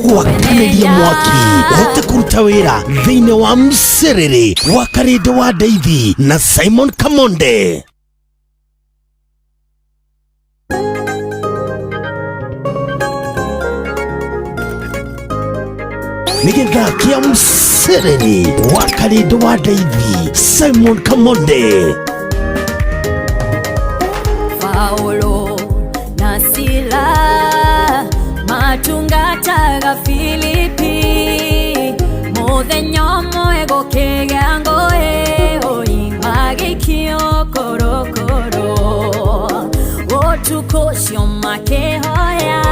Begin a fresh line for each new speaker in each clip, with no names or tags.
gwakanĩria mwaki ũhote kũruta wĩra thĩinĩ wa Mserere wa Karĩndĩ wa Ndeithi na Simon Kamonde. Nigetha kia Mserere wa Karĩndĩ wa Ndeithi Simon Kamonde.
Paulo na Sila matungataga Filipi muthenya umwe gukigĩa ngũĩ magĩikio korokoro ũtukũ ũcio makĩhoya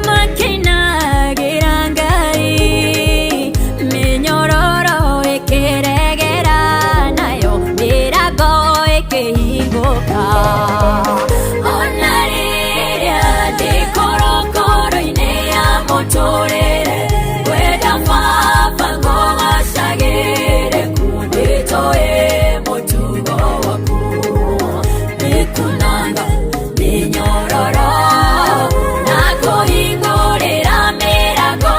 makĩinagĩra Ngai mĩnyororo ĩkĩregera nayo mĩrango ĩkĩhingũka. Ona rĩrĩa ndĩ korokoro-inĩ ya mũtũrĩre kwenda Baba ngũgocagĩre kundĩtũĩ mũtugo waku nĩkunanga mĩnyororo na kũhingũrĩra mĩrango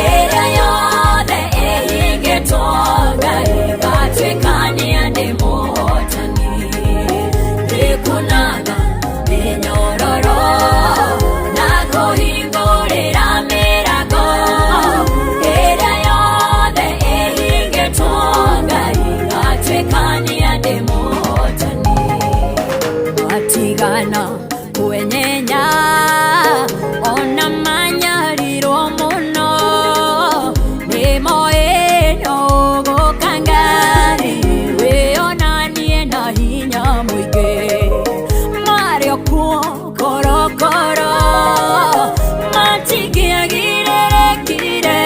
ĩrĩa yothe ĩhingĩtwo Ngai gatuĩkania ndĩ mũhotani. Nĩkunanga mĩnyororo na kũhingũrĩra mĩrango ĩrĩa yothe ĩhingĩtwo Ngai gatuĩkania ndĩ mũhotani. Matigana kwenyenya ona manyarirwo mũno nĩmoĩ no gũka Ngai wĩonanie na hinya mũingĩ marĩ o kuo korokoro matingĩagirĩrĩkire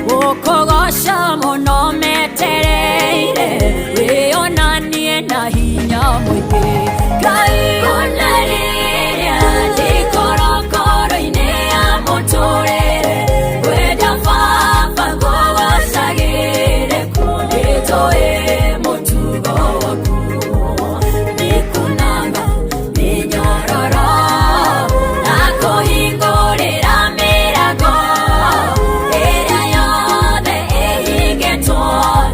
gũkũgoca mũno metereire wĩonanie na hinya mũingĩ. Ngai ona rĩrĩa ndĩ korokoro-inĩ ya mũtũrĩre kwenda Baba ngũgocagĩre kundĩtũĩ mũtugo waku nĩkunanga mĩnyororo na kũhingũrĩra mĩrango ĩrĩa yothe ĩhingĩtwo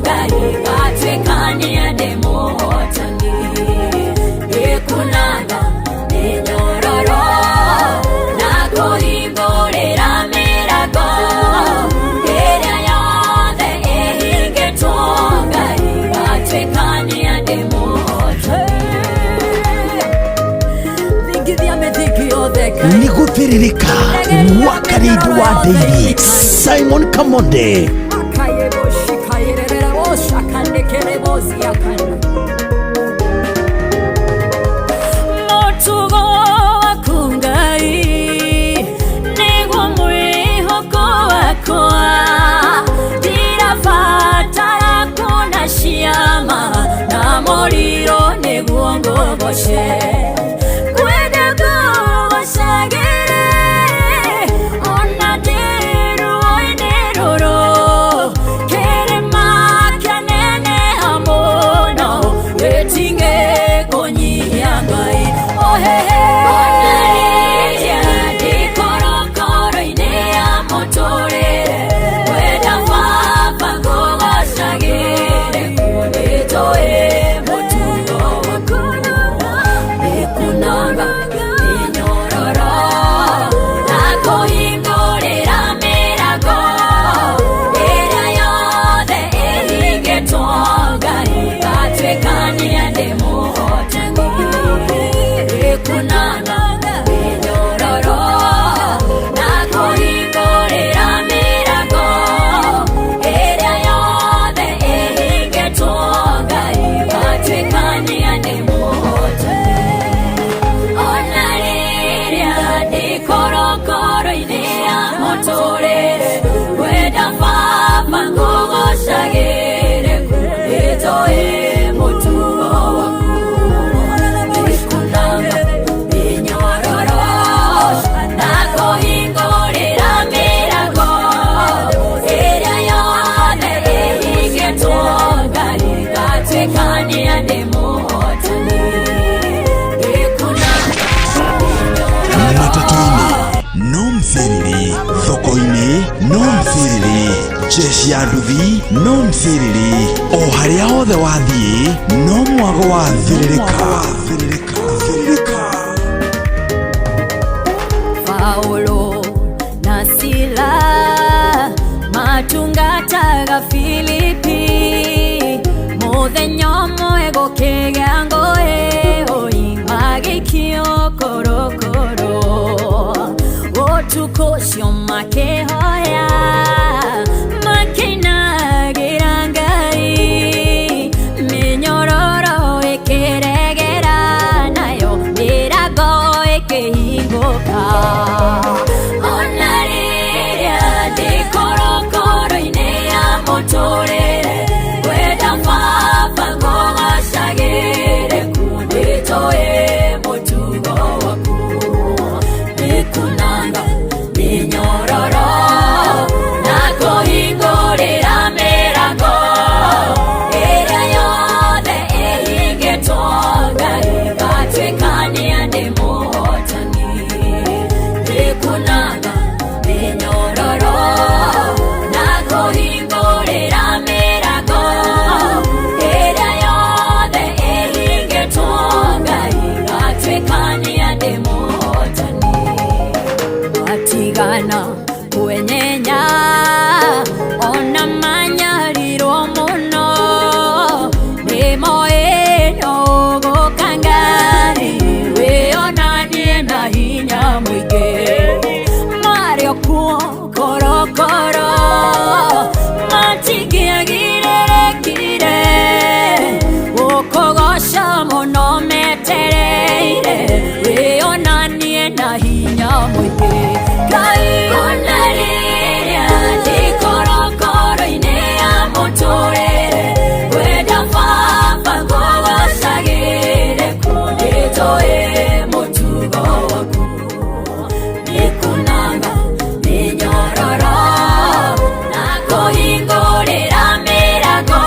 Ngai gatuĩkania ndĩ mũhotani. Nĩkunanga mĩnyororo na kũhingũrĩra mĩrango ĩrĩa yothe ĩhingĩtwo Ngai gatuĩkania ndĩ mũhotani. Thingithia mĩthingi yothe
Nĩ gũthĩrĩrĩka wa Karĩndĩ wa Ndeithi Simon Kamonde.
Mũtugo waku Ngai nĩguo mwĩhoko wakwa ndirabatara kuona ciama na mũriro nĩguo ngũgoce kwenda ngũgocagĩre ona ndĩ ruo-inĩ rũrũ kĩrĩma kĩaneneha mũno gĩtingĩ kũnyihia Ngai. Ohehe ona rĩrĩa ndĩ korokoro-inĩ ya mũtũrĩre kwenda Baba ngũgocagĩre kundĩtũĩ mũtugo waku
Jeshi ya nduthi no msiriri. O haria hothe wathie no mwago wa thiririka.
Paulo na Sila matungataga Filipi muthenya umwe gukigĩa ngũĩ magĩikio korokoro ũtukũ ũcio makĩhoya makĩinagĩra Ngai mĩnyororo ĩkĩregera nayo mĩrango ĩkĩhingũka ona rĩrĩa ndĩ korokoro-inĩ ya mũtũrĩre kwenda Baba ngũgocagĩre kundĩtũĩ mũtugo waku nĩkunanga mĩnyororo na kũhingũrĩra mĩrango ĩrĩa yothe ĩhingĩtwo Ngai gatuĩkania ndĩ mũhotani nĩkunanga mĩnyororo na kũhingũrĩra mĩrango ĩrĩa yothe ĩhingĩtwo Ngai gatuĩkania ndĩ mũhotani watigana kwenyenya ona manyarirwo mũno nĩmoĩ no ũgũka Ngai wĩonanie na hinya mũingĩ marĩ o kuo korokoro matingĩagirĩrĩkire gũkũgoca mũno metereire wĩonanie na hinya mũingĩ Ngai ona rĩrĩa ndĩ korokoro-inĩ ya mũtũrĩre kwenda Baba ngũgocagĩre kundĩtũĩ mũtugo waku nĩkunanga mĩnyororo na kũhingũrĩra mĩrango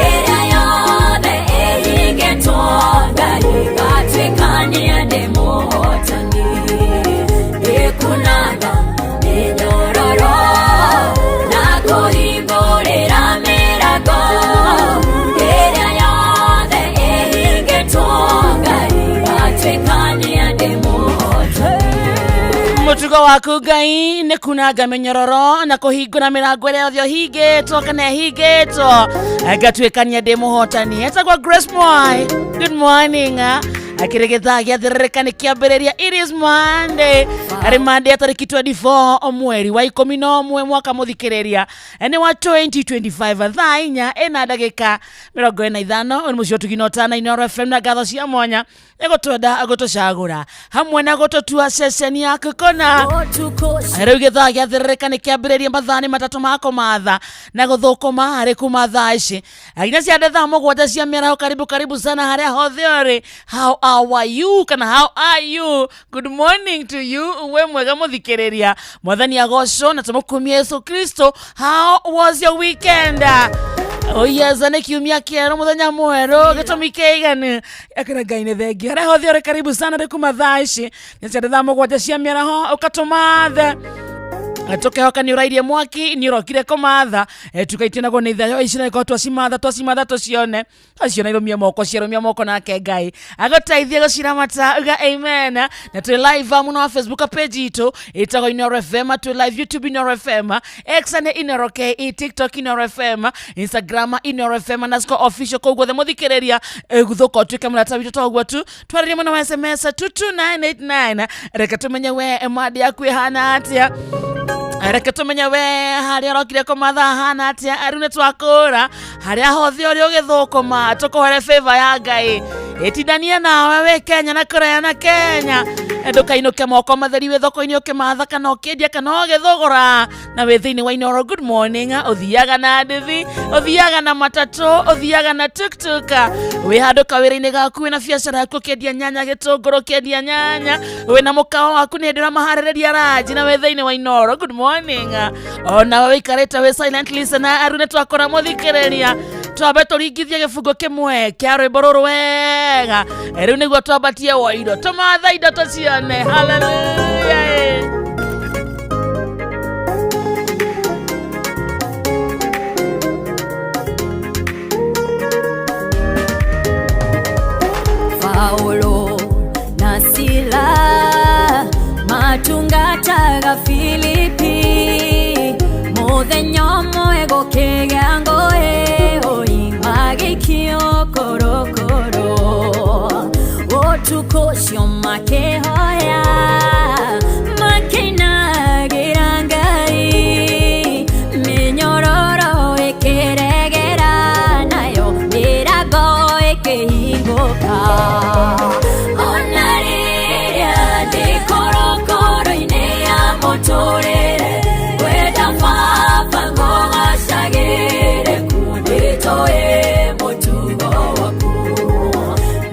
ĩrĩa yothe ĩhingĩtwo Ngai gatuĩkania ndĩ mũhotani nĩkunanga mĩnyororo na kũhingũrĩra mĩrango ĩrĩa yothe ĩhingĩtwo Ngai gatuĩkania ndĩ mũhotani
mũtugo waku Ngai nĩkunanga mĩnyororo na kũhingũra mĩrango ĩrĩa yothe ĩhingĩtwo kana ĩhingĩtwo gatuĩkania ndĩ mũhotani etagwo Grace Mwai. Good morning akĩrĩgĩthaa gĩathĩrĩrĩka nĩ kĩambĩrĩria. It is Monday arĩ Monday ya tarĩki 24 mweri wa 11 mwaka mũthikĩrĩria nĩ wa 2025 thaa 4:45 nĩ mũcio tuginota na Inooro FM na ngatho cia mwanya nĩgũtwenda gũtũcagũra hamwe na gũtũtua ceceni yaku kona rĩu gĩthaa gĩathĩrĩrĩka nĩ kĩambĩrĩria mathaa nĩ matatũ ma kũmatha na gũthũkũma harĩ kuma thaa ici nginya ciande thaa mũgwanja cia mĩaraho. Karibu sana harĩa hothe ũrĩ. How are you kana how are you? Good morning to you we mwega mũthikĩrĩria mwathani agocwo na tũmũkumia Yesu Kristo. How was your weekend? Yes, nĩ kiumia kĩerũ mũthenya mwerũ gĩtũmi kĩiganu akĩra Ngai nĩ thengia harĩa hothe ũrĩ. Karibu sana rĩ kuma thaa ici nĩ ciande thaa mũgwanja cia mĩaraho ũkatũmathe tukehoka nĩ ũrairie mwaki nĩ ũrokire kũmatha tukaitie nago nĩ ithayo ici na twacimatha tũcione aciona irũmia moko nake Ngai agũteithie gũciramata uga amen. Na tũ live muno wa Facebook page itu ĩtagwo Inooro FM, tũ live YouTube Inooro FM, X nĩ Inooro KE, TikTok Inooro FM, Instagram Inooro FM _official koguo the mũthikĩrĩria gũthũka tuĩke mũrata witũ toguo tu twarĩrie mũno wa SMS 22989 reke tumenye we madi yaku ĩhana atĩa. Reke tumenye we harĩa ũrokire kũmatha hana atĩa. Rĩu nĩ twakũra harĩa hothe ũrĩ ũgĩthũkũma tũkũhere favor ya Ngai ĩtindania nawe we Kenya na kũraya na Kenya. Ndũkainũke moko matheri wĩ thoko-inĩ ũkĩmatha kana ũkĩendia kana ũgĩthogora na wĩ thĩinĩ wa Inooro. Good morning. Ũthiaga na nduthi, ũthiaga na matatũ, ũthiaga na tuktuk, wĩ handũ kawĩra-inĩ gaku wĩna biacara yaku ũkĩendia nyanya, gĩtũngũrũ ũkĩendia nyanya, wĩna mũkawa waku nĩ hĩndĩ ũramaharĩrĩria ranji na wĩ thĩinĩ wa Inooro. Good morning. Ona wĩikarĩte wĩ silent listener. Rĩu nĩ twakora mũthikĩrĩria twambe tũringithie gĩbungo kĩmwe kĩa rwĩmbo rũrũ wega. Rĩu nĩguo twambatie woido tũmatha indo tũcione. Hallelujah.
watungataga Filipi muthenya umwe gukigea ngũĩ magĩikio korokoro ũtukũ ũcio makĩhoya makĩinagĩra Ngai mĩnyororo ĩkĩregera nayo mĩrango ĩkĩhingũka ona rĩrĩa ndĩ korokoro-inĩ ya mũtũrĩre kwenda baba ngũgacagĩre kundĩtũĩ mũtugo waku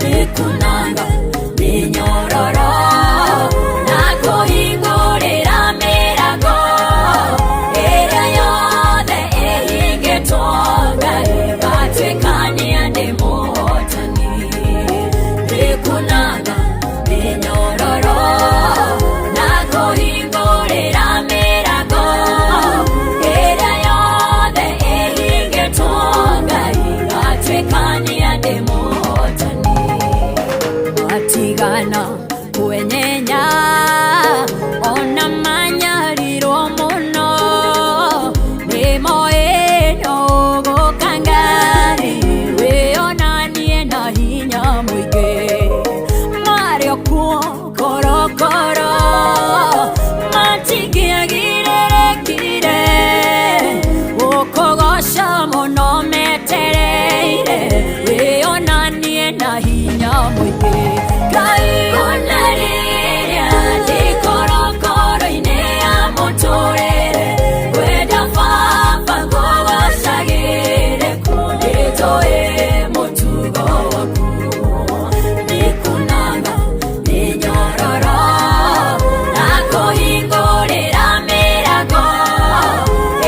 nĩkunanga mĩnyororo na kũhingũrĩra mĩrango ĩrĩa yothe ĩhingĩtwo Ngai gatuĩkania ndĩ mũhotani nĩkunanga mĩnyororo na kũhingũrĩra mĩrango ĩrĩa yothe ĩhingĩtwo Ngai gatuĩkania ndĩ mũhotani matigana kwenyenya ona manyarirwo mũno nĩmoĩ no gũka Ngai wĩonanie na hinya mũingĩ marĩ o kuo korokoro matingĩagirĩrĩkire gũkũgoca mũno metereire wĩonanie na hinya mũingĩ Ngai ona rĩrĩa ndĩ korokoro-inĩ ya mũtũrĩre kwenda baba ngũgacagĩre kundĩtũĩ mũtugo waku nĩkunanga mĩnyororo na kũhingũrĩra mĩrango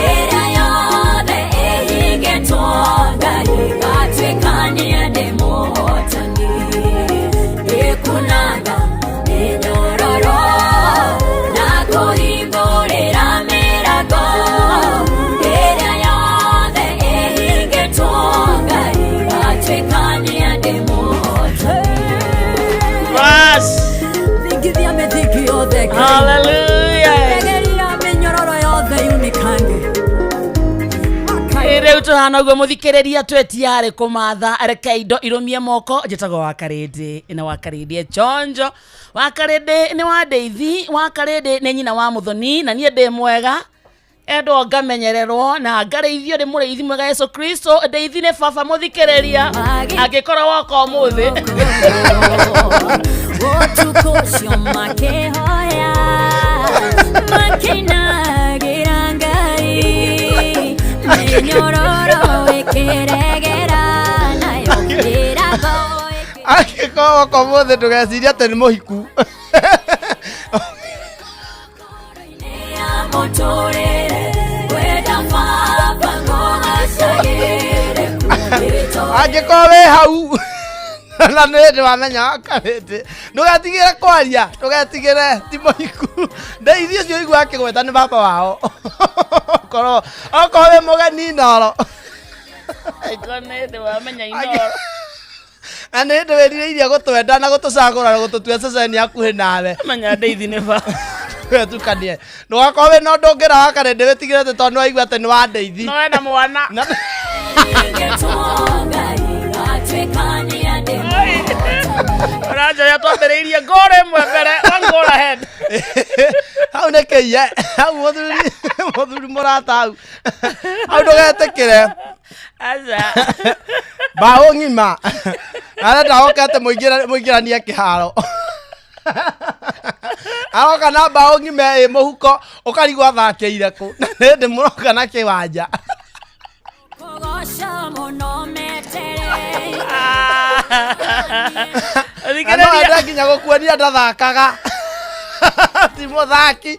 ĩrĩa yothe ĩhingĩtwo Ngai gatuĩkania ndĩ mũhotani nĩkunanga mĩnyororo na kũhingũrĩra mĩrango ĩrĩa yothe ĩhingĩtwo Ngai gatuĩkania ndĩ mũhotani
Bas.
thingithia mĩthingi yothe
Hallelujah.
egeria mĩnyororo yothe yunikange
Rĩu tũhana ũguo mũthikĩrĩria twetiarĩ kũmatha reke indo irũmie moko njĩtagwo Wakarĩndĩ na Wakarĩndĩ chonjo Wakarĩndĩ nĩ wa Ndeithi Wakarĩndĩ nĩ nyina wa Mũthoni na niĩ ndĩ mwega endwo ngamenyererwo na ngarĩithio nĩ mũrĩithi mwega Yesu Kristo Ndeithi nĩ baba mũthikĩrĩria angĩkorwo woka ũmũthĩ
ũtukũ ũcio makĩhoya makĩinagĩra Ngai mĩnyororo ĩkĩregera nayo mĩrango
angĩkorwo woka ũmũthĩ ndũgeciria atĩ nĩ mũhiku
ya mũtũrĩre kwenda baba ngũgacagĩre kundĩtũĩ
angĩkorwo wĩ hau na nĩ hĩndĩ wamenya Wakarĩndĩ ndũgetigĩre kwaria ndũgetigĩre ti mũhiku Ndeithi ũcio ũigua akĩgweta nĩ baba wao okorwo wĩ mũgeni Inoro
nĩ wamenya Inoro
na nĩ hĩndĩ wĩrirĩirie gũtwenda na gũtũcagũra na gũtũtua ceceni hakuhĩ nawe
menya Ndeithi nĩ baba
wetukanie ndũgakorwo wĩ na ũndũ ũngĩra Wakarĩndĩ wĩtigĩre atĩ tondũ nĩwaigua atĩ nĩ wa Ndeithi
no ena mwana ũranjoya twambĩrĩirie ngũra ĩmwe mbere one goal ahead
hau nĩ kĩiye hau mũthuri mũrata hau hau ndũgetĩkĩre
aca
mbaũ ng'ima arenda oke atĩ mũingĩranie kĩharo aroka na mbaũ ng'ima ĩ mũhuko ũkarigwo athakĩire kũ na nĩ hĩndĩ mũroka na kĩwanja anda nginya gũkuonia ndathakaga ti mũthaki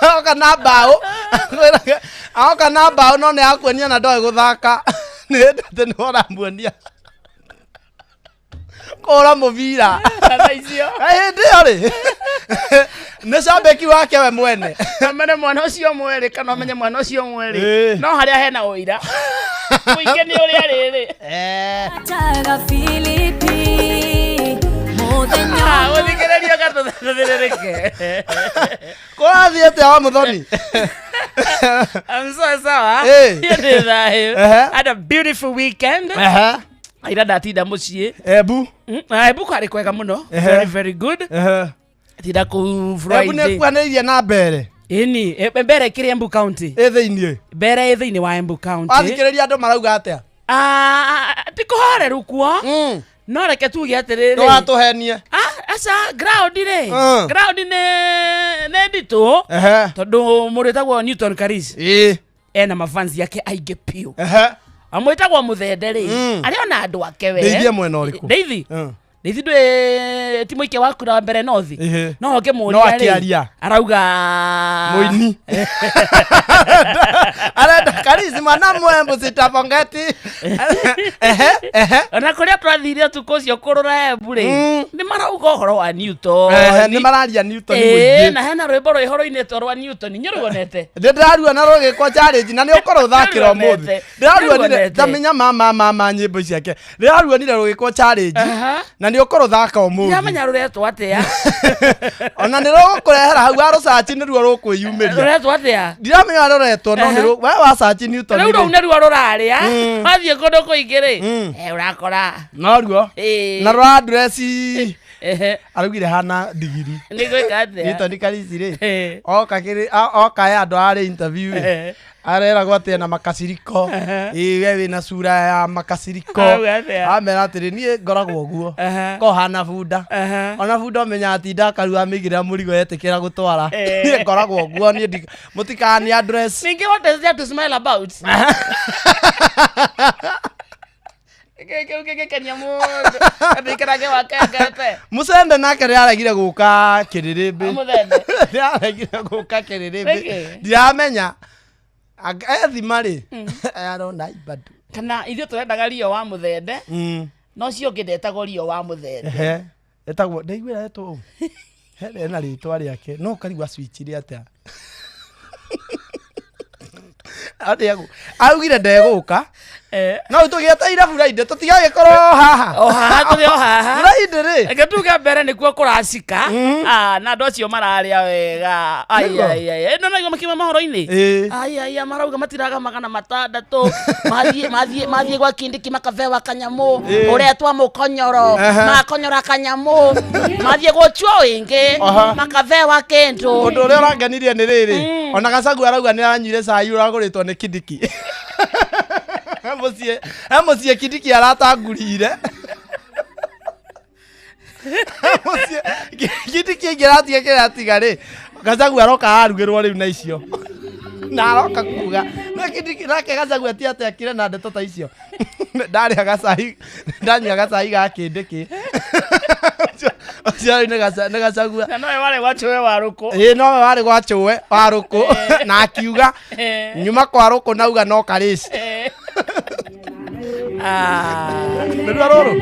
aroka na mbaũ no nĩ akuonia na ndoĩ gũthaka nĩ hĩndĩ atĩ nĩ ũramuonia kũra mũbira hĩndĩ ĩyo rĩ nĩ cambĩki wake we mwene
kamene mwana ũcio mweri kana ũmenye mwana ũcio mweri no harĩa hena ũira mũingĩ nĩ ũrĩa rĩrĩ
Ataga Filipi muthenya
Uthikireria gatutherereke.
Kwathi ate wa muthoni.
I'm so sorry.
Hey.
Had a beautiful weekend. Ira ndatinda muciĩ.
Ebu.
Ebu kwarĩ kwega mũno. Very very good. Tinda ku Friday.
Ebu nĩ kwanĩrĩirie na mbere.
Ini mbere kiri Embu County.
Thĩinĩ.
Mbere thĩinĩ wa Embu County.
Athikĩrĩria andũ marauga atĩa?
Ti kũhoreru kuo. No reke tuge atĩrĩrĩ.
Twatũhenie.
Asa ground rĩ. Ground nĩ nditũ. Tondũ mũrĩtagwo Newton Karis. Ena mafansi yake aingĩ piũ. Amwĩtagwo Mũthende rĩ. Arĩ ona andũ ake we.
Ndeithie mwena ũrĩkũ?
Ndeithi ndwe ti mũike waku na mbere nothi. No oke mũria rĩ. Arauga
Mũini. Arenda Karis mwana mwembu sitapongeti.
Ona kũrĩa twathire ũtukũ ũcio kũrũra Embu rĩ. Nĩ marauga ũhoro wa Newton.
Nĩ mararia Newton mũingĩ.
Na hena rwĩmbo rwĩhoro-inĩ rwa Newton nyũrũgonete.
Ndĩrarua na rũgĩkwo challenge na nĩ ũkorwo ũthakĩra ũmũthĩ. Ndĩraruanire ndamenya mama nyĩmbo ciake. Ndĩraruanire rũgĩkwo challenge na nĩ ũkorwo thaka ũmũthĩ.
Ndĩramenya rũretwo atĩa.
Ona nĩ rũkũrehera hau wa research nĩ ruo rũkwĩyumĩria.
Rũretwo atĩa?
Ndiramenya rũretwo no nĩ we wa search Newton.
Rĩu nĩ ruo rũrarĩa. Wathiĩ kũndũ kũingĩ rĩ. Ũrakora.
No ruo. Na rwa address araugire hana digiri.
Nĩ gwĩka atĩa?
Newton Karis rĩ. Oka andũ arĩ interview. Areragwo atĩ na makasiriko. We wĩna cura ya makasiriko. Amera atĩrĩ niĩ ngoragwo ũguo. Ko hana bunda. Ona bunda ũmenya atinda akarua amĩigĩrĩra mũrigo etĩkĩra gũtwara. Niĩ ngoragwo ũguo niĩ mũtikani address.
Ningĩ what is there to smile about? Kenya mũndũ. Andĩkĩrage wakengete.
Mũcende nake nĩaregire gũka Kĩrĩrĩmbĩ.
Mũthende.
Nĩaregire gũka Kĩrĩrĩmbĩ. Ndiramenya. Thima rĩ. Arona ibadu.
Kana ithuĩ tũrendaga Rio wa Mũthende. No cio ũngĩ ndetagwo Rio wa Mũthende.
Etagwo ndaiguĩra etwo. Hena rĩtwa rĩake. No karigwa switch rĩ atĩa. Augire ndegũka. No tũgĩeta ira Friday tũtigagĩkorwo haha.
Haha tũrĩ haha.
Friday rĩ.
Reke tuge mbere nĩkuo kũracika. Na andũ acio mararĩa wega. No naigua makiuma mahoro-inĩ. Marauga matiraga 600. Mathiĩ gwa Kindiki makabewa kanyamũ. Ũretwa Mũkonyoro. Makonyora kanyamũ. Mathiĩ gũtuo wĩngĩ. Makabewa kĩndũ.
Ũndũ ũrĩa ũrangenirie nĩ rĩrĩ. Ona Gacagu arauga nĩ aranyuire cai ũragũrĩtwo nĩ Kindiki. Mũciĩ Kindiki aratangurire. Kindiki ingĩratige kĩrĩa atiga rĩ. Gacagu aroka arugĩrwo rĩu na icio. Na aroka kuga. Na Kindiki nake Gacagu atiatekire na ndeto ta icio. Ndarĩaga cai. Ndanyuaga cai ga Kindiki. Ũcio nĩ Gacagu.
Na nowe warĩ gwachũwe wa Rũkũ.
Nowe warĩ gwachũwe wa Rũkũ. Na akiuga nyuma kwa Rũkũ nauga no Karis. Nĩruo rũrũ.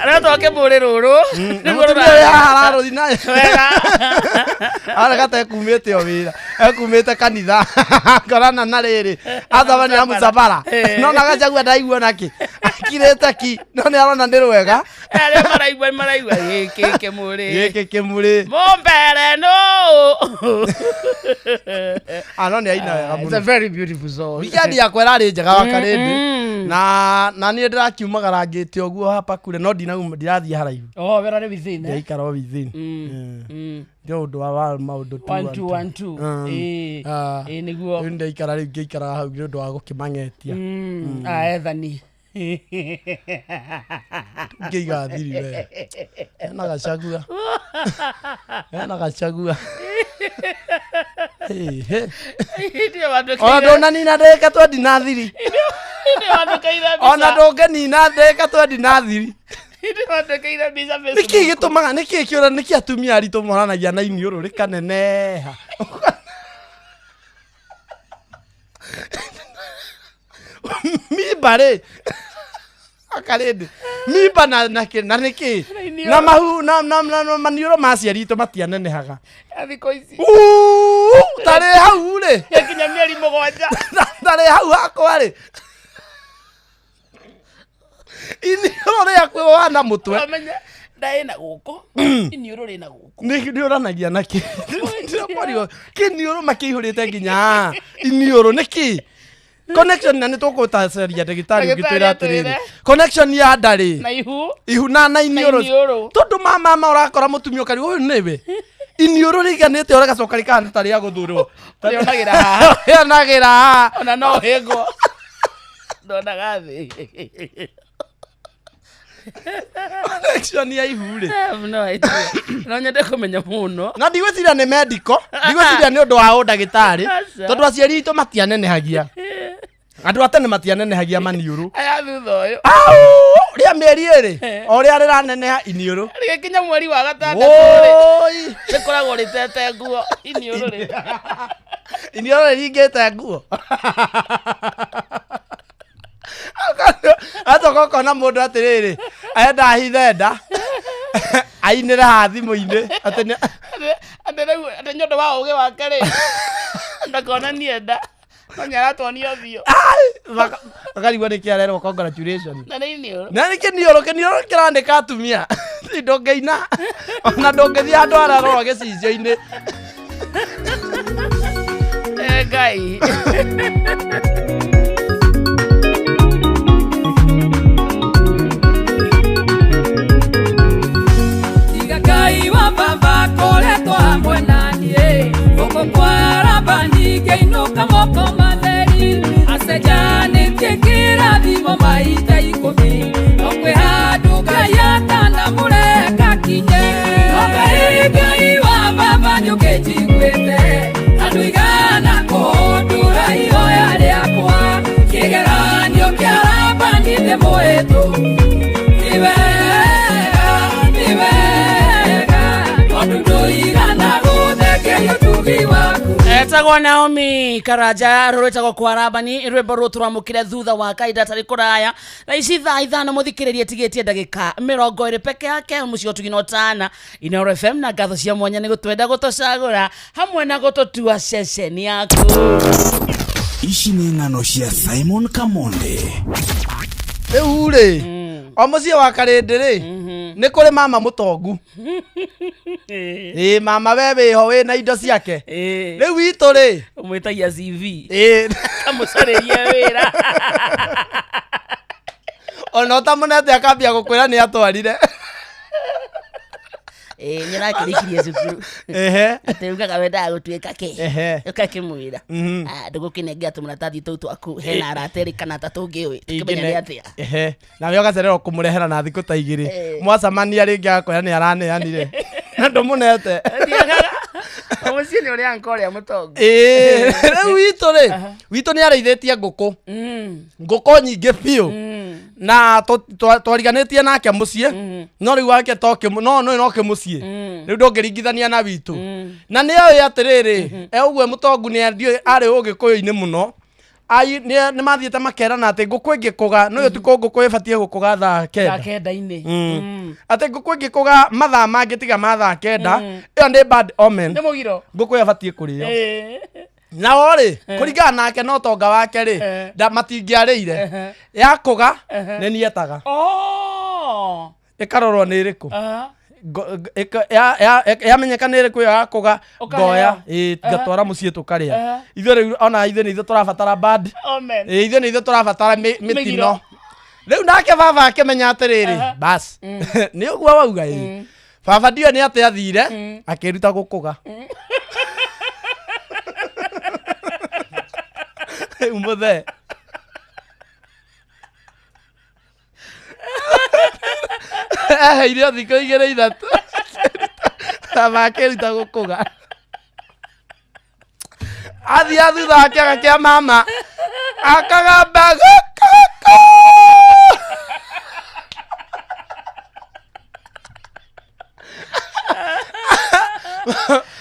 Rĩu tũke mũrĩ rũrũ.
Nĩguo rũrarũthi nayo. Arega tekumĩte o wĩra. Ekumĩte kanitha. Ngorana na rĩrĩ. Athaba nĩ amũcabara. No na Gacagu ndaigua naki. Akirĩte ki. No nĩ arona ndĩ rwega.
Arĩa maraigua gĩkĩ mũrĩ.
Gĩkĩ kĩmũrĩ.
Mũmbere no.
No nĩ aina wega mũno.
It's a very beautiful song.
Weekend yakwa ĩrarĩ njega wa Karĩndĩ. Na niĩ ndĩrakiumagara ngĩte ũguo hapa kure no ndirathiĩ haraihu.
Wĩra nĩ within.
Ndaikara o within. Ndio ũndũ wa maũndũ
1 2 nĩguo.
Ndaikara rĩu ngĩikara hau nĩ ũndũ wa gũkĩmang'etia.
Ethani.
Ngĩiga thiri we. Hena Gacagua. Hena Gacagua. Ona ndũnanina ndĩka twendi na thiri. Ona ndũngĩnina ndĩka twendi na thiri. Nĩkĩ gĩtũmaga nĩkĩ kĩũra nĩkĩ atumia aritũ moranagia na iniũrũ rĩkaneneha. Mimba rĩ. Akarende. Mimba na niki. Na mahu na maniuro maciarito matianenehaga.
Thiko ici.
Tare hau ri.
Yakinya mieri 7.
Tare hau hakwa ri. Iniuro ri akwa na mutwe.
Amenya ndaena guko. Iniuro ri na guko.
Ni oranagia naki. Ndirakwariyo. Kiniuro makihurite nginya. Iniuro niki. Connection na nitukutasĩria ndagĩtarĩ ũngĩtwĩra atĩrĩrĩ connection ya ndari
na
ihu na iniũrũ tondũ mama ũrakora mũtumia ũkari ũyũ nĩwe iniũrũ rĩiganĩte ũragacoka rĩkahana ta rĩa gũthurwo rĩonagĩra
ona no hĩngwo ndonaga thĩ
connection ya ihu rĩ
no nyende kũmenya mũno
na ndigwĩciria nĩ medical ndigwĩciria nĩ ũndũ wa ũndagĩtarĩ tondũ aciari itũ matianenehagia andũ atene matianenehagia maniũrũ
aya thutha ũyũ
rĩa mĩeri ĩrĩ o rĩa rĩraneneha iniũrũ
rĩgĩkinya mweri wa 6 rĩkoragwo rĩtete nguo iniũrũ rĩ
iniũrũ rĩringĩte nguo atoka kona mũndũ atĩrĩrĩ enda hithe nda ainĩre ha thimũ-inĩ
atĩ nyondo wa ũgĩ wake rĩ ndakona nienda no nyaratwonio ũthiũ
akarigwo nĩ kĩarerwo congratulation
na nĩ iniũrũ
na nĩ kĩniũrũ kĩrandĩka atumia ndũngĩina ona ndũngĩthiĩ handũ ararora gĩcicio-inĩ
Ngai
Ngai wa baba koletwa hamwe naniĩ gũkũ kwara bani ngĩinũka moko matheri acenjanĩtie kĩrathimo maita 10 no kwĩ handũ Ngai atanamũreka kinye Ngai wa baba nĩũkĩnjiguĩte andũ igana kũndũra ihoya rĩakwa kĩgeranio kĩa Labani ndĩmũhĩtũ
etagwo Naomi Karanja rũrĩtagwo kwa Labani rwĩmbo rũrũ tũramũkĩre thutha wa kahinda tarĩ kũraya na ici thaa ithano mũthikĩrĩrie tigĩtie ndagĩka 20 peke yake mũciĩ ũtugino tana Inooro FM na ngatho cia mwanya nĩ gũtwenda gũtũcagũra hamwe na gũtũtua ceceni yaku
ici nĩ ng'ano cia Simon Kamonde
rĩu rĩ o mũciĩ wa Karĩndĩ rĩ nĩ kũrĩ mama mũtongu mama we wĩho wĩna indo ciake rĩu witũ rĩ
ũmwĩtagia CV
kamũcarĩrie wĩra ona ũtamũnete akambia gũkwĩra nĩ atwarire
nĩrakĩrĩkirie cukuru atĩ ugaga wendaga gũtuĩka kĩ ũkakĩmwĩra ndũgũkĩnengera tũmaratathi tũu twaku hena araterĩ kana ta tũngĩũĩ tũkĩmenya nĩ atĩa
nawe ũgacererwo kũmũrehera na thikũ ta 2 mwacamania rĩngĩ agakwĩra nĩ araneanire na ndũmũnete
mũciĩ nĩ ũrĩa anka ũrĩa mũtongu
rĩu witũ nĩ arĩithĩtie ngũkũ nyingĩ biũ na twariganĩtie nake mũciĩ no rĩu wake no kĩmũciĩ rĩu ndũngĩringithania na witũ na nĩ oĩ atĩrĩrĩ ũguo mũtongu nĩ arĩ ũgĩkũyũ-inĩ mũno nĩ mathiĩte makerana atĩ ngũkũ ĩngĩkũga no ti ngũkũ ĩbatiĩ gũkũga thaa 9 atĩ ngũkũ ĩngĩkũga mathaa mangĩ tiga ma thaa 9 ĩyo nĩ bad omen ngũkũ ĩbatiĩ kũrĩo na rĩ kũringana nake no tonga wake rĩ matingĩarĩire yakũga nĩ nietaga ĩkarorwo nĩ ĩrĩkũ yamenyeka nĩ ĩrĩkũ yakũga ngoya ngatwara mũciĩ tũkarĩa ithuĩ rĩu ona ithuĩ nĩ ithuĩ tũrabatara bad ithuĩ nĩ ithuĩ tũrabatara mĩtino rĩu nake baba akĩmenya atĩrĩrĩ bas nĩ ũguo wauga baba ndiyo nĩ atĩ athire akĩruta gũkũga umuthe irio thikũ 2-3 makĩruta gũkũga athiĩ thutha wa kĩaga kĩa mama akagamba gũkũkũ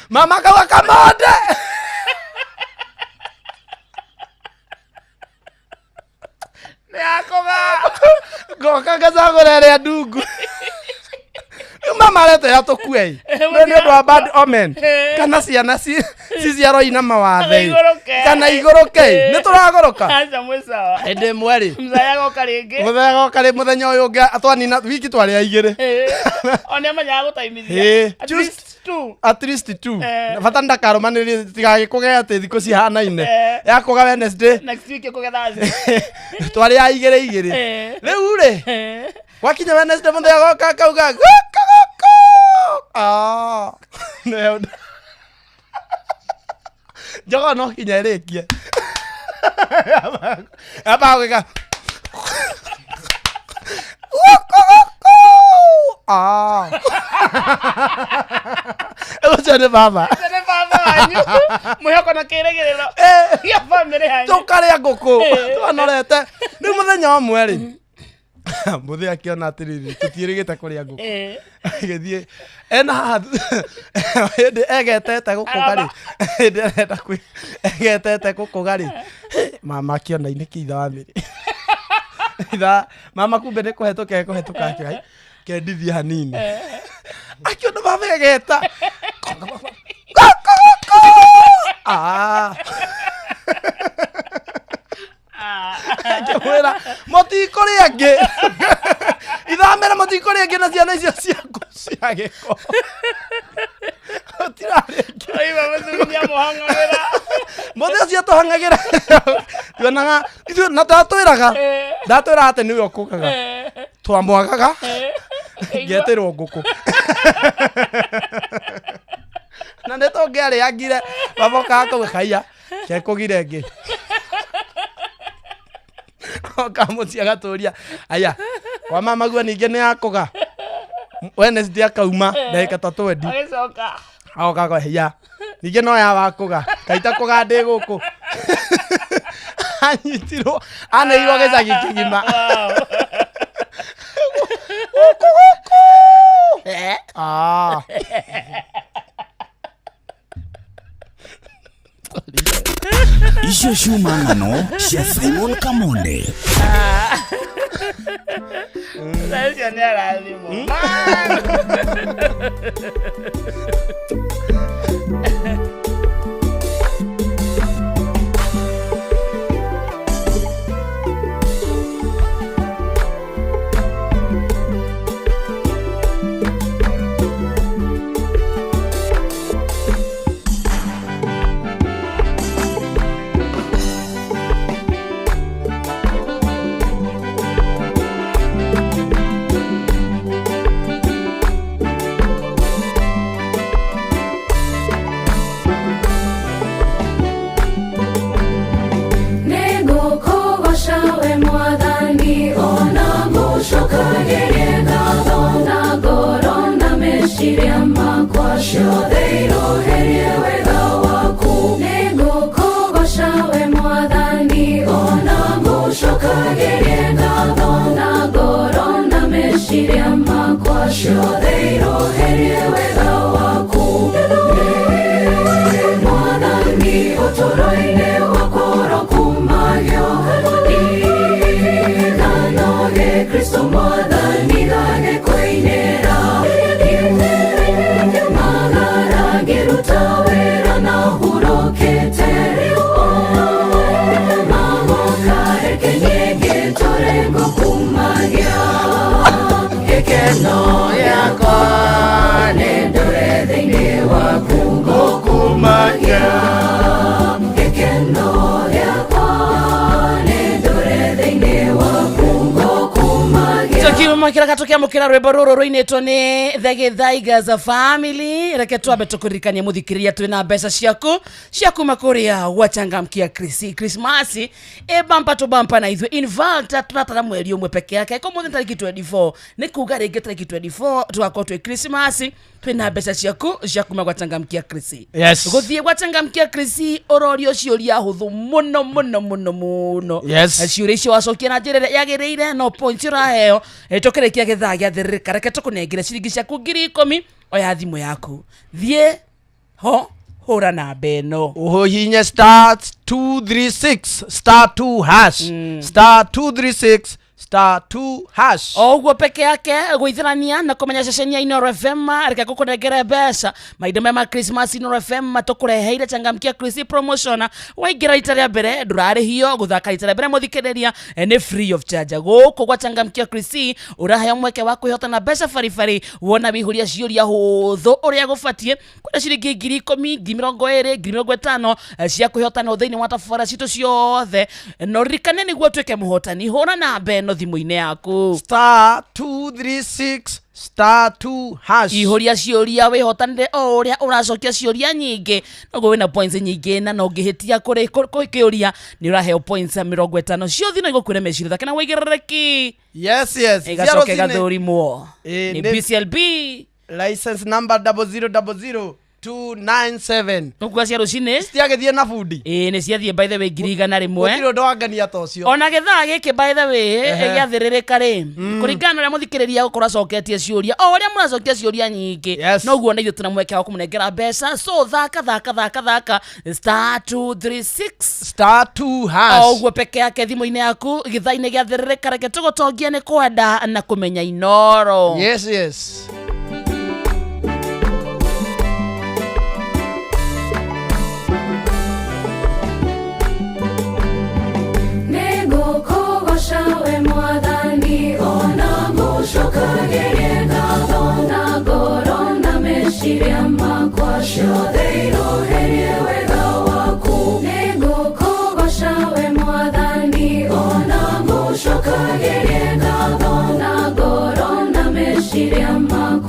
mama kauga Kamonde Ngoka ngacagũra ndungu. Mama lete ya tokue. Nĩ ũndũ wa bad omen. Kana ciana ciarwo ina mawathe. Kana igũrũke. Nĩ tũragũrũka.
Acha mwesawa.
Ende mweri.
Mzaya goka rĩngĩ.
Muzaya goka rĩ mũthenya ũyũ ũngĩ atwanina wiki twarĩ igĩrĩ.
One manyaga gũtaimithia.
At least two. Bata ndakarũmanĩrĩrie tigagĩkũgea atĩ thikũ cihanaine. Ya kũga Wednesday.
Next week kũgetha thĩ.
Twarĩ ya igĩrĩ. Rĩu rĩ. Wakinya Wednesday mũthenya goka kauga no. Jogo no kinya rĩkie. Aba gũka. Elo baba.
Tene baba wanyu. Mwĩhoko na kĩrĩgĩrĩro. Ya family hanyu.
Tũkarĩa ngũkũ. Twanorete. Rĩu mũthenya ũmwe rĩ. Mũthenya akiona atĩrĩrĩ tũtiĩrĩgĩte kũrĩa ngũkũ. Agĩthiĩ ena hĩndĩ egetete gũkũga rĩ. Hĩndĩ arenda egetete gũkũga rĩ. Mama akiona inĩkĩ itha wa mĩrĩ. Itha mama kumbe nĩ kũhetũka akĩoya kendithia hanini. Akiona baba egeta. Akĩmwĩra mũtikũrĩa angĩ. Ithamĩra mũtikũrĩa angĩ na ciana icio ciaku cia gĩko. Gũtirarĩ angĩ.
Oi baba tunya mũhang'agĩra.
Mũthĩ ũcio tũhang'agĩra. Tuonaga ithuĩ na ndatwĩraga atĩ nĩwe ũkũgaga. Twamwagaga. Ngeterwo ngũkũ. Na nĩ tũngĩarĩagire baba okaga kũgĩkaia kekũgire ngĩ. Okamucia gatũria aya wa mama gua ningĩ nĩ yakũga Wednesday akauma ndagĩka ta 20
agĩcoka
agoka hiya ningĩ no ya wakũga kaita kũga ndĩ gũkũ anyitirwo aneirwo gĩcagi kĩgima
Icio ciuma ng'ano cia Simon Kamonde.
Sasa nĩ arathimwo. Kira katokia mukira rwimbo ruru ruinitwo ni The Githaigas Family. Reke twambe tukuririkania muthikiriria twina mbeca ciaku makuria Wachangamkia Christmas bumper to bumper na ithu in fact tunatara mweri umwe peke yake ko muthi tariki 24 ni kuga ringi tariki 24 tugakorwo twi Christmas twina mbeca ciaku Wachangamkia Christmas.
Yes.
Guthie Wachangamkia Christmas ororio ciuria huthu muno.
Yes.
Ciuria icio wacokia na njira yagiriire no point uraheo tukirekia githaa gĩa thirika reke tukunengire ciringi ciaku 10,000 oya thimu yaku thie ho hura namba ĩno
uhihinye *236 *2 hash *236 *2#.
Oguo peke yake gwithirania na kumenya ceceni ya Inooro FM reke kukunengere mbeca mahinda ma Christmas. Inooro FM tukureheire changamkia Christmas promotion. Waingira rita ria mbere ndurarihio, guthaka rita ria mbere muthikiriria ni free of charge. Guku gwa changamkia Christmas urahaya mweke wa kwihotana mbeca baribari, wona bihuria ciuria huthu uria gubatie kwina ciringi 10,000, 20,000, 50,000 cia kwihotana thiini wa tabara citu ciothe. No rikane niguo twike muhotani, hura na beno thimu-ini yaku
*236 *2#.
ihuria ciuria wihotanire o uria uracokia ciuria nyingi, noguo wina points nyingi na no ngihitia kuri kiuria ni uraheo points 50 ciothi no igukwire meciria thake na wigirereki.
Yes.
Igacoke gathurimo ni BCLB
license number 0000297.
Nukua cia rucini
Stiagithie na bundi.
ni ciathie by the way 1,100.
Gutiro ndwangania ta ucio.
Ona githaa giki by the way giathiririka ri kuringana na muthikiriria ukora coketie ciuria o uria muracokia ciuria nyingi, noguo na ithu tuna mweke wa kumunengera mbeca. So thaka *236
*2#.
oguo peke yake thimu-ini yaku githaa-ini giathiririka. Reke tugutongia ni kwenda na kumenya Inooro.
Yes.
Shawe mwathani ona mucokagirie ngatho na ngoro na meciria makwa ciothe iroherie wega waku. Nĩngũkũgoca we mwathani ona mucokagirie ngatho na ngoro na meciria makwa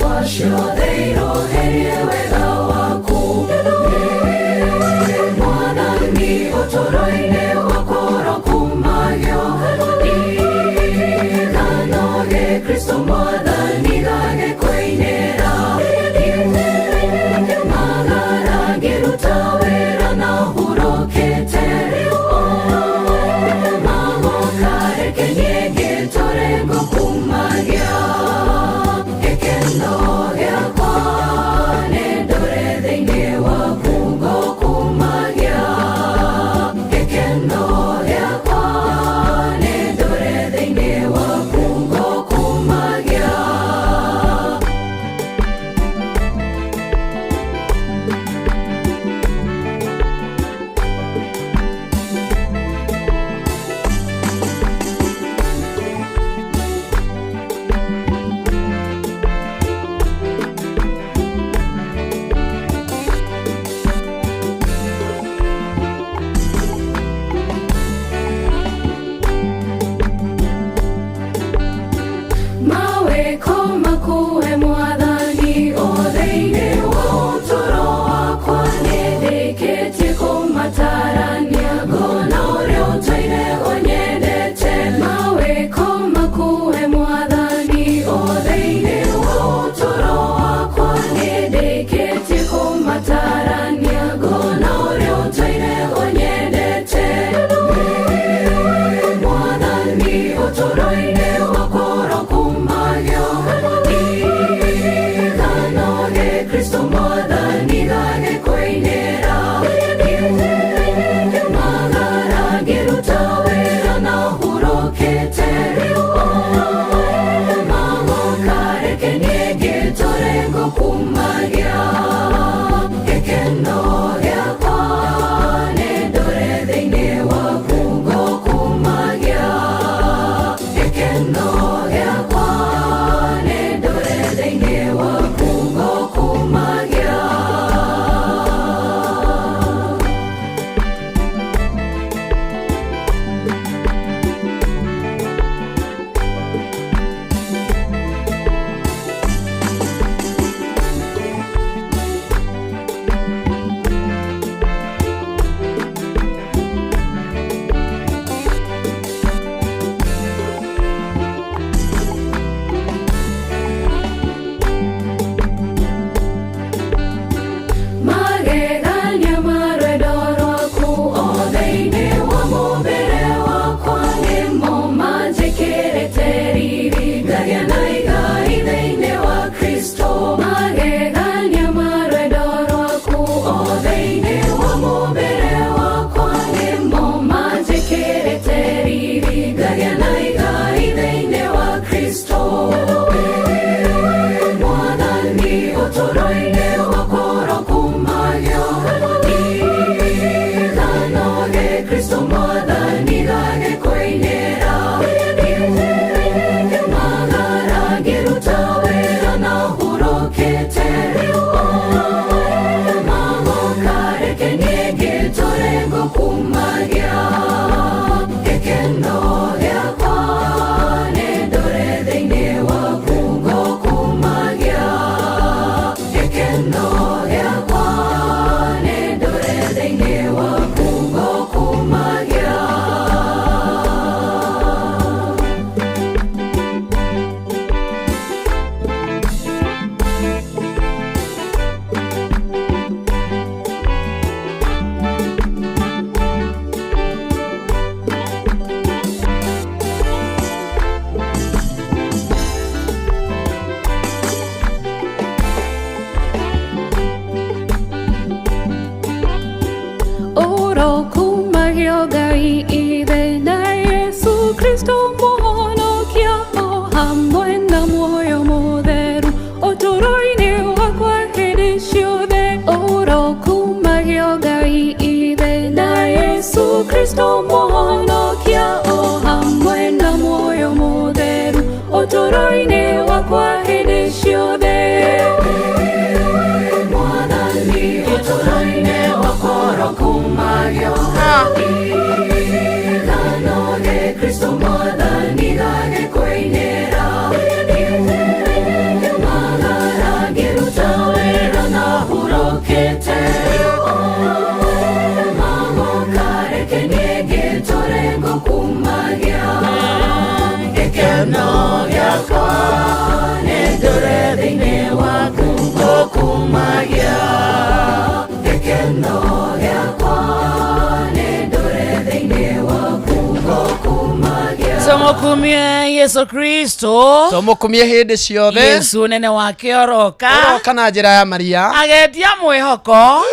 tumukumie Yesu Kristo,
tumukumie hindi ciothe.
Yesu nene wake oroka
na njira ya Maria,
agetia mwihoko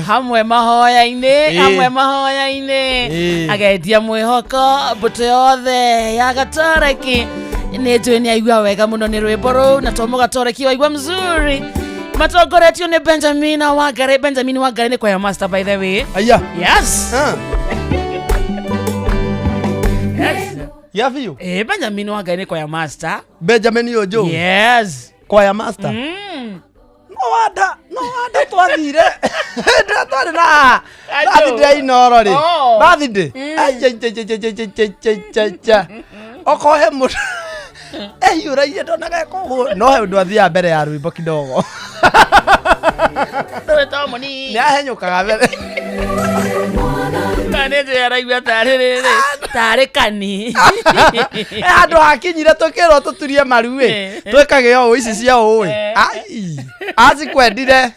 hamwe mahoya-ini agetia mwihoko mbuto yothe ya Gatoreki nitwini aigua wega muno ni rwimbo ruu na tomu Gatoreki waigua mzuri matongoretio ni Benjamin Wangari ni kwaya master by the way.
Aya.
Yes. Yes.
Ya fiu.
Benjamin Wangari ni kwaya master.
Benjamin Ojo.
Yes.
Kwaya master. No wanda twathire. Ndratwari na. Bathinde inoro ri. Bathinde. Cha. Okohe mu. Uraie ndonaga koguo. No he undu athia mbere ya rwimbo kidogo.
Tomoni.
Ni ahenyukaga mbere.
Kanete yaraigua tari kani.
Andu hakinyire tukirwo tuturie maru twekage o ici cia ui. Ai. Azikwendire.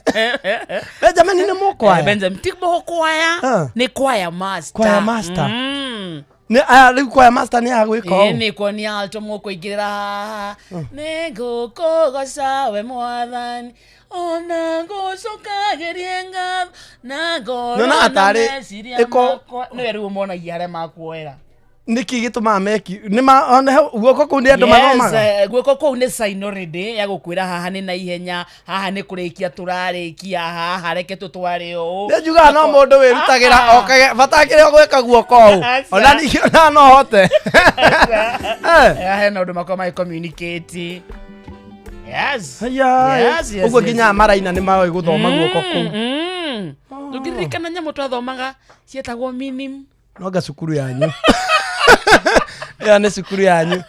Benjamin ni mukwaya.
Benjamin ti mukwaya. Ni kwaya master.
Kwaya master. Ni kwaya master ni agwiko.
Ni ko ni alto mu kuigirira. Ni gukugoca we mwathani. Ona gocokagerie ngatho na ngoro
na atari
iko ni weru monagia hare makuoera
niki gituma meki ni guoko ku ni andu mathomaga.
Yes, guoko ku ni sign already ya gukwira haha ni na ihenya haha ni kurikia turarikia haha reke tutware o
ni juga no mundu wirutagira okage batakire gweka guoko u ona ni no hote
he no ndu makoma communicate. Yes.
Yes. Ugo ginya maraina ni mawe guthoma guoko ku.
Ndugiririkana nyamu twathomaga cietagwo minim.
Noga cukuru yanyu. Ya ni cukuru yanyu.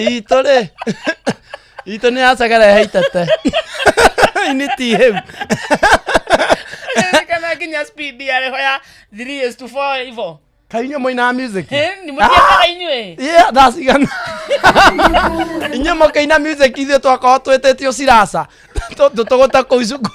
Itore. Ito ni asagara haitete. Initi hem.
Kana ginya speed ya hoya 3:4 hivyo.
Kainyo moina music.
Ni mutia inywe.
Yeah, that's again. Inyo mokaina music ithe twakao twetetio cirasa. Tutogota ko isuku.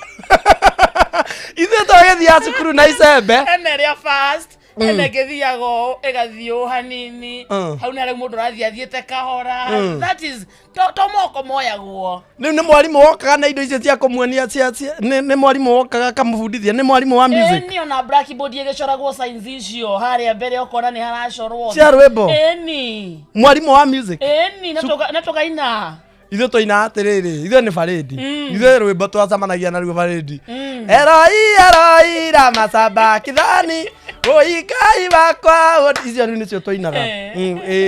Ithe twagethia cukuru na icembe.
Eneria fast. Enegithiago egathio hanini. Hau na rä mundu rathia thiete kahora. That is tomoko moyagwo.
Ni mwarimu wokaga na indo icio cia kumuonia cia ni mwarimu wokaga kamubundithia ni mwarimu wa music.
Ni ona blackboard igicoragwo signs icio haria mbere ukona ni haracorwo.
Cia rwimbo.
Ni
mwarimu wa music.
Ni natoka ina.
Ithe toina atiriri ithe ni faredi ithe rwimbo twacamanagia na rwo faredi Eroi ramasaba kithani oikai bakwa icio ni cio toinaga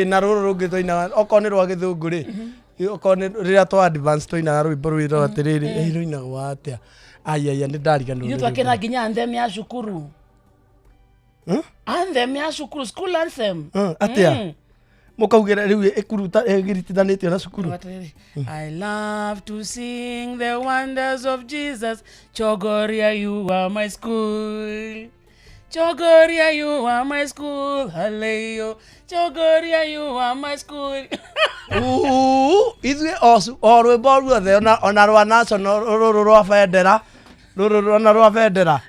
na ruru rungi toinaga okone rwa githungu ri okone riria to advance toinaga rwimbo rwiro atiriri roinaga watia ayaya ni ndariganwo
ithe twakena nginya anthem ya cukuru anthem ya cukuru school anthem
atia mukaugera riu ikuruta giritithanitio na cukuru.
I love to sing the wonders of Jesus. Chogoria, you are my school. Chogoria, you are my school. Hallelujah. Chogoria, you are my school.
Ithuĩ o rwĩmbo ruothe ona rwa national rũrũ rwa bendera ona rwa bendera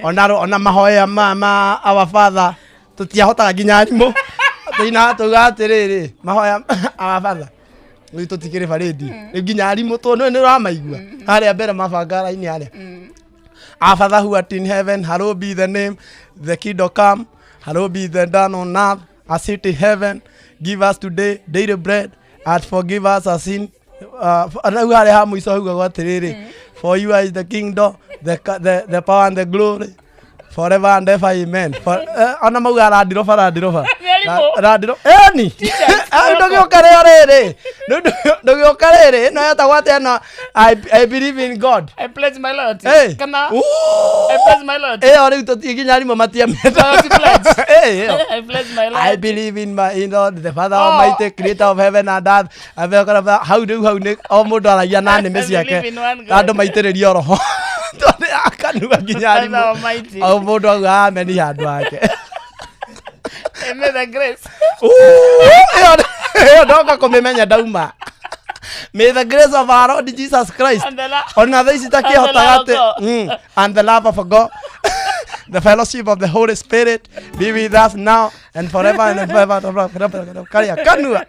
ona mahoya ma our father tutiahotaga nginya nyimbo tuina tugatiriri mahoya our father we tutikire faredi nginya nyimbo to no ramaigua haria mbere mabanga ini haria our father who art in heaven, hallowed be the name, the kingdom come, hallowed be the done on earth as it in heaven. Give us today daily bread and forgive us our sin. For you is the kingdom, the power and the glory forever and ever, amen. Ana mauga radirofa radiro eni ndogioka riri no yata gwate no I believe in God.
I pledge my loyalty.
Kana
I pledge my loyalty.
Ori tuti ginya rimo matia meta.
I pledge my loyalty.
I believe in God, the Father Almighty, creator of heaven and earth. How ni o mundu aragia na nime ciake andu maitiririo roho tondu akanuga ginya rimo o mundu auga amen handu ake.
May the grace.
Ndoka kumimenya dauma. May the grace of our Lord Jesus Christ and the love of God the fellowship of the Holy Spirit be with us now and forever and forever. Karia kanua.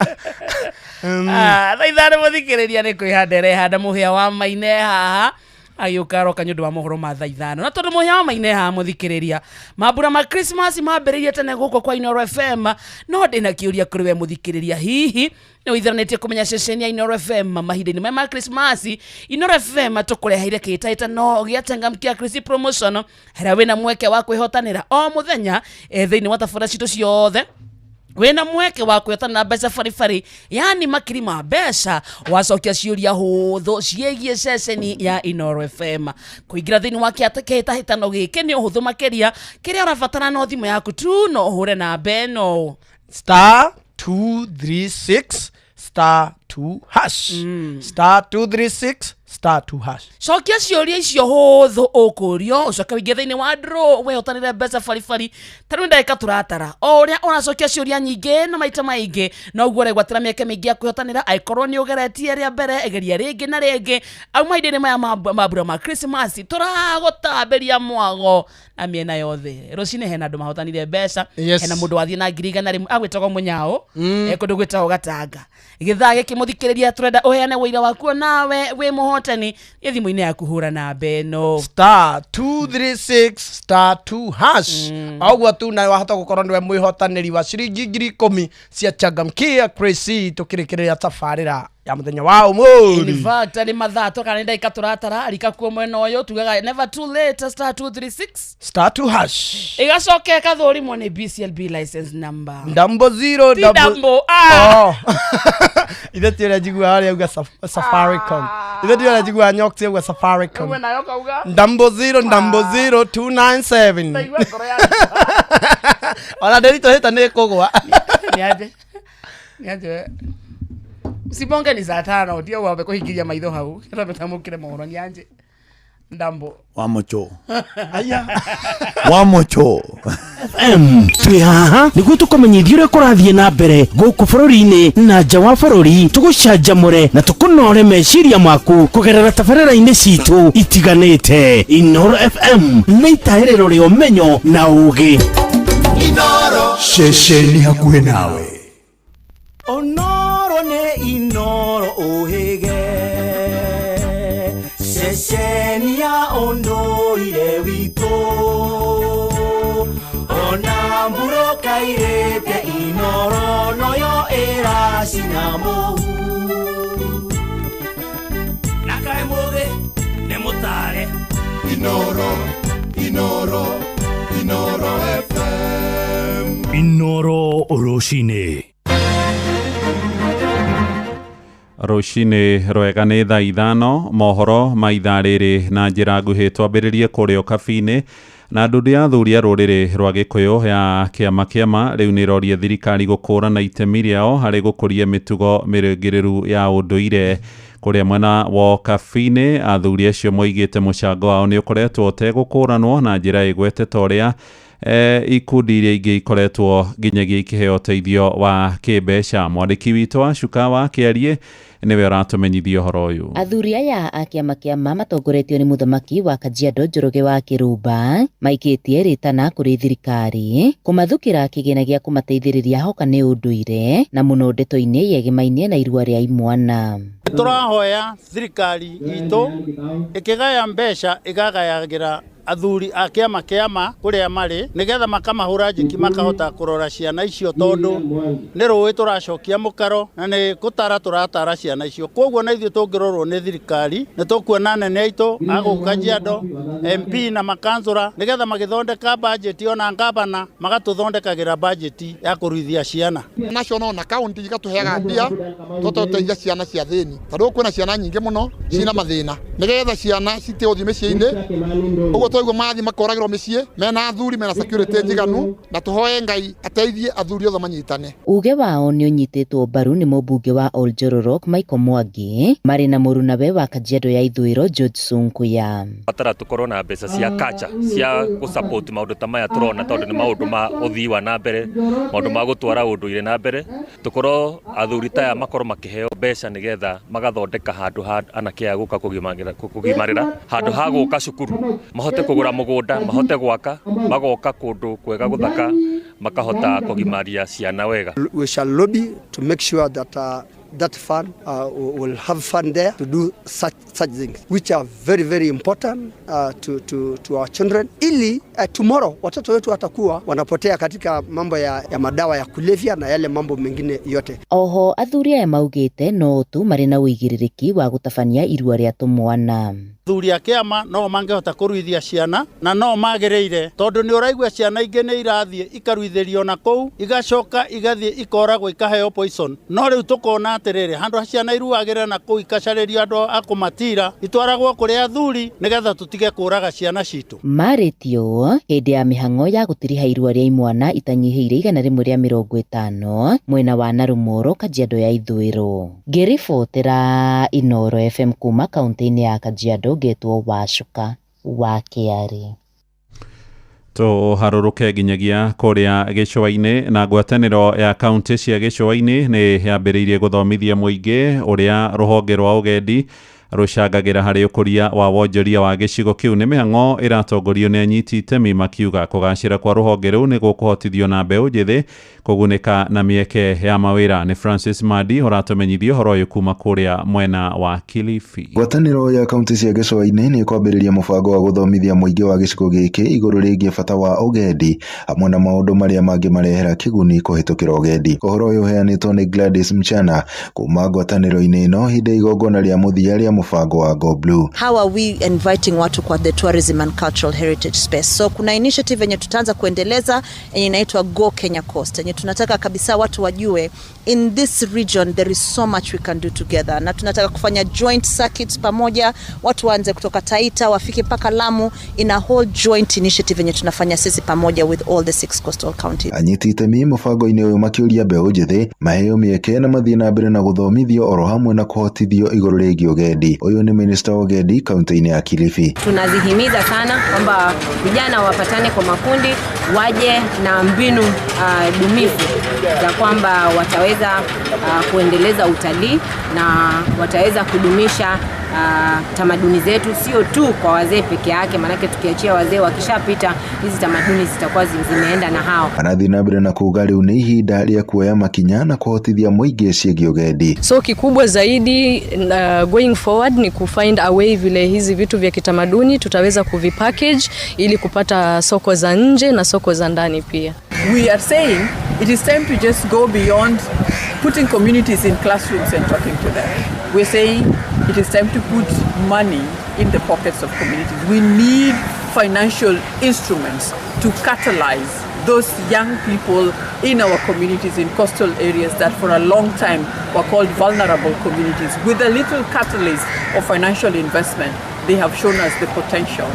Thaithane muthikiriria ni kwihanda handa muhia wa maine haha ayukaro kanyundu wa mohoro ma thaithano na tondu muhia wa maine haha muthikiriria mambura ma Christmas mambiririe tene guko kwa Inoro FM no ndina kiuria kuri we muthikiriria hihi ni witharanetie kumenya ceceni ya Inoro FM mahinda-ini ma Christmas Inoro FM tukureheire kitaitano giatangamkia Christmas promotion hera wina mweke wa kwihotanira o muthenya thiini wa tabora citu ciothe wena mweke wa kwetana mbeca farifari yani makiri ma mbeca wacokia ciuria huthu ciegie ceceni ya Inoro FM kuingira thiini wa kihitahitano giki ni uhuthu makiria kiria urabatara no thimu yaku tu no uhure na beno
star 236 star 2 hash star 236 star 2 hash
cokia ciuria icio huthu ukurio ucoke wingie thiini wa draw wehotanire mbeca farifari tari ndagika turatara o uria unacokia ciuria nyingi na maita maingi no guo regwatira mieke mingi ya kwihotanira aikorwo ni ugeretie ria mbere egeria ringi na ringi au mahinda-ini maya mambura ma Christmas turagutamberia mwago na miena yothe rucini hena andu mahotanire mbeca hena mundu wathie na ngiri igana rimwe agwitagwo munyao kundu gwitagwo gatanga githaa giki muthikiriria turenda uheane wira waku nawe wi muhotani thimu-ini yaku hura na beno
star 236 star 2 hash auguo tu na wahota gukorwo niwe mwihotaniri wa ciringi 10,000 cia changamkia Crazy tukirikiria tafarira ya muthenya wa umuri.
In fact ali mathaa kana ndagika turatara alika kuo mwena uyu tugaga never too late star 236
star 2 hash
igacoke kathurimo ni BCLB license number
ndambo 0
ndambo
ithe tira jigua ari auga Safaricom ithe tira jigua nyokti auga Safaricom
wewe nayo kauga
ndambo 0 297 ona derito hita ni kugwa
niaje Sibonge ni saa 5 ndio wabe kuhikiria maitho hau tutatamukire mohoro nianje ndambo
wamocho
aya
wamocho
twi haha niguo tukumenyithia uria kurathie na mbere guku bururi-ini na nja wa bururi tugucanjamure na tukunore meciria maku kugerera tabarĩra-inĩ citu itiganĩte. Inoro FM nĩ itaĩrĩro rĩa ũmenyo na ũũgĩ.
Inoro ceceni hakuhĩ nawe.
Onoro ne Inoro ohege ceceni ya ũndũire witũ ona mburo kairĩte Inoro noyo ĩracina mũhu na kaĩ mũgĩ nĩ mũtare Inoro FM
Inoro Oroshine
Rucini rwega nĩ thaa 5 mohoro ma ithaa rĩrĩ na njĩra nguhĩ twambĩrĩrie kũrĩa kabi-inĩ na nduthi ya athuri a rũrĩrĩ rwa Gĩkũyũ ya kĩama rĩu nĩ rorie thirikari gũkũrana itemi rĩao harĩ gũkũria mĩtugo mĩrũngĩrĩru ya ũndũire kũrĩa mwena wa kabi-inĩ. Athuri acio moigĩte mũcango wao nĩ ũkoretwo ũtegũkũranwo na njĩra ĩgwete ta ũrĩa ikundi iria ingĩ ikoretwo nginyagia ikiheo ũteithio wa kĩmbeca. Mwandĩki witũ wa Cuka wa Kĩarie niwe ũratũmenyithia ũhoro ũyũ.
Athuri aya a kĩama matongoretio nĩ mũthamaki wa Kajiado Njoroge wa Kĩrumba maikĩtie rĩtana kũrĩ thirikari kũmathukĩra kĩgĩna gĩa kũmateithĩrĩria hoka nĩ ũndũire na mũno ndeto-inĩ yegĩmainie na irua rĩa imwana.
Tũrahoya thirikari itũ ĩkĩgaya mbeca ĩgagayagĩra athuri a kĩama kũrĩa marĩ nĩgetha makamahũra njeki makahota kũrora ciana icio tondũ nĩ rũĩ tũracokia mũkaro na nĩ gũtara tũratara ciana icio. Koguo na ithuĩ tũngĩrorwo nĩ thirikari nĩ tũkuona nene aitũ a gũkũ Kajiado MP na makansũra nĩgetha magĩthondeka bajeti ona ngabana magatũthondekagĩra bajeti ya kũruithia ciana.
National na county igatũheaga mbia tũteithia ciana cia thĩni tondũ kwĩna ciana nyingĩ mũno cina mathĩna nĩgetha ciana citĩũthi mĩciĩ-inĩ. Ũguo twaigua mathi makoragĩrwo mĩciĩ mena athuri mena security njiganu na tũhoe Ngai ateithie athuri othe manyitane.
Uge wao nĩ ũnyitĩtwo mbaru nĩ mũmbunge wa Oljororok Michael Mwangi marĩ na mũrunawe wa Kajiado ya ithũĩro George Sunkuya.
Batara tukorwo na mbeca cia kacha cia gusupport maundu ta maya turona tondu ni maundu ma uthii wa na mbere maundu ma gutwara unduire na mbere tukorwo athuri ta aya makorwo makiheo mbeca nigetha magathondeka handu anake a guka kugimarira handu ha guka cukuru mahote kugura mugunda mahote gwaka magoka kundu kwega guthaka makahota kugimaria ciana wega.
We shall lobby to make sure that that fund will have fund there to do such things which are very very important to our children, ili tomorrow watoto wetu watakuwa wanapotea katika mambo ya madawa ya kulevya na yale mambo mengine yote.
Oho athuri aya maugite no tu mari na uigiririki wa gutabania irua ria tumwana.
Athuri a kiama no mangehota kuruithia ciana na no magereire tondu ni uraigua ciana ingi ni irathie ikaruithirio na kou igacoka igathie ikoragwo ikaheo poison no riu tukona atiriri handu ciana iruagire na kou ikacaririo andu akumatira itwaragwo kuri athuri nigetha tutige kuraga ciana citu.
Maritio hindi ya mihango ya gutiriha irua ria imwana itanyihiire 150 mwena wa Narumoro Kajiado ya Ithwiro. Ngiribotera Inoro FM kuma kaunti-ini ya Kajiado getwo Wacuka wa Kiari.
Tuharuruke nginyagia kuria gicua-ini na ngwataniro ya kaunti cia gicua-ini ni yambiriirie guthomithia muingi uria ruhonge rwa ugendi rucangagira hari ukuria wa wonjoria wa gicigo kiu. Ni mihango iratongorio ni anyiti itemi makiuga kugacira kwa ruhonge riu ni gukuhotithio na mbeu njithi kugunika na mieke ya mawira. Ni Francis Madi uratumenyithio horo uyu kuma kuria mwena wa Kilifi.
Ngwataniro ya kaunti cia gicua-ini ni kwambiriria mubango wa guthomithia muingi wa gicigo giki iguru rigie bata wa ugendi hamwe na maundu maria mangi marehera kiguni kuhitukira ugendi. Uhoro uyu uheanitwo ni Gladys Mchana kuma ngwataniro-ini ino hinde igongona ria muthia ria mubango wa Go Blue.
How are we inviting watu kwa the tourism and cultural heritage space? So kuna initiative yenye tutaanza kuendeleza yenye inaitwa Go Kenya Coast. Yenye tunataka kabisa watu wajue in this region there is so much we can do together. Na tunataka kufanya joint circuits pamoja, watu waanze kutoka Taita wafike paka Lamu in a whole joint initiative yenye tunafanya sisi pamoja with all the 6 coastal counties.
Anyiti itemi mubango-ini uyu makiuria mbeu njithi maheo mieke na mathie na mbere na guthomithio oro hamwe na kuhotithio iguru rigie ugendi. Uyu ni Minister wa ugendi kaunti-ini ya Kilifi.
Tunazihimiza sana kwamba vijana wapatane kwa makundi waje na mbinu dumifu za kwamba wataweza kuendeleza utalii na wataweza kudumisha tamaduni zetu, sio tu kwa wazee peke yake, manake tukiachia wazee wakishapita hizi tamaduni zitakuwa zimeenda na hao.
Anathi na mbere na kuuga riu ni ihinda ria kuoya makinya na kuhotithia muingi ciĩgiĩ ugendi.
So kikubwa zaidi going forward ni kufind a way vile hizi vitu vya kitamaduni tutaweza kuvipackage ili kupata soko za nje na soko za ndani pia.
We are saying it is time to just go beyond putting communities in classrooms and talking to them. We're saying it is time to put money in the pockets of communities. We need financial instruments to catalyze those young people in our communities in coastal areas that for a long time were called vulnerable communities. With a little catalyst of financial investment, they have shown us the potential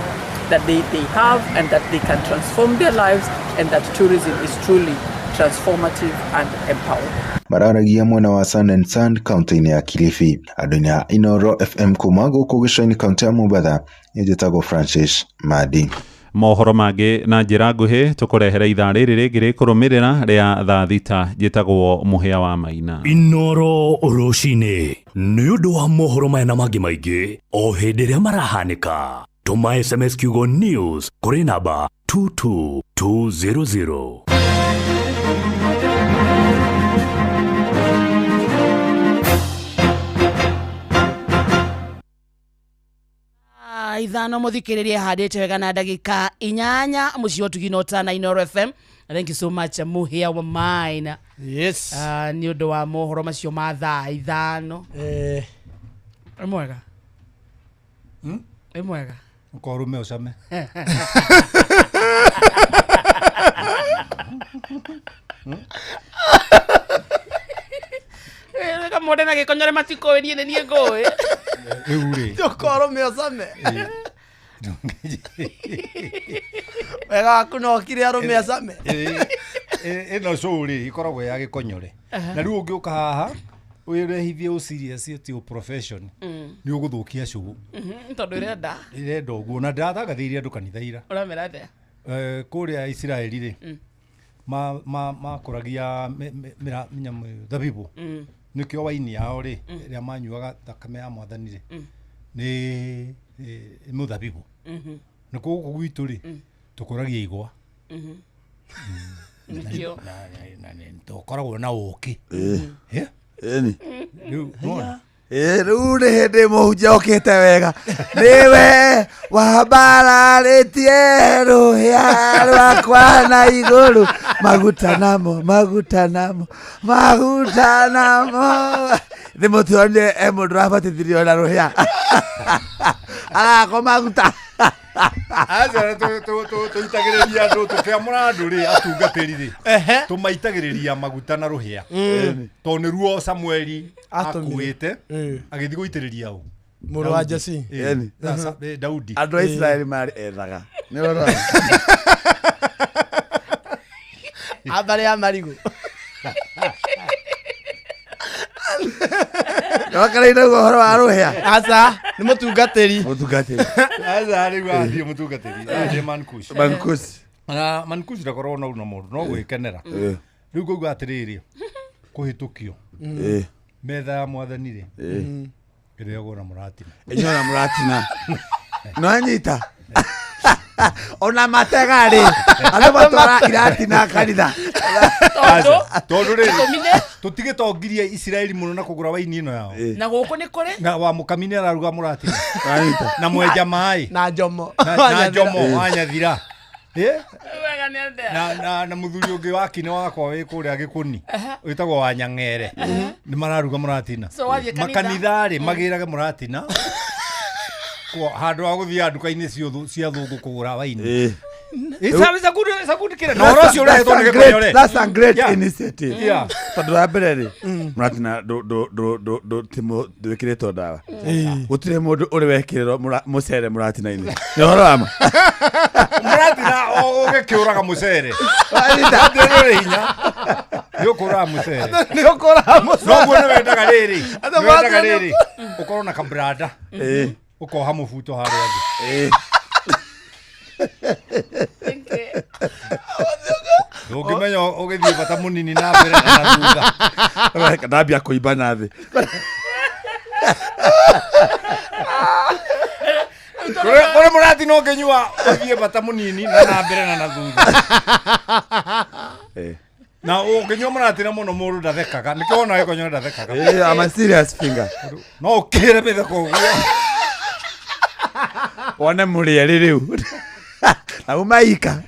that they have and that they can transform their lives, and that tourism is truly transformative and empowering.
Mararagia mwena wa Sun and Sand kaunti-ini ya Kilifi. Andu ya Inoro FM kuma guku gicua-ini kaunti ya Mombasa njĩtagwo Francis Madi.
Mohoro mangi na njĩra nguhĩ tukurehera ithaa rĩrĩ rĩngĩ rĩkũrũmĩrĩra rĩa thaa thita njĩtagwo Mũhĩa wa Maina.
Inoro rũcinĩ nĩ ũndũ wa mohoro maya na mangĩ maingĩ o hĩndĩ ĩrĩa marahanĩka. Tuma SMS kiugo news kũrĩ namba 22200.
Ithano muthikiririe handite wega na ndagika 8 mucio tuginota na Inoro FM. Thank you so much Mũhĩa wa Maina.
Yes.
Ni undu wa mohoro macio ma thaa ithano. Mwega. Mwega.
Ukorume usame.
Kama modena ke konyore matiko ni ni ngo
Eure. Yo koro me usame. Wega kuno kire aro me usame.
Eno suri ikoragwo ya gikonyore. Na riu ungiuka haha wirehithie u serious ti u profession ni uguthukia cugu
tondu irenda
uguo na ndatangathirie andu kanitha ira
uramera atia
kuria Israeli ri makuragia nyamu thabibu nikio waini yao ri ria manyuaga thakame ya mwathani ri ni muthabibu na koguo gwitũ rĩ tũkũragia igwa
Nikio
na tũkoragwo na ũkĩ
eni
rĩu nona
rĩu nĩ hĩndĩ mũhunjia okĩte wega nĩwe wambararĩtie rũhĩa rwakwa na igũrũ maguta namo nĩ mũtuonire mũndũ rabatithirio na rũhĩa arako maguta
aza tũitagĩrĩria andũ tũkĩamũra andũ rĩ atungatĩri rĩ tũmaitagĩrĩria maguta na rũhĩa tondũ nĩruo Samueli akuĩte agĩthiĩ gũitĩrĩria ũ
mũrũ wa Jesse
Daudi
andũ a Israeli marĩ ethaga nĩ wona
abare ya marigo
wakaraina ũhoro wa rũhĩa
aca nĩ mũtungatĩri
aza rĩu athiĩ mũtungatĩri Mankush ndakorwo na mũndũ no gwĩkenera rĩu ngauga atĩrĩrĩ kũhĩtũkio metha ya mwathani rĩ ĩrĩa ũgona mũratina
inyuĩ na mũratina no anyita ona mategari andũ matwara iratina kanitha
tondũ rĩ tũtigĩtongirie Isiraeli mũno na kũgũra waini ĩno yao
na gũkũ nĩ kũrĩ
na wa mũkamini araruga mũratina na mwenja maĩ
na njomo
wanyathira na muthuri ũngĩ wa kine wakwa wĩ kũrĩa Gĩkũni wĩtagwo wa Nyang'ere nĩ mararuga mũratina makanitha rĩ magĩrage mũratina handũ wa gũthiĩ nduka-inĩ cia thũngũ kũgũra waini
That's a great initiative. Tondũ wa mbere rĩ mũratina ndwĩkĩrĩtwo ndawa gũtirĩ mũndũ ũrĩ wekĩrĩrwo mũcere mũratina-inĩ nĩ ũhoro wa ma
mũratina ũgĩkĩũraga mũcere ndĩrĩ hinya nĩũkũraga mũcere noguo nĩwendaga rĩrĩ ũkorwo na kabrada ũkoha mũbuto harĩa thĩ ũngĩmenya ũgĩthiĩ bata mũnini na mbere na thutha
ndambia kũimba na thĩ
kũrĩ mũratina ũngĩnyua ũthiĩ bata mũnini na mbere na thutha na ũngĩnyua mũratina mũno mũndũ ndathekaga nĩkĩo wona gĩkonyo ndathekaga
I'm a serious finger
no ũkĩre mĩtheko ũguo
wone mũrĩeri rĩu na umaika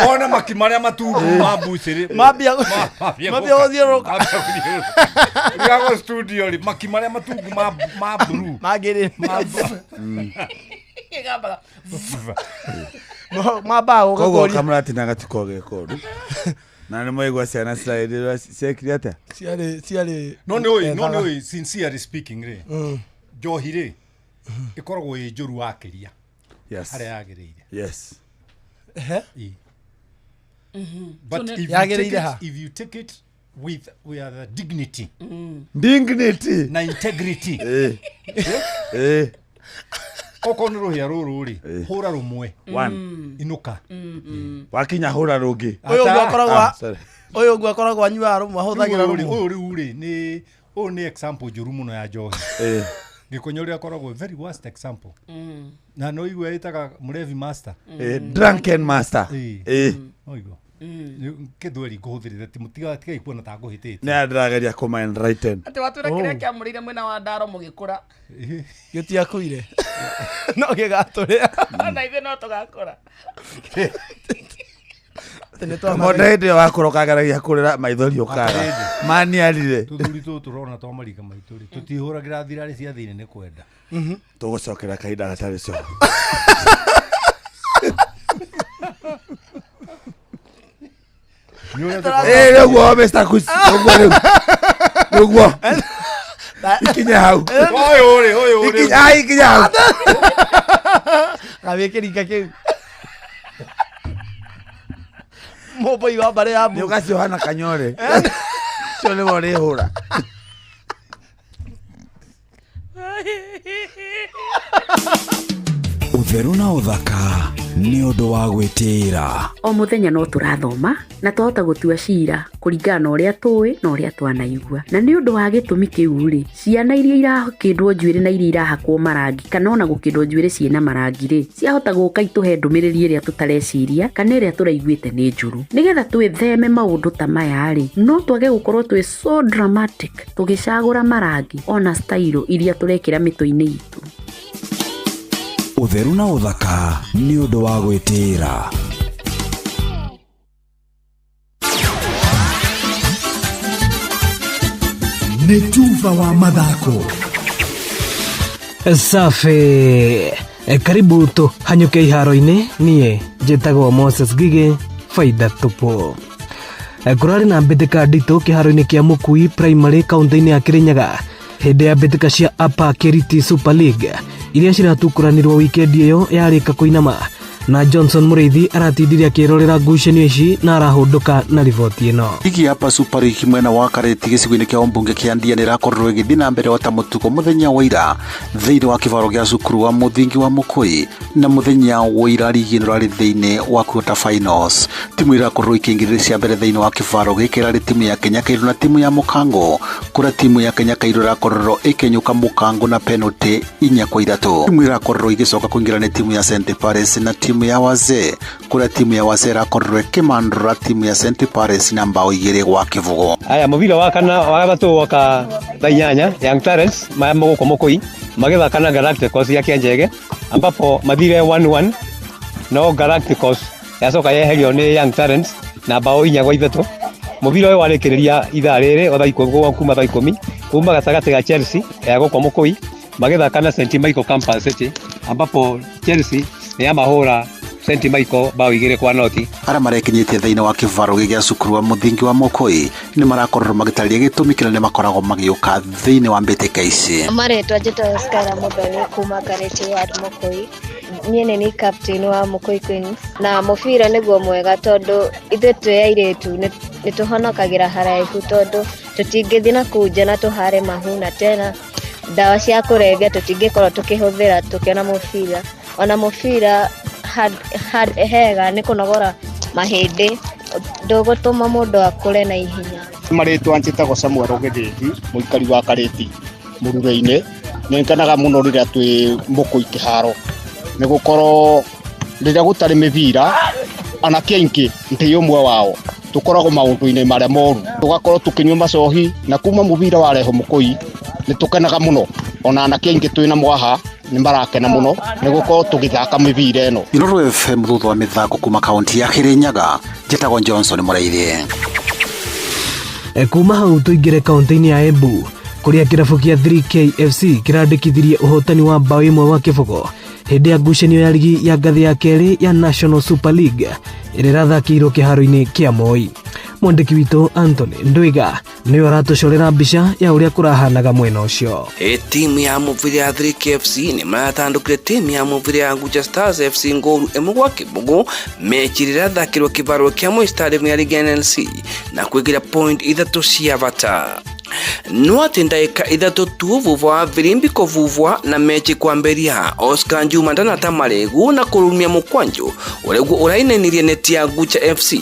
wona maki marĩa matungu ma mbucĩrĩ
mambia gũthiũrũka
gĩago studio rĩ maki marĩa matungu ma blue
magĩrĩ mambaa
koguo kamũratina gatiko gĩkoru na nĩ mwaigua ciana ciekire atĩa
ciarĩ
no nĩ ũĩ sincerely speaking rĩ njohi rĩ ĩkoragwo ĩ njũru wakĩria harĩa yagĩrĩire but if you take it with the dignity
na
integrity okorwo nĩ rũhĩa rũrũ rĩ hũra rũmwe inũka
wakinya hũra rũngĩ
ũyũ ũguo akoragwo anyuaga rũmwe ahũthagĩra rũmwe
ũyũ rĩu rĩ ũyũ nĩ example njũru mũno ya njohi Gĩkonyo rĩa akoragwo very worst example na no igwe itaga mũrevi master
drunken master
oigo kĩthweri ngũhũthĩrĩte tigai kuona ta ngũhĩtĩte
nĩ andĩrageria kũmaenlighten
atĩ watwĩra kĩrĩa kĩamũrĩire mwena wa Ndaro mũgĩkũra
gĩtiakuire no gĩgatũrĩa
na ithuĩ no tũgakũra
mũndũ hĩndĩ ĩyo wakũra ũkageragia kũrĩra maithori ũkaga maniarire
tũthuri tũtũ tũrona twa marika maitũ rĩ tũtihũragĩra thirarĩ cia thĩinĩ nĩ kwenda
tũgũcokera kahinda gatarĩ cio rĩuguo Mr. Kush rĩuguo ikinya hau ikinya hau
gawĩ kĩringa kĩu mũboi wa mbare ya mbu
ũgacioha na kanyore cio nĩmo rĩhũra ũtheru na ũthaka nĩ ũndũ wa gwĩtĩĩra.
O mũthenya no tũrathoma na twahota gũtua cira kũringana na ũrĩa tũĩ na ũrĩa twanaigua. Na nĩ ũndũ wa gĩtũmi kĩu rĩ, ciana iria irakĩndwo njuĩrĩ na iria irahakwo marangi kana ona gũkĩndwo njuĩrĩ ciĩna marangi rĩ, ciahota gũka itũhe ndũmĩrĩri ĩrĩa tũtareciria kana ĩrĩa tũraiguĩte nĩ njũru. Nĩgetha twĩtheme maũndũ ta maya rĩ, no twage gũkorwo twĩ so dramatic tũgĩcagũra marangi ona style iria tũrekĩra mĩtwe-inĩ itũ.
Ũtheru na ũthaka nĩ ũndũ wa gwĩtĩĩra.
Nĩ Tuva wa mathako.
Safi. Karibu tu hanyuke iharo-inĩ. Niĩ njĩtagwo Moses Gige, faida tupu. Kũrarĩ na mbĩtĩka nditũ kĩharo-inĩ kĩa Mũkui Primary kaunti-inĩ ya Kirinyaga hĩndĩ ya mbĩtĩka cia Upper Keriti Super League iria ciratukuranirwo wikendi ĩyo yarĩka kũinama, na Johnson Mũrĩithi aratindirie akĩrorera ngucanio ici na arahũndũka na riboti ĩno.
Ligi hapa Super League mwena wa Kareti gĩcigo-inĩ kĩa Ombunge kĩa Ndia nĩrakorwo ĩgĩthiĩ na mbere ota mũtugo mũthenya wa ira thĩinĩ wa kĩbaro gĩa cukuru wa mũthingi wa Mũkũi, na mũthenya wa ira ligi ĩno rarĩ thĩinĩ wa quarter finals. Timu irakorwo ikĩingĩrĩra cia mbere thĩinĩ wa kĩbaro gĩkĩ rarĩ timu ya Kenya Kairũ na timu ya Mũkango, kũrĩa timu ya Kenya Kairũ irakorwo ĩkĩnyuka Mũkango na penalty 4-3. Timu irakorwo igĩcoka kũingĩra nĩ timu ya St Paris na timu ya Wazee, kũrĩa timu ya Wazee irakorwo ĩkĩmandũra timu ya St Paris na mbao 2-0.
Aya mũbira wa kana wa gatũ woka thainyanya Young Talents maya mũgũkũ Mũkũi magĩthaka na Galacticos ya Kĩanjege ambapo mathire 1-1 no Galacticos yacoka yeherio nĩ Young Talents na mbao 4-3. Mũbira ũyũ warĩkĩrĩria ithaa rĩrĩ o thaa 10 kuma thaa 10 kuma gatagatĩ ga Chelsea ya gũkũ Mũkũi magĩthaka na St Michael Campus City ambapo Chelsea nĩ yamahũra St Michael bao 2-0.
Arĩa marekinyĩtie thĩinĩ wa kĩbaro gĩa cukuru wa mũthingi wa Mũkũi nĩ marakorwo magĩtarĩria gĩtũmi kĩrĩa nĩ makoragwo magĩũka thĩinĩ wa mbĩtĩka ici.
Marĩtwa njĩtagwo Skyla Mũthoni kuma Kareti ward Mũkũi. Niĩ nĩ captain wa Mũkũi Queens na mũbira nĩguo mwega tondũ ithuĩ twĩ airĩtu nĩ tũhonokagĩra haraihu tondũ tũtingĩthiĩ na kũu nja na tũhare mahuna tena ndawa cia kũrebia tũtingĩkorwo tũkĩhũthĩra tũkĩona mũbira. Ona mũbira hega nĩ kũnogora mahĩndĩ, ndũgũtũma mũndũ akũre na ihenya.
Marĩtwa njĩtagwo Samuel Gĩthĩnji, mũikari wa Kareti Mũrure-inĩ. Nĩ ngenaga mũno rĩrĩa twĩ Mũkũi kĩharo nĩ gũkorwo rĩrĩa gũtarĩ mĩbira anake aingĩ nĩ ũmwe wao tũkoragwo maũndũ-inĩ marĩa moru, tũgakorwo tũkĩnyua macohi na kuma mũbira wareho Mũkũi nĩ tũkenaga mũno. Ona anake aingĩ twĩna mwaha nĩ marakena mũno nĩ gũkorwo tũgĩthaka mĩbira ĩno.
Inooro FM thutha wa mĩthako kuma kaunti ya Kirinyaga, njĩtagwo Johnson Mũrĩithi.
Kuma hau tũingĩre kaunti-inĩ ya Embu kũrĩa kĩrabu kĩa 3K FC kĩrandĩkithirie ũhotani wa mbao 1 wa kĩbũgo hĩndĩ ya ngucanio ya ligi ya ngathĩ ya kerĩ ya National Super League ĩrĩa ĩrathakĩirwo kĩharo-inĩ kĩa Moi. Mwandĩki witũ Anthony Ndwiga nĩwe aratũcorera mbica ya ũrĩa kũrahanaga mwena ũcio.
Timu ya mũbira ya 3K FC nĩ maratandũkire timu ya mũbira ya Ngucha Stars FC ngolu 1-0 mechi ĩrĩa ĩrathakĩirwo kĩbaro kĩa Moi Stadium ya ligi NLC na kwĩgira point 3 cia bata. No atendeka 3 tu vuvwa wa Virimbi kovuvwa na mechi kwamberia Oscar Njuma ndanata maregu na kurumia mukwanjo ureguo urainanirie neti ya Ngucha FC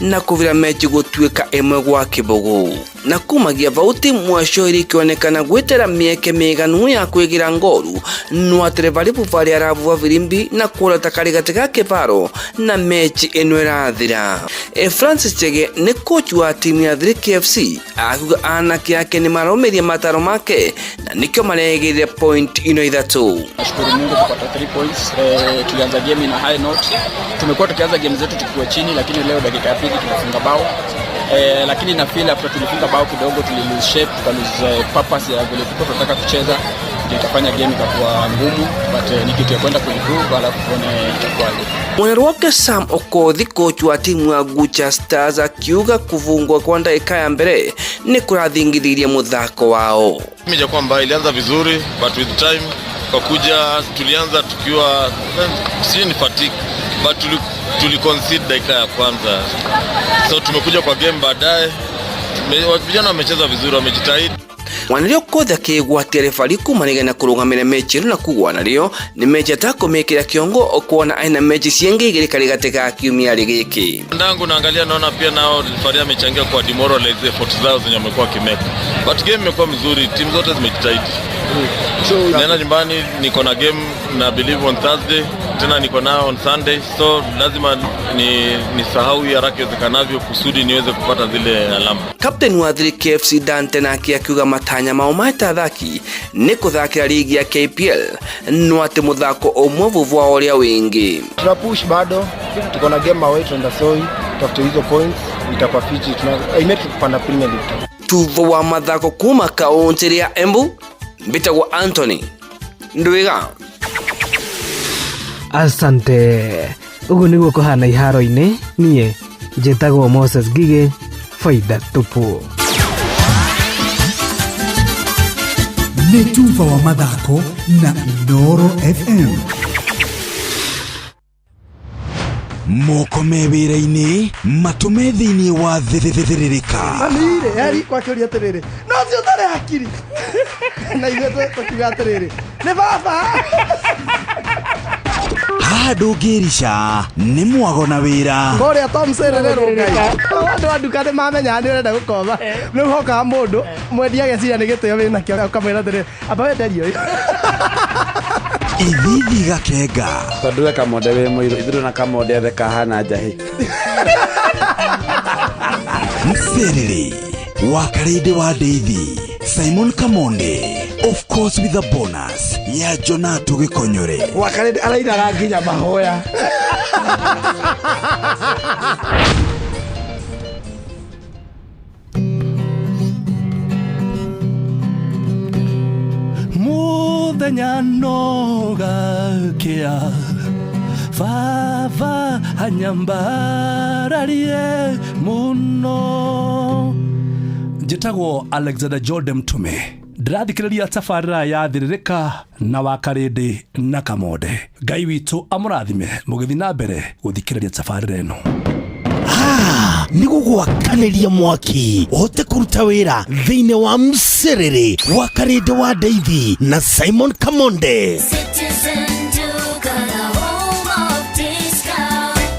na kuvira mechi gũtuĩka 1-0 na kumagia vauti mwasho irikionekana gwetera mieke miganu ya kwĩgira ngoru no atrevali vuvali aravuwa Virimbi na kũrata karigati ga kĩbaro na mechi ĩno ĩrathira. Francis Chege nĩ coach wa timu ya 3K FC akuga anake yake ni maromeria mataro make na nikyo maregire point ino 3.
Nashukuru Mungu kupata 3 points. Tulianza game na high note. Tumekuwa tukianza game zetu tukiwa chini, lakini leo dakika ya pili tumefunga bao. Lakini na feel after tulifunga bao kidogo tulilose shape, tukalose purpose ya vile tunataka kucheza. Ndio ikafanya game ikakuwa ngumu, but ni kitu ya kwenda kuimprove alafu tuone itakuwaje.
Mwenero wake Sam Okothi coach wa timu ya Ngucha Stars akiuga kuvungwa kwa ndagĩka ya mbere ni kũrathingithirie muthako wao.
Mimi kwamba ilianza vizuri but with time kwa kuja tulianza tukiwa si fatigue but tuli concede dakika ya kwanza. So tumekuja kwa game baadaye. Vijana wamecheza vizuri, wamejitahidi.
Wanario kothe kigwatia refari kumanigana kurugamira mechi na kugwa nario ni mechi atakomekera kiongo okuona aina mechi sienge igiri karigate ka kiumia ligiki.
Ndangu naangalia naona pia nao refari amechangia kwa demoralize effort zao zenye wamekuwa kimeka. But game imekuwa mzuri, timu zote zimejitahidi. So nena nyumbani niko na game na believe on Thursday, tena niko nao on Sunday, so lazima ni sahau haraka iwezekanavyo kusudi niweze kupata zile alama.
Captain wa Thiriki FC Dante na akiuga matanya mao maita thaki ni kuthakira ligi ya KPL no ate muthako omwe vuvwa oria wingi.
Tunapush bado, tuko na game away tunaenda Soi, tutafute hizo points, itakuwa fiti, aimeti kupanda Premier League.
Tuvo wa mathako kuma kaunti ya Embu, Mbitagwa Anthony Ndwiga.
Asante. Ugu niguo kuhana iharo-ini nie njitagwo Moses Ngige, faida tupu.
Nĩ Tuva wa mathako na Inooro FM.
Moko mewira-ini matume thiini wa thithiririka.
Amire yari kwa kioria terere. No sio tare hakiri. Na ile tukiga terere. Ne baba.
Ndũngĩrica nĩ mwago na wĩra.
Korea Tom Serere rokai. Andũ anduka nĩ mamenya nĩ ũrenda gũkoma. Rĩu hoka mũndũ mwendia gecira nĩ gĩtĩo wĩna kĩo kamwĩra terere. Amba wenderio.
Ithithi gakenga.
Tondũ kamonde wĩ mũirũ ithuĩ na kamonde the kahana njahi.
Serere wa Karede wa Deithi, Simon Kamonde, of course with a bonus ya Jonato Gikonyore.
Wa Karede araina nginya mahoya.
Muthenya nogakia Fava hanyambararie muno. Njitagwo Alexander Jordan Mtume, ndirathikiriria tabarĩra ya Thiririka na wa Karede na Kamonde. Ngai witũ amũrathime mũgĩthi na mbere gũthikĩrĩria tabarĩra ĩno.
Nĩ gũgwakanĩria mwaki ũhote kũruta wĩra thĩinĩ wa Mserere wa Karede wa Deithi na Simon Kamonde.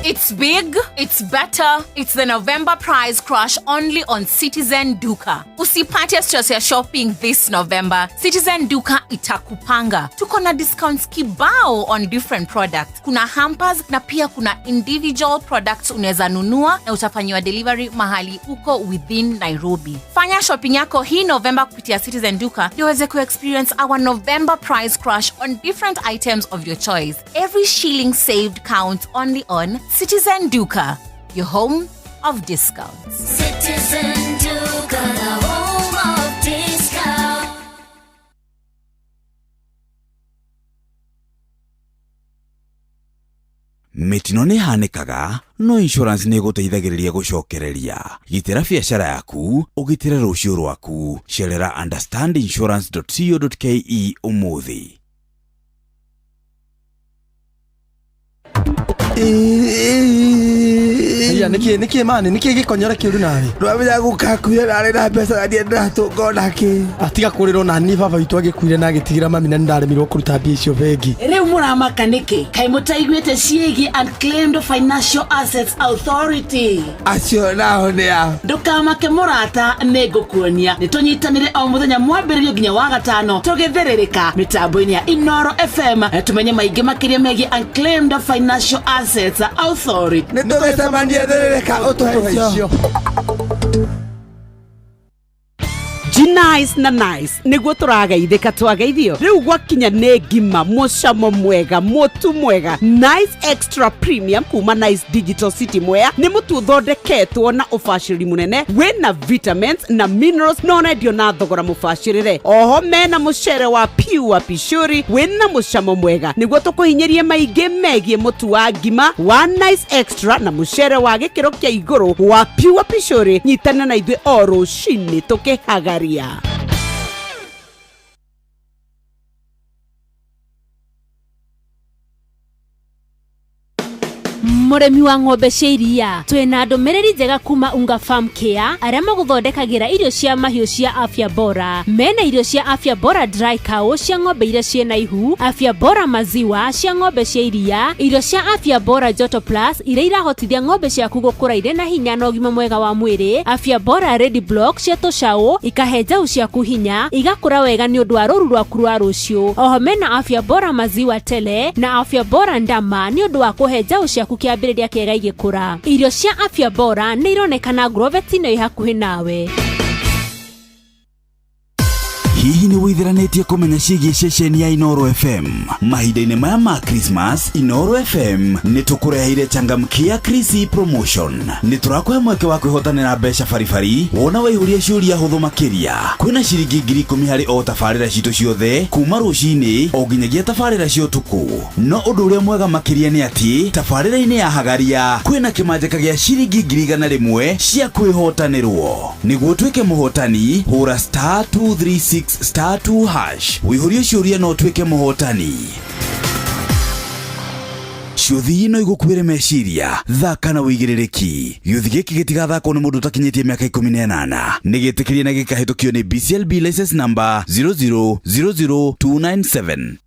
It's big, it's better, it's the November prize crush only on Citizen Duka. Usipate stress ya shopping this November. Citizen Duka itakupanga. Tuko na discounts kibao on different products. Kuna hampers na pia kuna individual products unaweza nunua na utafanywa delivery mahali uko within Nairobi. Fanya shopping yako hii November kupitia Citizen Duka ndio uweze ku-experience our November prize crush on different items of your choice. Every shilling saved counts only on Citizen Duka, your home of discounts.
Citizen Duka, the home of discounts.
Mitino nĩ hanĩkaga, no insurance nĩ gũteithagĩrĩria gũcokereria. Gitĩra biacara yaku, ũgitĩre rũciũ rwaku. Cerera understandinsurance.co.ke ũmũthĩ.
Niki mani niki gikonyora kiuru nawe
Ndwamenya gukakuire nari na mbeca na ndiratunga naki
atiga kuriro na ni baba itu agikuire na gitigira mami na ndaremirwo kuruta mbia icio bengi
riu muramaka niki kai mutaiguite ciegi Unclaimed Financial Assets Authority
acio nao ni a
ndukamake murata nigukuonia nitunyitanire o muthenya mwambiririo nginya wa gatano tugithiririka mitambo-ini ya Inooro FM tumenye maingi makiria megie Unclaimed Financial Assets Authority
nitugetamanie thiririka utuhecio
Nice na nice niguo turageithika twageithio riu gwakinya ne ngima mucamo mwega mutu mwega Nice Extra Premium kuma Nice Digital City Mwea ni mutu thondeketwo na ubashiri munene wina vitamins na minerals no nendio na thogora mubashirire oho mena mucere wa pure pishori wina mucamo mwega niguo tukuhinyerie maingi megie mutu wa ngima wa Nice Extra na mucere wa gikiro kia iguru wa pure pishori nyitana na ithuĩ o rũcinĩ tukihagaria
Muremi wa ng'ombe cia iria twina ndumiriri njega kuma Unga Farm Care aria maguthondekagira irio cia mahiu cia Afya Bora. Mena irio cia Afya Bora Dry Cow cia ng'ombe iria ciena ihu, Afya Bora Maziwa cia ng'ombe cia iria, irio cia Afya Bora Joto Plus iria irahotithia ng'ombe ciaku gukura ire na hinya na ugima mwega wa mwiri, Afya Bora Ready Block cia tucau ikahe njau ciaku hinya igakura wega ni undu wa ruru rwaku rwa rucio. Oho mena Afya Bora Maziwa Tele na Afya Bora Ndama ni undu wa kuhe njau ciaku kiambiriria kiega igikura. Irio cia Afya Bora ni ironekana Grovet-ino ihakuhi nawe.
Hihi ni withiranetie kumenya ciĩgiĩ ceceni ya Inoro FM? Mahinda-inĩ maya ma Christmas, Inoro FM ni tukureheire changamkia Chrissy promotion. Ni turakũhe mweke wa kwĩhotanĩra mbeca baribari wona waihũria ciũria hũthũ makĩria. Kwĩna ciringi 10,000 harĩ o tabarĩra citũ ciothe kuma rũcinĩ o nginyagia tabarĩra cia ũtukũ. No ũndũ ũrĩa mwega makĩria nĩ atĩ tabarĩra-inĩ ya Hagaria kwĩna kĩmanjĩka gĩa ciringi 100,000 cia kwĩhotanĩrwo. Nĩguo ũtuĩke mũhotani, hũra *236*2# wĩihũrie ciũria no ũtuĩke mũhotani. Ciũthi ino igũkuĩre meciria, thaka na wĩigĩrĩrĩki. Gĩũthi gĩkĩ gĩtigathakwo nĩ mũndũ ũtakinyĩtie mĩaka 18. Nĩgĩtĩkĩrie na gĩkahĩtũkio nĩ BCLB license number 0000297.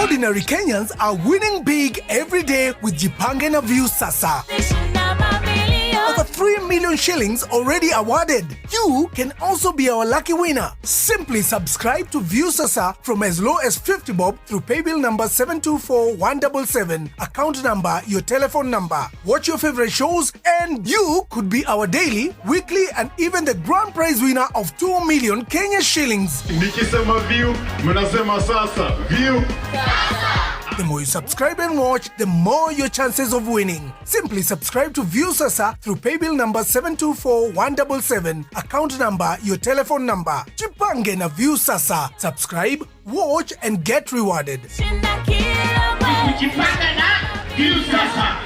Ordinary Kenyans are winning big every day with Jipange na View Sasa. Over 3 million shillings already awarded. You can also be our lucky winner. Simply subscribe to View Sasa from as low as 50 bob through paybill number 724-177, account number, your telephone number. Watch your favorite shows and you could be our daily, weekly and even the grand prize winner of 2 million Kenya shillings.
Nikisema View, mnasema Sasa. View Sasa.
The more you subscribe and watch, the more your chances of winning. Simply subscribe to View Sasa through paybill number 724-177, account number, your telephone number. Jipange na View Sasa. Subscribe, watch and get rewarded.
Jipange na View Sasa.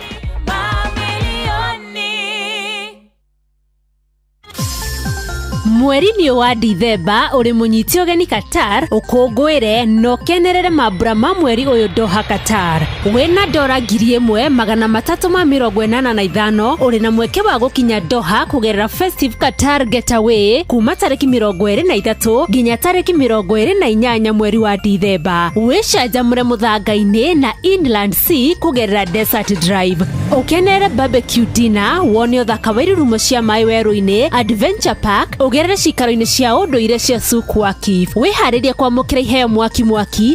Mweri-inĩ wa Dithemba uri munyiti ũgeni Qatar ũkũngũĩre no kenerere mambura ma mweri ũyũ Doha Qatar. Wĩna $1,385 uri na mweke wa gũkinya Doha kũgerera Festive Qatar Getaway kuma tarĩki 23 nginya tarĩki 28 mweri wa Dithemba. Wĩcanjamũre mũthanga-inĩ na Inland Sea kũgerera Desert Drive. Ũkenere barbecue dinner, wone ũthaka wa irurumo cia maĩ werũ-inĩ, Adventure Park, ũgerere cikaro-inĩ cia ũndũire cia Souq Waqif. Wĩharĩrie kwamũkĩra iheo mwaki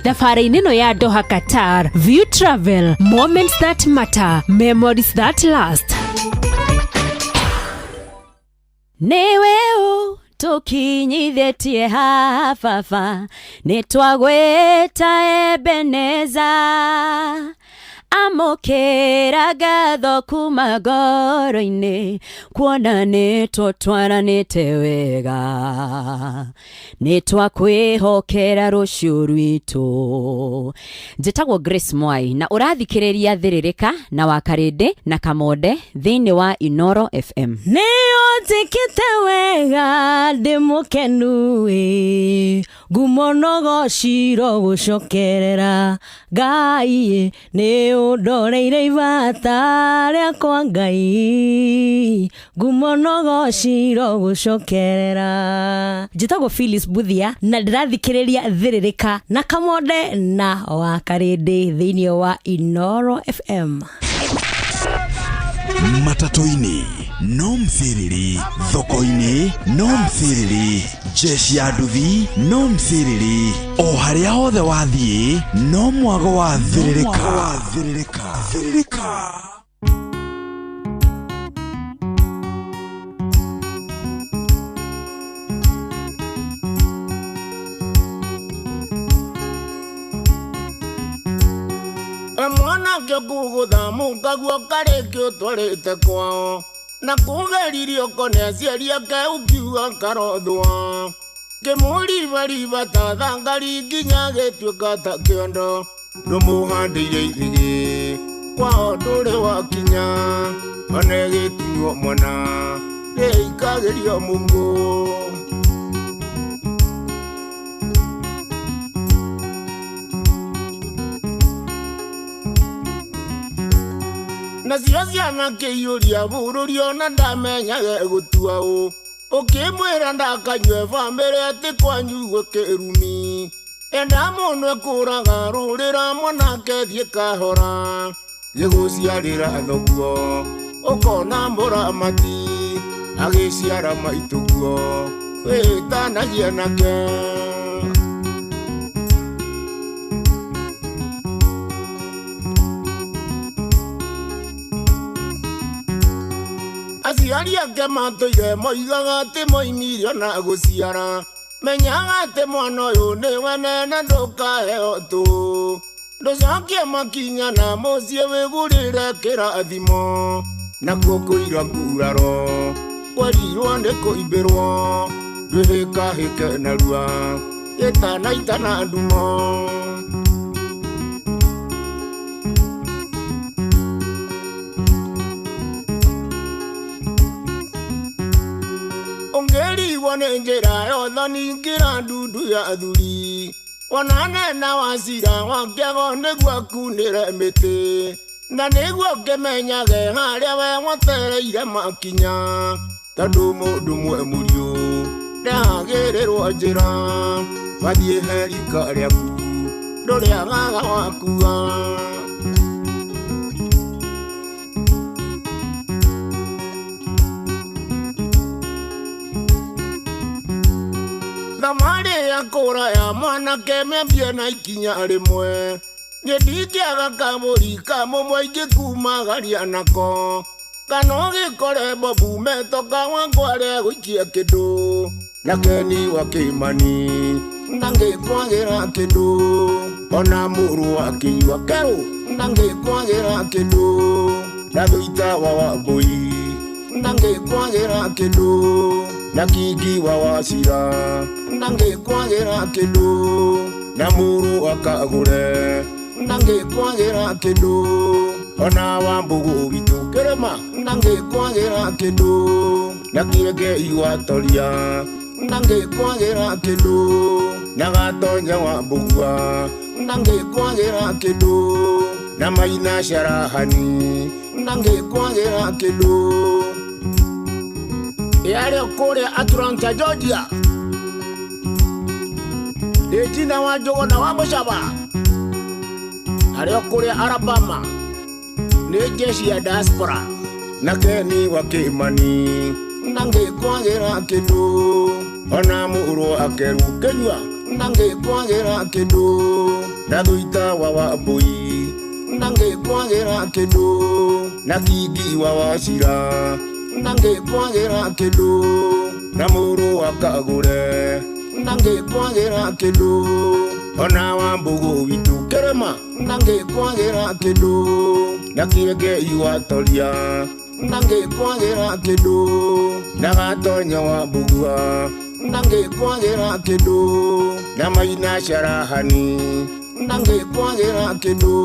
thabarĩ-inĩ ĩno ya Doha Qatar. View Travel, moments that matter, memories that last. Nĩwe ũ tukinyithĩtie hafafa nĩtwagwĩta Ebeneza amũkĩra ngatho kuma ngoro-inĩ kuona nĩtũtwaranĩte wega nĩtwakwĩhokera rũciũ rwitũ. Njĩtagwo Grace Mwai na ũrathikĩrĩria Thĩrĩrĩka na Wakarĩndĩ na Kamonde thĩinĩ wa Inoro FM. Nĩũnjĩkĩte wega ndĩmũkenu ngumo nogociro gũcokerera Ngai nĩũndoreire ibata rĩakwa Ngai ngumo nogociro gũcokerera. Njĩtagwo Phyllis Buthia na ndĩrathikĩrĩria Thĩrĩrĩka na Kamonde na Wakarĩndĩ thĩinĩ wa Inoro FM.
Matatu-inĩ no mthiriri, thoko-inĩ no mthiriri, jeshi ya nduthi no mthiriri, o harĩa hothe wathiĩ no mwago wa Thĩrĩrĩka.
Mwana kĩokugutha mũkaguo karĩkĩ ũtwarĩte kwao na kũgeririo kone aciari ake ũkiuga karothwa kĩmũribariba ta thangari nginya gĩtuĩka ta kĩondo ndũmũhandĩire ithigĩ kwao ndũrĩ wakinya one gĩtuo mwana rĩikagĩrio Mungu na cio ciana kĩiyũria burũri ona ndamenyage gũtua ũ ũkĩmwĩra ndakanyue bamĩrĩ atĩ kwanyu gwĩkĩrumi enda mũndũ ekũraga rũrĩra mwanake thiĩ kahora gĩgũciarĩra thoguo ũkona mũramati agĩciara maitũguo wĩtanagia nake aciari ake matũire moigaga atĩ moimirio na gũciara menyaga atĩ mwana ũyũ nĩwe nene ndũkaheo tũ ndũcokie makinya na mũciĩ wĩgũrĩre kĩrathimo nakuo kũira nguraro kwerirwo nĩ kũimbĩrwo ndwĩhĩkahĩke narua ĩtanaitana ndumo ũngĩrigwo nĩ njĩra yothe ningĩra ndundu ya thuri ona nena wa cira wakĩago nĩguo kunĩre mĩtĩ na nĩguo ngĩmenyage harĩa we mwetereire makinya tondũ mũndũ mwe mũriũ ndagĩrĩrwo njĩra wathiĩ herika rĩaku ndũrĩagaga wakua thamarĩ ya kũra ya mwanake mĩambie na ikinya rĩmwe nĩ ndingĩaga kamũri kamũmwe ingĩkumagaria nako kana ũgĩkore bobu metoka wangware gũikia kĩndũ na keni wa kĩmani ndangĩkwagĩra kĩndũ ona mũrũ wa kĩnyua kerũ ndangĩkwagĩra kĩndũ na thũita wa wambũi ndangĩkwagĩra kĩndũ na kingi wa wacira ndangĩkwagĩra kĩndũ na mũrũ wa kagũre ndangĩkwagĩra kĩndũ ona wambũgũ witũ kĩrĩma ndangĩkwagĩra kĩndũ na kĩrengei watoria ndangĩkwagĩra kĩndũ na gatonya wambũgua ndangĩkwagĩra kĩndũ na maina carahani ndangĩkwagĩra kĩndũ yarĩ kũrĩa Atlanta Georgia Regina wa Njogo na wa Mũcaba arĩ kũrĩa Alabama nĩ jeshi ya diaspora na Keni wa Kĩmani ndangĩkwagĩra kĩndũ ona mũrũ akeru Kenya ndangĩkwagĩra kĩndũ na thũita wa Wambũi ndangĩkwagĩra kĩndũ na kingi wa wacira ndangĩkwagĩra kĩndũ na mũrũ wa kagũre ndangĩkwagĩra kĩndũ ona wambũgũ witũ kĩrĩma ndangĩkwagĩra kĩndũ na kĩrengei watoria ndangĩkwagĩra kĩndũ na gatonya wambũgua ndangĩkwagĩra kĩndũ na maina carahani ndangĩkwagĩra kĩndũ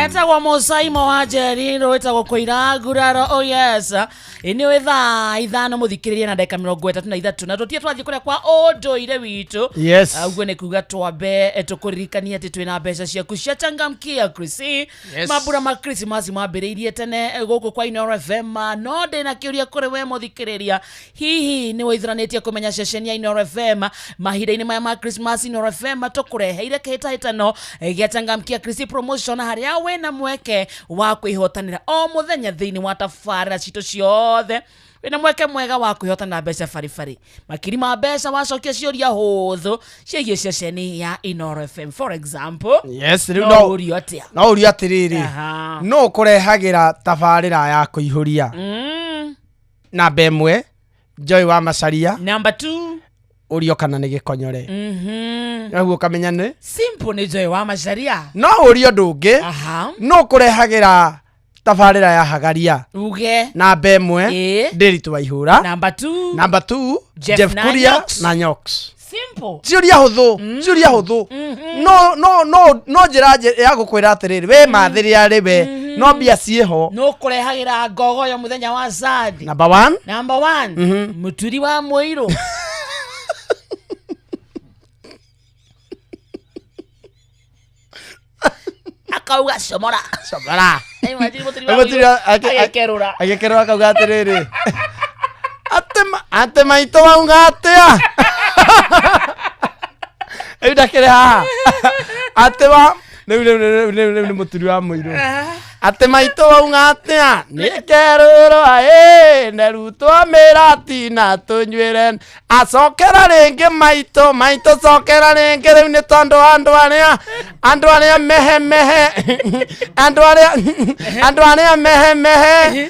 etagwo Musaimo wa Njeri rwĩtagwo kũira nguraro oh yes nĩ thaa ithano mũthikĩrĩria na ndagĩka 33 na tũtie twathiĩ kũrĩa kwa ũndũire witũ
yes
ũguo nĩ kuga twambe tũkũririkania atĩ twĩna mbeca ciaku cia changamkia Chrissy mambura ma Christmas mambĩrĩirie tene gũkũ kwa Inooro FM no ndĩ na kĩũria kũrĩ we mũthikĩrĩria hihi nĩ wĩthiranĩtie kũmenya ceceni ya Inooro FM mahinda-inĩ maya ma Christmas Inooro FM tũkũreheire kĩhĩtahĩtano gĩa changamkia Chrissy promotion harĩa wĩna mweke wa kwĩhotanĩra o mũthenya thĩinĩ wa tabarĩra citũ ciothe wĩna mweke mwega wa kwĩhotana mbeca baribari makiri ma mbeca wacokia ciũria hũthũ ciĩgiĩ ceceni ya Inooro FM for example
yes
no ũrio atĩa
no ũrio atĩrĩrĩ no ũkũrehagĩra tabarĩra ya kũihũria namba ĩmwe Joy wa Macharia
number 2
ũrio kana nĩ gĩkonyore naguo kamenya nĩ
simple nĩ Joy wa Macharia
no ũrio ndũngĩ no ũkũrehagĩra tabarĩra ya hagaria
uge
namba ĩmwe Ndĩritũ Waihũra
number 2
Jeff Kuria na Nyox
simple
ciũria hũthũ no njĩra ya gũkwĩra atĩrĩrĩ we mathĩrĩ arĩ we no mbia ciĩho
no kũrehagĩra ngogo ya mũthenya wa Zadi
number 1
mũturi wa Mũirũ akauga comora
agekerwo akauga atiriri ate maito wauga atia ndakire haha ate wa ni muturi wa muiru ate maito wauga atia nikeruro nerutwo mirati na tunywire acokera ringi maito cokera ringi riu ni tondu andu aria mehe andu aria mehe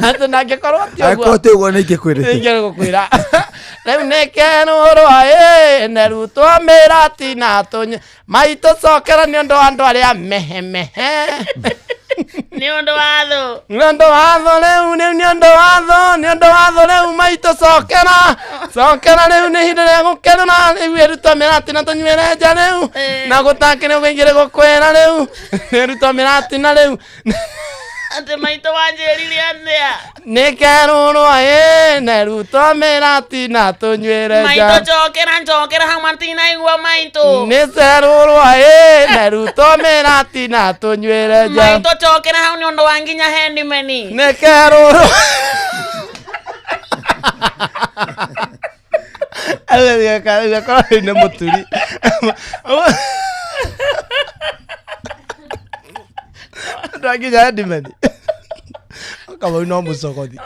ate nangekorwo
akotegwo nä
ingäkwä riu nä kerå nerutwo mä rati na tå maitå cokera nä å ndå wa andå arä a mehe
nä å ndå wa thå
nä å ndå wa thå rä u nä å ndå wa thå rä u maitå cokera rä u nä hinda rä a gå kerå rä u ä rutwo mä rati na tå nyuä nja rä u na gå takä rä u gå ingä rä gå kwä ra rä u nä rutwo mä rati na rä u
ate maito wanjĩrire atia
nĩ kerũrwo nerutwo mĩrati na tũnyuĩre nja
maito njokera hau matinaigua maito
nĩ cerũrwo nerutwo mĩrati na tũnyuĩre nja
maito njokera hau nĩ ũndũ wa nginya hendimeni
nĩ kerũrwo agakorwo nĩ mũturi ndanginya hendimeni Kamau no mucogothi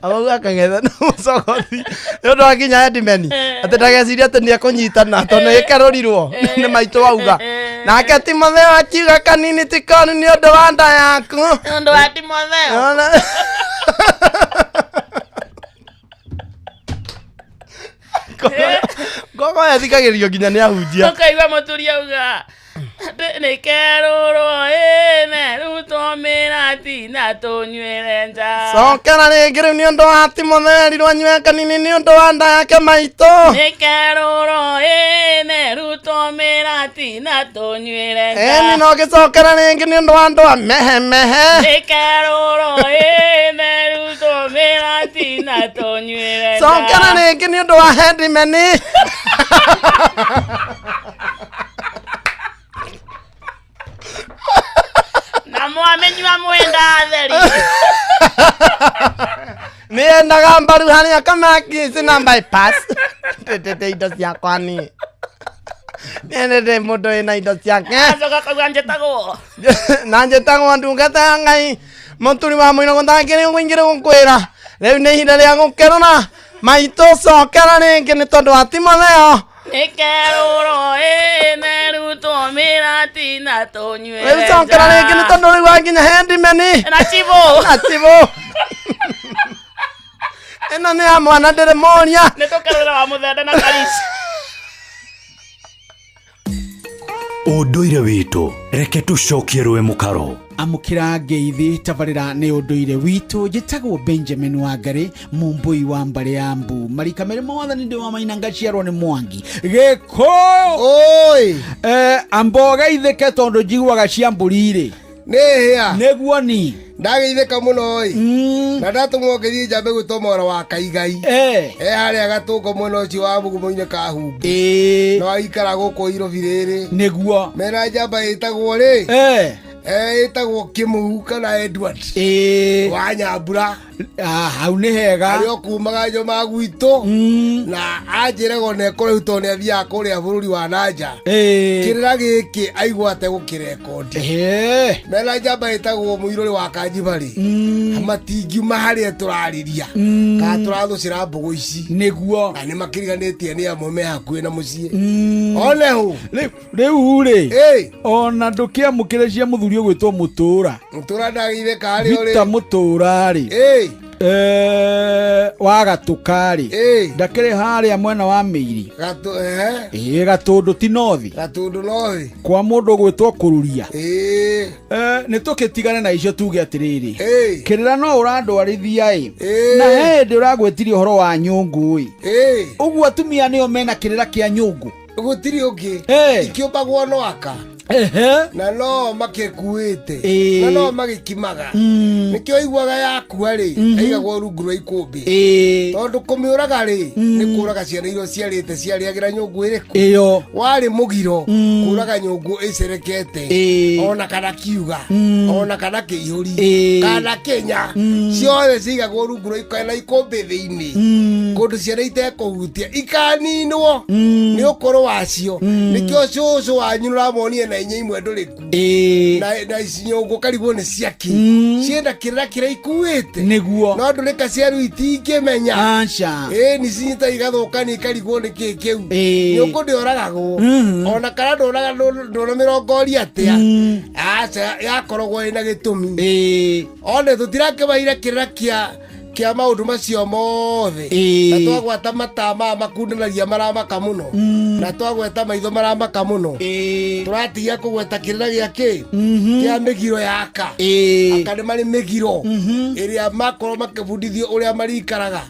Kamau akangetha no mucogothi nĩ ũndũ wa nginya endimeni atĩ ndageciria atĩ nĩ ekũnyitana tondũ nĩ ĩkerũrirwo nĩ maitũ wauga nake Timotheo akiuga kanini ti konu nĩ ũndũ wa nda yaku
nĩ ũndũ wa Timotheo
ngogo ethikagĩrio nginya nĩ ahunjia
ũkaigua mũturi auga nĩ kerũrwo nerutwo mĩrati na tũnyuĩre nja
cokera rĩngĩ rĩu nĩ ũndũ wa Timotheo erirwo anyue kanini nĩ ũndũ wa nda yake maitũ
nĩ kerũrwo nerutwo mĩrati na tũnyuĩre nja
ĩni no gĩcokera rĩngĩ nĩ ũndũ wa andũ a mehe
nĩ kerũrwo nerutwo mĩrati na tũnyuĩre nja
cokera rĩngĩ nĩ ũndũ wa hendimeni
na mwamenyua mwenda theri
nĩ endaga mbaru harĩa kamakisi na bypass ndĩndĩte indo ciakwa niĩ nĩendete mũndũ wĩna indo ciake
acoka kauga njĩtagwo
na njĩtagwo ndungata ya Ngai mũturi wa mũino gũthangĩrĩ ũingĩrĩ gũkwĩra rĩu nĩ ihinda rĩa gũkerũra maitũ cokera rĩngĩ nĩ tondũ wa Timotheo
nĩ kerũrwo nerutwo mĩrati na tũnyuĩre nja
rĩu cokera rĩngĩ nĩ tondũ rĩu wanginya hendimeni
na Tibũ
ĩno nĩ ya mwana ndĩrĩ moria
nĩ tũkerũra wa mũthende na Karisi
ũndũire witũ reke tũcokie rwe mũkaro
amukira ngeithi tabarĩra nĩ ũndũire witũ njĩtagwo Benjamin Wangari mumbui wa mbarĩ ya Mbu marika merĩ mothe nĩ ndĩ wa maina ngaciarwo nĩ Mwangi
oi
amboga itheke tondũ njiguaga cia mbũri-rĩ
nĩ hĩa
nĩguo ni
ndageithĩka mũno oi na ndatũmwo ngĩthiĩ njambe gwĩtwo mora wa Kaigai harĩa Gatũngo mwena ũcio wa Mũgumo-inĩ ka Humbu no aikara gũkũ Irobi rĩrĩ
nĩguo
mena njamba ĩtagwo rĩ ĩtagwo Kĩmũhu kana Edward wa Nyambura
hau nĩ hega
arĩa kumaga Njoma gwitũ na anjĩraga na ekũrĩu tondũ nĩ athiaga kũrĩa bũrũri wa nanja kĩrĩra gĩkĩ aigua ategũkĩrekondi mena njamba ĩtagwo Mũirũrĩ wa Kanjibarĩ matingiuma harĩa tũrarĩria kana tũrathũcĩra mbũgũ ici
nĩguo
na nĩ makĩriganĩtie nĩ amwe me hakuhĩ na mũciĩ onehu
rĩu-rĩ ona ndũkĩamũkĩre cia mũthuri ũgwĩtwo Mũtũra
ndageithĩka harĩa ũrĩ
Victor Mũtũra-rĩ wa Gatũka-rĩ ndakĩrĩ harĩa mwena wa Mĩiri Gatũndũ ti nothi kwa mũndũ ũgwĩtwo Kũruria nĩ tũkĩtigane na icio tuge atĩrĩrĩ kĩrĩra no ũrandwarithia-ĩ na he hĩndĩ ũragwĩtirie ũhoro wa nyũngũ-ĩ ũguo atumia nĩo mena kĩrĩra kĩa nyũngũ
gũtirĩ ũngĩ ikĩũmbagwo no aka na no makekuite na no magikimaga nikio igwaga yaku ari aigagwo rungu rwa ikumbi tondu kumiuraga ri ni kuraga ciana iro ciarite ciariagira nyungu iriku
iyo
wari mugiro kuraga nyungu icerekete ona kana kiuga ona kana kihuri kana Kenya ciothe cigagwo rungu rwa ikana ikumbi thiini kundu ciana itekuhutia ikaninwo ni ukoro wacio nikio cucu wanyu ramonie na inya imwe nduriku na inyungu karibwo ni ciaki cienda kirira kira ikuite
niguo
no ndurika ciaru itingimenya
acha
ni cinyita igathuka ni karigwo ni kikiu nyungu ndioragagwo ona kana ndona mirongo atia acha yakorogwo ina gitumi one tutirakibaire kirira kia maundu macio mothe na twagwata matama makundanagia maramaka muno na twagweta maitho maramaka muno turatigia kugweta kirira giake kia migiro yaka akani mari migiro iria makoro makibundithio uria marikaraga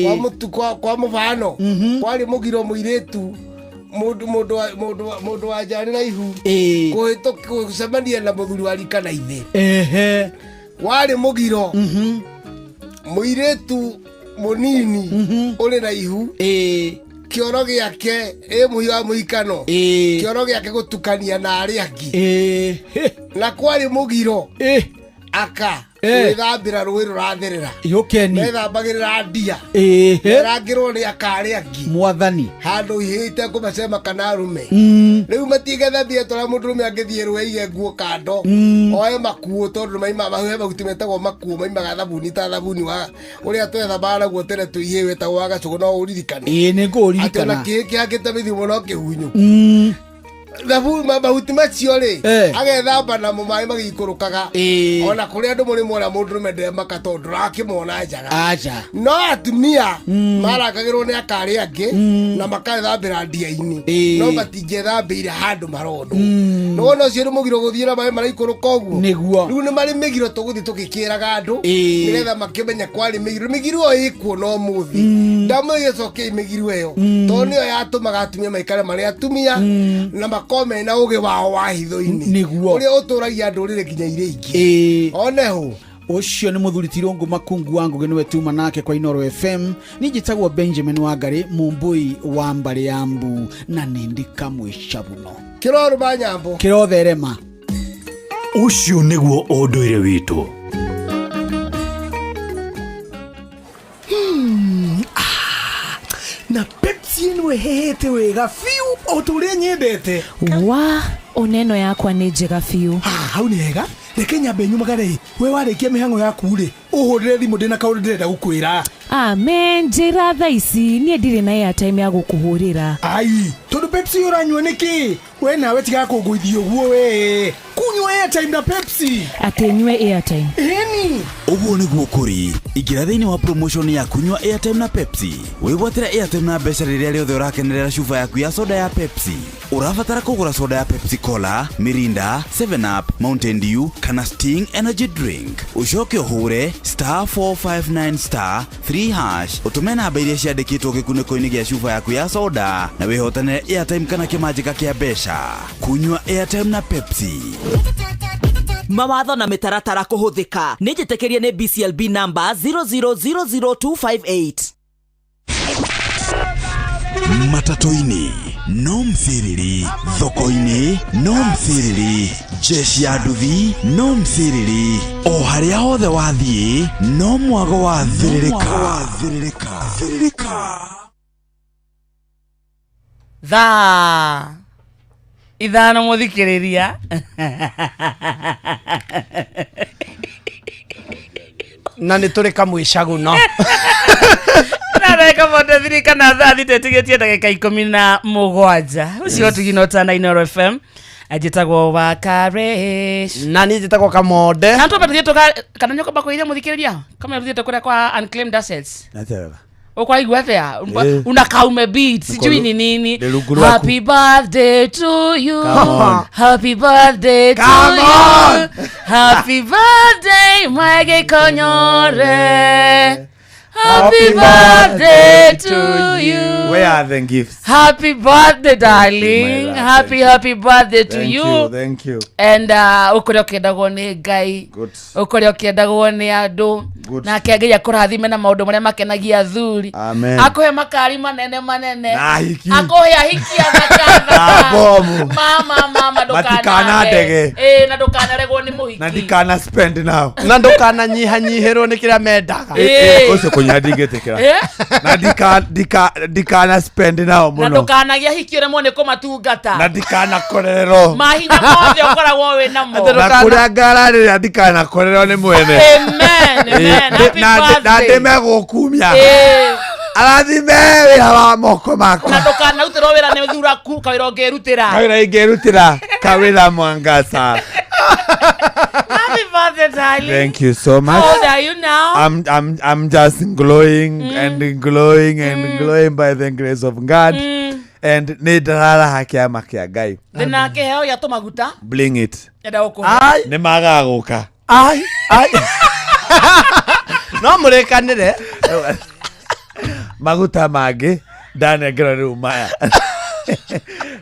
kwa mutu kwa mufano kwari mugiro muiretu mundu wa jani na ihu kucemania na muthuri wa rika na ithe wari mugiro muiretu munini uri na ihu kioro giake muhiwa muikano kioro giake gutukania na ari angi na kwari mugiro aka withambira rũĩ rũratherera
yukeni
methambagĩrĩra ndia rangĩrwo nĩ akari angi
mwathani
handũ ihĩte kũmacema kana arũme rĩu matingethambia tũrĩa mũndũ rũme angĩthiĩ rũĩ aige nguo kando oe makuo tondũ maima mahuhe mahuti metagwo makuo maimaga thabuni ta thabuni wa ũrĩa twethambaga naguo tene tũihĩ wetagwo wa gacũgũ no ũririkane
nĩ ngũririkana
atĩ ona kĩhĩ kĩhakĩte mĩthiimo no kĩhunyũ thabuni mahuti macio ri agethamba namo maĩ magĩikũrũkaga ona kũrĩa andũ mũrĩ mwona mũndũ rũme ndemaka tondũ ndũrakĩmona njaga no atumia marakagĩrwo nĩ akari angĩ na makethambĩra ndia-inĩ no matingethambĩire handũ marondo nĩwona ũcio nĩ mũgiro gũthiĩ na maĩ maraikũrũka ũguo
nĩguo
rĩu nĩ marĩ mĩgiro tũgũthiĩ tũgĩkĩraga andũ nĩgetha makĩmenya kwarĩ mĩgiro mĩgiro ĩyo ĩkuo no mũthĩ ndamũthĩ ĩcokei mĩgiro ĩyo tondũ nĩyo yatũmaga atumia maikare marĩ atumia na makome na uge wao wa hitho-inĩ
nĩguo
ũrĩa ũtũragia ndũrĩrĩ nginya iria ingĩ oneho
ucio nĩ mũthuri Tirungu Makungu wa Ngugi nĩwe tuma nake kwa Inoro FM ni njĩtagwo Benjamin Wangari mumbui wa mbari ya Mbu na nĩndika mwĩcabuno
kĩroru banyambo
kĩrotherema
ucio nĩguo ũndũire witũ
na Pepsi ĩno ĩhehete wega fiu o tũrĩa nyendete
wa oneno yakwa nĩ njega fiu
hau nĩ hega reke nyambe nyumagare we warĩkia mĩhang'o yaku rĩ ũhũrĩre thimũ ndĩna kaũndũ ndĩrenda gũkwĩra
amen njĩra thaa ici niĩ ndirĩ na airtime ya gũkũhũrĩra
ai tondũ Pepsi ũranyua nĩkĩ we nawe tiga kũngũithia ũguo we kunywa airtime na Pepsi
atĩ nyue airtime
ĩni
ũguo nĩguo kũri ingĩra thĩinĩ wa promotion ya kunywa airtime na Pepsi wĩgwatĩra airtime na mbeca rĩrĩa rĩothe ũrakenerera cuba yaku ya soda ya Pepsi ũrabatara kũgũra soda ya Pepsi Cola, Mirinda, 7up, Mountain Dew kana Sting Energy Drink ucoke ũhũre *459*3# ũtũme namba iria ciandĩkĩtwo gĩkunĩko-inĩ gĩa cuba yaku ya soda na wĩhotanĩre airtime kana kĩmanjĩka kĩa mbeca kunywa airtime na Pepsi
mawatho na mĩtaratara kũhũthĩka nĩ njĩtĩkĩrie nĩ BCLB number 0000258
matatu-inĩ no mthiriri thoko-inĩ no mthiriri jeshi ya nduthi no mthiriri o harĩa hothe wathiĩ no mwago wa thiririka
thaa ithano muthikiriria
na nĩ tũrĩ kamwĩcaguno
nareka mote thirika na thaa thitetigetie ndagĩka 17 ucio tugino na Inoro FM ajitagwo Wakaresh
na niĩ njĩtagwo Kamonde
na tũbatithie kana nyoko bako ile muthikiriria kama rudhite kule kwa unclaimed assets
nataka
ukwaigua thea unakaume beat sijui ni nini happy birthday to you happy birthday to you happy birthday Mwege Konyore Happy birthday to you.
Where are the gifts?
Happy birthday, darling. Happy birthday to
Thank
you.
Thank you.
And ukore ukiendagwo ni Ngai. Ukore ukiendagwo ni andu. Na Ngai akurathime na maundu maria makenagia athuri.
Amen.
Akuhe makari manene.
Na hiki.
Akuhe ahiki athaka.
Bomu.
Mama
Matikana ndege.
Na ndukanaregwo ni muhiki.
Na ndikana spend now.
Na ndukana nyihanyihirwo ni kiria mendaga.
Ucio kunyadigĩtĩkĩra. Na ndikana spend now muno.
Na ndukanagia hiki ore mone kumatungata.
Na ndikana korerero.
Mahinya mothe ukoragwo we namo.
Na kuria ngararĩra ndikana korerero nĩ mwene.
Amen. Happy birthday.
Na ndĩmegũkumia. Arathime wĩra wa moko makwa.
Na ndũkanarutirwo wĩra nĩ thura ku kawĩra ũngĩrutĩra.
Kawĩra ingĩrutĩra kawĩra Mwangasa.
Happy birthday, darling.
Thank you so much.
How old are you now?
I'm just glowing and glowing and glowing by the grace of God. And nĩ ndararaha kĩama kĩa Ngai.
Ndĩna kĩheo gĩa tũmaguta.
Bring it.
Nyenda gũkũhe.
Nĩ magagũka.
Ai. No mũrĩkanĩre.
Maguta mangĩ ndanengera rĩu maya.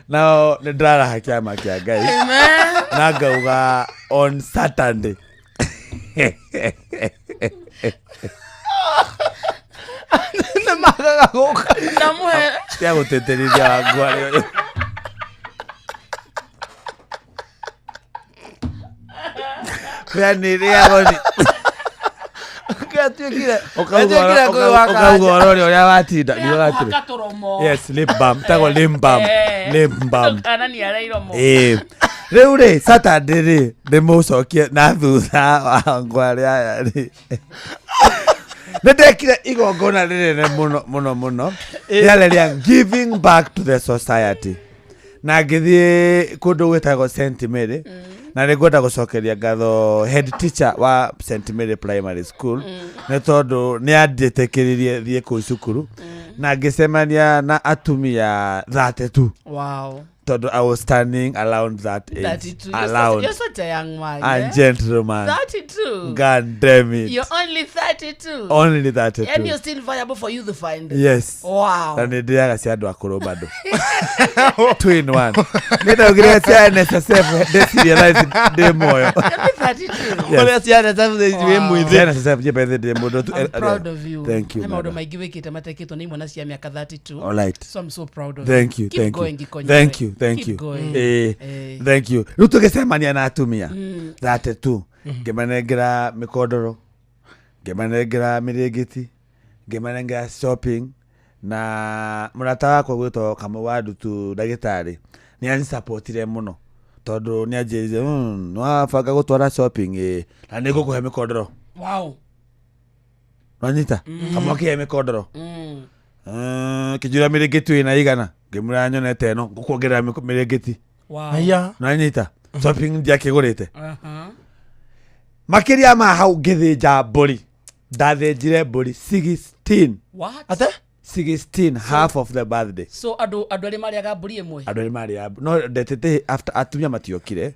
Now nĩ ndararaha kĩama kĩa Ngai.
Amen.
Na ngauga on Saturday.
Nĩ magagũka.
Ndamuhe.
Tia gũtĩtĩrithia wangu arĩ. Yani rĩagoni. Ukauga ũrĩa watinda nĩ watinda. Yes, lip balm. Tago lip balm. Lip balm. Rĩu rĩ Saturday rĩ ndĩmũcokie na thutha wangu arĩa aya rĩ. Nĩndekire igongona rĩrĩ mũno rĩarĩ rĩa giving back to the society. Na ngĩthiĩ kũndũ gwĩtagwo St Mary. Na nĩngwenda gũcokeria ngatho head teacher wa St Mary Primary School nĩ tondũ nĩandĩtĩkĩririe thiĩ kũu cukuru na ngĩcemania na atumia 32.
Wow.
Tondũ I was standing around that age.
32.
You're
such a young man.
And gentleman.
32.
God damn it.
You're only 32.
Only 32.
And you're still viable for you to find it.
Yes.
Wow.
Na nĩndĩraga cia andũ akũrũ bado. 2 in 1. Nĩndaugire cia NSSF ndĩcirialize ndĩ muoyo.
Ũrĩa cia NSSF wĩ mwĩthĩ.
Cia NSSF jebethe ndĩ mũndũ.
I'm proud of you.
Thank you.
Maũndũ maingĩ wĩkĩte matekĩtwo nĩ imwana cia mĩaka 32.
All right.
So I'm so proud of
Thank you.
Keep
Thank
going,
you.
Gikonyo.
Thank you. Thank
Keep
you.
going.
Thank you. Rĩu tũgĩcemania na atumia 32. Ngĩmanengera mĩkondoro. Ngĩmanengera mĩrĩngĩti. Ngĩmanengera shopping. Na mũrata wakwa gwĩtwo Kamau Ndutu ndagĩtarĩ nĩ anĩsupportire mũno tondũ nĩ anjĩrire nĩwabanga gũtwara shopping na nĩngũkũhe mĩkondoro.
Wow.
Wanyita Kamau akĩhe mĩkondoro. Kĩnjũra mĩrĩngĩti wĩna igana ngĩmũra nyonete ĩno ngũkuongerera mĩrĩngĩti.
Wow.
Nanyita shopping ndiakĩgũrĩte. Makĩria ma hau ngĩthĩnja mbũri. Ndathĩnjire mbũri 16.
What?
Ate? 16 half of the birthday.
So andũ arĩa marĩaga mbũri ĩmwe.
Andũ arĩa marĩaga no ndetete after atumia matiokire.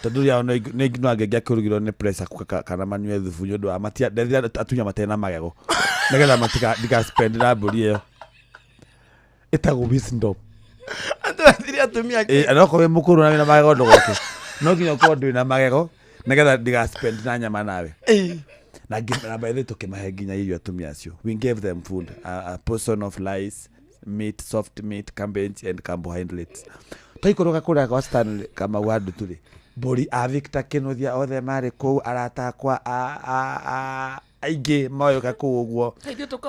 Tondũ yao no angĩngĩa kũrugirwo nĩ pressure kana manyue thubu nĩ ũndũ wa ndethira atumia matena magego. Nĩgetha ndigaspend na mbũri ĩyo. Ĩtagwo wisdom.
Andũ athiri atumia.
Anokorwo wĩ mũkũrũ na wĩna magego ndũgoke. No nginya ũkorwo ndũrĩ na magego nĩgetha ndigaspend na nyama nawe. Na by the tukimahe nginya irio atumia acio. We gave them food, a portion of rice, meat, soft meat, cabbage and carbohydrates. Twaikũrũka kũrĩa kwa Stanley Kamau Ndutu rĩ mbũri a Victor Kĩnuthia othe marĩ kũu arata akwa aingĩ moyoka kũu ũguo.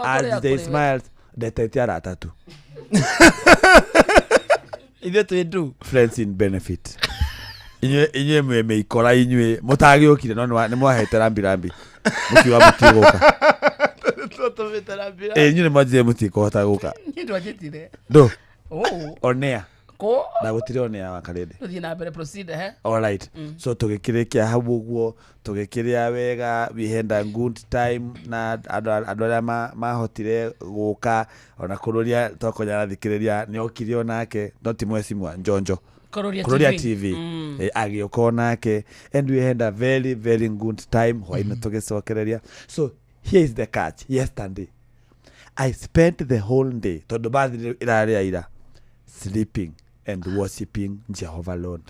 As they smiled, ndetete arata tu.
Ithuĩ twĩ ndu.
Friends in benefit. Inyuĩ meikora inyuĩ mũtagĩũkire no nĩ mwahete rambirambi. Mũkiuga mũtigũka. Inyuĩ nĩ mwanjire mũtikũhota gũka. Ndũ. Onea. Na gũtirĩ onea wa Karende.
Tũthiĩ na mbere proceed
All right. So tũgĩkĩrĩkia hau ũguo tũgĩkĩrĩa wega we had a good time na andũ arĩa mahotire gũka ona kũrũria tokonya thikĩrĩria nĩ okire onake no ti mwecimwa Njonjo. Kuroria TV. Agĩoka nake and we had a very very good time hwainĩ tũgĩcokereria. So here is the catch. Yesterday I spent the whole day tondu birthday iraria ira sleeping and worshiping Jehovah Lord.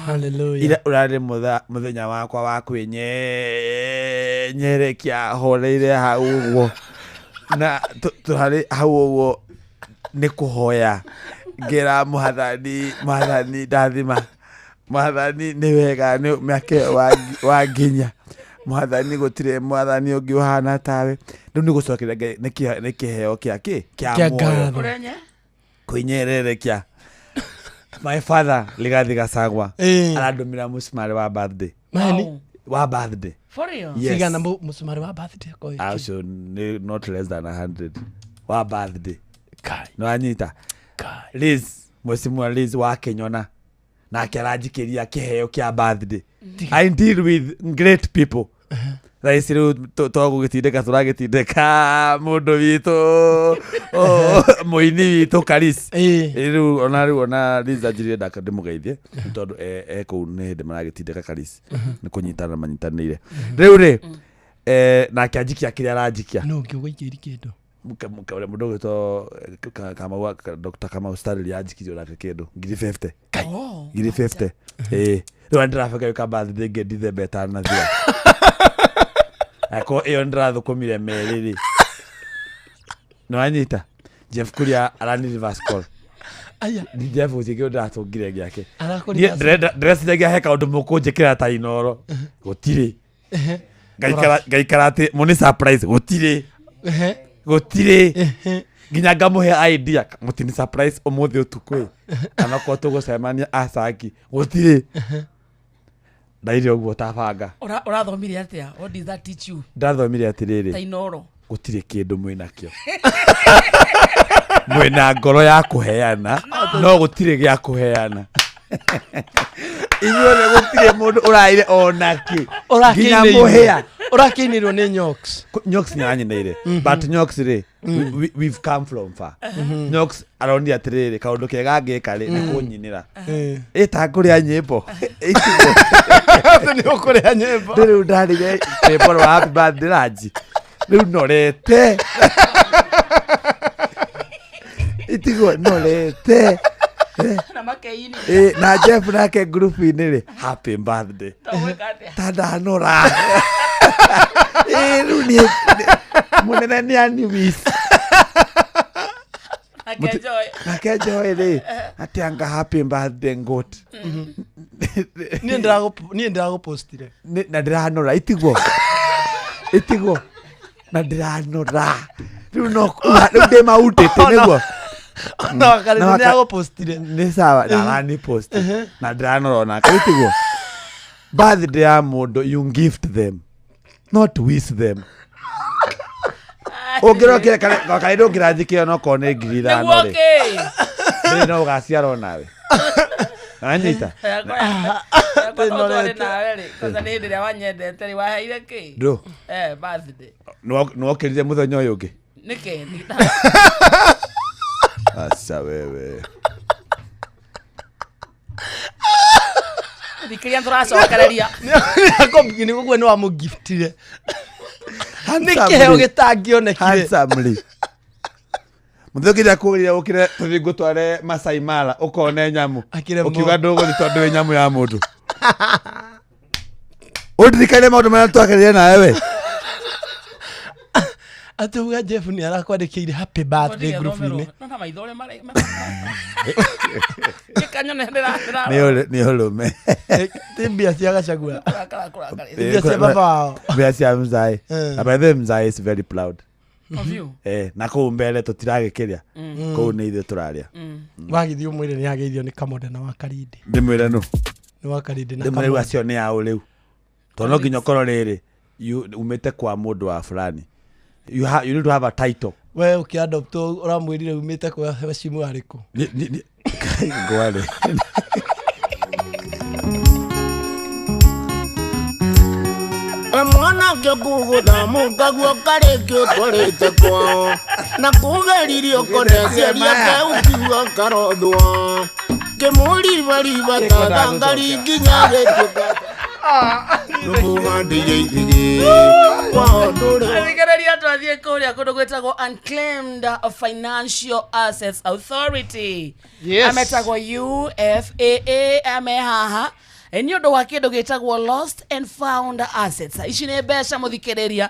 Hallelujah.
Ira urare muthenya wakwa wa kwenyerekia horeire hau na tuhari hau ni kuhoya ngera mwathani ndathima mwathani ni wega ni miake wa nginya mwathani gutire mwathani ungi uhana tawe riu ni gucokeria ni kiheo kia muoyo kwinyererekia. My father Ligathi Gachagua aradumira musumari wa birthday.
Mani
wa birthday.
For real?
Yes.
Sigana musumari wa birthday ko.
Also not less than 100 wa birthday.
Kai.
No anyita.
Kai.
Liz musimu Liz wa Kenyona na kirajikiria kiheo kia birthday. I deal with great people. Raisiru togo gitindeka turagitindeka mundu witu muini witu Karis riu ona Liz ajire ndaka ndimugeithie tondu ku ne hinde maragitindeka Karis ni kunyitana manyitanire riu ri nake ajikia kiria arajikia
no ngigwikiri kindu
mukabule mudogo to kama Dr. kama ustari ajikizio nake kindu ngiri 50 ngiri 50 riu andirafika yuka birthday ngedi the better na thia ako iyo ndirathukumire meriri no anyita Jeff Kuria arani reverse call
aya
ni Jeff uzike ndatungire giake dress njega heka undu mukunjikira ta inoro gutire gaikara ati muni surprise gutire nginya ngamuhe idea mutini surprise umuthi utukwe kana ko tugucemania asaki gutire ndaire uguo tabanga
urathomire atia? What did that teach you?
ndathomire atiriri
tainoro
gutire kindu mwinakio mwina ngoro ya kuheana no gutire gya kuheana inyore gutire mundu uraire onaki nginya muhea
urakinirwo ni Nyox
ni anyineire but Nyox ri we've come from far Nyox around atiriri kaundu kega ngikari ni kunyinira eta kuria nyimbo
ni kuria nyimbo
riu ndarire nyimbo wa happy birthday raji riu norete itigo norete
na makeini
na Jeff nake group inire happy birthday tadanora runi munene ni ani wis nakejoy ri atianga happy birthday goat
ni ndago postire
na ndiranora itigo na ndiranora riu no ndi mautete niguo
no kare ni ndago postire
ni sawa ndarani post na ndiranora na itigo birthday ya mundu you gift them not wish them ogirokire kare ndo ngirathikio no kone ngirira no ri ni no gaciaro nawe anyita
koza ni ndire wanyendete ri waheire ki
ndo
birthday
no okirire muthenya uyu ungi
nike
asa wewe
dikiria turacokereria
ni gugwe ni wa mugiftire nikiheo gitangionekire
handsomely muthukira kugira ukire tuthingu tware Masai Mara ukone nyamu ukiuga nduguthi tondu nyamu ya mundu udirikane maundu maria twakereire na wewe
atuga Jeff ni arakwandikiire happy birthday group ni
na maithore mare
ni olume
timbia cia Gachagua timbia cia baba
bia cia Mzai abethe Mzai is very proud
of you
na ko mbele tutiragikiria ko ni ithu turaria
wagithio mwire ni ageithio ni Kamode na Wakarindi
ndimwire no
ni Wakarindi na
ndimwire acio ni ao riu tono nginya koro riri umete kwa mundu wa fulani you need to have a title
we ukiadopt uramwirire umite kwa cimu ariku
ngwale
mwana ke kugutha mukaguo karikio twarite kwao na kugeririo koneceria ke ukiuga karothwa kimuribariba tathangari nginya gituka rumuga ndije
Thikĩrĩria twathiĩ kũrĩa kũndũ gwĩtagwo Unclaimed Financial Assets Authority.
Yes.
Ametagwo UFAA amehaha. Nĩ ũndũ wa kĩndũ gĩtagwo Lost and Found Assets. Ici nĩ mbeca mũthikĩrĩria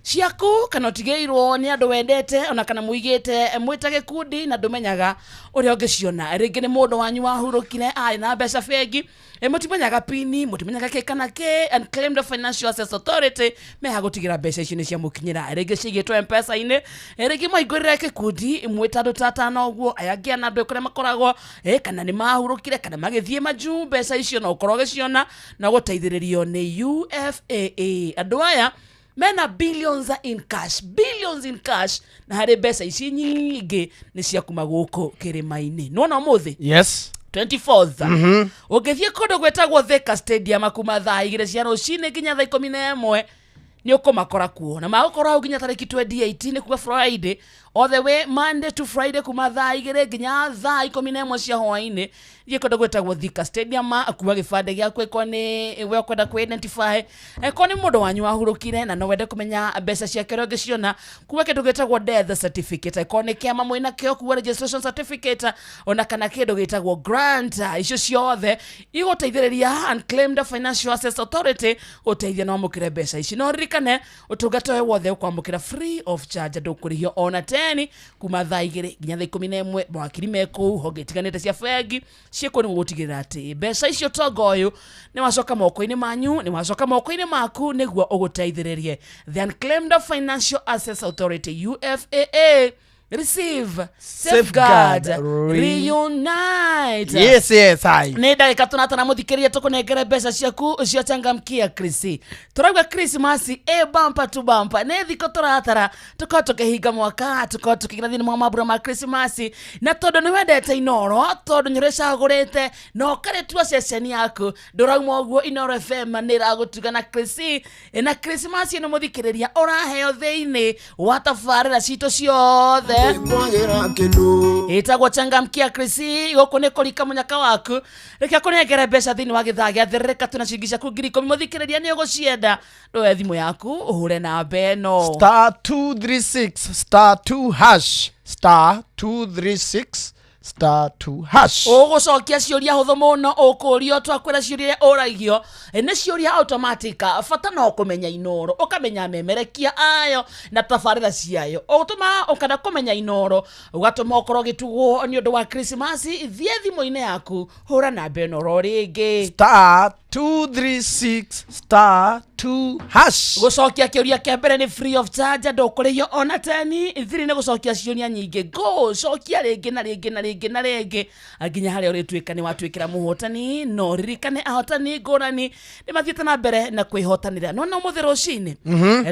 ciaku kana ũtigĩirwo nĩ andũ wendete ona kana mũigĩte mwĩta gĩkundi na ndũmenyaga ũrĩa ũngĩciona. Rĩngĩ nĩ mũndũ wanyu wahurũkire arĩ na mbeca bengi, mũtimenyaga pini, mũtimenyaga kĩ kana kĩ. Unclaimed Financial Assets Authority meha gũtigĩra mbeca ici nĩ ciamũkinyĩra. Rĩngĩ ciigĩtwo M-Pesa-inĩ, rĩngĩ maingĩrĩre gĩkundi mwĩta andũ tatana ũguo, ayangĩa na andũ kũrĩa makoragwo kana nĩ mahurũkire kana magĩthiĩ maju. Mbeca icio no ũkorwo ũgĩciona na gũteithĩrĩrio nĩ UFAA. Andũ aya mena billions in cash na harĩ mbeca ici nyingĩ nĩ ciakuma gũkũ kĩrĩma-inĩ. Nona mũthĩ
yes
24th ũngĩthiĩ kũndũ gwĩtagwo Thika Stadium akuma thaa 2 cia rũcinĩ nginya thaa 11 nĩ ũkũmakora kuo, na magũkorwo hau nginya tarĩki 28 nĩ kuga Friday, all the way Monday to Friday kuma thaa 2 nginya thaa 11 cia hwaĩ-inĩ. Thiĩ kũndũ gwĩtagwo Thika Stadium, akua gĩbandĩ gĩaku ĩko nĩ we kwenda kũ-identify, ĩko nĩ mũndũ wanyu wahurũkire na no wende kũmenya mbeca ciake ũrĩa ũngĩciona. Kuga kĩndũ gĩtagwo death certificate, ĩko nĩ kĩama mwĩna kĩo, kuga registration certificate, ona kana kĩndũ gĩtagwo grant. Icio ciothe igũteithĩrĩria Unclaimed Financial Assets Authority ũteithia na wamũkĩre mbeca ici. No ririkane ũtungata ũyũ wothe ũkwamũkĩra free of charge, ndũkũrĩhio ona 10 kuma thaa 2 nginya thaa 11. Mawakiri mekũu, honge itiganĩte cia bengi ciĩkwo nĩ gũtigĩrĩra atĩ mbeca icio tonga ũyũ nĩ wacoka moko-inĩ manyu, nĩ wacoka moko-inĩ maku nĩguo ũgũteithĩrĩrie. The Unclaimed Financial Assets Authority UFAA. Receive, safeguard, reunite.
Yes, I.
Nĩ ndagĩka tũnatana mũthikĩrĩria tũkũnengere mbeca ciaku cia Changamkia Chris. Tũrauga Christmas bumper to bumper. Nĩ thikũ tũratara tũkorwo tũkĩhinga mwaka, tũkorwo tũkĩgĩra thĩinĩ wa mambura ma Christmas. Na tondũ nĩ wendete Inoro, tondũ nĩ ũrĩcagũrĩte na ũkarĩtua ceceni yaku, ndũrauma ũguo Inoro FM nĩ ĩragũtuga na Chris. Na Christmas nĩ mũthikĩrĩria ũraheo thĩinĩ wa tabarĩra citũ ciothe itagwo Changamkia Chris. Gũkũ nĩ kũrika mũnyaka waku, reke kũnengere mbeca thĩinĩ wa gĩthaa gĩa thĩrĩrĩka tuna ciringi ciaku 10,000 mũthikĩrĩria nĩ ũgũcienda. Ndũe thimũ yaku ũhũre namba ĩno
*236 *2# *236 *2#.
Ũgũcokia ciũria hũthũ mũno, ũkũrio twakwĩra ciũria ũraigio nĩ ciũria automatic. Bata no kũmenya Inoro, ũkamenya memerekia ayo na tabarĩra ciayo. Ũgũtũma ũkada kũmenya Inoro, ũgatũma ũkorwo gĩtugwo nĩ ũndũ wa Christmas. Thiĩ thimũ-inĩ yaku hũra namba ĩno rĩngĩ
*236 *2#.
Gũcokia kĩũria kĩa mbere nĩ free of charge, ndũkũrĩhio ona 10. Thiri nĩ gũcokia ciũria nyingĩ, cokia rĩngĩ na rĩngĩ na rĩngĩ na rĩngĩ nginya harĩa ũrĩtuĩka nĩ watwĩkĩra mũhotani. No ririkane ahotani ngũrani nĩ mathiĩte na mbere na kwĩhotanĩra. No mũthĩ rũcinĩ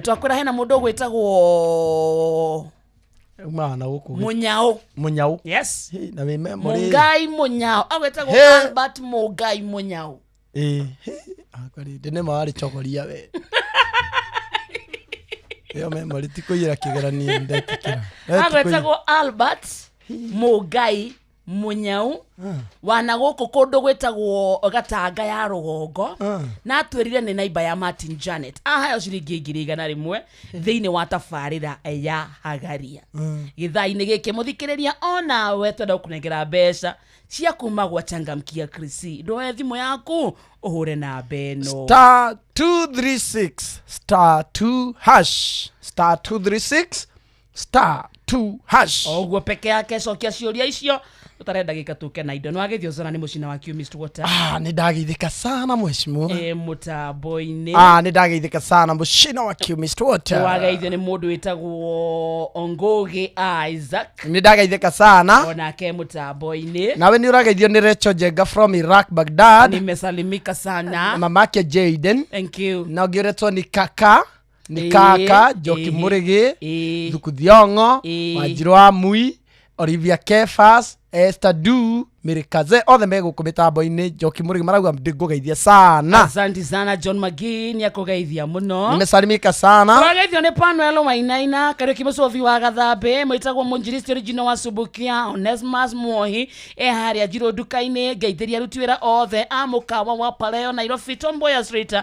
twakwĩra hena mũndũ ũgwĩtagwo Munyao. Yes.
Na remember
Mungai Munyao. Agwetagwo Albert Mungai Munyao.
Akarinde nĩ marĩ chokoria we. Yo memory tikuira kigerani ndetikira.
Agwetagwo Albert Mungai Munyao. Wana gũkũ kũndũ gwĩtagwo Gatanga ya rũgongo. Na atwĩrire nĩ naiba ya Martin Janet. Aheo ciringi 100 thĩinĩ wa tabarĩra ya Hagaria. Gĩthaa-inĩ gĩkĩ mũthikĩrĩria ona we twenda kũnengera mbeca cia kuma gwa Changamkia Chris. Ndũe thimũ yaku ũhũre namba ĩno
*236 *2# *236 *2#.
Oguo peke yake cokia ciũria icio utarenda gika tuke na indo. Nwagithio zona ni mucina wa Mr. Water.
Ni ndageithika sana mheshimiwa.
Mutambo-ini.
Ni ndageithika sana mucina wa Mr. Water.
Wageithio ni mundu witagwo Ongogi Isaac.
Ni ndageithika sana.
Onake mutambo-ini.
Nawe ni urageithio ni Rachel Jega from Iraq Baghdad.
Nimesalimika sana.
Mamake Jaden.
Thank you.
Na ugiretwo ni kaka. Ni kaka Joki Murigi, Thuku Thiongo, Wanjiru wa Mui, Olivia Kefas, Esther Du Mirikaze othe megũkũ mĩtambo-inĩ Njoki Mũrĩgi marauga ndĩngũgeithia sana.
Asante sana John Magi ni akugeithia muno.
Nimesalimika sana.
Twageithio ni Panuel Wainaina Kariuki Mucothi wa Gathambe mwitagwo Munjiristi original wa Subukia Onesmus Muohi haria Njiro nduka-inĩ ngeithĩria aruti wĩra othe a mũkawa wa Paleo Nairobi Tomboya Street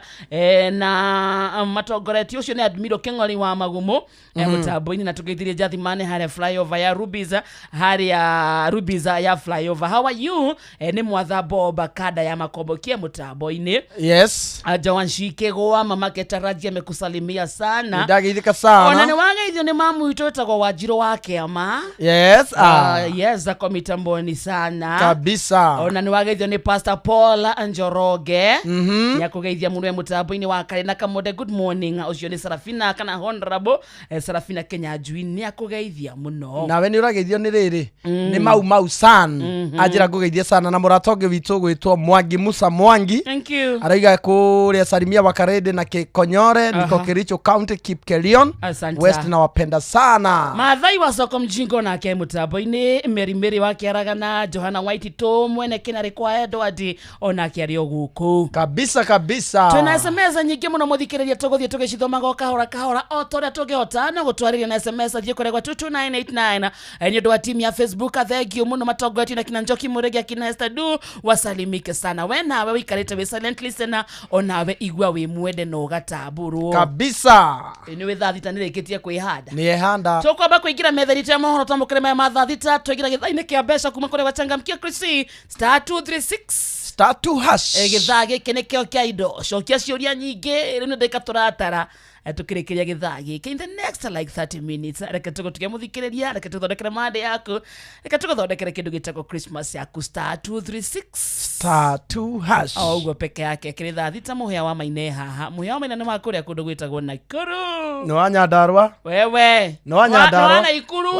na matongoretio ũcio nĩ Admiral King'ori wa Magumu mũtambo-inĩ na tũgeithĩrie Njathimane haria flyover ya Rubiza haria Rubiza ya flyover. How are you? Ni mwatha Boba kada ya makombokia mũtambo-inĩ.
Yes.
Joan Shikegwa mama Ketarajia amekusalimia sana.
Ndageithika sana.
Ona ni wageithio ni mamu witũ wĩtagwo Wanjiro wa Kĩama.
Yes.
Yes ako mitamboni sana.
Kabisa.
Ona ni wageithio ni Pastor Paul Njoroge. Ni akugeithia mũno mũtambo-inĩ wa Kare na Kamode. Good morning. Ũcio ni Sarafina kana Honorable Sarafina Kenya Njui ni akugeithia mũno.
Nawe ni ũrageithio ni rĩrĩ. Ni mau san. Ajira ngugeithia sana na mũratonge witũ gwĩtwo Mwangi Musa Mwangi.
Thank you.
Araiga kũrĩa Salimia Wakarede na Kikonyore niko Kericho County Kipkelion West na wapenda sana.
Mathai wa Soko Mjingo na ke mũtambo-inĩ Meri wa Kĩaragana Johana White to mwene Kinare kwa Edward ona kĩario gũkũ.
Kabisa.
Twina SMS nyingĩ mũno mũthikĩrĩria tũgũthiĩ tũgĩcithomaga kahora o torĩa tũngĩhota na gũtwarĩria na SMS athiĩ kũrĩ gwa 22989 nĩ ũndũ wa timu ya Facebook. Thengiũ mũno matongoretie na kina Njoki Mũrĩgi akina Esther Du wasalimike sana. We nawe wikarĩte wĩ silent listener onawe igua wĩ mwende na ũgatamburwo
kabisa.
Nĩ wĩ thathita nĩrĩkĩtie kwĩhanda
nĩehanda
tũkwamba kũingĩra metherite ya mohoro twamũkĩre maya ma thathita twĩgira gĩthainĩ kĩa mbeca kuma kũrĩ Wachangamkia Chrissy *236 gĩthaa gĩkĩ nĩkĩo kĩa indo cokia ciũria nyingĩ rĩu nĩ ndĩka tũratara tukirikiria githaa gĩkĩ in the next like 30 minutes. Reke tũgũtuge mũthikĩrĩria, reke tũthondekere mande yaku, reke tũgũthondekere kĩndũ gĩtagwo Christmas yaku *236 o ũguo peke yake kĩrĩ thaa thita mũhĩa wa Maine haha. Mũhĩa wa Maine nĩ wa kũrĩa kũndũ gwĩtagwo Naikuru.
Nĩ wa Nyandarua
wewe
nĩ wa Nyandarua
nĩ wa Naikuru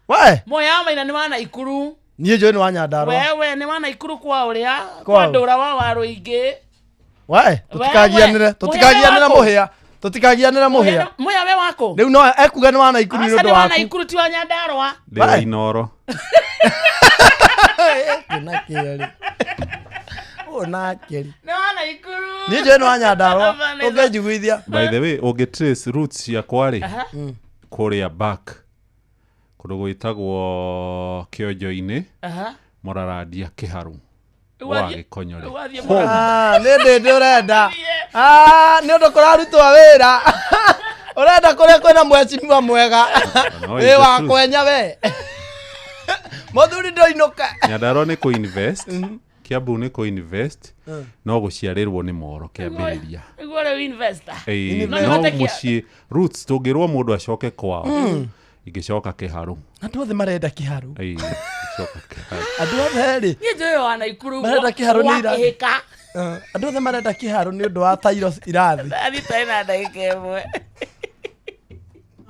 we
mũhĩa wa Maine nĩ wa Naikuru.
Niĩ njũĩ nĩ wa Nyandarua
wewe nĩ wa Naikuru kwa ũrĩa kwa ndũra wa Warũingĩ
we tũtikagianĩre mũhĩa tũtikagianĩra mũhĩa
we wako
rĩu no ekuga nĩ wa Naikuru nĩ ũndũ waku.
Wa Naikuru ti wa Nyandarua
ndĩ wa Inoro
onakeri
nĩ wa Naikuru
niĩ njũĩ nĩ wa Nyandarua ũngĩnjiguithia.
By the way ũngĩtrace roots ciakwa rĩ kũrĩa back kũndũ gwĩtagwo Kĩonjo-inĩ Mũraradia Kĩharu wa Gĩkonyore.
Nĩ ndĩ ũrenda nĩ ũndũ kũrarutwo wĩra ũrenda kũrĩa kwĩna mweciwa mwega wĩ wa kwenya we mũthuri ndũinũka.
Nyandarua nĩ kũ-invest Kiambu nĩ kũ-invest no gũciarĩrwo nĩ Moro kĩambĩrĩria no mũciĩ roots tũngĩrwo mũndũ acoke kwao ingĩcoka Kĩharu.
Andũ othe marenda Kĩharu.
Ingĩcoka Kĩharu.
Andũ othe rĩ
niĩ njũĩ wa Naikuru
marenda Kĩharu nĩ irathi. Andũ othe marenda Kĩharu nĩ ũndũ wa tairo irathi.
Thita ĩna ndagĩka ĩmwe.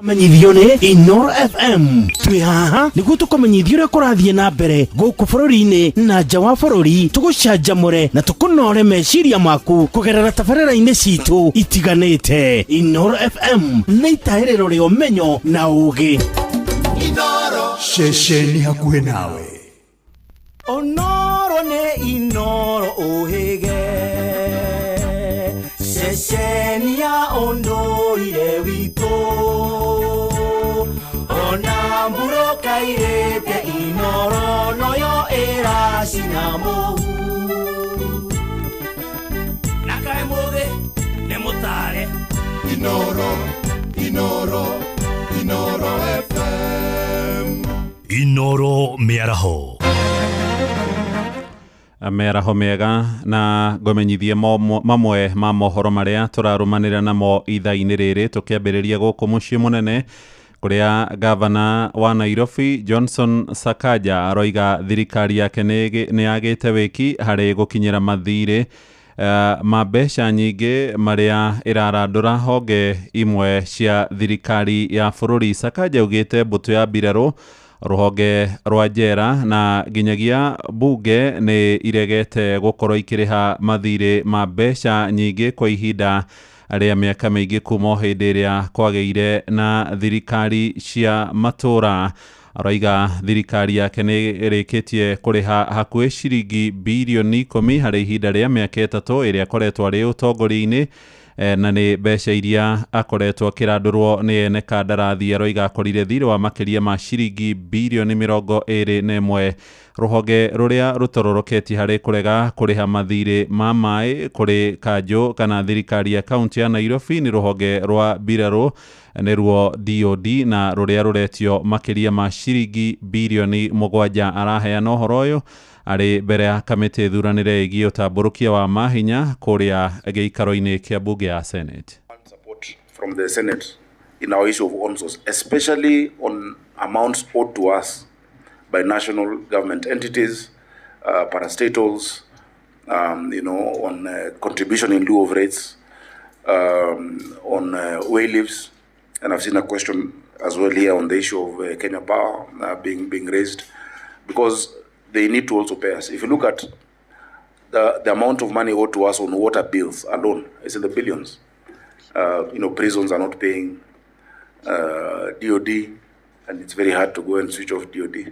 Menyithio nĩ Inoro FM. Twĩ haha nĩguo tũkũmenyithia ũrĩa kũrathiĩ na mbere gũkũ bũrũri-inĩ na nja wa bũrũri, tũgũcanjamũre na tũkũnore meciria maku kũgerera tabarĩra-inĩ citũ itiganĩte. Inoro FM nĩ itaĩrĩro rĩa ũmenyo na ũũgĩ. Inoro ceceni hakuhĩ nawe. Onoro nĩ Inoro ũhĩge ceceni ya ũndũire witũ ona mburo kairĩte Inoro noyo ĩracina mũhu na kaĩ mũthĩ nĩ mũtare Inoro FM Inoro mĩaraho
meraho mega na ngomenyithie mamwe ma mohoro marĩa tũrarũmanĩra namo ithaa-inĩ rĩrĩ tũkĩambĩrĩria gũkũ mũciĩ mũnene kũrĩa gavana wa Nairobi Johnson Sakaja aroiga thirikari yake nĩ yagĩte wĩki harĩ gũkinyĩra mathirĩ ma mbeca nyingĩ marĩa ĩrarandũra honge imwe cia thirikari ya bũrũri. Sakaja augĩte mbũtũ ya mbirarũ rũhonge rwa njera na nginyagia bunge nĩ iregete gũkorwo ikĩrĩha mathirĩ ma mbeca nyingĩ kwa ihinda rĩa mĩaka mĩingĩ kuma hĩndĩ ĩrĩa kwagĩire na thirikari cia matũra. Aroiga thirikari yake nĩ ĩrĩkĩtie kũrĩha hakuhĩ ciringi birioni 10 harĩ ihinda rĩa mĩaka 3 ĩrĩa akoretwo arĩ ũtongoria-inĩ, na nĩ mbeca iria akoretwo akĩrandũrwo nĩ ene kandarathi. Aroiga akorire thirĩ wa makĩria ma ciringi birioni 21 rũhonge rũrĩa rũtororoketie harĩ kũrega kũrĩha mathirĩ ma maĩ kũrĩ kanjũ kana thirikari ya kaunti ya Nairobi nĩ rũhonge rwa Birarũ nĩruo DOD, na rũrĩa rũretio makĩria ma ciringi birioni 7. Araheana ũhoro ũyũ arĩ mbere ya kamĩtĩ thuranĩre ĩgiĩ ũtambũrũkia wa mahinya kũrĩa gĩikaro-inĩ kĩa bunge ya Senate.
From the Senate in our issue of ONSOS, especially on amounts owed to us by national government entities, parastatals, on contribution in lieu of rates, on way leaves, and I've seen a question as well here on the issue of Kenya Power being raised, because they need to also pay us. If you look at the amount of money owed to us on water bills alone, it's in the billions. Prisons are not paying DOD, and it's very hard to go and switch off DOD.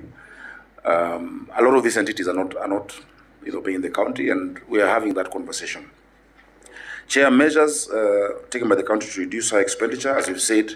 A lot of these entities are not paying the county, and we are having that conversation. Chair, measures taken by the county to reduce our expenditure, as you've said.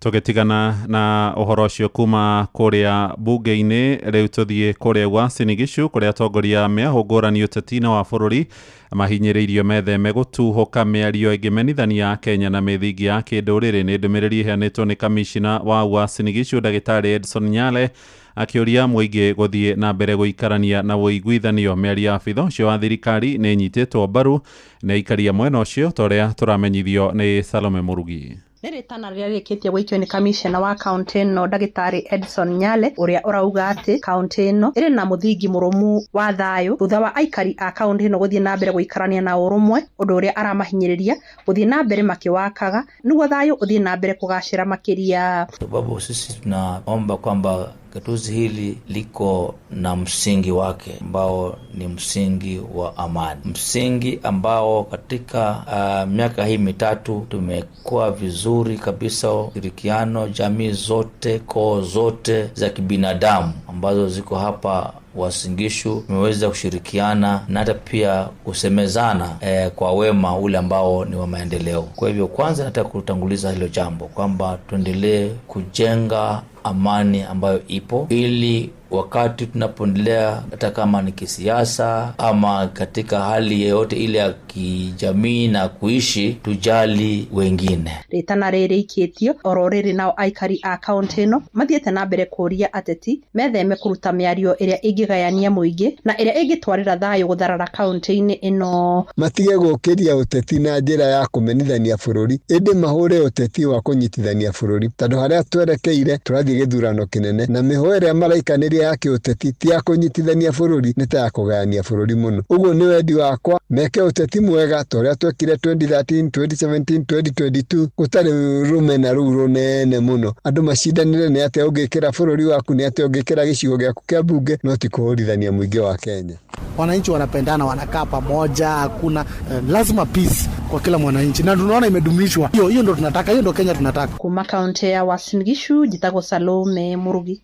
Tũgĩtigana na ũhoro ũcio kuma kũrĩa bunge-inĩ, rĩu tũthiĩ kũrĩa Uasin Gishu kũrĩa atongoria mĩahũ ngũrani ũteti-inĩ wa bũrũri mahinyĩrĩirio metheme gũtuhũka mĩario ĩngĩmenithania Kenya na mĩthingi ya kĩndũrĩrĩ. Nĩ ndũmĩrĩri ĩheanĩtwo nĩ kamishina wa Uasin Gishu Ndagĩtarĩ Edson Nyale akĩũria mũingĩ gũthiĩ na mbere gũikarania na ũiguithanio. Mĩario ya abitha ũcio wa thirikari nĩ ĩnyitĩtwo mbaru nĩ aikaria mwena ũcio ta ũrĩa tũramenyithio nĩ Salome Mũrugi.
Nĩ rĩtana rĩrĩa rĩkĩtie gũikio nĩ kamishna wa kaunti ĩno Ndagĩtarĩ Edson Nyale, ũrĩa ũrauga atĩ kaunti ĩno ĩrĩ na mũthingi mũrũmu wa thayũ thutha wa aikari a kaunti ĩno gũthiĩ na mbere gũikarania na ũrũmwe, ũndũ ũrĩa aramahinyĩrĩria gũthiĩ na mbere makĩwakaga nĩguo thayũ ũthiĩ na mbere kũgacĩra makĩria.
Sababu sisi tunaomba kwamba gatuzi hili liko na msingi wake ambao ni msingi wa amani, msingi ambao katika miaka hii mitatu tumekuwa vizuri kabisa. Ushirikiano, jamii zote, koo zote za kibinadamu ambazo ziko hapa Uasin Gishu tumeweza kushirikiana na hata pia kusemezana kwa wema ule ambao ni wa maendeleo. Kwa hivyo kwanza nataka kutanguliza hilo jambo kwamba tuendelee kujenga amani ambayo ipo, ili wakati tunapoendelea hata kama ni kisiasa ama katika hali yoyote ile ya kijamii na kuishi, tujali wengine.
Rĩtana rĩrĩ ikĩtio oro rĩrĩ nao aikari a kaunti ĩno mathiĩte na mbere kũria ateti metheme kũruta mĩario ĩrĩa ĩngĩgayania mũingĩ na ĩrĩa ĩngĩtwarĩra thayũ gũtharara kaunti-inĩ ĩno.
Matige gũkĩria ũteti na njĩra ya kũmenithania bũrũri, ĩndĩ mahũre ũteti wa kũnyitithania bũrũri, tondũ harĩa twerekeire tũrathiĩ gĩthurano kĩnene na mĩhũra ĩrĩa maraikanĩria ya kĩũteti ti ya kũnyitithania bũrũri, nĩ ta ya kũgayania bũrũri mũno. Ũguo nĩ wendi wakwa meke ũteti mwega ta ũrĩa twekire 2013, 2017, 2022, gũtarĩ rũmena rũu rũnene mũno. Andũ macindanĩre nĩ atĩa ũngĩkĩra bũrũri waku, nĩ atĩa ũngĩkĩra gĩcigo gĩaku kĩa bunge, no ti kũhũrithania mũingĩ wa Kenya.
Wananchi wanapendana, wanakaa pamoja, hakuna lazima peace kwa kila mwananchi, na tunaona imedumishwa. Hiyo ndo tunataka, hiyo ndo Kenya tunataka.
Kuma kaunti ya Uasin Gishu, njitagwo Salome Mũrugi.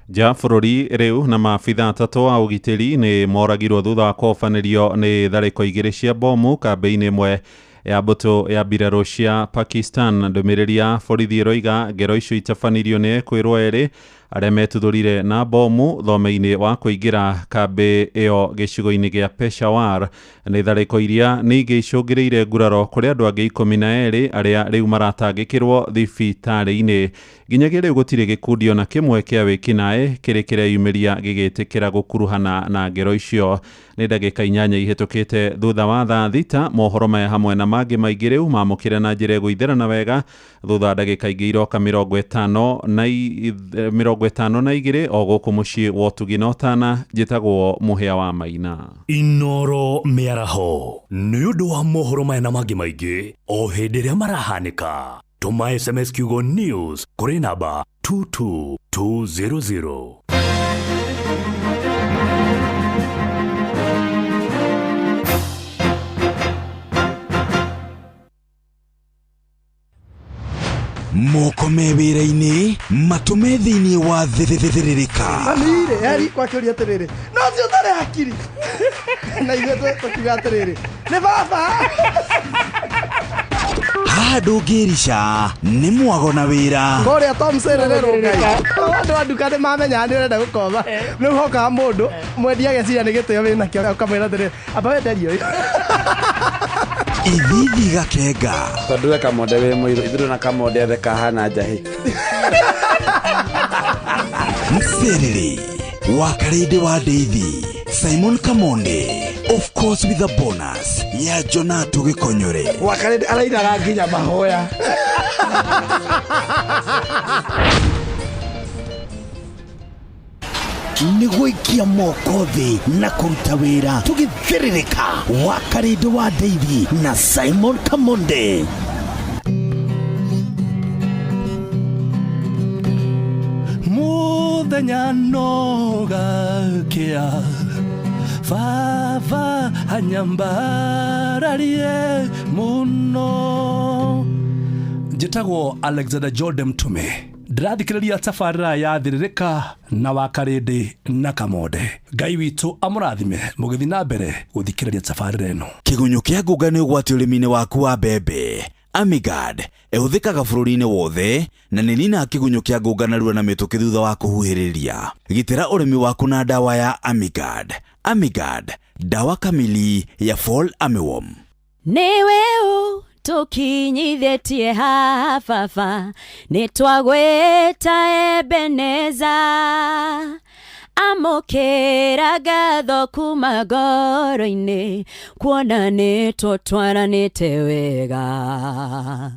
Ja bũrũri rĩu na maabitha atatũ a ũgitĩri nĩ moragirwo thutha wa kũhobanĩrio nĩ tharĩko igĩrĩ cia bomu kambĩ-inĩ ĩmwe ya mbũtũ ya mbirarũ cia Pakistan. Ndũmĩrĩri ya borithi ĩroiga ngero icio itabanirio nĩ ekwĩrwo erĩ arĩa metuthũrire na bomu thome-inĩ wa kũingĩra kambĩ ĩyo gĩcigo-inĩ gĩa Peshawar. Nĩ tharĩko iria nĩ igĩcũngĩrĩire nguraro kũrĩ andũ angĩ 12 arĩa rĩu maratangĩkĩrwo thibitarĩ-inĩ. Nginyagia rĩu gũtirĩ gĩkundi ona kĩmwe kĩa wĩkinaĩ kĩrĩ kĩreyumĩria gĩgĩtĩkĩra gũkuruhana na ngero icio. Nĩ ndagĩka 8 ihĩtũkĩte thutha wa thaa thita, mohoro maya hamwe na mangĩ maingĩ rĩu mamũkĩra na njĩra ĩgũitherana wega thutha wa ndagĩka ingĩ iroka 52 o gũkũ mũciĩ wa Ũtugi na Ũtana. Njĩtagwo Mũhĩa wa Maina.
Inoro mĩaraho nĩ ũndũ wa mohoro maya na mangĩ maingĩ o hĩndĩ ĩrĩa marahanĩka. Tũma SMS kiugo news kũrĩ namba 22200.
moko me wĩra-inĩ matũme thĩinĩ wa thĩrĩrĩka.
Manire yari kwa kĩũria atĩrĩrĩ no si ũtarĩ hakiri na ithuĩ tũkiuga atĩrĩrĩ nĩ baba.
Haha ndũngĩrica nĩ mwago na wĩra.
Kũrĩa Tom Sererero ngai andũ a nduka nĩ mamenya nĩ ũrenda gũkomba rĩu hokaga mũndũ mwendia ageciria nĩ gĩtĩo wĩna kĩo ũkamwĩra atĩrĩrĩ amba wenderio
ithithi gakenga
tondũ we Kamonde wĩ mũirũ ithuĩ na Kamonde othe kahana njahĩ.
Mserere wa Karĩndĩ wa Ndeithi Simon Kamonde, of course with a bonus ya Jonato Gĩkonyore.
Wa Karĩndĩ arainaga nginya mahoya.
Nĩ gũikia moko thĩ na kũruta wĩra tũgĩthĩrĩrĩka. Wa Karĩndĩ wa Ndeithi na Simon Kamonde.
Mũthenya nogakĩa baba anyambararie mũno. Njĩtagwo Alexander Jordan Mtume, ndĩrathikĩrĩria tabarĩra ya thĩrĩrĩka na Wa Karĩndĩ na Kamonde. Ngai witũ amũrathime mũgĩthiĩ na mbere gũthikĩrĩria tabarĩra ĩno.
Kĩgunyũ kĩa ngũnga nĩ ũgwati ũrĩmi-inĩ waku wa mbembe. Amigad ĩhũthĩkaga bũrũri-inĩ wothe na nĩ nina kĩgunyũ kĩa ngũnga narua na mĩtũkĩ thutha wa kũhuhĩrĩria. Gitĩra ũrĩmi waku na dawa ya Amigad. Amigad, dawa kamili ya Fall Armyworm.
Niwe tukinyithĩtie haha baba nĩtwagwĩta Ebeneza amũkĩra ngatho kuma ngoro-inĩ kuona nĩtũtwaranĩte wega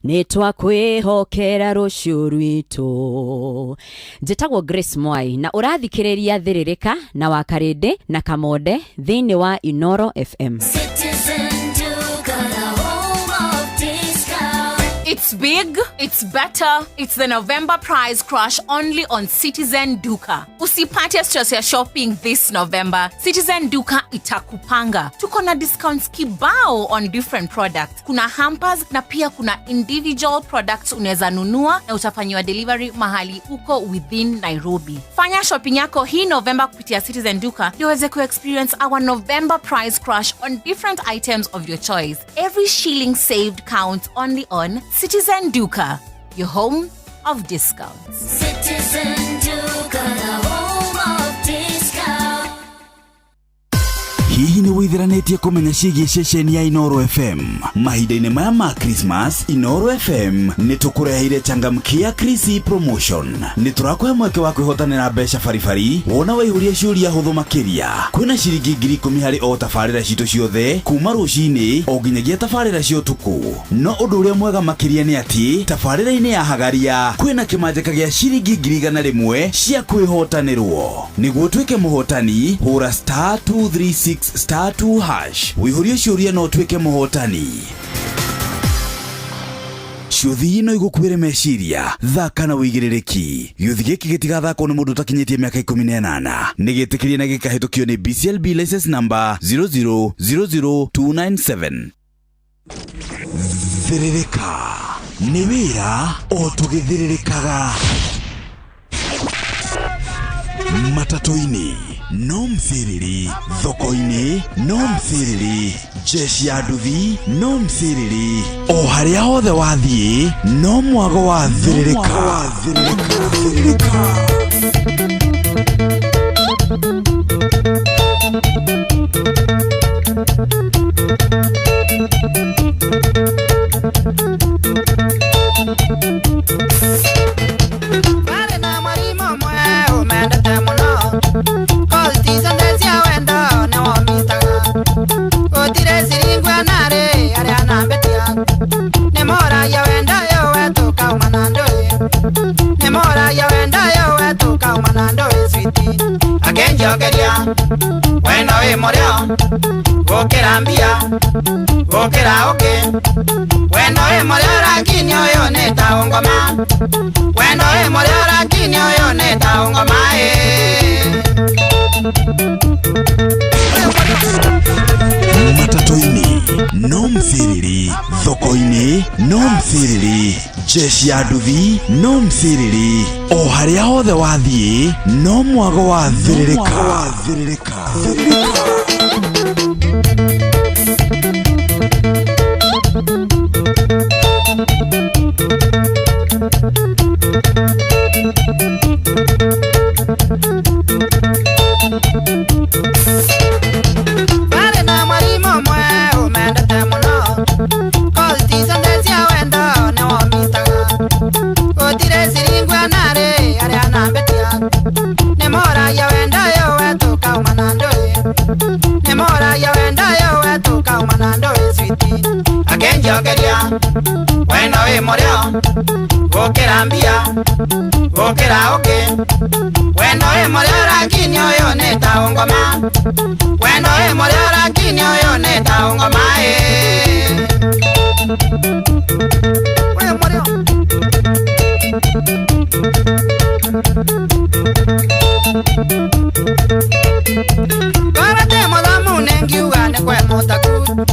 nĩtwakwĩhokera rũciũ rwitũ. Njĩtagwo Grace Mwai na ũrathikĩrĩria thĩrĩrĩka na Wa Karĩndĩ na Kamonde thĩinĩ wa Inoro FM.
It's big, it's better, it's the November prize crush only on Citizen Duka. Usipate stress ya shopping this November. Citizen Duka itakupanga. Tuko na discounts kibao on different products. Kuna hampers na pia kuna individual products unaweza nunua na utafanyiwa delivery mahali uko within Nairobi. Fanya shopping yako hii November kupitia Citizen Duka ndio uweze ku-experience our November prize crush on different items of your choice. Every shilling saved counts only on Citizen Duka, your home of discounts. Citizen Duka, the home of discounts.
Hihi nĩ wĩtheranĩtie kũmenya ciĩgiĩ ceceni ya Inoro FM? Mahinda-inĩ maya ma Christmas, Inoro FM nĩ tũkũreheire changamkia Chrissy promotion. Nĩ tũrakũhe mweke wa kwĩhotanĩra mbeca baribari wona waihũria ciũria hũthũ makĩria. Kwĩna ciringi 10,000 harĩ o tabarĩra citũ ciothe kuma rũcinĩ o nginyagia tabarĩra cia ũtukũ. No ũndũ ũrĩa mwega makĩria nĩ atĩ tabarĩra-inĩ ya Hagaria kwĩna kĩmanjĩka gĩa ciringi 100,000 cia kwĩhotanĩrwo. Nĩguo tuĩke mũhotani, hũra *236 *2 hash. Wĩihũrie ciũria no tuĩke mũhotani. Ciũthi ino igũkuĩre meciria, thaka na wĩigĩrĩrĩki. Gĩũthi gĩkĩ gĩtigathakwo nĩ mũndũ ũtakinyĩtie mĩaka 18. Nĩgĩtĩkĩrie na gĩkahĩtũkio nĩ BCLB license number 0000297. Thĩrĩrĩka nĩ wĩra o tũgĩthĩrĩrĩkaga. Matatu-inĩ no mthĩrĩri, thoko-inĩ no mthĩrĩri, jeshi ya nduthi no mthĩrĩri, o harĩa hothe wathiĩ no mwago wa thĩrĩrĩka.
Wena we morea gokera mbia gokera oke wena we morea rakini oyo neta ngoma wena we morea rakini oyo neta ngoma
Matatu-ini no mthĩrĩri, thoko-ini no mthĩrĩri, jeshi ya nduthi no msiriri o haria hothe wathie no mwago wa thiririka.
Wendo we morio gokera mbia gokera oke wendo we morio lakini oyo neta ongoma wendo we morio lakini oyo neta ongoma we morio Karate modamu nengiuga ne kwe motaku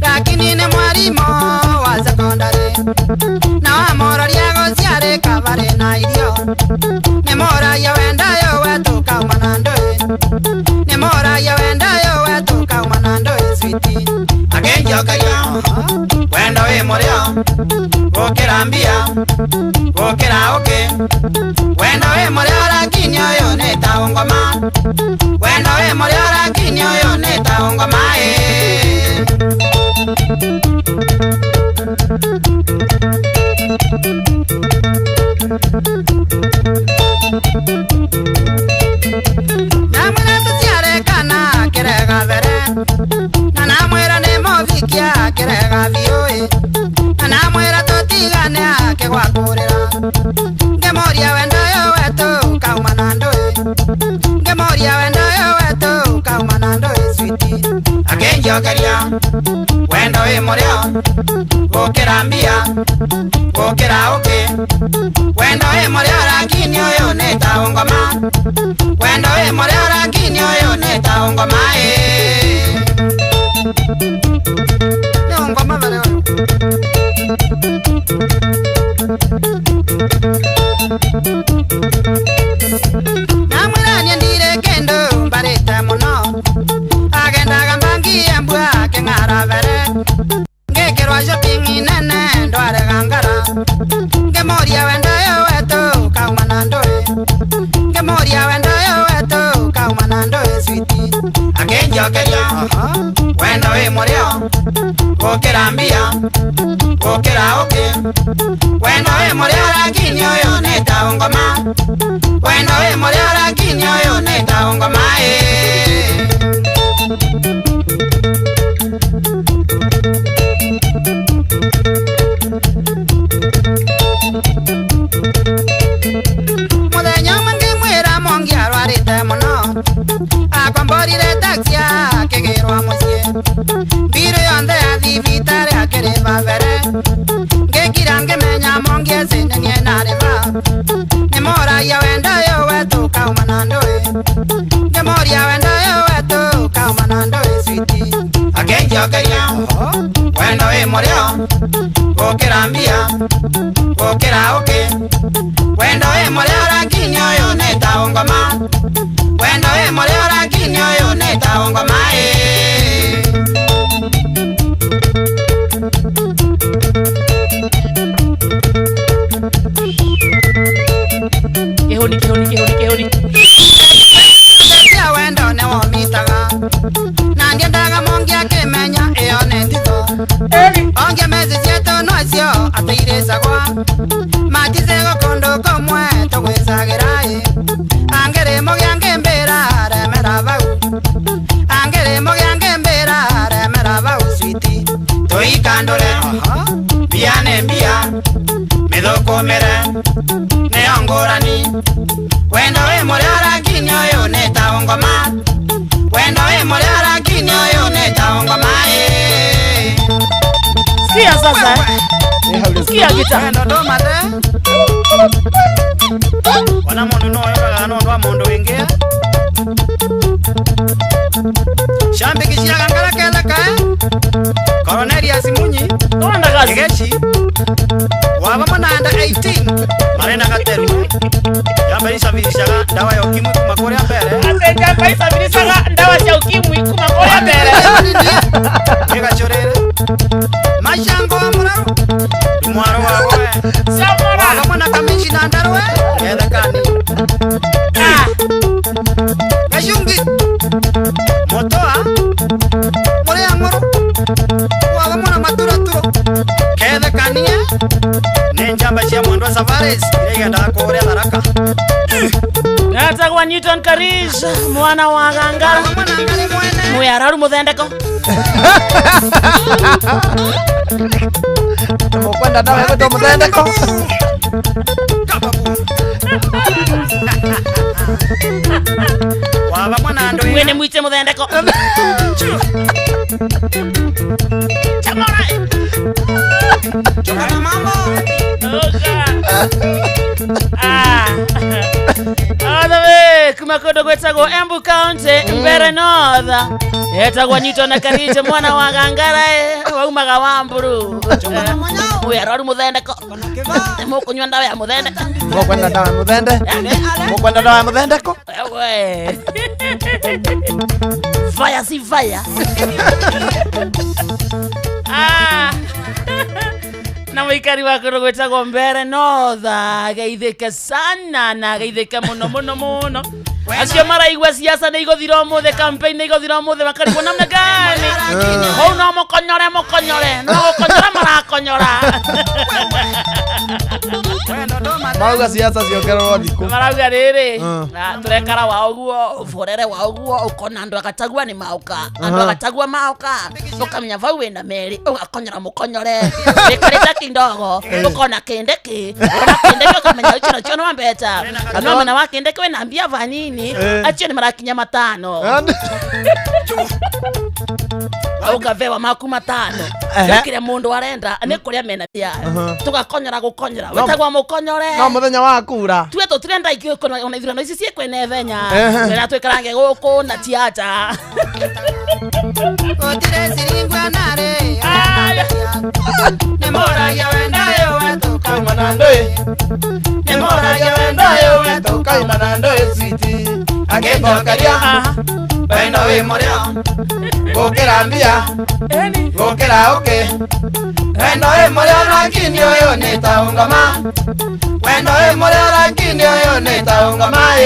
lakini ne mwarimo wa secondary na wa mororia gociare kabare na irio ne moragia wendayo wetu kauma na ndoi ne moragia wendayo wetu kauma na ndoi switi agenjokeria wendo we morio gokera mbia gokera oke wendo we morio lakini oyo neta ongoma wendo we morio lakini oyo neta ongoma Namwira tuciare kana kirega vere na namwira ni movikia kirega vioi na namwira tutigane akigwakurira ngemoria wendayo wetu kauma na ndoi ngemoria wendayo wetu kauma na ndoi switi agenjokeria wendo we morio gokera mbia gokera oke wendo we morio lakini oyo neta ongoma wendo we morio lakini oyo neta ongoma ne ongoma vale namwira ndire kendo mbareta muno agenda gambangi ambua kengara vere ngekirwa shopping nene ndware gangara ngemoria wendayo wetu kauma na ndoi ngemoria wendayo wetu kauma na ndoi switi agenjokeria wendo we morio gokera mbia gokera oke wendo we morio lakini oyo neta ongoma wendo we morio lakini oyo neta ongoma muthenya mwangi mwira mongi arwarite muno akwamborire taxi akigirwa mucie mbiro yonthe athibitari akiriva vere ngikira ngimenya mongi ecindanie nariva nimoragia wendayo wetu kauma na ndoi ngemoria wendayo wetu kauma na ndoi switi agenjokeria wendo we morio gokera mbia gokera oke wendo we morio lakini oyo neta ongoma wendo we morio lakini oyo neta ongoma kehoni ndetia wendo ne womitaga na ndiendaga mongi akimenya iyo ne nditho onge mezi cietu nocio atiirisagwa matizego kundu kumwe tugwisagirai angirimo gia ngimbira remera vau angirimo gia ngimbira remera vau switi tuikandure biane mbia mithukumire nio ngurani wendo we morio lakini oyo neta ongoma wendo we morio lakini oyo neta ongoma
Sikia sasa. Sikia gita.
Ndo mate. Wana mundu no yoga no ndo mundu wingia. Shambi kishia kangala kela kae. Cornelia Simunyi.
Tonda gazi.
Gechi. Waba mwana Morena Gateru Jamba isafirishaga ndawa ya ukimwi kuma kore mbere
Ate jamba isafirishaga ndawa ya ukimwi kuma kore mbere
Ega chorere Mashango amuraro Mwaro wawe
Samora
Waga mwana kamishi na ndarwe Eda kani Kashungi Motoa More amuro Waga mwana matura turo Keda kani Nenjamba shia mwendo safaris Ega nda kore daraka
Natagwa Newton Karish mwana wa Gangara Muyararu muthendeko
Mukwenda dawa yako muthendeko
Waba mwana ndo
Mwene mwite muthendeko Chamora
Chokana mambo
Othe kumakondo gwetagwo Embu County Mbere North etagwo Newton na Karije mwana wa Gangara waumaga Wamburu Muyararu muthendeko mukunywa ndawa ya muthendeko
mukwenda dawa ya muthende mukwenda dawa ya muthendeko
ewe fire si fire na muikari wa kuru gwetagwo Mbere North geithike sana na geithike muno muno muno acio maraigua siasa nĩ igũthira ũmũthĩ campaign nĩ igũthira ũmũthĩ makarigwo namna gani hau no mũkonyore no gũkonyora marakonyora
Mauga siasa ciongererwo thikũ
marauga rĩrĩ tũrekara wa ũguo bũrere wa ũguo ũkona andũ agatagua nĩ mauka andũ agatagua mauka ũkamenya vau wĩna merĩ ũgakonyora mũkonyore wĩkarĩte kindogo ũkona kindeki ũkamenya ũcio nacio nĩ wambeta no mwena wa kindeki wĩna mbia vanini acio nĩ marakinya 5 ugavewa maku 5 kile mundu arenda nĩ kũrĩa mena bia tugakonyora gũkonyora wetagwa mũkonyore
no mũthenya wa kura
tuwe tũtirenda ikĩo ona ithurano ici ciĩkwene thenya na twĩkarange gũkũ na tiata
Otire siringwa nare Nemoragia wendayo wetu kaima ndoe Nemoragia wendayo wetu kaima ndoe sweetie Agenda karia Wendo we morio Gokera mbia Gokera oke Wendo we morio lakini oyo nitaungama Wendo we morio lakini oyo nitaungama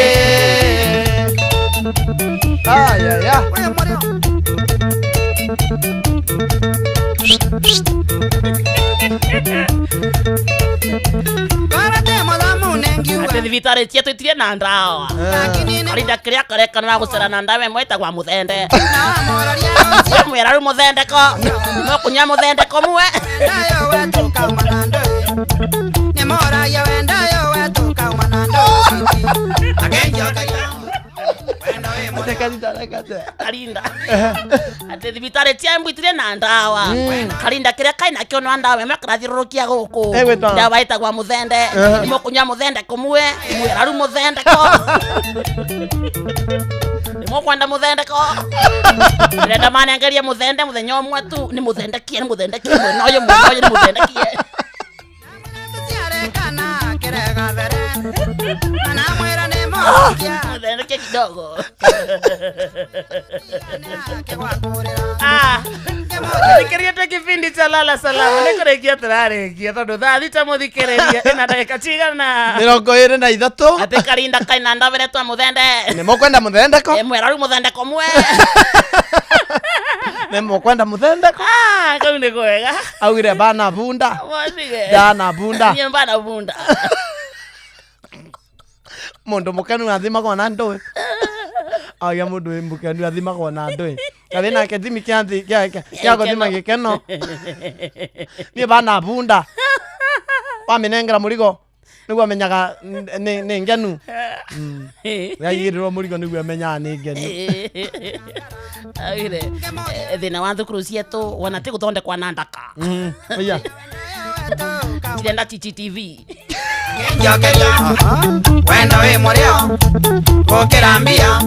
ya
Oyo morio
ati thibitarĩ cia twĩtire na ndawa arinda kĩrĩa karekana gũcera na ndawa ĩmwe ĩtagwa mũthende mwĩraru mũthendeko no kũnyua mũthendeko mwe
Nemoragia wendayo wetu kauma na ndo Agenja kaya
karinda ati thibitarĩ cia Embu itire na ndawa karinda kĩrĩa kaina kĩo no ndawa ĩmwe karathiũrũrũkia gũkũ ndawa ĩtagwa mũthende nĩ mũkũnyua mũthendeko mwe mwĩraru mũthendeko nĩ mũkwenda mũthendeko ndĩrenda manengerie mũthende mũthenya ũmwe tu nĩ mũthendekie mwena ũyũ nĩ mũthendekie Muthendekie kidogo Thikĩrĩrie kĩbindi cha lala salama nĩ kũrĩkia tũrarĩkia tondũ thaa thita mũthikĩrĩria ĩna ndagĩka cigana
23
atĩ karinda kaina ndavere twa mũthende
nĩ mũkwenda mũthendeko
mwĩraru mũthendeko mwe
nĩ mũkwenda mũthendeko
kau nĩ kwega
augire bana bunda
mwacige
dana bunda
niĩ mbana bunda
mũndũ mũkenu athimagwo na ndũĩ aya mũndũ wĩ mũkenu athimagwo na ndũĩ kathĩ nake thimi kĩa gũthima gĩkeno niĩ bana bunda wamĩnengera mũrigo nĩguo amenyaga nĩ ngenu yaigĩrĩrwo mũrigo nĩguo amenyaga nĩ ngenu
agire thĩna wa thukuru cietũ wana ti gũthondekwa na ndaka cirenda TTV
Wendo we morio Gokera mbia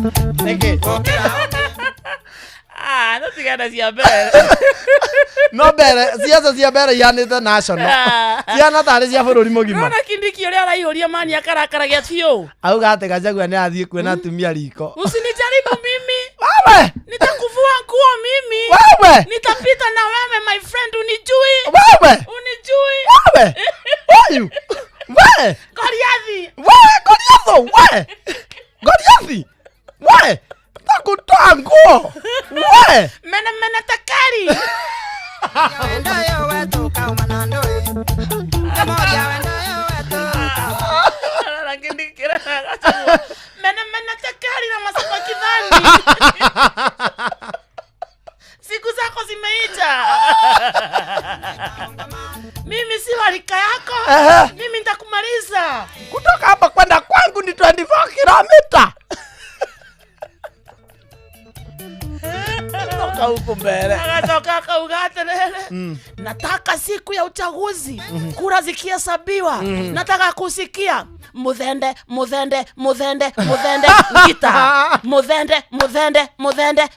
no tigana cia mbere
no mbere siasa cia mbere yanite national ciana tari cia bururi mugima
Nona Kindiki uria araihuria mani akarakaragia tio
auga ate Gachagua ni athie kwena atumia riko
usinijaribu mimi
wewe
nitakuvua nguo mimi
wewe
nitapita na wewe my friend unijui
wewe wewe huyu wewe
Goliathi
wewe takutoa nguo wewe
mena takari
wendo yo wetu kauma na ndoi kamoria wendo yo wetu
Kindiki mena takari na masapa kidhani siku zako zimeita mimi si warika yako mimi nitakumaliza
kutoka hapa kwenda kwangu ni 24 kilomita toka huko mbele
akatoka kaugate lele nataka siku ya uchaguzi kura zikihesabiwa nataka kusikia mudhende ngita mudhende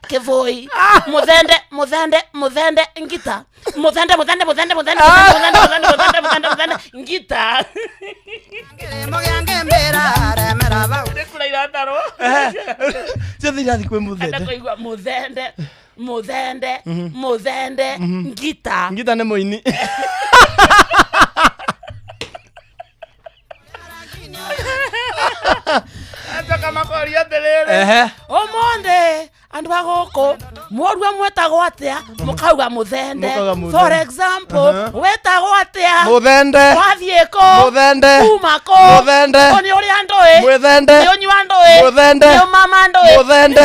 kivoi mudhende ngita mudhende ngita
moyange mbera remera ba
kula irataro
Sithira kwe mudhende
ndakoigwa mudhende ngita
ni muini
ata kama koria telele omonde andu bagoko mworua mwetagwo atia mukauga muthende for example wetagwo atia
muthende
wathieko
muthende
umako
muthende
oni uri andoe
muthende
ni onyu andoe
muthende
ni mama andoe
muthende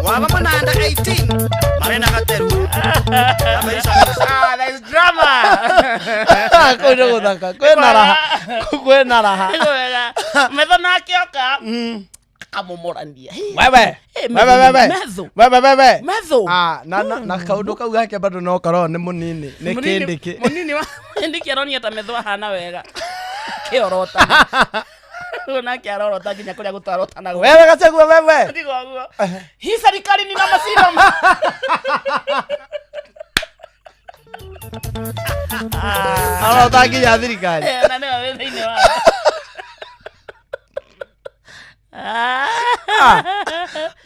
waba mananda 18 marena gateru
there is drama
kono godaka kwena raha
methona akioka kamumorania
wewe
metho
na kaundu kau gake bado no karo ni munini ni kindiki
munini wa kindiki aronia ta metho hana wega kiorota una kiarorota nginya kuria gutwarota nago
wewe Gachagua wewe
ndigo guo hii serikali ni na masira
arota nginya thirikari
na ne wewe thini wa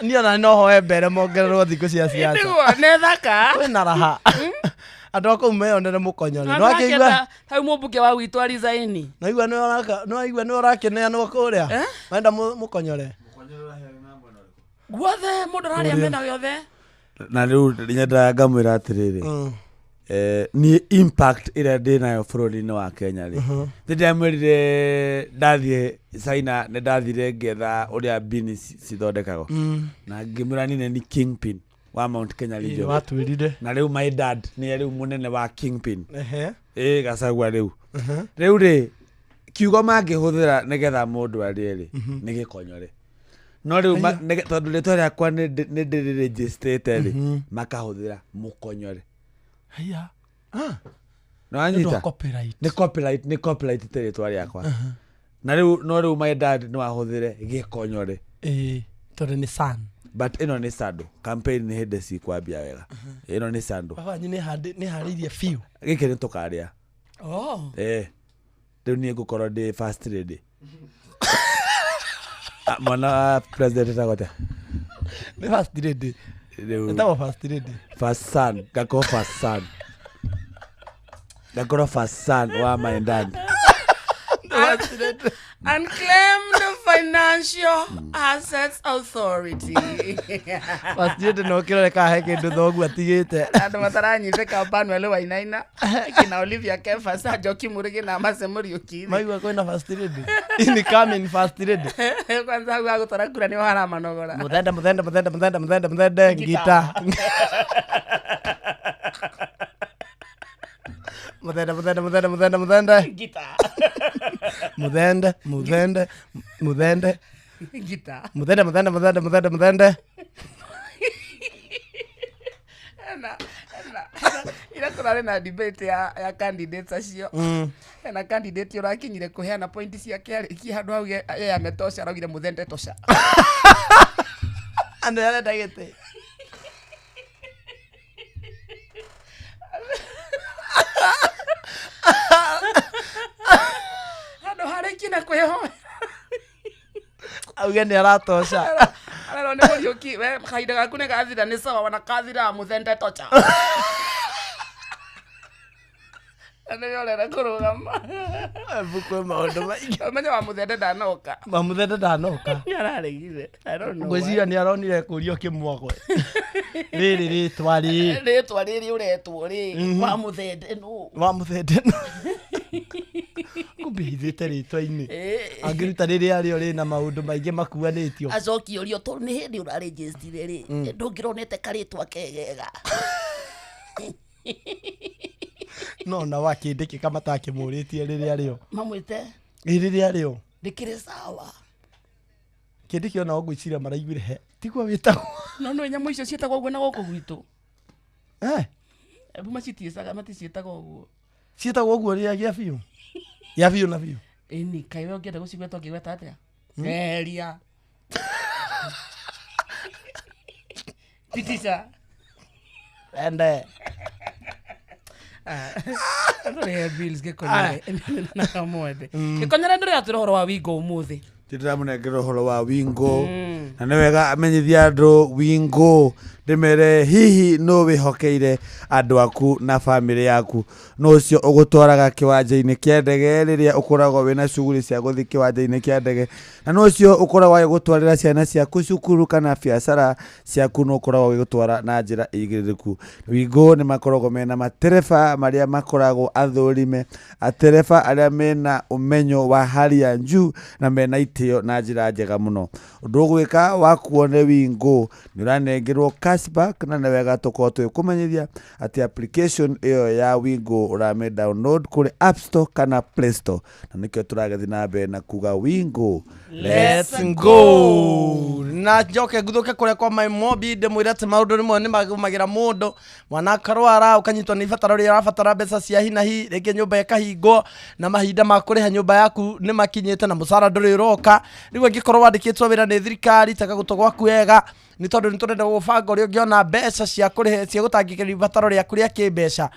niona no hoe mbere mongererwo thiku cia siasa
ndigo ne thaka
kwena raha andu ako meyonere mukonyori no akigwa
hau mumbuke wa gwitu arizaini
no igwa no rakenea no kuria wenda mukonyore
guothe mundu raria mena yothe
na riu nyenda ngamwira atiriri ni impact ira ndinayo bururi-inĩ wa Kenya ri ndamwirire ndathie China ne ndathire ngetha uria bini cithondekagwo na ngimwira ni kingpin wa Mount Kenya region
watwirire
na riu my dad ni riu munene wa kingpin Gachagua riu ri kiugo mangihuthira nigetha mundu ari ni gikonyore no riu tondu ritwa riakwa ni registered makahuthira mukonyore
haya
no anyita ni copyright ritwa riakwa na riu my dad no ahuthire gikonyore
tondu ni san
but ino ni sando campaign ni hende si kwambia wega ino ni sando
baba ni haririe few
gike ni tukaria riu ni ngukorwo ndi first lady mwana president tagote
ni first lady etawa first lady
first son gako first son gakoro first son wa my dad
Unclaimed Financial Assets Authority.
Wasije no kile ka kindu thogu atigite.
Andu mataranyite kampani wale wainaina. Kina Olivia Kefa sa Joki Murigi na Masemuri Okiri.
Maiwa kwenda first lady. Ini coming first lady.
Kwanza huwa gutara kura ni wahara manogora.
Mudhende ngita. Mudhende
Gita.
Mudhende
Gita.
Mudhende
ila kurare na debate ya candidates acio na candidate urakinyire kuheana point cia kiariki handu hau ye ametosha aragire muthende tosha
ande ale dagete
na kweho
auge nĩ aratosha
arero nĩ mũriũki we kahinda gaku nĩ gathira nĩ sawa wana gathira mũthende tocha anayolera kũrũgama
bukwe maũndũ maingĩ
amenya wa mũthende ndanoka
nĩararegire ngwĩciria nĩ aronire kũrio kĩmwagwe rĩrĩ rĩtwa
rĩrĩ ũretwo rĩ wa mũthende nũ
kumbe hithĩte rĩtwa-inĩ angĩruta rĩrĩa rĩo rĩna maũndũ maingĩ makuanĩtio
acokiorio tondũ nĩ hĩndĩ ũrarĩnjĩstire rĩ ndũngĩronete karĩtwa kegega
no na wakĩndĩkĩka matakĩmũrĩtie rĩrĩa rĩo
mamwĩte
rĩrĩa rĩo
ndĩkĩrĩ sawa
kĩndĩkĩ ona ũgwĩciria maraiguire he tiguo wĩtagwo
no nyamũ icio ciĩtagwo ũguo na gũkũ gwitũ ebu macitiĩcaga maticiĩtaga ũguo
ciĩtagwo ũguo rĩrĩa gĩa biũ ya biũ na biũ
ĩni kaĩ we ũngĩenda gũcigweta ũngĩgweta atĩa eria pitisha
ende
ndore bills gekonyere na kamwende gekonyere ndore atũra horo wa wingo ũmũthĩ
tĩtĩramũnengera ũhoro wa wingo na nĩ wega amenyithia andũ wingo ndĩmere hihi no wĩhokeire andũ aku na bamĩrĩ yaku no ũcio ũgũtwaraga kĩwanja-inĩ kĩa ndege rĩrĩa ũkoragwo wĩna cuguri cia gũthiĩ kĩwanja-inĩ kĩa ndege na no ũcio ũkoragwo gũtwarĩra ciana ciaku cukuru kana biacara ciaku no ũkoragwo gũtwara na njĩra igĩrĩrĩku wingo nĩ makoragwo mena matereba marĩa makoragwo athũrime atereba arĩa mena ũmenyo wa hali ya juu na mena itĩo na njĩra njega mũno ũndũ ũgwĩka wakuone wingo nĩ ũranengerwo cashback na nĩ wega tũkorwo twĩkũmenyithia atĩ application ĩyo ya wingo ũrame download kũrĩ App Store kana Play Store na nĩkĩo tũragethi na mbere na kuga wingo
let's go na njoke nguthũke kũrĩa kwa my mobi ndĩmwĩre atĩ maũndũ rĩmwe nĩ magũmagĩra mũndũ mwana akarwara ũkanyitwo nĩ ibataro rĩrĩa ũrabatara mbeca cia hi na hi rĩngĩ nyũmba ĩkahingwo na mahinda ma kũrĩha nyũmba yaku nĩ makinyĩte na mũcara ndũrĩ ũroka rĩu angĩkorwo wandĩkĩtwo wĩra nĩ thirikari taka gũtũ gwaku wega nĩ tondũ nĩ tũrenda gũbanga ũrĩa ũngĩona mbeca cia kũrĩha cia gũtangĩkĩra ibataro rĩaku rĩa kĩmbeca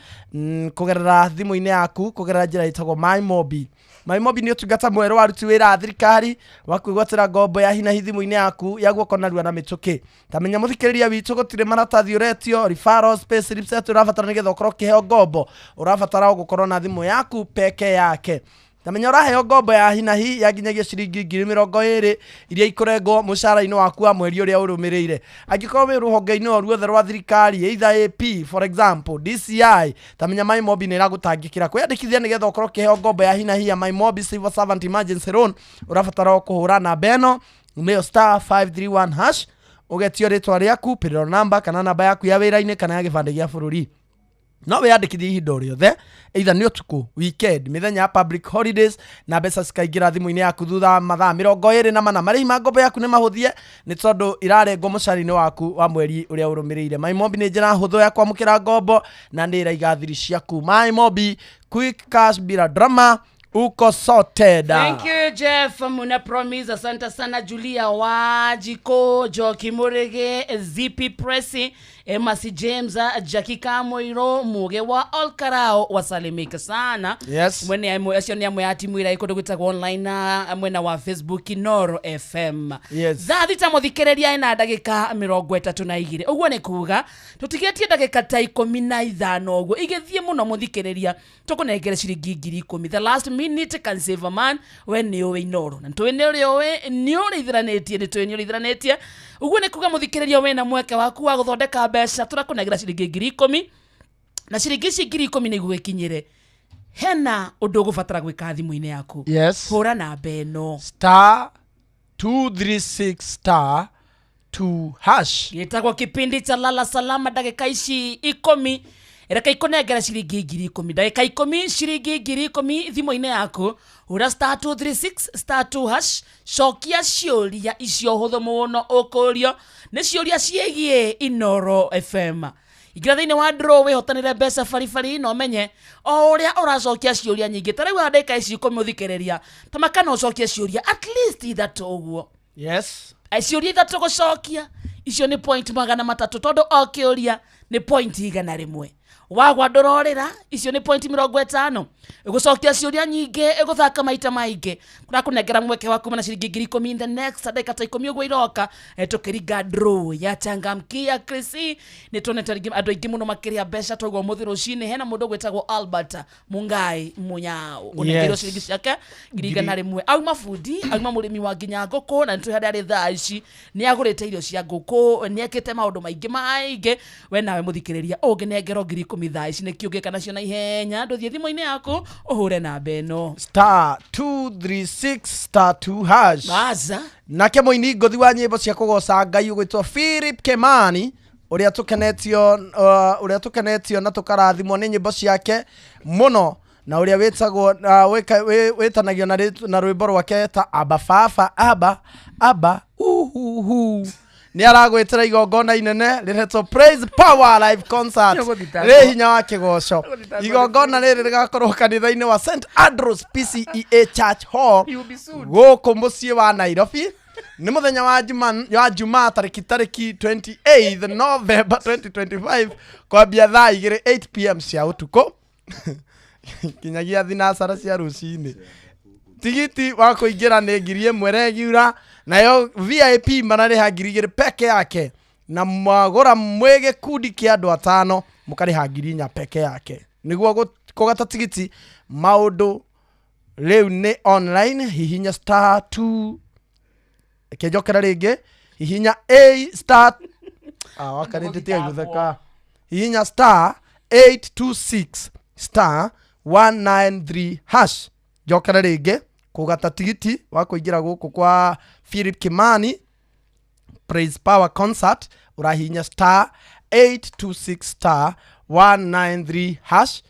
kũgerera thimũ-inĩ yaku kũgerera njĩra ĩtagwo MyMobi. MyMobi nĩ ũtungata mwerũ wa aruti wĩra a thirikari wa kwĩgwatĩra ngombo ya hi na hi thimũ-inĩ yaku ya guoko narua na mĩtũkĩ. Tamenya mũthikĩrĩria witũ gũtirĩ maratathi ũretio referrals pay slips ũrabatara nĩgetha ũkorwo ũkĩheo ngombo ũrabatara gũkorwo na thimũ yaku peke yake. Tamenya ũraheo ngombo ya hi na hi ya nginyagia ciringi 20,000 iria ikorengwo mũcara-inĩ waku wa mweri ũrĩa ũrũmĩrĩire. Angĩkorwo wĩ rũhonge-inĩ o ruothe rwa thirikari either AP for example DCI tamenya MyMobi nĩ ĩragũtangĩkĩra kwĩyandĩkithia nĩgetha ũkorwo ũkĩheo ngombo ya hi na hi ya MyMobi Civil Servant Emergency Loan ũrabatara kũhũra namba ĩno nĩyo *531# ũgetio rĩtwa rĩaku payroll number kana namba yaku ya wĩra-inĩ kana ya gĩbandĩ gĩa bũrũri. No wĩyandĩkithie ihinda o rĩothe either nĩ ũtukũ weekend mĩthenya ya public holidays na mbeca cikaingĩra thimũ-inĩ yaku thutha mathaa 24 marĩhi ma ngombo yaku nĩ mahũthie nĩ tondũ irarengwo mũcara-inĩ waku wa mweri ũrĩa ũrũmĩrĩire. MyMobi nĩ njĩra hũthũ ya kwamũkĩra ngombo na nĩ ĩraiga thiri ciaku. MyMobi quick cash bila drama uko sorted.
Thank you Jeff Muna Promise, asante sana Julia Wajiko, Joki Murege, Zippy Pressy, Emasi James, Jackie Kamoiro, Muge wa Olkarao wasalimika sana.
Yes.
Mwene ya mwati mwira iko dogita online na mwena wa Facebook Inoro FM.
Yes.
Zathita muthikereria ina ndagika 32 uguo ni kuga tutigetie ndagika ta 15 uguo igethie muno muthikereria tukunengere ciringi 10,000. The last minute can save a man when you Inoro na twene riowe ni ũrĩithiranetie ni twene ũrĩithiranetie uguo ni kuga muthikereria wena mweke waku wa guthondeka mbeca turakunengera ciringi 10,000 na ciringi 10,000 ni gũgĩkinyire hena ũndũ ũgũbatara gwĩka thimũ-inĩ yaku.
Yes.
Hũra namba ĩno
*236*2#
gĩtagwo kipindi cha lala salama ndagĩka ici 10 reka ikunengera ciringi 10,000 ndagĩka 10 ciringi 10,000 thimũ-inĩ yaku hũra *236*2# cokia ciũria icio hũthũ mũno ũkũrio nĩ ciũria ciĩgiĩ Inoro FM. Igira thĩinĩ wa draw wĩhotanĩre mbeca baribari no menye o ũrĩa ũracokia ciũria nyingĩ ta rĩu ndagĩka ici 10 ũthikĩrĩria ta makana ũcokie ciũria at least ithatũ ũguo.
Yes.
Ciũria ithatũ gũcokia icio nĩ point 300 tondũ o kĩũria nĩ point 100. wagwa ndororera icio ni point 50 igucokia ciuria nyinge iguthaka maita maingi kuna kunengera mweke wa kuma na ciringi 10,000 in the next dakika 10 uguo iroka tukiriga draw ya changamkia Chrissy ni toneta andu aingi muno makiria mbeca twaigua muthiro ucini hena mundu gwetagwo Albert Mungai Munyao unengero ciringi ciake 100 au mafundi au murimi wa nginya ngũkũ na nitwe hari thaa ici ni agurite irio cia ngũkũ ni ekite maundu maingi we nawe muthikiriria unginengero 10,000 thaa ici ni kiuge kana cio na ihenya nduthie thimo-ini yaku uhure na beno
*236*2# baza nake muini ngothi wa nyimbo cia kugoca Ngai ugwitwo Philip Kimani uria tukenetio na tukarathimwo ni nyimbo ciake muno na uria wetagwo wetanagio na rwimbo rwake ta aba fafa aba ni aragwetera igongona inene riretwo Praise Power Live Concert ri hinya wa kigoco igongona riri rigakorwo kanitha-ini wa St Andrews PCEA Church Hall guku mucii wa Nairobi ni muthenya wa Jumaa tariki 28 November 2025 kwambia thaa 8 PM cia utuko kinyagia thinasara cia rucini tigiti wa kuingira ni 1,000 regiura nayo VIP marariha 2,000 peke yake na magora mwege kudi kia andu 5 mukariha 4,000 peke yake niguo kugata tigiti maundu riu ni online hihinya *2 kejokera ringi hihinya wakarindite gutheka hihinya *826*193# jokera ringi kugata tigiti wa kuingira guku kwa Philip Kimani Praise Power Concert urahinya *826*193#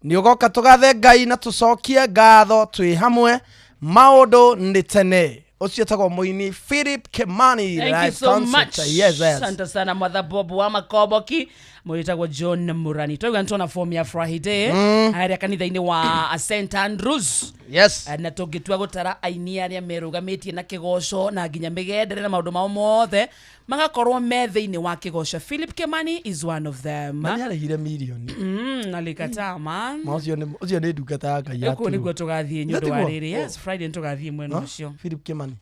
ni ugoka tugathe Ngai na tucokie ngatho twi hamwe maundu ndi tene ucio tagwo muini Philip Kimani.
Thank you so much. Yes. Asante sana mother Bob wa Makoboki mwitagwo John Murani twaga ntona form ya Friday hari kanitha-ini wa St Andrews.
Yes.
Na tugitwa gutara aini aria merugametie na kigoco na nginya migendere na maundu mao mothe magakorwo methe-ini wa kigoco. Philip Kimani is one of them.
Mani arehire milioni
nalikata man
ucio ni ndungata ya Ngai
atu niguo tugathie nyundu wa riri. Yes, Friday tugathie mwena ucio
Philip Kimani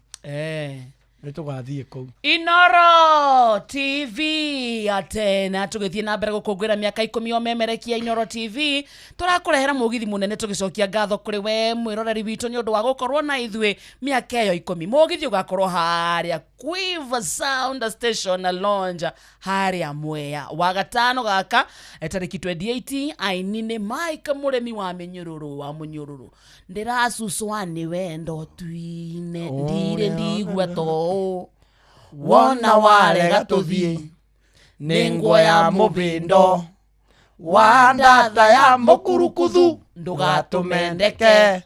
ni tugathie kou
Inoro TV atena tugithie na mbere gukungwira miaka 10 omemerekia Inoro TV turakurehera mugithi munene tugicokia ngatho kuri we mwiroreri witu ni undu wa gukorwo na ithwe miaka yo 10 mugithi ugakorwo haria Quiver Sound Station na Lonja haria Mwea wagatano gaka tariki 28 ainine Mike Muremi wa munyururu ndirasuswa ni wendo twine ndire ndigwa to wona warega tuthie ningwa ya mubindo wandata ya mukurukuthu ndugatumendeke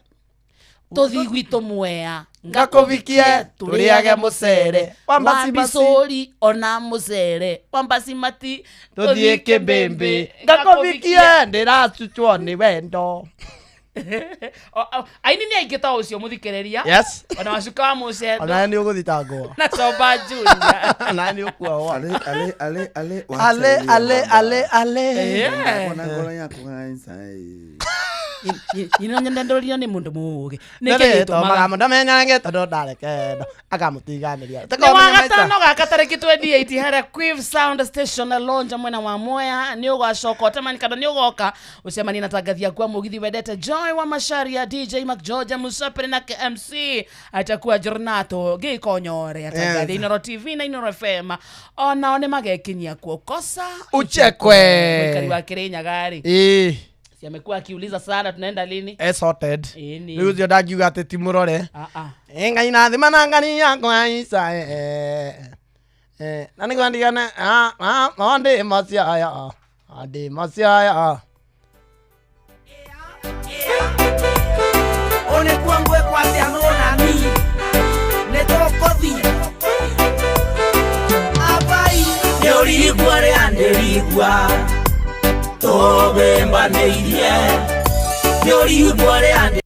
tuthi gwitu Mwea ngakuvikie turiage mucere wambacimacuri ona mucere wambacimati
tuthie kibimbi ngakuvikie ndiracuchwo ni wendo
aini ni aingita ucio muthikiriria.
Yes.
Ona wacuka wa mucere
ona ni uguthitangwo
na Choba Junior
na ni ukua
ale
ona
ngoro yako inside
ino nyendendorio ni mundu muge
nike tumaga menyange tondu ndarekendo akamutiganiria
wagatano gaka tariki 28 haria Quiver Sound Station na Lonja mwena wa Mwea ni ugacoka tamani kada ni ugoka ucemani na tangathia kwa mugithi wedete Joy wa Masharia DJ Mac George Musapere na MC atakuwa Jornato Gikonyore atangathia Inoro TV na Inoro FM ona one magekinyia kuokosa
uchekwe
mwikari wa Kirenya gari amekuwa akiuliza sana tunaenda lini
sorted leo ndio ndagiuga ati timurore Ngai na thima na ngani yakwa isa na nigwandigana ande masiaya one kwangwe kwate anona ni netokothi abai yorigwa re anderigwa tobemba neirie yorigwa re ande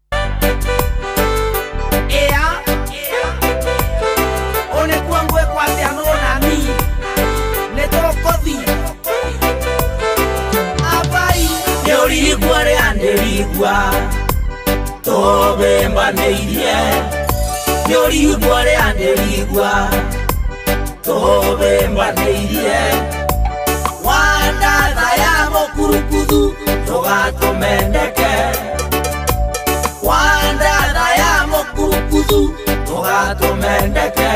one kwangwe kwate anona ni netokothi abai
ndirigua tobembaneirie nyorigua ria ndirigua tobembaneirie wandatha ya mokurukuthu tugatumendeke wandatha ya mokurukuthu tugatumendeke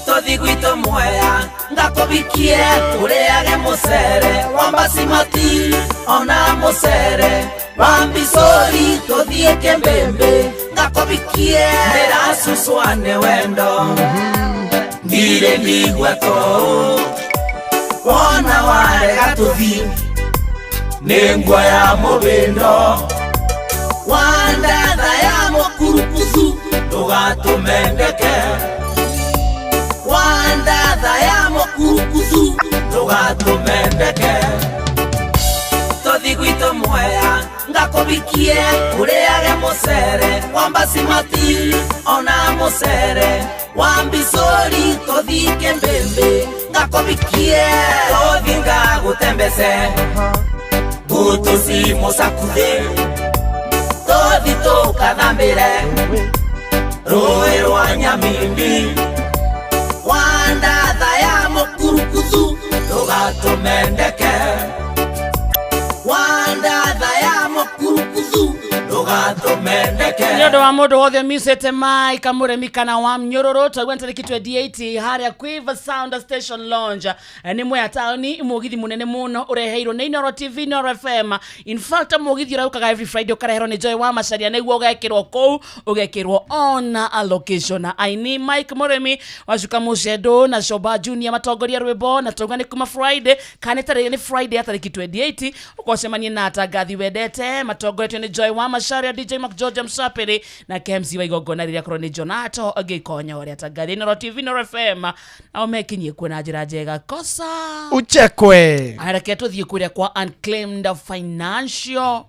tothi gwitũ mwea ngakubikie tũrĩage mũcere wa basimati ona mũcere wa mbicori tũthiĩ kĩmbĩmbĩ ngakubikie ndĩracucwane wendo ndirĩ ndigua tũũ wona warega tũthi nĩ ngua ya mũbĩndo wandatha ya mũkurukuthu ndũgatũmendeke wandatha ya mũkurukuthu ndũgatũmendeke tũthi gwitũ mwea ngakubikie ũrĩage mũcere wa basimati ona mũcere wa mbicori tũthi kĩmbĩmbĩ ngakubikie tũthi ngagũtembece ngũtũci mũcakuthĩ tũthi tũkathambĩre rũĩ rwa Nyamimbi wandatha ya mũkurukuthu ndũgatũmendeke wandatha ya mũkurukuthu ndũgatũmendeke
nĩ ũndũ wa mũndũ wothe micete mai kamũremi kana wa mnyororo tagwa tarĩki 28 harĩa Quiver Sound Station Lounge nĩ mwe taoni mũgithi mũnene mũno ũreheirwo nĩ Inoro TV Inoro FM. In fact mũgithi ũraukaga every Friday ũkareherwo nĩ Joy wa Macharia nĩguo ũgekĩrwo kũu ũgekĩrwo on a location. Aini Mike Mũremi wacuka Mũcendo na Shoba Junior matongoria rwĩmbo na tũgwa nĩ kuma Friday kana nĩ Friday tarĩki 28 ũkocemania na atangathi wendete matongoretio nĩ Joy wa Macharia, DJ Mac George Msapere na KMC wa igongona rĩrĩa korwo nĩ Jonato agĩkonya ũrĩa atangathi Inoro TV Inoro FM na ũmekinyie kuona njĩra njega kosa
uchekwe
hareke tũthiĩ kũrĩa kwa Unclaimed Financial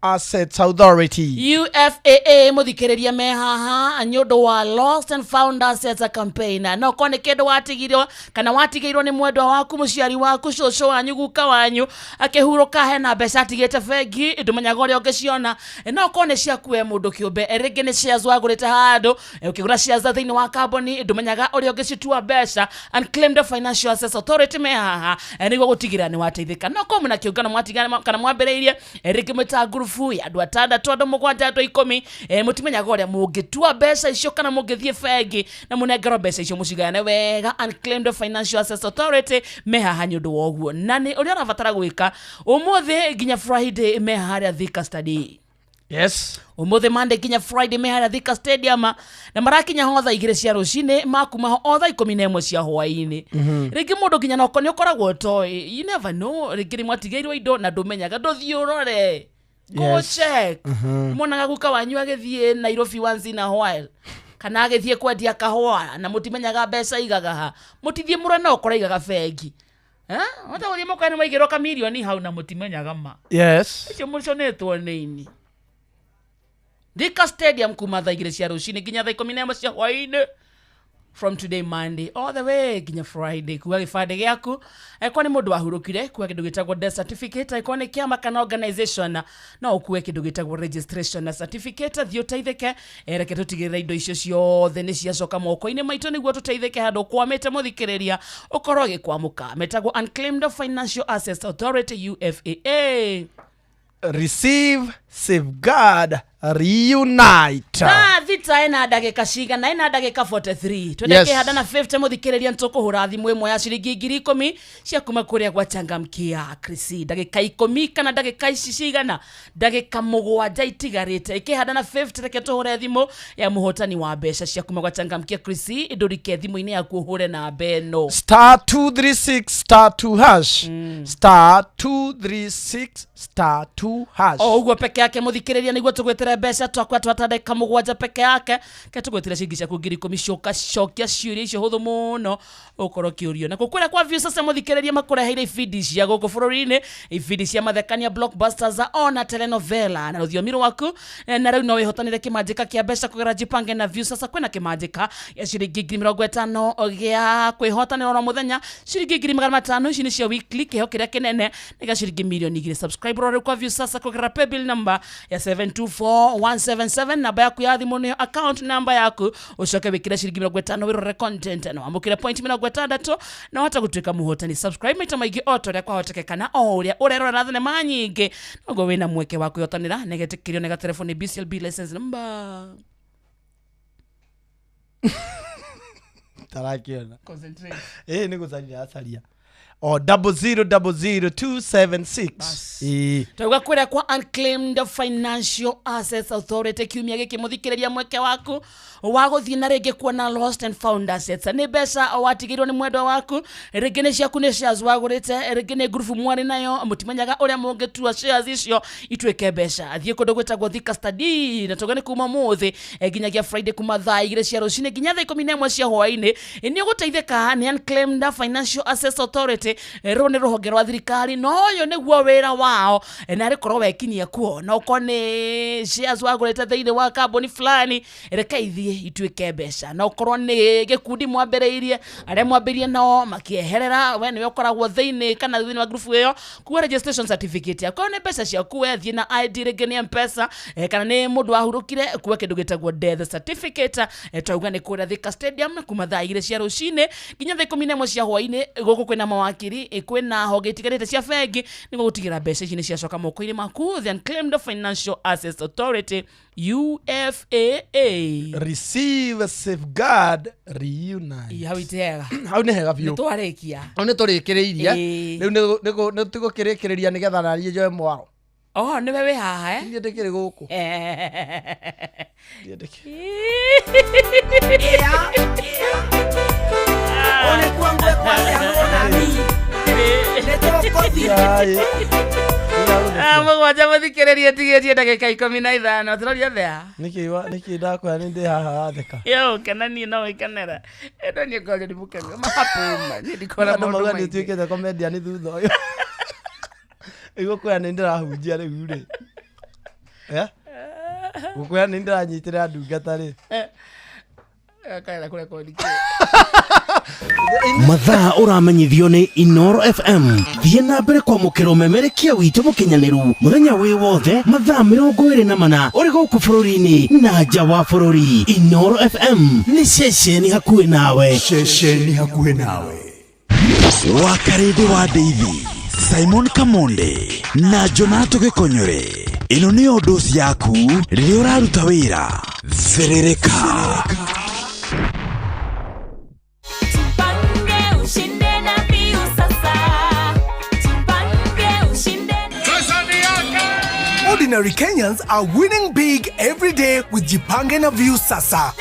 Assets Authority
UFAA muthikiriria me haha nyondo wa Lost and Found Assets campaign no kone kendo watigirwo kana watigeirwo ni mwendwa waku muciari waku cũcũ wanyu guka wanyu akihuruka hena mbeca atigite bengi ndumenyaga ũrĩa ũngĩciona no kone ciakuwe mũndũ kĩũmbe rĩngĩ nĩ shares wagũrĩte handũ ukigura shares thĩinĩ wa kambuni ndumenyaga ũrĩa ũngĩcitua mbeca. Unclaimed Financial Assets Authority me haha nĩguo gũtigĩrĩra nĩ wateithĩka no komu na kĩũngano mwatigana kana mwambĩrĩirie rĩngĩ mwĩta group ya andũ atandatũ andũ mũgwanja andũ ikũmi mũtimenyaga ũrĩa mũngĩtua mbeca icio kana mũngĩthiĩ bengi na mũnengerwo mbeca icio mũcigane wega. Unclaimed Financial Assets Authority me haha nĩ ũndũ wa ũguo na nĩ ũrĩa ũrabatara gwĩka ũmũthĩ nginya Friday me harĩa Thika Stadium.
Yes.
Umuthi Monday kinya Friday me harĩa Thika Stadium na marakinya ho thaa 2 cia rũcinĩ makuma ho thaa 11 cia hwaĩ-inĩ. Rĩngĩ mũndũ kinya noko nĩ ũkoragwo toĩ you never know rĩngĩ mwatigeirwo indo na ndũmenyaga ndũthiĩ ũrore. Go check. Monaga guka wanyu agithie Nairobi once in a while. Kana agithie kwendia kahua na mutimenyaga mbeca igaga ha. Mutithie murana ukora igaga bengi. Wata ũthie mũkani maigĩrwo kamirioni hau na mutimenyaga ma.
Yes.
Icio mũconetwo nĩini. Thika Stadium kuma thaa 2 cia rũcinĩ nginya thaa 11 cia hwaĩ-inĩ. From today Monday all the way nginya Friday kuwa gĩbandĩ gĩaku eko nĩ mũndũ wahurũkire kuwa kĩndũ gĩtagwo death certificate eko nĩ kĩama kana organization no ukuwe kĩndũ gĩtagwo registration certificate thiĩ ũteithĩke reke tũtigĩrĩra indo icio ciothe nĩ ciacoka moko-inĩ maitũ nĩguo tũteithĩke handũ kwamĩte mũthikĩrĩria ũkorwo gĩkwamũka metagwo Unclaimed Financial Assets Authority UFAA.
Receive, safeguard, reunite.
Thita ina ndagĩka cigana ina ndagĩka 43 twende kĩhanda na 50 mũthikĩrĩria nĩtũkũhũra thimũ ĩmwe ya ciringi 10,000 cia kuma kũrĩa gwa Changamkia Krisi ndagĩka 10 kana ndagĩka ici cigana ndagĩka 7 itigarĩte kĩhanda na 50 reke tũhũre thimũ ya mũhotani wa mbeca cia kuma gwa Changamkia Krisi ndũrike thimũ-inĩ yaku ũhũre na beno
star 236 star 2 hash star 236 star 2 hash
ũguo peke yake muthikiriria niguo tugwetera mbeca twakwa twatandika mugwanja peke yake ke tugwetera ciringi cia ngiri 10 cokia ciuria icio huthu muno ukoro kiurio na kukwira kwa views sasa muthikiriria makureheire ifidi cia guku bururi-ini ifidi cia mathekania blockbusters za ona telenovela na rũthiomi rwaku na rĩu no wihotanire kimanjika kia mbeca kugera Jipange na views sasa kwina kimanjika ya ciringi 50 gia kwihotanira ora muthenya ciringi 500 ici ni cia weekly kiho kiria kinene ni ciringi milioni 2 subscriber ora kwa views sasa kugera paybill number ya 724177 namba yaku ya thimu ni account number yaku ucoke wikira ciringi 50 wirore content na amukire point 60 na wata gutwika muhotani subscribe maita maigi oto ria kwa hotekekana o uria urerora thenema nyingi nogo wina mweke wa kuyotanira negetikirio nega telefoni BCLB license number
tarakiona
concentrate
ni gucaria o 000276
Tauga kwira kwa Unclaimed Financial Assets Authority kiumia giki muthikiriria mweke waku wa guthii na rege kuona lost and found assets ni mbeca watigirwo ni mwendwa waku rege ni ciaku ni shares wagurite rege ni group mwari nayo mutimenyaga uria mungitua shares icio itweke mbeca athie kundu gwetagwo Thika Study na tugane kuma muthi nginyagia Friday kuma thaa 2 cia rucini nginya thaa 11 cia hwaini ni uguteithika ni Unclaimed Financial Assets Authority rone ruhonge rwa thirikari no yo niguo wira wao na rikorwo wekinyia kuo na ukone shares wagurite thiini wa kambuni fulani reke ithie itwike mbeca na ukorwo ni gikundi mwambereirie aria mwamberie nao makieherera we niwe ukoragwo thiini kana thiini wa group iyo kuwa registration certificate yako ni mbeca ciaku wethie na ID rege ni M-Pesa kana ni mundu wahurukire kuwa kindu gitagwo death certificate twauga ni kuria Thika Stadium kuma thaa 2 cia rucini nginya thaa 11 cia hwaini guku kwina mawakiri kwina honge itigarite cia bengi niguo gutigira mbeca ici ni ciacoka moko-ini maku the Unclaimed Financial Assets Authority UFAA
receive safeguard reunite
hau itega
hau ni hega biu
nitwarekia
hau niturikiriirie riu nitugukirikiriria nigetha narie joe mwaro
ni wewe haha
ni ndikiri guku
Ole kwangwe kwale nami
mugwanja muthikiririe tigetie ndagika 15 turoria thea
niki ndakwa ni ndi haha atheka
yo kana ni no ikanera endo ni ngoja ndibukenge mahapuma ni ndikora
maundu maingi tuikete komedia ni thutha uyu ego kwa ni ndirahunjia riu ri gukwa ni ndiranyitira ndungata ri
kaira kurekodi
mathaa uramenyithio ni Inoro FM thie na mbere kwa mukiro memerekia witu mukinyaniru muthenya wi wothe mathaa 24 uri guku bururi-ini na nja wa bururi. Inoro FM ni ceceni hakuhi nawe wakaridi wa David Simon Kamonde na Jonato Gikonyore. Ino ni odosi yaku riria uraruta wira therereka.
Ordinary Kenyans are winning big every day with Jipange na View Sasa.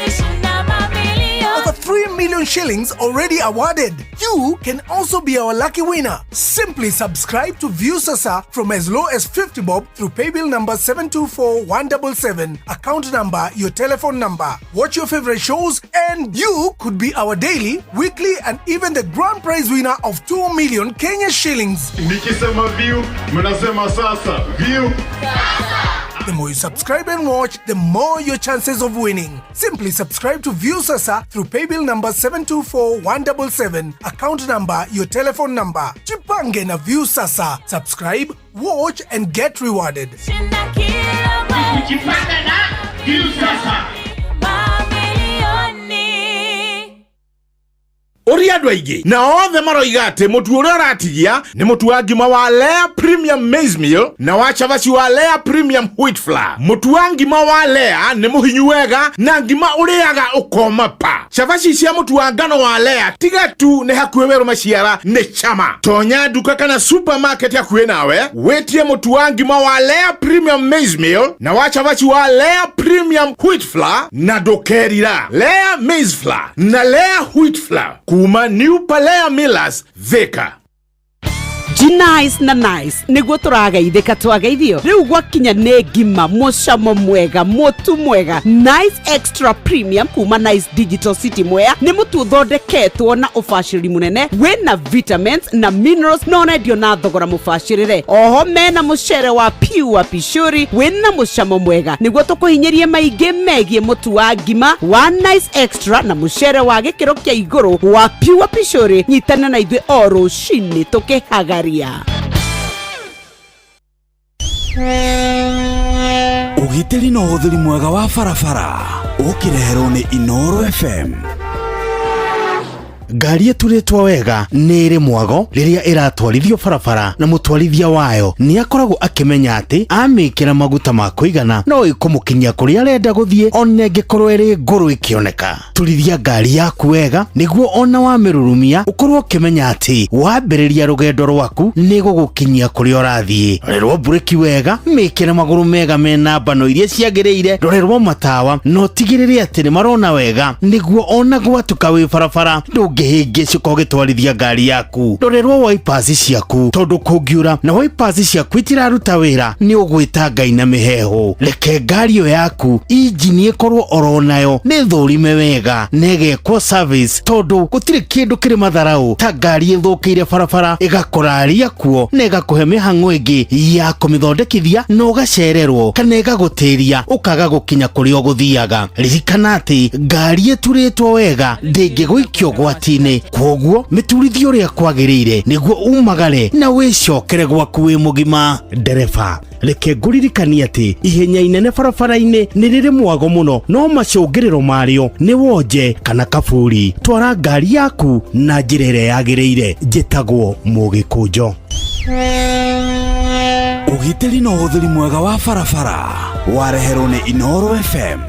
Over 3 million shillings already awarded. You can also be our lucky winner. Simply subscribe to View Sasa from as low as 50 bob through paybill number 724177, account number, your telephone number. Watch your favorite shows and you could be our daily, weekly and even the grand prize winner of 2 million Kenya shillings.
Nikisema View, mnasema sasa. View
Sasa. The more you subscribe and watch, the more your chances of winning. Simply subscribe to View Sasa through paybill number 724177, account number, your telephone number. Jipange na View Sasa. Subscribe, watch and get rewarded.
Jipange na View Sasa.
Uri andu aingi na othe maroiga ati mutu uria uratigia ni mutu wa ngima wa Lea Premium Maize Meal na wa chavaci wa Lea Premium Wheat Flour. Mutu wa ngima wa Lea ni muhinyu wega na ngima uriaga ukoma pa. Chavaci cia mutu wa ngano wa Lea tiga tu ni hakuhi weru maciara ni chama. Tonya duka kana supermarket hakuhi nawe wetie mutu wa ngima wa Lea Premium Maize Meal na wa chavaci wa Lea Premium Wheat Flour na dokerira Lea Maize Flour na Lea Wheat Flour kuma New Palea Millers Thika.
G-Nice na Nice niguo turageithika twageithio riu gwakinya ne ngima mucamo mwega mutu mwega Nice Extra Premium kuma Nice Digital City Mwea ni mutu uthondeketwo na ubashiri munene wina vitamins na minerals no rendio na thogora mubashirire oho mena mucere wa pure pishuri wina mucamo mwega niguo tukuhinyirie maingi megie mutu wa ngima wa Nice Extra na mucere wa gikiro kia iguru wa pure pishuri nyitana na ithwe oro shini tukihagaria
ugitiri no uthiri mwega wa barabara ukireherwo ni Inoro FM.
Ngari ituritwo wega ni iri mwago riria iratwarithio barabara na mutwarithia wayo ni akoragwo akimenya ati amikira maguta ma kuigana no ikumukinyia kuria arenda guthie ona ngikorwo iri nguru ikioneka. Turithia ngari yaku wega niguo ona wamirurumia ukorwo ukimenya ati wambiriria rugendo rwaku ni gugukinyia kuria urathie. Rorerwo breki wega, mikire maguru mega mena bano iria ciagiriire, rorerwo matawa no tigirire ati ni marona wega niguo ona gwatuka wi barabara hege cikoge twarithia ngari yaku. Rorerwo wipers ciaku tondu kungiura na wipers ciaku itiraruta wira ni ugwita ngai na miheho. Reke ngari yo yaku injini ikorwo oronayo ni thurime wega negekwo service tondu gutire kindu kiri matharau ta ngari ithukire barabara igakuraria kuo na igakuhe mihango ingi ya kumithondekithia no ugacererwo kana igagutiria ukaga gukinya kuria guthiaga. Ririkana ati ngari ituritwo wega ndingiguikio gwati kwoguo miturithio ria kwagirire niguo umagare na wicokere gwaku wi mugima. Ndereba reke nguririkanie ati ihenya inene barabara-ini ni riri mwago muno no macungiriro mario ni wonje kana kaburi. Twara ngari yaku na njira iria yagiriire. Njitagwo Mugikunjo.
Ugitiri no uthiri mwega wa barabara wareherwo ni Inoro FM.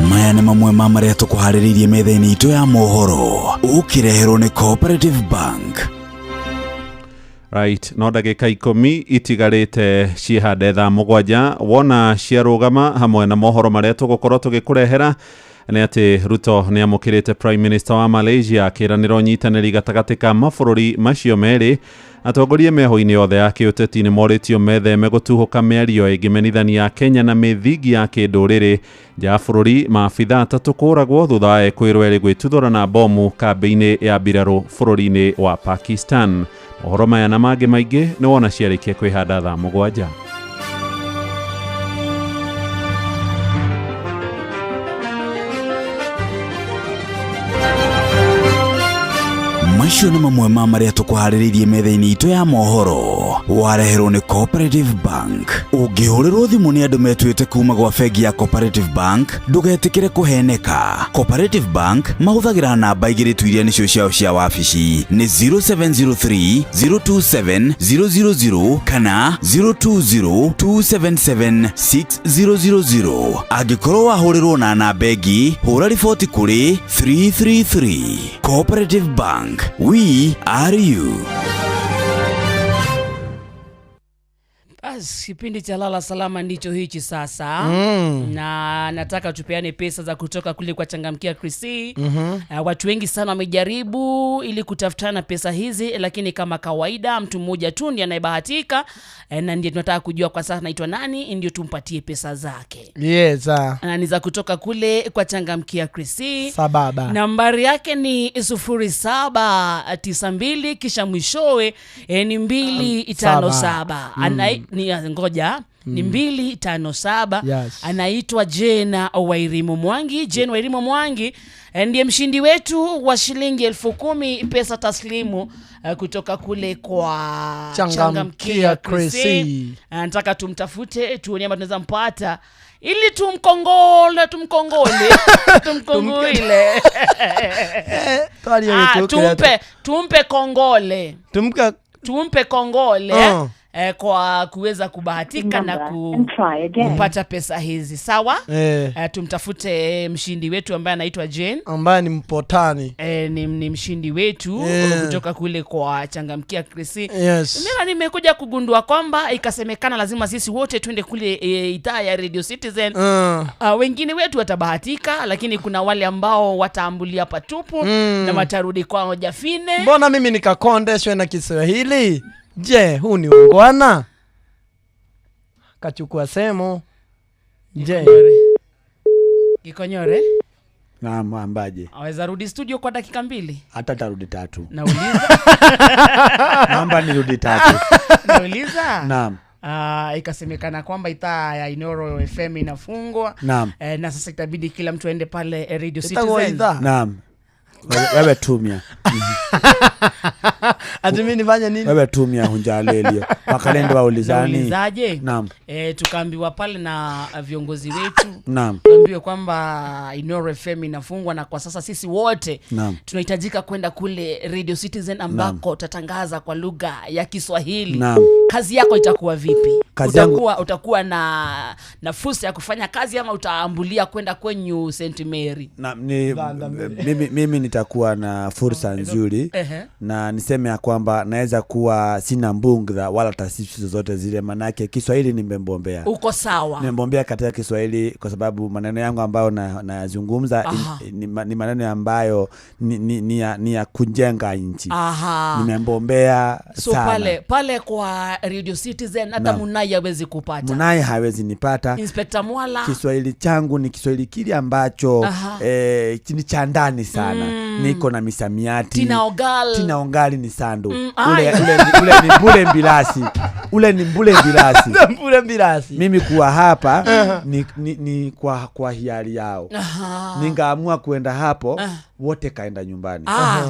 Maya nĩ mamwe ma marĩa tũkũharĩrĩirie metha-inĩ itũ ya mohoro ũkireherwo nĩ Cooperative Bank.
Right, no ndagĩka 10 itigarĩte ciĩhande thaa 7 wona ciarũgama hamwe na mohoro marĩa tũgũkorwo tũgĩkũrehera nĩ atĩ Ruto nĩ amũkĩrĩte Prime Minister wa Malaysia akĩranĩra ũnyitanĩri gatagatĩ ka mabũrũri macio merĩ. Atongoria meho-inĩ yothe ya kĩũteti nĩ morĩtio metheme gũtuhũka mĩario ĩngĩmenithania Kenya na mĩthingi ya kĩndũrĩrĩ. Nja ya bũrũri maabitha atatũ kũragwo thutha wa kwĩrwo erĩ gwĩtuthũra na bomu kambĩ-inĩ ya mbirarũ bũrũri-inĩ wa Pakistan. Mohoro maya na mangĩ maingĩ nĩ wona ciarĩkia kwĩhanda thaa 7.
Macio nĩ mamwe ma marĩa tũkũharĩrĩirie metha-inĩ itũ ya mohoro wareherwo nĩ Cooperative Bank. Ũngĩhũrĩrwo thimũ nĩ andũ metuĩte kuma gwa bengi ya Cooperative Bank ndũgetĩkĩre kũheneka. Cooperative Bank mahũthagĩra namba igĩrĩ tu iria nĩcio ciao cia wabici nĩ 0703 027 000 kana 020 277 6000. Angĩkorwo wahũrĩrwo na namba ĩngĩ hũra riboti kũrĩ 333. Cooperative Bank, we are you.
Kipindi cha lala salama ndicho hichi sasa. Na nataka tupeane pesa za kutoka kule kwa Changamkia Chrissy. Watu wengi sana wamejaribu ili kutafutana pesa hizi, lakini kama kawaida mtu mmoja tu ndiye anayebahatika, na ndiye tunataka kujua kwa sasa anaitwa nani ndio tumpatie pesa zake.
Yes.
Ni za kutoka kule kwa Changamkia Chrissy.
Sababa.
Nambari yake ni 0792 kisha mwishowe ni 257. Ni ngoja ni 257.
Yes.
Anaitwa Jena Wairimu Mwangi. Jena Wairimu Mwangi ndiye mshindi wetu wa shilingi 10,000 pesa taslimu kutoka kule kwa Changamkia Chrissy. Nataka tumtafute tuone kama tunaweza mpata ili tumkongole tumpe kongole. Tumpe kongole. kwa kuweza kubahatika na kupata pesa hizi. Sawa? Tumtafute mshindi wetu ambaye anaitwa Jane,
ambaye ni mpotani.
Ni mshindi wetu kutoka kule kwa Changamkia Krisi.
Yes.
Mimi nimekuja kugundua kwamba ikasemekana lazima sisi wote twende kule idhaa ya Radio Citizen. Wengine wetu watabahatika, lakini kuna wale ambao wataambulia patupu na watarudi kwao jafine.
Mbona mimi nikakondeshwe na Kiswahili? Je, huu ni ungwana? Kachukua semo. Je,
Gikonyore?
Naam, ambaje?
Aweza rudi studio kwa dakika 2?
Hata tarudi 3.
Nauliza.
Naomba nirudi 3.
Nauliza.
Naam.
Ikasemekana kwamba idhaa ya Inoro FM inafungwa.
Naam.
Na sasa itabidi kila mtu aende pale Radio Citizen.
Naam. Wewe tumia.
Ati mimi nifanye nini?
Wewe tumia hunjalelio. Wakalendo waulizani.
Ulizaje?
Naam.
Tukaambiwa pale na viongozi wetu.
Naam.
Tuambiwe kwamba Inoro FM inafungwa na kwa sasa sisi wote tunahitajika kwenda kule Radio Citizen ambako tatangaza kwa lugha ya Kiswahili.
Naam.
Kazi yako itakuwa vipi?
Utakuwa
na fursa ya kufanya kazi ama utaambulia kwenda kwenye St Mary?
Naam, mimi nitakuwa na fursa nzuri. Na niseme ya kwamba naweza kuwa sina mbungdha wala taasisi zozote zile, manake Kiswahili nimembombea.
Uko sawa?
Nimembombea katika Kiswahili kwa sababu maneno yangu ambayo nazungumza ni maneno ambayo ni ya kujenga nchi. Nimembombea sana.
Pale kwa Radio Citizen hata Munai hawezi kupata.
Munai hawezi nipata.
Inspector Mwala.
Kiswahili changu ni Kiswahili kile ambacho ni cha ndani sana. Niko na misamiati. Tina Ongali ni Sandu. Ule ni Mbule Mbilasi. Ule ni Mbule Mbilasi.
Mbule Mbilasi.
Mimi kuwa hapa ni kwa hiari yao. Ningaamua kuenda hapo, wote kaenda nyumbani.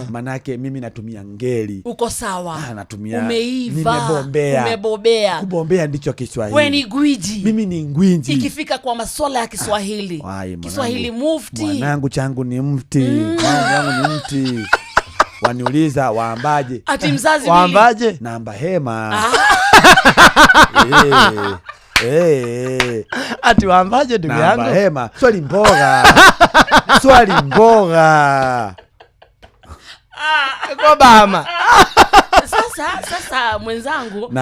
Manake mimi natumia ngeli.
Uko sawa?
Natumia.
Umeiva.
Umebobea. Kubombea ndicho Kiswahili.
Wewe ni gwiji.
Mimi ni gwiji.
Ikifika kwa masuala ya Kiswahili. Kiswahili mufti.
Mwanangu changu ni mufti. Mwanangu ni mufti. Waniuliza waambaje?
Ati mzazi
waambaje? Namba hema.
Ati waambaje ndugu yangu?
Namba hema. Swali mboga. Swali mboga.
Kwa Bahama.
Sasa mwenzangu,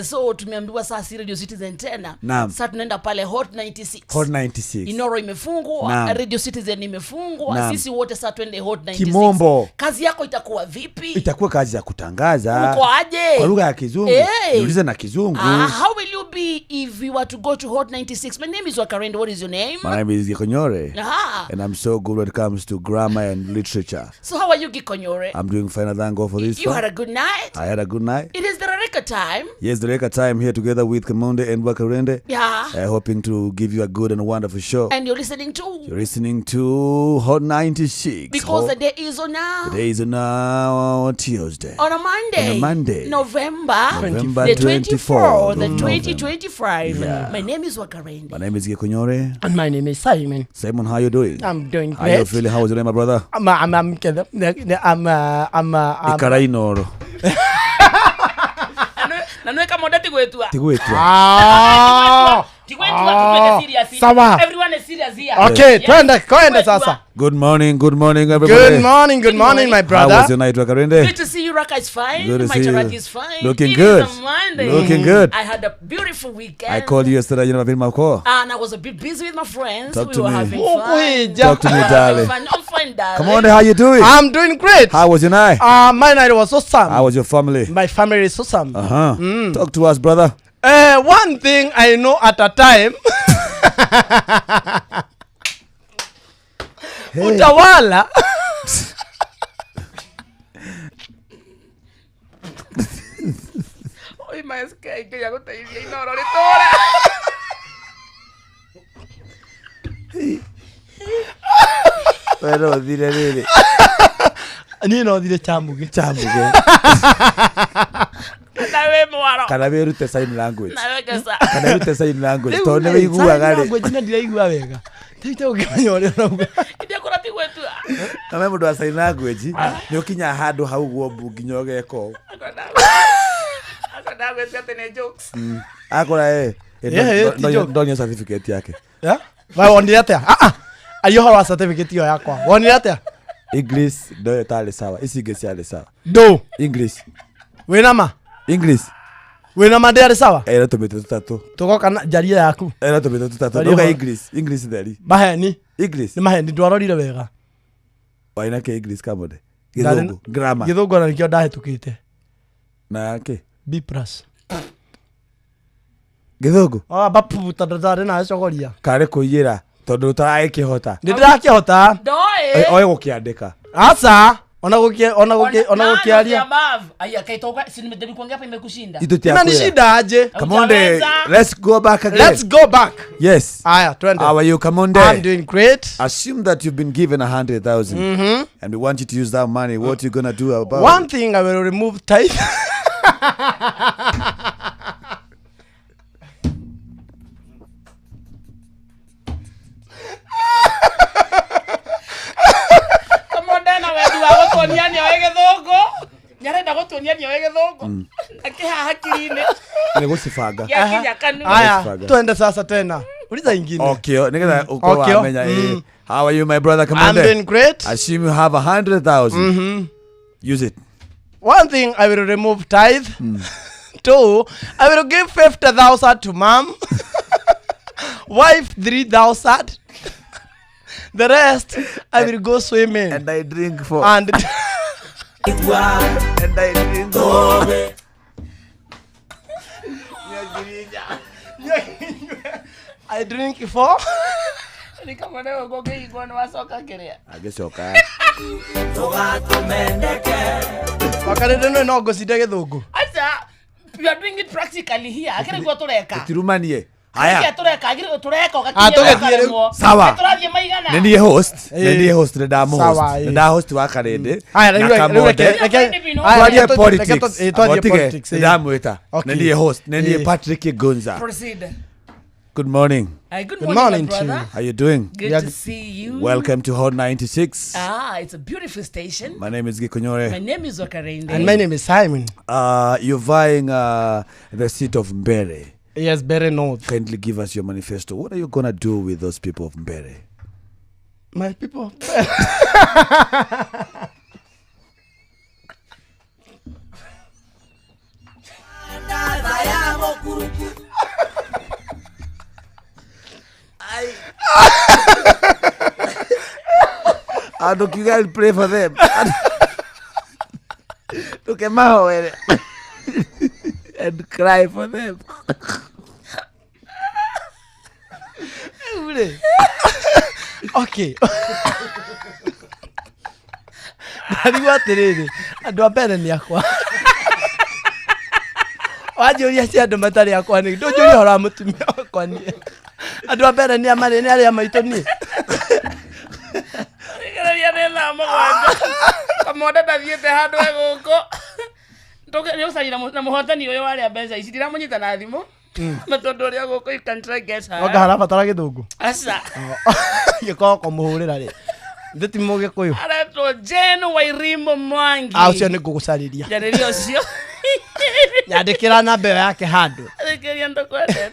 so tumeambiwa sasa Radio Citizen tena. Sasa tunaenda pale Hot 96.
Hot 96.
Inoro imefungwa, Radio Citizen imefungwa. Sisi wote sasa twende Hot 96.
Kimombo.
Kazi yako itakuwa vipi?
Itakuwa kazi ya kutangaza.
Uko aje?
Kwa lugha ya Kizungu. Niulize na Kizungu.
How will you be if you were to go to Hot 96? My name is Wakarende. What is your name?
My name is Gikonyore. And I'm so good when it comes to grammar and literature.
So how are you, Gikonyore?
I'm doing fine, thank God for this.
You had a good night?
I had a good night.
It is the Reka time.
Yes, the Reka time here together with Kamonde and Wakarende.
Yeah.
Hoping to give you a good and wonderful show.
And you're listening to?
You're listening to Hot 96.
Because the day is on now.
The day is on now Tuesday.
On a Monday.
On a Monday.
November
the
24th, the 2025. Yeah. My name is Wakarende.
My name is Gikonyore.
And my name is Simon.
Simon, how you doing?
I'm doing great.
How you feeling? How was your name, my brother?
I'm
Ikarainoro.
Nanueka moda tigwetua.
Sawa.
Everyone is serious here.
Okay, twende sasa.
Good morning, everybody.
Good morning, my brother.
How was your night, Wakarende?
Good to see you, Raka is fine.
Good to see
my
you.
is fine.
Looking
it
good.
Is a Monday.
Looking good.
I had a beautiful weekend.
I called you yesterday, you never been my call.
And I was a bit busy with my friends.
Talk
we
to
were
me.
having fun.
Talk to me, darling.
I'm fine, darling.
Come on, how you doing?
I'm doing great.
How was your night?
My night was awesome.
How was your family?
My family is awesome.
Talk to us, brother.
One thing I know at a time. Utawala.
Oi, mas que ya no te dice Inoro ahorita.
Pero dire.
Nino dire chambuge.
Kanabe rute sign language.
Nawekesa.
Kanabe rute sign language. Tone weigua gale.
Language na ndiraigua wega. Tita ukanyore na.
Ndio kuna tigwetu.
Kama mundu wa sign language, ni ukinya handu hau gwo mbungi nyogeko.
Akadawe tia tene ne jokes.
Akora ndonyo certificate yake.
Yeah? Vai wonire atia? Ayo hora certificate yo yakwa. Wonire atia?
English ndo tale sawa. Isige siale sawa.
Do
English.
Wena ma?
English.
Wena ma ndere sawa?
Era tobete tutatu.
Tugoka na jaria yaku.
Era tobete tutatu. Ndoka English. English theri.
Maheni.
English.
Ni maheni ndwarorire wega.
Waina ke English kamode. Githungu. Grammar.
Githungu na nikio ndahetukite.
Na yake
B+.
Githungu.
Bapu tadadare na cogoria.
Kare kuiyira tondu utarakihota.
Ndirakihota.
Ndoe.
Oye gukiandika.
Asa. Ona gukiaria.
Aya kaitoka sinimedeni kuongea hapa imekushinda.
Imenishinda aje.
Come on, let's go back again.
Let's go back.
Yes.
Aya, twende.
How are you? Come on,
I'm doing great.
Assume that you've been given 100,000, and we want you to use that money. What are you gonna do about it?
One thing, I will remove tithe.
Nyarenda gutunia ni wege thongo. Akiha hakirine.
Ni gusifanga.
Aya, twende sasa tena. Uliza ingine.
Okay, nigga uko amenya How are you, my brother? Come on.
I'm doing great.
Assume you have 100,000. Use it.
One thing, I will remove tithe. Two, I will give 50,000 to mom. Wife 3,000. The rest, I will go swimming.
And I drink for.
And
I drink
I drink for.
Ni kama leo goge igwana wasoka kerea.
Agesoka.
Wakarede no gocinde githungu.
Acha, you are doing it practically here. Akere gwa tureka.
Tirumanie. Haya.
Tureka, agire tureka ugakinya.
Sawa.
Turathie maigana.
Nendie host. Nendie host nda mo host. Nda host wa Karende.
Haya,
Haya, politics. Nda mwita. Nendie host. Nendie Patrick Gonza.
Proceed.
Good morning.
Good morning, brother.
How you doing?
Good to see you.
Welcome to Hot 96.
It's a beautiful station.
My name is Gikonyore.
My name is Wakarende.
And my name is Simon.
You're vying the seat of Mbere.
Yes, Mbere North.
Kindly give us your manifesto. What are you gonna do with those people of Mbere?
My people.
Look, you guys pray for them. Look at my and cry for them.
Okay. Nani watiriri andu ambere ni akwa. Wajuria cia andu matari akwa ni ndujuria hora mutumia akwa ni. Andu ambere ni amari ni ari amaito ni.
Ngereria nena mugwanja. Kamoda dathiete handu eguko. Ndoke ni usari na muhotani uyu wari mbeca ici ndiramunyita na thimu. Matondu ria guko you can try get her.
Oga hara batara githungu.
Asa.
Gikoko muhurira ri. Ndeti muge kuyu.
Aretwo Jane Wairimu Mwangi.
Ucio ni ngugucariria.
Jariria ucio.
Nyandikira namba yake handu.
Arekeria ndokwendete.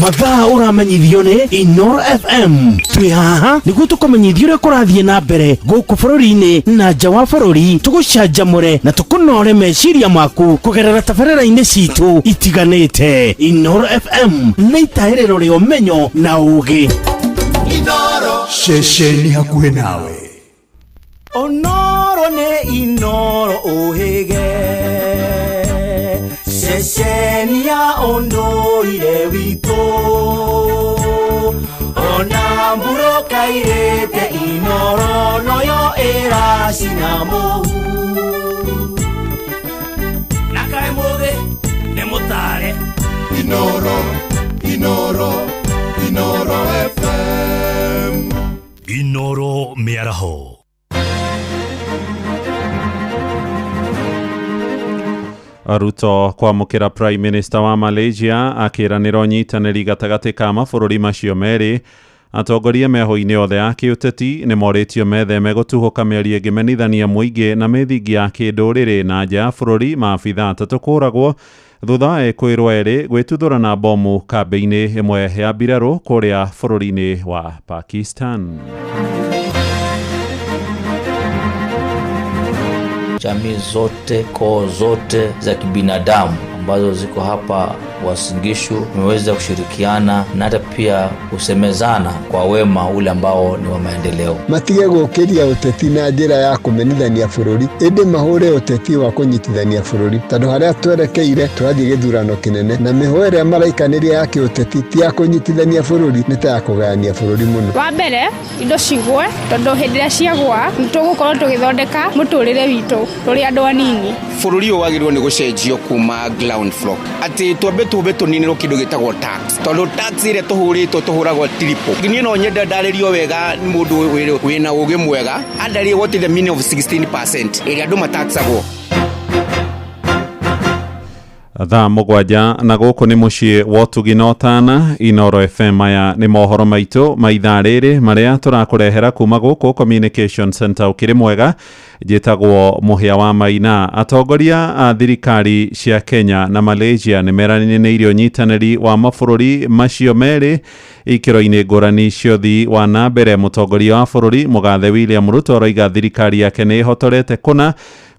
Mathaa uramenyithio ni Inoro FM. Twi haha niguo tukumenyithia uria kurathie na mbere guku bururi-ini na nja wa bururi, tugucanjamure na tukunore meciria maku kugerera tabarĩra-inĩ citu itiganĩte. Inoro FM nĩ itaĩrĩro rĩa ũmenyo na ũũgĩ.
Inoro ceceni hakuhĩ nawe.
Onoro nĩ Inoro ũhĩge ceceni ya ũndũire witũ, ona mburo kairĩte Inoro noyo ĩracina mũhu, na kaĩ mũthĩ nĩ mũtare Inoro, Inoro, Inoro FM.
Inoro mĩaraho.
Ruto kwamũkĩra Prime Minister wa Malaysia akĩranĩra ũnyitanĩri gatagatĩ ka mabũrũri macio merĩ Atongoria meho-inĩ othe ya kĩũteti nĩ moritio metheme gũtuhũka mĩario ĩngĩmenithania mũingĩ na mĩthingi ya kĩndũrĩrĩ na nja ya bũrũri. Maabitha 3 kũragwo thutha wa ekũĩrwo erĩ gwĩtuthũrana bomu kambĩ-inĩ ĩmwe ya mbirarũ kũrĩa bũrũri-inĩ wa Pakistan.
Jamii zote, koo zote za kibinadamu ambazo ziko hapa Uasin Gishu tumeweza kushirikiana na hata pia kusemezana kwa wema ule ambao ni wa maendeleo.
Matige gũkĩria ũteti na njĩra ya kũmenithania bũrũri, ĩndĩ mahũre ũteti wa kũnyitithania bũrũri, tondũ harĩa twerekeire tũrathiĩ gĩthurano kĩnene na mĩhũra ĩrĩa maraikanĩria ya kĩũteti ti ya kũnyitithania bũrũri, nĩ ta ya kũgayania bũrũri mũno.
Wa mbere indo cigwe, tondũ hĩndĩ ĩrĩa ciagwa nĩtũgũkorwo tũgĩthondeka mũtũrĩre witũ tũrĩ andũ anini.
Bũrũri ũyũ wagĩrĩirwo nĩ gũcenjio kuma ground floor, atĩ twambe tũbe tũninĩrwo kĩndũ gĩtagwo tax, tondũ tax ĩrĩa tũhũrĩtwo tũhũragwo triple. Niĩ no nyenda ndarĩrio wega nĩ mũndũ wĩna ũgĩ mwega andarie what is the meaning of 16% ĩrĩa andũ mataxagwo.
Thaa 7 na gũkũ nĩ mũciĩ wa ũtugi na ũtana Inooro FM. Aya nĩ mohoro maitũ ma ithaa rĩrĩ marĩa tũrakũrehera kuma gũkũ Communication Center ũkĩrĩ mwega, njĩtagwo Mũhĩa wa Maina. Atongoria a thirikari cia Kenya na Malaysia nĩ meranĩire ũnyitanĩri wa mabũrũri macio merĩ ikĩro-inĩ ngũrani cia ũthii wa na mbere. Mũtongoria wa bũrũri Mũgathe William Ruto aroiga thirikari yake nĩ ĩhotorete kũna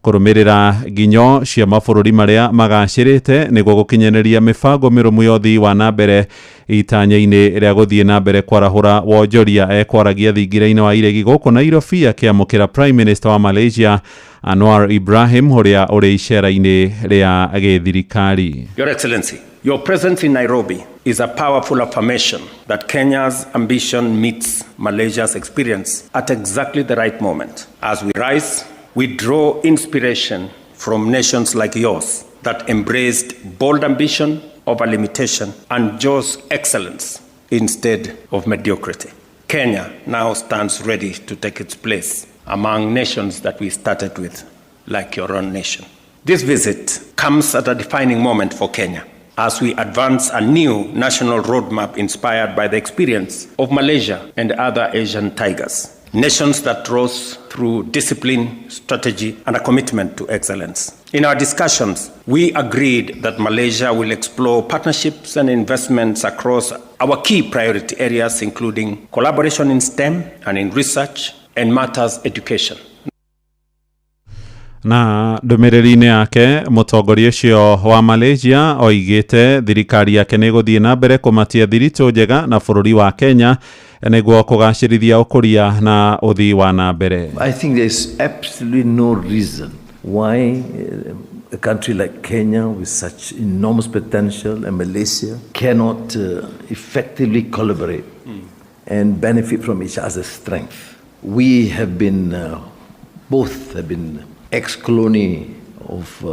kũrũmĩrĩra nginyo cia mabũrũri marĩa magacĩrĩte nĩguo gũkinyanĩria mĩbango mĩrũmu ya ũthii wa na mbere itanya-inĩ rĩa gũthiĩ na mbere kwarahũra wonjoria. Ekwaragia thingira-inĩ wa iregi gũkũ Nairobi akĩamũkĩra Prime Minister wa Malaysia Anwar Ibrahim ũrĩa ũrĩ icera-inĩ rĩa gĩthirikari.
Your Excellency, your presence in Nairobi is a powerful affirmation that Kenya's ambition meets Malaysia's experience at exactly the right moment. As we rise, we draw inspiration from nations like yours that embraced bold ambition over limitation and chose excellence instead of mediocrity. Kenya now stands ready to take its place among nations that we started with, like your own nation. This visit comes at a defining moment for Kenya as we advance a new national roadmap inspired by the experience of Malaysia and other Asian tigers. Nations that rose through discipline, strategy, and a commitment to excellence. In our discussions, we agreed that Malaysia will explore partnerships and investments across our key priority areas, including collaboration in STEM and in research and matters education.
Na ndũmĩrĩri-inĩ yake mũtongoria ũcio wa Malaysia oigĩte thirikari yake nĩ gũthiĩ na mbere kũmatia thiritũ njega na bũrũri wa Kenya nĩguo kũgacĩrithia ũkũria na ũthii wa na mbere.
I think there's absolutely no reason why a country like Kenya with such enormous potential and Malaysia cannot effectively collaborate and benefit from each other's strength. We have been both have been ex-colony of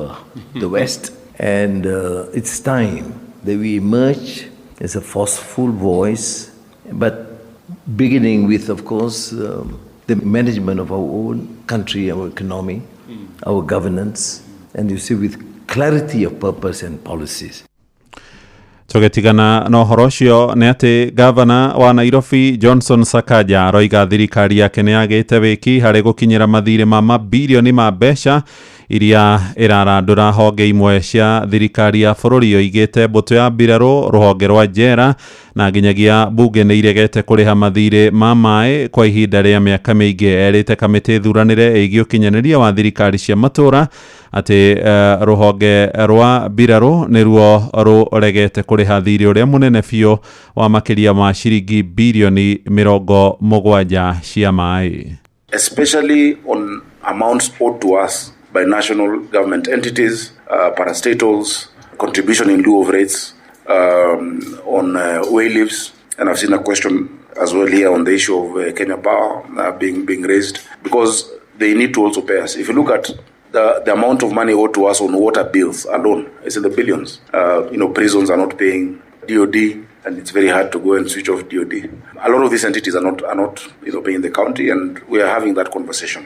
the West, and it's time that we emerge as a forceful voice, but beginning with, of course, the management of our own country, our economy, our governance, and you see, with clarity of purpose and policies.
Tũgĩtigana na ũhoro ũcio nĩ atĩ gavana wa Nairobi Johnson Sakaja aroiga thirikari yake nĩ yagĩte wĩki harĩ gũkinyĩra mathirĩ ma mabilioni ma mbeca iria ĩrarandũra honge imwe cia thirikari ya bũrũri. Oigĩte mbũtũ ya mbirarũ, rũhonge rwa njera na nginyagia bunge nĩ iregete kũrĩha mathirĩ ma maĩ kwa ihinda rĩa mĩaka mĩingĩ. Erĩte kamĩtĩ thuranĩre ĩgiĩ ũkinyanĩria wa thirikari cia matũra atĩ rũhonge rwa mbirarũ nĩruo rũregete kũrĩha thirĩ ũrĩa mũnene biũ wa makĩria ma ciringi bilioni 70 cia maĩ.
Especially on amounts owed to us by national government entities, parastatals, contribution in lieu of rates, on way leaves, and I've seen a question as well here on the issue of Kenya Power being raised, because they need to also pay us. If you look at the amount of money owed to us on water bills alone, it's in the billions. Prisons are not paying DOD, and it's very hard to go and switch off DOD. A lot of these entities are not paying the county, and we are having that conversation.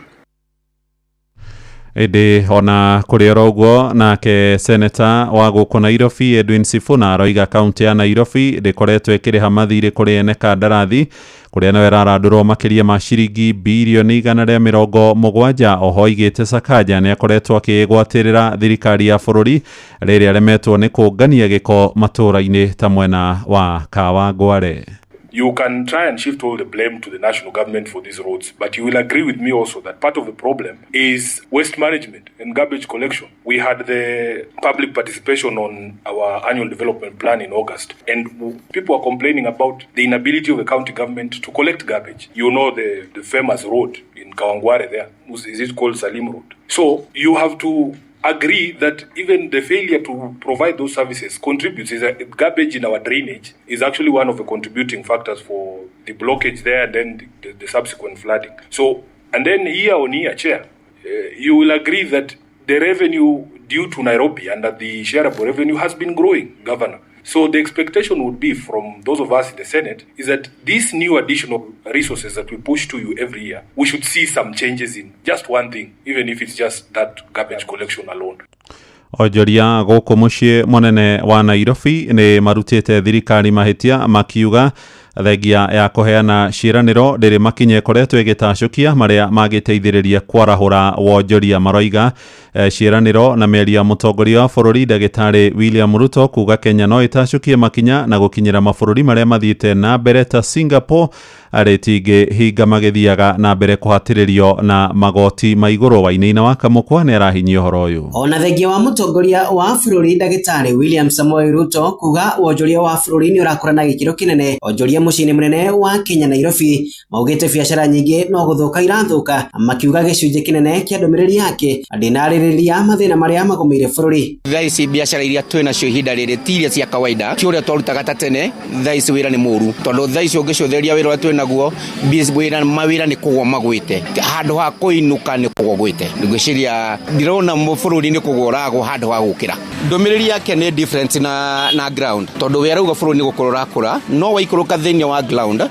indi ona kuri roguo nake seneta wa guku Nairobi Edwin Sifuna aroiga kaunti ya Nairobi ndikoretwo ikiriha mathiri kuri ene kandarathi kuria nawe rarandurwo makiria ma ciringi bilioni 170. Oho igite Sakaja ni akoretwo akigwatirira thirikari ya bururi riri aremetwo ni kungania giko matura-ini ta mwena wa Kawangware.
You can try and shift all the blame to the national government for these roads, but you will agree with me also that part of the problem is waste management and garbage collection. We had the public participation on our annual development plan in August, and people are complaining about the inability of the county government to collect garbage. You know the famous road in Kawangware there, is it called Salim Road? So you have to agree that even the failure to provide those services contributes. Is garbage in our drainage is actually one of the contributing factors for the blockage there and then the subsequent flooding. So, and then year on year, Chair, you will agree that the revenue due to Nairobi and that the shareable revenue has been growing, Governor. So the expectation would be from those of us in the Senate is that these new additional resources that we push to you every year, we should see some changes in just one thing, even if it's just that garbage collection alone.
Ojoria guku mucii munene wa Nairobi ni marutite thirikari mahitia makiuga thengia ya kuheana ciraniro ndiri makinye koretwo igitacukia maria magiteithiriria kwarahura wonjoria. Maroiga ciraniro na meri ya mutongoria wa bururi Ndagitari William Ruto kuga Kenya no itacukie makinya na gukinyira mabururi maria mathiite na mbere ta Singapore aritingi hinga magithiaga na mbere kuhatiririo na magoti maiguru. Wainaina wa Kamukwa ni arahinyia uhoro uyu.
Ona thengia wa mutongoria wa bururi Ndagitari William Samoei Ruto kuga wonjoria wa bururi ni urakura na gikiro kinene. Wonjoria mucini munene wa Kenya Nairobi maugite biashara nyingi no guthuka irathuka, makiuga gicunje kinene kia ndumiriri yake ndinaririria mathina maria magomeire bururi.
Thaici biashara iria twina cio ihinda riri tiria cia kawaida ti uria twarutaga ta tene. Thaici wira ni muru tondu thaici ungicutheria wira twina guo wira mawira ni kugwa magwite handu ha kuinuka ni kugwa gwite. Ngwiciria ndirona bururi ni kugwa uragwo handu ha gukira. Ndumiriri yake ni different na ground tondu wira uga bururi ni gukorora kura no waikuruka thini wa ground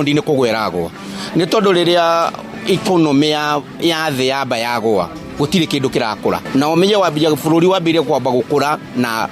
ni kugweragwo ni tondu riria economy ya thi yamba yagwa gutire kindu kirakura na umenye wambia bururi wambire kwamba gukura na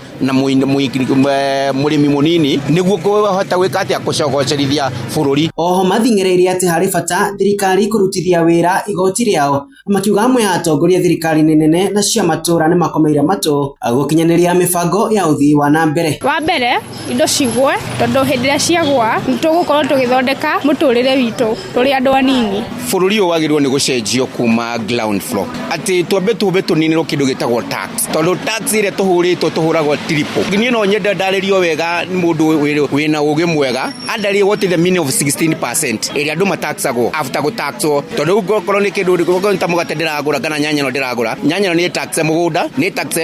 murimi munini niguo kuhota gwika atia kucogocerithia bururi.
Oho mathingereirie ati hari bata thirikari kurutithia wira igoti riao, makiuga amwe ya atongoria thirikari nene na cia matura ni makomeire matu gukinyaniria mibango ya uthii wa na mbere.
Wa mbere indo cigwe tondu hindiria ciagwa nitugukorwo tugithondeka muturire witu turi andu anini.
Bururi wagirwo ni gucenjio kuma ground floor ati twambe tuninirwo kindu gitagwo tax tondu tax ile tuhuragwo triple. Ni no nyenda ndaririo wega mundu wina ugi mwega andari what the meaning of 16% ile andu mataxagwo after go taxo tondu ugokorwo ni kindu ugokorwo ntamugate ndiragura kana nyanya no ndiragura nyanya ni tax mugunda ni tax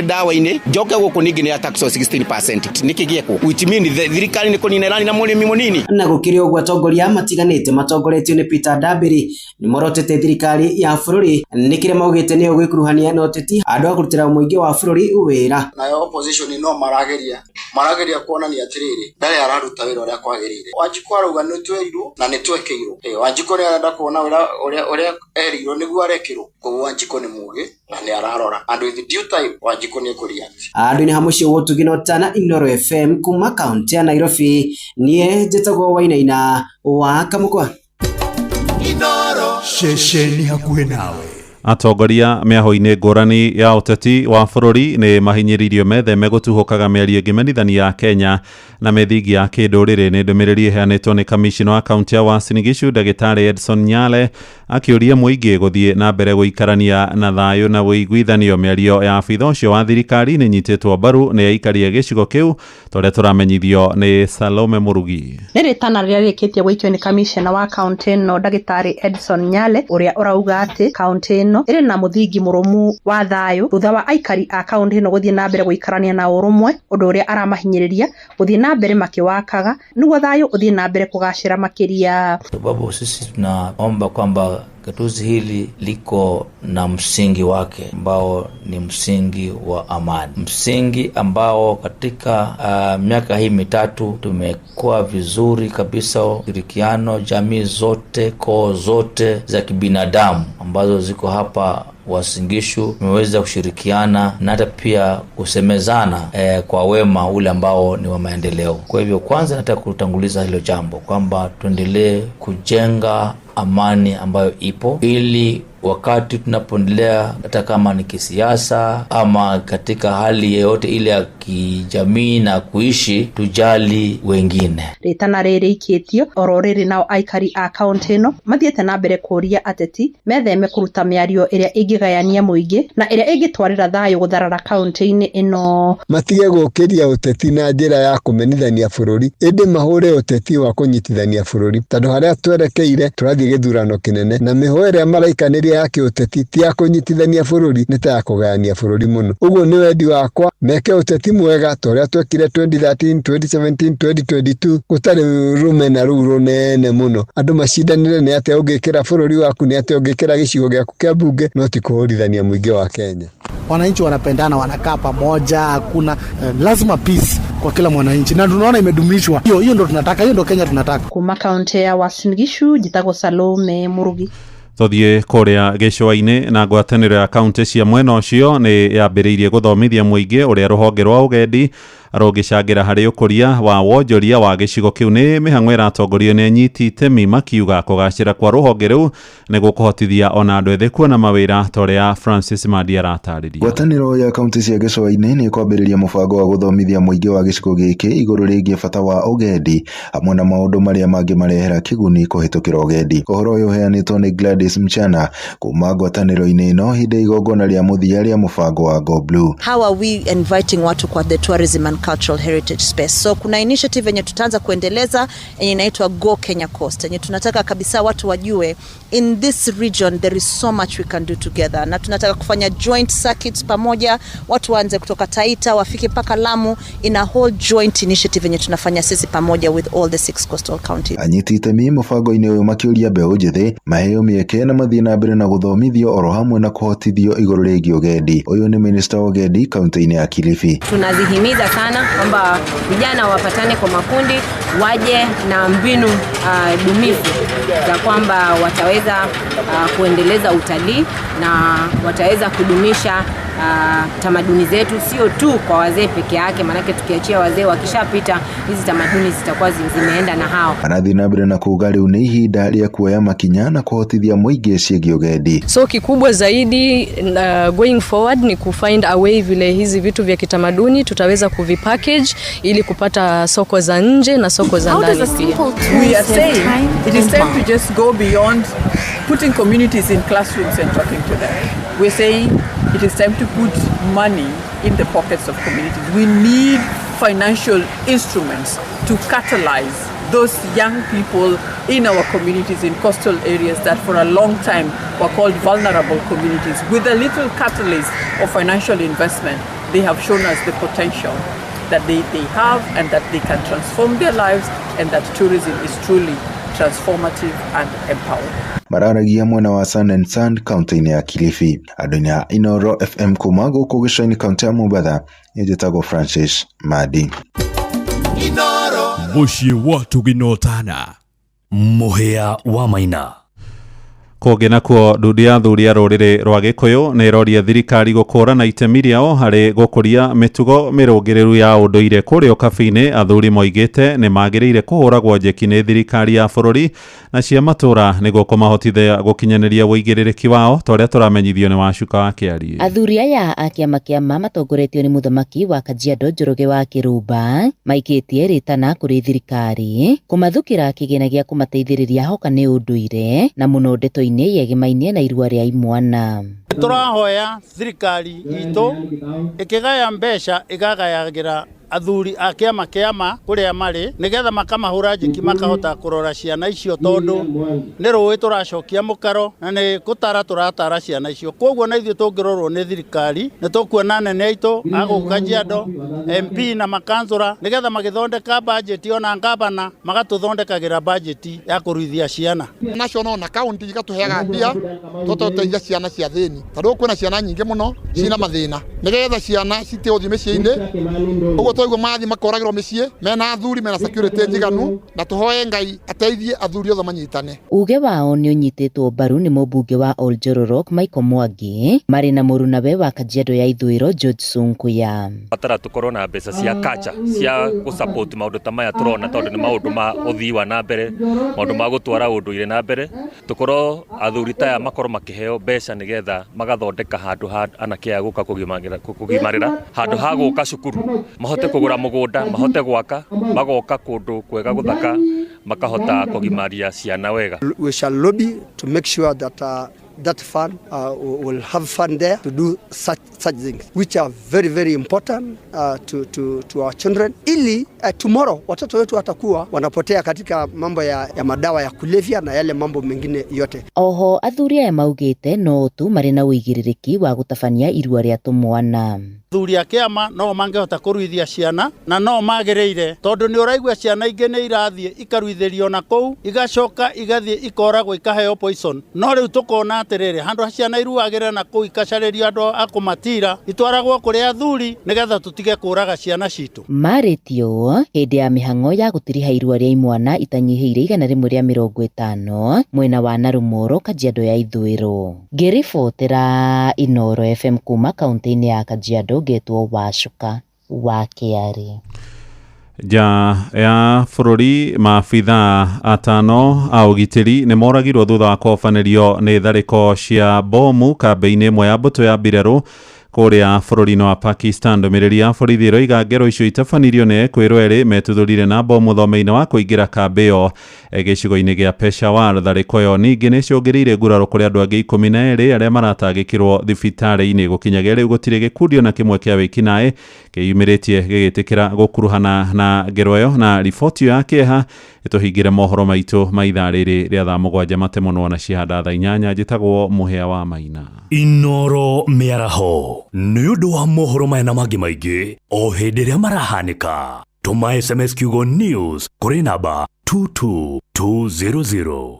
dawa-ini njoke guku ningi ni taxo 16% nikigieko which mean thirikari ni kuninirani na murimi munini.
Na gukiri ogwa atongoria matiganite matongoretio ni Peter Ndabiri ni morotete thirikari ya bururi nikire maugite ni ugikuruhania na uteti andu akurutira muingi wa bururi wira.
Na opposition no marageria kuona ni atiriri ndari araruta wira uria kwagirire. Wanjiku arauga ni tweirwo na ni twekeirwo. Wanjiku ni arenda kuona uria erirwo niguo arekirwo. Koguo Wanjiku ni mugi na ni ararora and with due time Wanjiku ni kuriati.
Andu ni hamucio wotuginotana Inoro FM kuma kaunti ya Nairobi nie jetagwo Wainaina wa Kamukwa.
Inoro shesheni hakuhe nawe.
Atongoria miaho-ini ngurani ya uteti wa bururi ni mahinyiririo metheme gutuhukaga mĩario ĩngĩmenithania Kenya na methingi ya kĩndũrĩrĩ. Nĩ ndũmĩrĩri ĩheanĩtwo nĩ kamishina wa kaunti ya Uasin Gishu Ndagitari Edson Nyale akĩũria mũingĩ gũthiĩ na mbere gũikarania na thayũ na ũiguithanio. Mĩario ya abitha ũcio wa thirikari nĩ nyitĩtwo mbaru nĩ aikari a gĩcigo kĩu tũrĩa tũramenyithio nĩ Salome Murugi.
Nĩ rĩtana rĩrĩa rĩkĩtio gũikio nĩ kamishina wa kaunti ĩno Ndagitari Edson Nyale ũrĩa ũrauga atĩ kaunti ĩno ĩrĩ na mũthingi mũrũmu wa thayũ thutha wa aikari a kaunti ĩno gũthiĩ na mbere gũikarania na ũrũmwe, ũndũ ũrĩa aramahinyĩrĩria gũthiĩ na mbere makĩwakaga nĩguo thayũ ũthiĩ na mbere kũgacĩra makĩria.
Sababu sisi tunaomba kwamba gatuzi hili liko na msingi wake ambao ni msingi wa amani, msingi ambao katika miaka hii mitatu tumekuwa vizuri kabisa. Ushirikiano, jamii zote, koo zote za kibinadamu ambazo ziko hapa Uasin Gishu tumeweza kushirikiana na hata pia kusemezana kwa wema ule ambao ni wa maendeleo. Kwa hivyo kwanza nataka kutanguliza hilo jambo kwamba tuendelee kujenga amani ambayo ipo, ili wakati tunapoendelea hata kama ni kisiasa ama katika hali yoyote ile ya kijamii na kuishi, tujali wengine.
Ritana riri ikitio ororiri nao aikari a kaunti ino mathiete na mbere kuria ateti metheme kuruta miario iria ingigayania muingi na iria ingitwarira thayo gutharara kaunti-ini ino.
Matige gukiria uteti na njira ya kumenithania bururi, indi mahure uteti wa kunyitithania bururi, tondu haria twerekeire turathie githurano kinene na mihoere ya maraikaniria ya kiuteti ti ya kunyitithania bururi, ni ta ya kugayania bururi muno. Uguo ni wendi wakwa meke uteti mwega toria twekire 2013, 2017, 2022 gutari rumena ruru nene muno. Andu macindanire ni ate ungikira bururi waku, ni ate ungikira gicigo giaku kia bunge, no ti kuhurithania muingi wa Kenya.
Wananchi wanapendana, wanakaa pamoja, hakuna lazima peace kwa kila mwananchi, na tunaona imedumishwa. Hiyo ndo tunataka, hiyo ndo Kenya tunataka.
Kuma kaunti ya Uasin Gishu, Jitago Salome Murugi.
Tuthie kuria gicua-ini na ngwataniro ya kaunti cia mwena ucio ni yambiriirie guthomithia muingi uria ruhonge rwa ugendi rugicangira hari ukuria wa wonjoria wa gicigo kiu. Ni mihang'o iratongorio ni anyiti itemi makiuga kugacira kwa ruhonge riu ni gukuhotithia ona andu ethĩ kuona mawira toria Francis Madi aratariria.
Ngwataniro ya kaunti cia gicua-ini ni kwambiriria mubango wa guthomithia muingi wa gicigo giki iguru rigie bata wa ugendi hamwe na maundu maria mangi marehera kiguni kuhitukira ugendi. Uhoro uyu uheanitwo ni Gladys Mchana kuma ngwataniro-ini ino hinde igongona ria muthia ria mubango wa Go Blue.
How are we inviting watu kwa the tourism and cultural heritage space? So kuna initiative yenye tutaanza kuendeleza yenye inaitwa Go Kenya Coast, yenye tunataka kabisa watu wajue in this region there is so much we can do together, na tunataka kufanya joint circuits pamoja, watu waanze kutoka Taita wafike paka Lamu in a whole joint initiative yenye tunafanya sisi pamoja with all the 6 coastal counties.
Anyiti itemi mubango-ini uyu makiuria mbeu njithi maheo mieke na mathie na mbere na guthomithio oro hamwe na kuhotithio iguru rigie ugendi. Uyu ni minister wa ugendi kaunti-ini ya Kilifi.
Tunazihimiza sana kwamba vijana wapatane kwa makundi, waje na mbinu dumifu za kwamba wataweza kuendeleza utalii na wataweza kudumisha tamaduni zetu, sio tu kwa wazee peke yake, manake tukiachia wazee wakishapita hizi tamaduni zitakuwa zimeenda na hao.
Arathi na mbere na kuuga riu ni ihinda ria kuoya makinya na kuhotithia muingi ciĩgiĩ ugendi.
So kikubwa zaidi going forward ni kufind a way vile hizi vitu vya kitamaduni tutaweza kuvipackage ili kupata soko za nje na soko za ndani pia.
We are saying it is time to just go beyond putting communities in classrooms and talking to them. We're saying it is time to put money in the pockets of communities. We need financial instruments to catalyze those young people in our communities in coastal areas that for a long time were called vulnerable communities. With a little catalyst of financial investment, they have shown us the potential that they have and that they can transform their lives, and that tourism is truly transformative and empowering.
Mararagia mwena wa Sun and Sand kaunti-ini ya Kilifi. Andũ ya Inoro FM kuma gũkũ gĩcũa-inĩ kaunti ya Mombasa, njĩtagwo Francis Madi.
Inoro muciĩ wa Tuginotana mũhĩa wa Maina.
Kũngĩ nakuo nduthi ya athuri a rũrĩrĩ rwa Gĩkũyũ nĩ ĩroria thirikari gũkũrana itemi rĩao harĩ gũkũria mĩtugo mĩrũngĩrĩru ya ũndũire kũrĩa ũkabi-inĩ. Athuri moigĩte nĩ magĩrĩire kũhũragwo njeki nĩ thirikari ya bũrũri na cia matũra nĩguo kũmahotithia gũkinyanĩria wũigĩrĩrĩki wao ta ũrĩa tũramenyithio nĩ Wacuka wa Kĩarie.
Athuri aya a kĩama matongoretio nĩ mũthamaki wa Kajiado Njoroge wa Kĩrumba maikĩtie rĩtana kũrĩ thirikari kũmathukĩra kĩgĩna gĩa kũmateithĩrĩria hoka nĩ ũndũire na mũno ndeto-inĩ yegimainie na irua rĩa imwana.
Tũrahoya thirikari itũ ĩkĩgaya mbeca ĩgagayagira
athuri a kiama kuria mari nigetha makamahura njiki makahota kurora ciana icio tondu ni rui turacokia mukaro na ni gutara turatara ciana icio koguo na ithuĩ tungirorwo ni thirikari ni tukuona nene aitu aguka Kajiado MP na makansura nigetha magithondeka budget ona ngabana magatuthondekagira budget ya kuruithia ciana
national na county igatuheaga mbia tutoteithia ciana cia thĩni tondu kwina ciana nyingĩ muno cina mathĩna nigetha ciana citĩothi mĩciĩ-inĩ ũguo toiguo mathi makoragĩrwo mĩciĩ mena athuri mena security njiganu na tuhoe Ngai ateithie athuri othe manyitane.
Uge wao nĩ ũnyitĩtwo mbaru nĩ mũmbunge wa Oljororok Michael Mwangi marĩ na mũrunawe wa Kajiado ya ithũĩro George Sunkuya.
Patara tukorwo na mbeca cia kacha cia gusupport maundu ta maya turona tondu ni maundu ma uthii wa na mbere maundu ma gutwara unduire na mbere tukorwo athuri taya makorwo makiheo mbeca nigetha magathondeka handu anake aguka kugimarira handu ha guka cukuru mahote kugura mugunda mahote gwaka magoka kundu kwega guthaka makahota kugimaria ciana wega.
We shall lobby to make sure that that fund will have fund there to do such things which are very very important to our children ili tomorrow watoto wetu watakuwa wanapotea katika mambo ya madawa ya kulevya na yale mambo mengine yote.
Oho athuri aya maugite no tu mari na uigirĩrĩki wa gutabania irua ria tumwana.
Athuri a kiama no mangehota kuruithia ciana na no magĩrĩire tondu ni uraigua ciana ingĩ nĩ irathie ikaruithĩrio na kou igacoka igathie ikoragwo ikaheo poison no rĩu tukona atirĩrĩ handu ciana iruagĩre na kou ikacarĩrio andũ akumatira itwaragwo kũrĩ athuri nigetha tutige kũraga ciana citũ.
Marĩtio hĩndĩ ya mĩhang'o ya gũtiriha irua rĩa imwana itanyihĩire 150 mwena wa Narumoro Kajiado ya ithũĩro. Ngĩribotera Inoro FM kuma kaunti-inĩ ya Kajiado getwo Wacuka wa Kiari.
Ja ya bũrũri maabitha atano a ũgitĩri nĩ moragirwo thutha wa kũhobanĩrio nĩ tharĩko cia bomu kambĩ-inĩ ĩmwe ya mbũtũ ya mbirarũ kũrĩa bũrũri-inĩ wa Pakistan. Ndũmĩrĩri ya borithi ĩroiga ngero icio itafanirio nĩ kwĩrwo erĩ metuthũrire na bomu thome-inĩ wa kũingĩra kambĩ ĩyo gĩcigo-inĩ gĩa Peshawar. Tharĩko ĩyo ningĩ nĩ ciongereire nguraro kũrĩ andũ angĩ 12 arĩa maratangĩkĩrwo thibitarĩ-inĩ. Gũkinyagia rĩu gũtirĩ gĩkundi ona kĩmwe kĩa wĩkinaĩ kĩyumĩrĩtie gĩgĩtĩkĩra gũkuruhana na ngero ĩyo, na riboti ya kĩeha ĩtũhingĩre mohoro maitũ ma ithaa rĩrĩ rĩa thaa 7 matemonwo na cihanda thaa 8. Njĩtagwo Mũhĩa wa Maina.
Inoro mĩaraho nĩ ũndũ wa mohoro maya na mangĩ maingĩ o hĩndĩ ĩrĩa marahanĩka. Tũma SMS kiugo news kũrĩ namba 22200.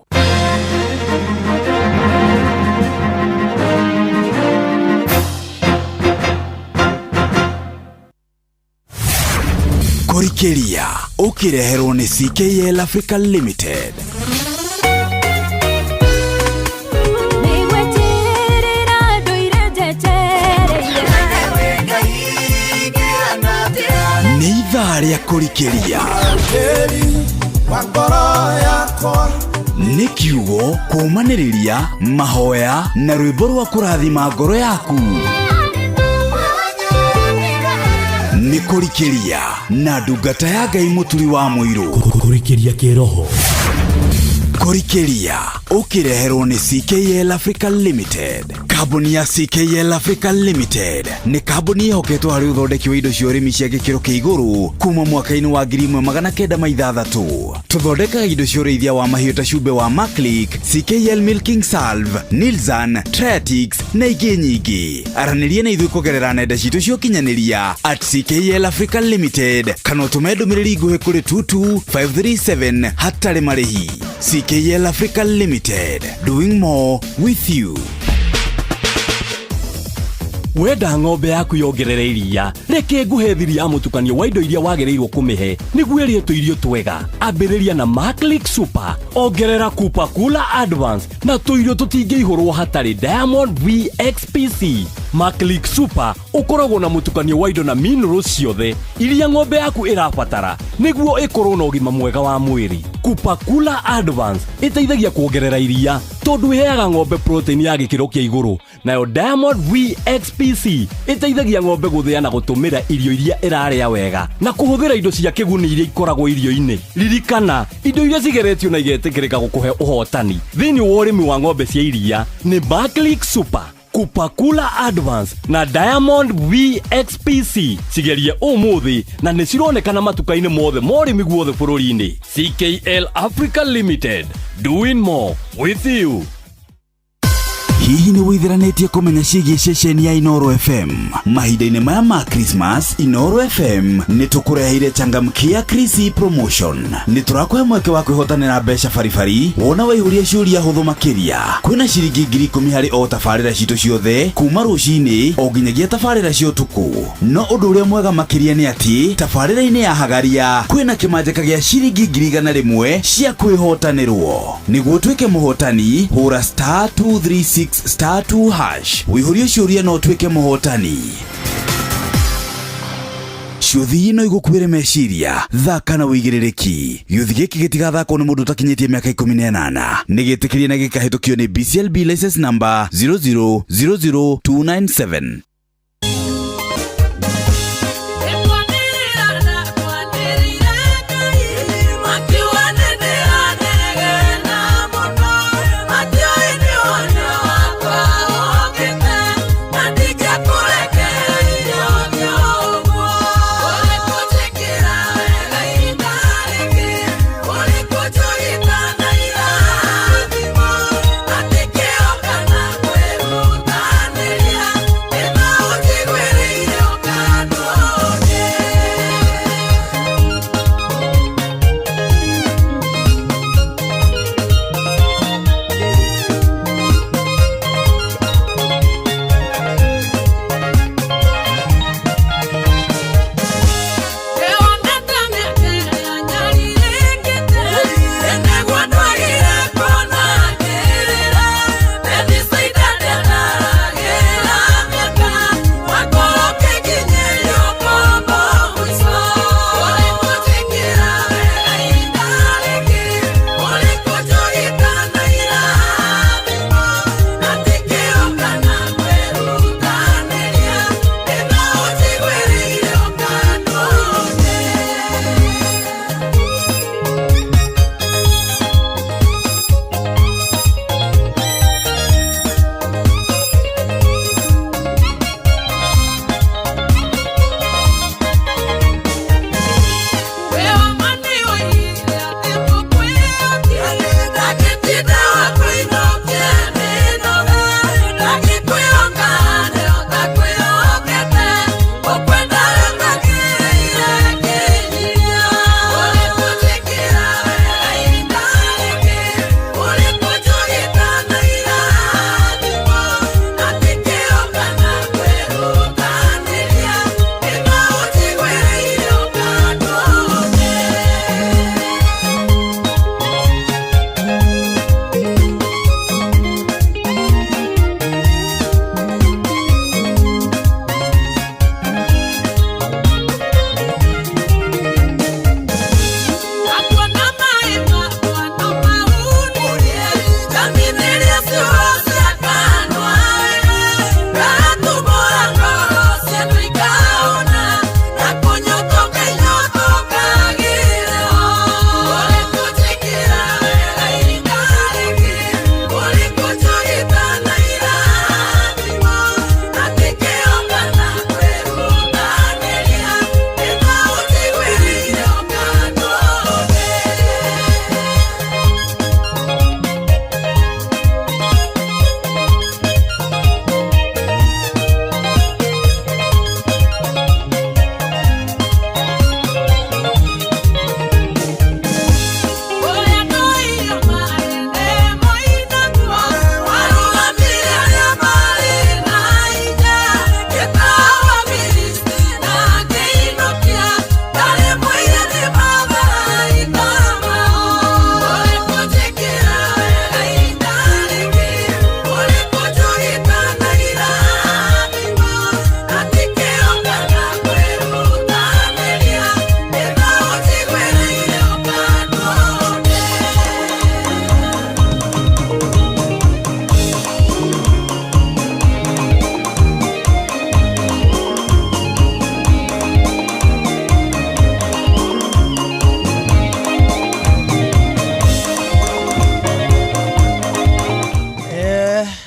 Kũrikĩria ũkĩreherwo nĩ CKL Africa Limited. Nĩ ithaa rĩa kũrikĩria nĩ kiugo kũmanĩrĩria mahoya na rwĩmbo rwa kũrathima ngoro yaku. Nĩ kũrikĩria na ndungata ya Ngai mũturi wa mũirũ.
Kũrikĩria kĩroho.
Kũrikĩria ũkĩreherwo nĩ CKL Africa Limited. Kambuni ya CKL Africa Limited nĩ kambuni ĩhoketwo harĩ ũthondeki wa indo cia ũrĩmi cia gĩkĩro kĩa igũrũ kuma mwaka-inĩ wa 1960. Tũthondekaga indo cia ũrĩithia wa mahiũ ta cumbe wa Maclick, CKL Milking Salve, Nilzan, Triatix na ingĩ nyingĩ. Aranĩria na ithuĩ kũgerera nenda citũ cia ũkinyanĩria at CKL Africa Limited kana ũtũme ndũmĩrĩri nguhĩ kũrĩ 22537 hatarĩ marĩhi. CKL Africa Limited, doing more with you.
Wenda ng'ombe yaku yongerere iria, reke nguhe thiri ya mũtukanio wa indo iria wagĩrĩirwo kũmĩhe nĩguo ĩrĩe tũirio twega. Ambĩrĩria na Maclick Super, ongerera Kupa Kula Advance na tũirio tũtingĩihũrwo hatarĩ Diamond VXPC. Maclick Super ũkoragwo na mũtukanio wa indo na minerals ciothe iria ng'ombe yaku ĩrabatara nĩguo ĩkorwo na ũgima mwega wa mwĩrĩ. Kupa Kula Advance ĩteithagia kuongerera iria tondu ĩheaga ng'ombe protein ya gĩkĩro kĩa igũrũ, nayo Diamond VXPC ĩteithagia ng'ombe gũthĩa na gũtũmĩra irio iria ĩrarĩa wega na kũhũthĩra indo cia kĩguni iria ikoragwo irio-inĩ. Ririkana, indo iria cigeretio na igetĩkĩrĩka gũkũhe ũhotani thĩinĩ wa ũrĩmi wa ng'ombe cia iria nĩ Maclick Super. Kupakula Advance na Diamond VXPC cigerie umuthi na nĩ cironekana matuka-inĩ mothe morĩmi guothe bũrũri-inĩ. CKL Africa Limited, doing more with you.
Hihi nĩ wĩtheranĩtie kũmenya ciĩgiĩ ceceni ya Inooro FM? Mahinda-inĩ maya ma Christmas, Inooro FM nĩ tũkũreheire changamkia Chrissy promotion. Nĩ tũrakũhe mweke wa kwĩhotanĩra mbeca baribari wona waihũria ciũria hũthũ makĩria. Kwĩna ciringi 10,000 harĩ o tabarĩra citũ ciothe kuma rũcinĩ o nginyagia tabarĩra cia ũtukũ. No ũndũ ũrĩa mwega makĩria nĩ atĩ tabarĩra-inĩ ya Hagaria kwĩna kĩmanjĩka gĩa ciringi 100,000 cia kwĩhotanĩrwo. Nĩguo tuĩke mũhotani, hũra *236*2# wĩihũrie ciũria no tuĩke mũhotani. Ciũthi ino igũkuĩre meciria, thaka na wĩigĩrĩrĩki. Gĩũthi gĩkĩ gĩtigathakwo nĩ mũndũ ũtakinyĩtie mĩaka 18. Nĩgĩtĩkĩrie na gĩkahĩtũkio nĩ BCLB license number 0000297.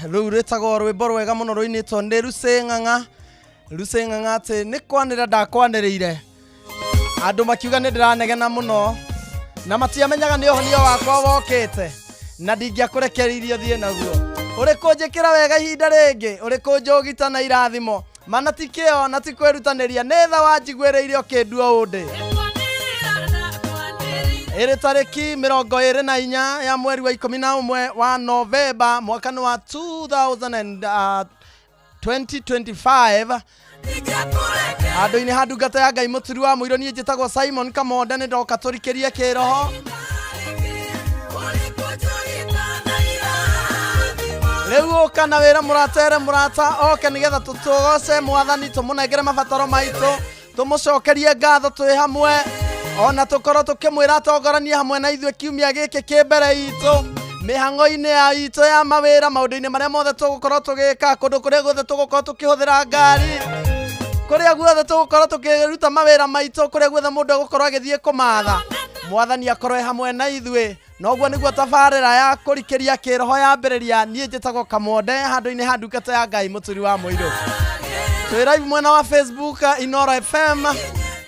rĩu rĩtagwo rwĩmbo rwega mũno rũinĩtwo nĩ Lucy Ng'ang'a atĩ nĩ kwanĩra ndakwanĩrĩire andũ makiuga nĩ ndĩranegena mũno na matiamenyaga nĩ ũhonio wakwa wokĩte na ndingĩakũrekereirio thiĩ naguo ũrĩkũ njĩkĩra wega ihinda rĩngĩ ũrĩkũ njũgita na irathimo mana tikĩo na tikwĩrutanĩria nĩ tha wanjiguĩrĩire ũkĩndua ũndĩ ĩrĩ tarĩki 24 ya mweri wa 11 wa Novemba mwaka wa 2025 andũ-inĩ ha ndungata ya Ngai mũturi wa mũiro niĩ njĩtagwo Simon Kamonda nĩ ndoka tũrikĩrie kĩroho rĩu ũka na wĩra mũratere mũrata oke nĩgetha tũtũgoce mwathani tũmũnengere mabataro maitũ tũmũcokerie ngatho twĩ hamwe ona tũkorwo tũkĩmwĩra atongoranie hamwe na ithuĩ kiumia gĩkĩ kĩ mbere itũ mĩhang'o-inĩ ya itũ ya mawĩra maũndũ-inĩ marĩa mothe tũgũkorwo tũgĩka kũndũ kũrĩa guothe tũgũkorwo tũkĩhũthĩra ngari kũrĩa guothe tũgũkorwo tũkĩruta mawĩra maitũ kũrĩa guothe mũndũ agũkorwo agĩthiĩ kũmatha mwathani akorwo hamwe na ithuĩ noguo nĩguo tabarĩra ya kũrikĩria kĩroho yambĩrĩria niĩ njĩtagwo Kamonde handũ-inĩ ha ndungata ya Ngai mũturi wa mũiro twĩ live mwena wa Facebook Inoro FM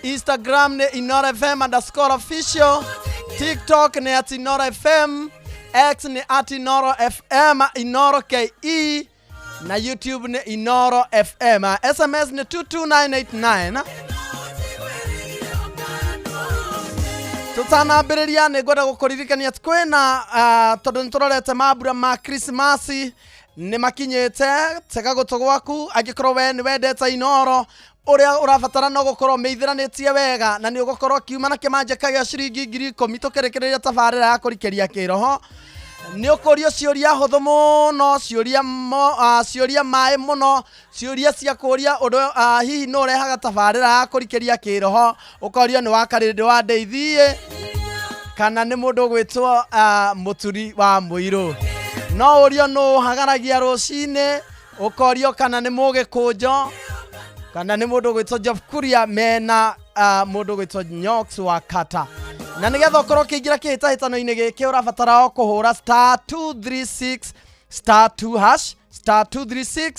Instagram nĩ Inoro FM _official TikTok nĩ @Inoro FM X nĩ @Inoro FM Inoro KE na YouTube nĩ Inoro FM SMS nĩ 22989 tutanambĩrĩria nĩ ngwenda gũkũririkania atĩ kwĩna tondũ nĩtũrorete mambura ma Christmas nĩ makinyĩte tega gũtũ gwaku angĩkorwo we nĩ wendete Inoro ũrĩa ũrabatara no gũkorwo meithiranĩtie wega na nĩ ũgũkorwo kiuma na kĩmanjĩka gĩa ciringi 10,000 tũkĩrĩkĩrĩria tabarĩra ya kũrikĩria kĩroho nĩ ũkũrio ciũria hũthũ mũno ciũria maĩ mũno ciũria cia kũria ũndũ hihi no ũrehaga tabarĩra ya kũrikĩria kĩroho ũkorio nĩ wakarĩndĩ wa ndeithie kana nĩ mũndũ gwĩtwo mũturi wa mũiro no ũrio no hagaragia rũcinĩ ũkorio kana nĩ mũgĩkũnjo kana nĩ mũndũ gwĩtwo Jeff Kuria mena mũndũ gwĩtwo Nyox wa Kata na nĩgetha ũkorwo kĩingĩra kĩhĩtahĩtano-inĩ gĩkĩ ũrabatara kũhũra *236 *2# *236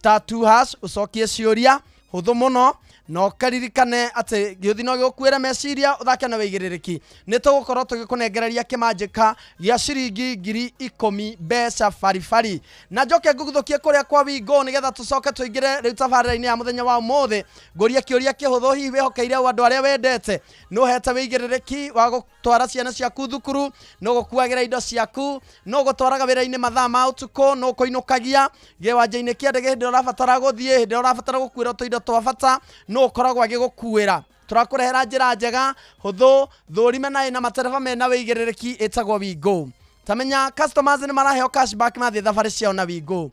*2# ũcokie ciũria hũthũ mũno na ũkaririkane atĩ gĩũthi no gĩgũkuĩre meciria ũthake na wĩigĩrĩrĩki nĩ tũgũkorwo tũgĩkũnengereria kĩmanjĩka gĩa ciringi 10,000 mbeca baribari na njoke ngũgũthũkie kũrĩa kwa Wingo nĩgetha tũcoke tũingĩre rĩu tabarĩra-inĩ ya mũthenya wa ũmũthĩ ngũria kĩũria kĩhũthũ hihi wĩhokeire andũ arĩa wendete no hete wĩigĩrĩrĩki wa gũtwara ciana ciaku thukuru no gũkuagĩra indo ciaku no gũtwaraga wĩra-inĩ mathaa ma ũtukũ no kũinũkagia gĩwanja-inĩ kĩa ndege hĩndĩ ũrabatara gũthiĩ hĩndĩ ũrabatara gũkuĩra tũindo twa bata no ũkoragwo agĩgũkuĩra tũrakũrehera njĩra njega hũthũ thũrime na ĩna matereba mena wĩigĩrĩrĩki ĩtagwo Wingo tamenya customers nĩ maraheo cashback mathiĩ thabarĩ ciao na Wingo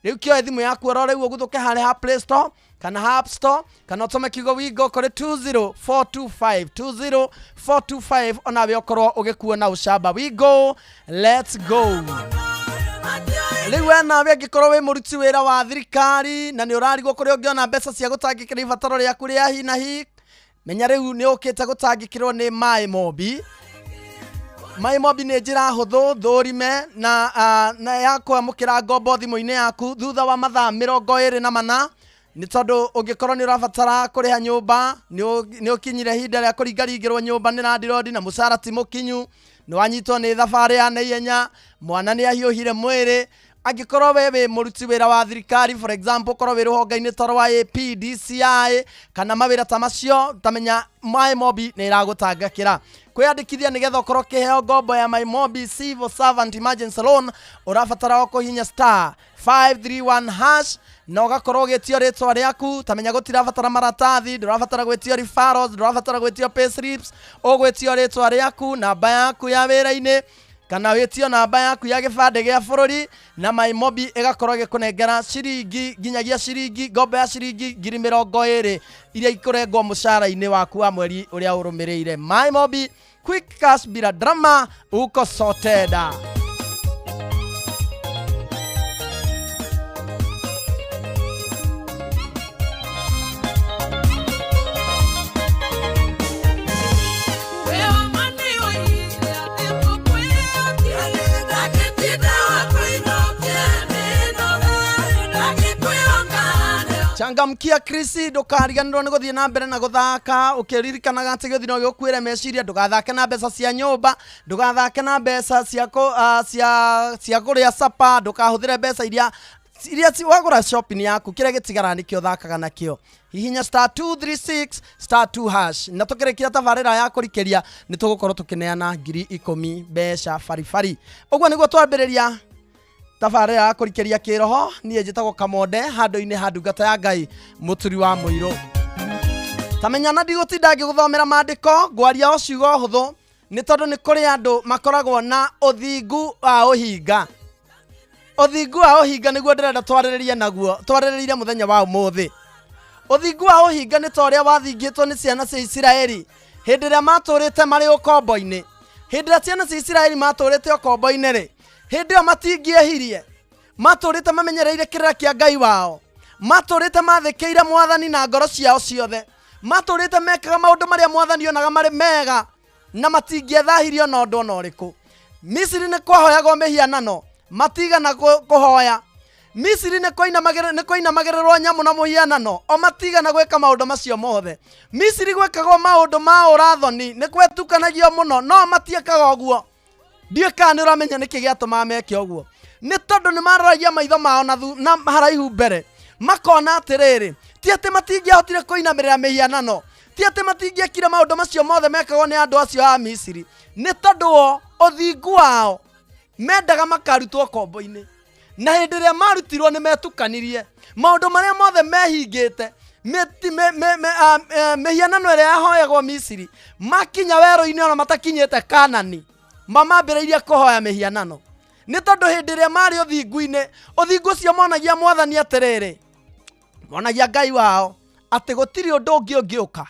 rĩu kĩoe thimũ yaku oro rĩu ũgũthũke harĩa ha Play Store kana ha App Store kana ũtũme kiugo Wingo kũrĩ 20425 onawe ũkorwo ũgĩkuona ũcamba Wingo let's go rĩu nawe angĩkorwo wĩ mũruti wĩra wa thirikari na nĩ ũrarigwo kũrĩa ũngĩona mbeca cia gũtangĩkĩra ibataro rĩaku rĩa hi na hi menya rĩu nĩ ũkĩte gũtangĩkĩrwo nĩ MyMobi nĩ njĩra hũthũ thũrime na ya kwamũkĩra ngombo thimũ-inĩ yaku thutha wa mathaa 24 nĩ tondũ ũngĩkorwo nĩ ũrabatara kũrĩha nyũmba nĩ ũkinyire ihinda rĩa kũringaringĩrwo nyũmba nĩ landlord na mũcara ti mũkinyu nĩ wanyitwo nĩ thabarĩ ya naihenya mwana nĩ ahiũhire mwĩrĩ angĩkorwo we wĩ mũruti wĩra wa thirikari for example korwo wĩ rũhonge-inĩ ta rwa AP DCI kana mawĩra ta macio tamenya MyMobi nĩ ĩragũtangĩkĩra kwĩyandĩkithia nĩgetha ũkorwo kĩheo ngombo ya MyMobi Civil Servant Emergency Loan ũrabatara kũhihinya *531# na ũgakorwo ũgĩtio rĩtwa rĩaku tamenya gũtirabatara maratathi ndũrabatara gwĩtio referrals ndũrabatara gwĩtio payslips ũgwĩtio rĩtwa rĩaku namba yaku ya wĩra-inĩ kana wĩtio namba yaku ya gĩbandĩ gĩa bũrũri na MyMobi ĩgakorwo ĩgĩkũnengera ciringi nginyagia ciringi ngombo ya ciringi 20,000 iria ikũrengwo mũcara-inĩ waku wa mweri ũrĩa ũrũmĩrĩire MyMobi quick cash bila drama uko sorted. Changamkia Krisi ndukariganirwo ni guthie na mbere na guthaka ukiririkanaga ati guthino gikuire meciria ndugathake na mbeca cia nyumba ndugathake na mbeca cia kuria sapa ndukahuthire mbeca iria wagura shopping yaku kire gitigara nikio thakaga nakio hihinya *236*2# na tukirekia tabarira ya kurikeria ni tugukorwo tukineana 10,000 mbeca farifari uguo niguo twambiriria tabarira ya kurikeria kiroho nie njitagwo Kamonde handu-ini handungata ya Ngai muturi wa muiro tamenyana ndigutinda ngiguthomera mandiko ngwaria o ciugo huthu ni tondu ni kuri andu makoragwo na uthingu wa uhinga uthingu wa uhinga niguo ndirenda twariririe naguo twariririe muthenya wa umuthi uthingu wa uhinga ni toria wathingitwo ni ciana cia Isiraeli hindi ria maturite mari ukombo-ini hindi ria ciana cia Isiraeli maturite ukombo-ini ri hindi ria matingiehirie maturite mamenyereire kirira kia Ngai wao maturite mathikeire mwathani na ngoro ciao ciothe maturite mekaga maundu maria mwathani onaga mari mega na matingiethahirio na undu ona uriku Misiri ni kwahoyagwo mihianano matigana kuhoya Misiri ni koinamagirerwo nyamu na muhianano o matigana gweka maundu macio mothe Misiri gwekagwo maundu ma urathoni ni kwetukanagio muno no matiekaga uguo ndieka ni uramenya niki giatuma meke uguo ni tondu ni maroragia maitho mao na haraihu mbere makona atiriri ti ati matingiahotire kuinamirira mihianano ti ati matingiekire maundu macio mothe mekagwo ni andu acio a Misiri ni tondu uthingu wao mendaga makarutwo kombo-ini na hindi ria marutirwo ni metukanirie maundu maria mothe mehingite mihianano iria yahoyagwo Misiri makinya werũ-ini ona matakinyite Kanani mamambĩrĩirie kuhoya mihianano ni tondu hindi ria mari uthingu-ini uthingu cio monagia mwathani atiriri monagia Ngai wao ati gutiri undu ungi ungiuka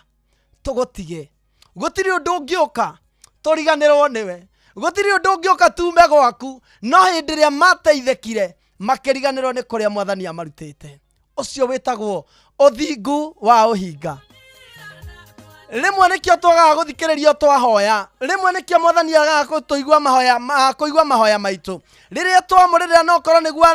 tugutige gutiri undu ungiuka turiganirwo niwe gutiri undu ungiuka tume gwaku no hindi ria mateithekire makiriganirwo ni kuria mwathani amarutite ucio witagwo uthingu wa uhinga rimwe nikio twagaga guthikiririo twahoya rimwe nikio mwathani agaga kutuigua mahoya maitu riria twamurira no korwo niguo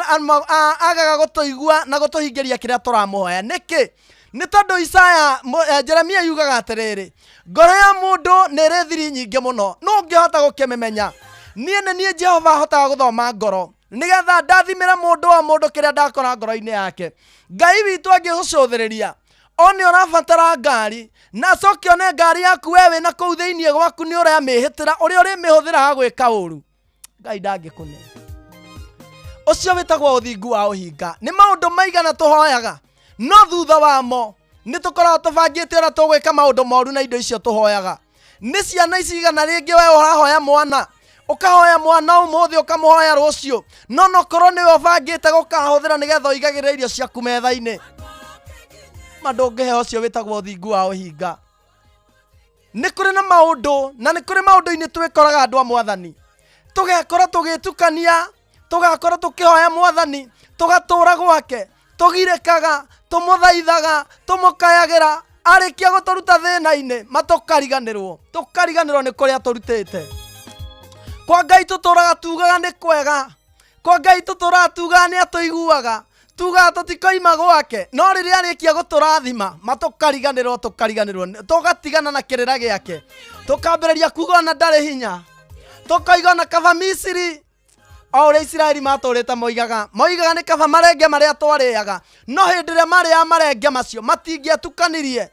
agaga gutuigua na gutuhingiria kiria turamuhoya niki ni tondu Isaya Jeremia yugaga atiriri ngoro ya mundu ni ri thiri nyingi muno no ngihota gukimemenya nie Jehova hotaga guthoma ngoro nigetha ndathimira mundu wa mundu kiria ndakora ngoro-ini yake Ngai witu angihucuthiriria oni urabatara ngari na coke one ngari yaku wewe na kuu thiini gwaku ni uramihitira uria urimihũthĩraga gwika uru Ngai ndangikune ucio witagwo uthingu wa uhinga ni maundu maigana tuhoyaga no thutha wamo ni tukoragwo tubangite uria tugwika maundu moru na indo icio tuhoyaga ni ciana icigana ringi wewe urahoya mwana ukahoya mwana umuthi ukamuhoya rucio no korwo niwe ubangite gukahũthĩra nigetha uigagĩrĩra irio ciaku metha-ini madongehe ucio witagwo uthingu wa uhinga ni kuri na maundu na ni kuri maundu-ini twikoraga andu a mwathani tugekora tugitukania tugakora tukihoya mwathani tugatura gwake tugirekaga tumuthaithaga tumukayagira arikia guturuta thina-ini tukariganirwo ni kuria turutite kwa Ngai tuturaga tugaga ni kwega kwa Ngai tuturaga tugaga ni atuiguaga tuga tutikoima gwake no riria arikia guturathima matukariganirwo tugatigana na kirira giake tukambĩrĩria kuga na ndari hinya tukaiga na kaba Misiri o uria Isiraeli maturite moigaga ni kaba marenge maria twariaga no hindi ria maria marenge macio matingietukanirie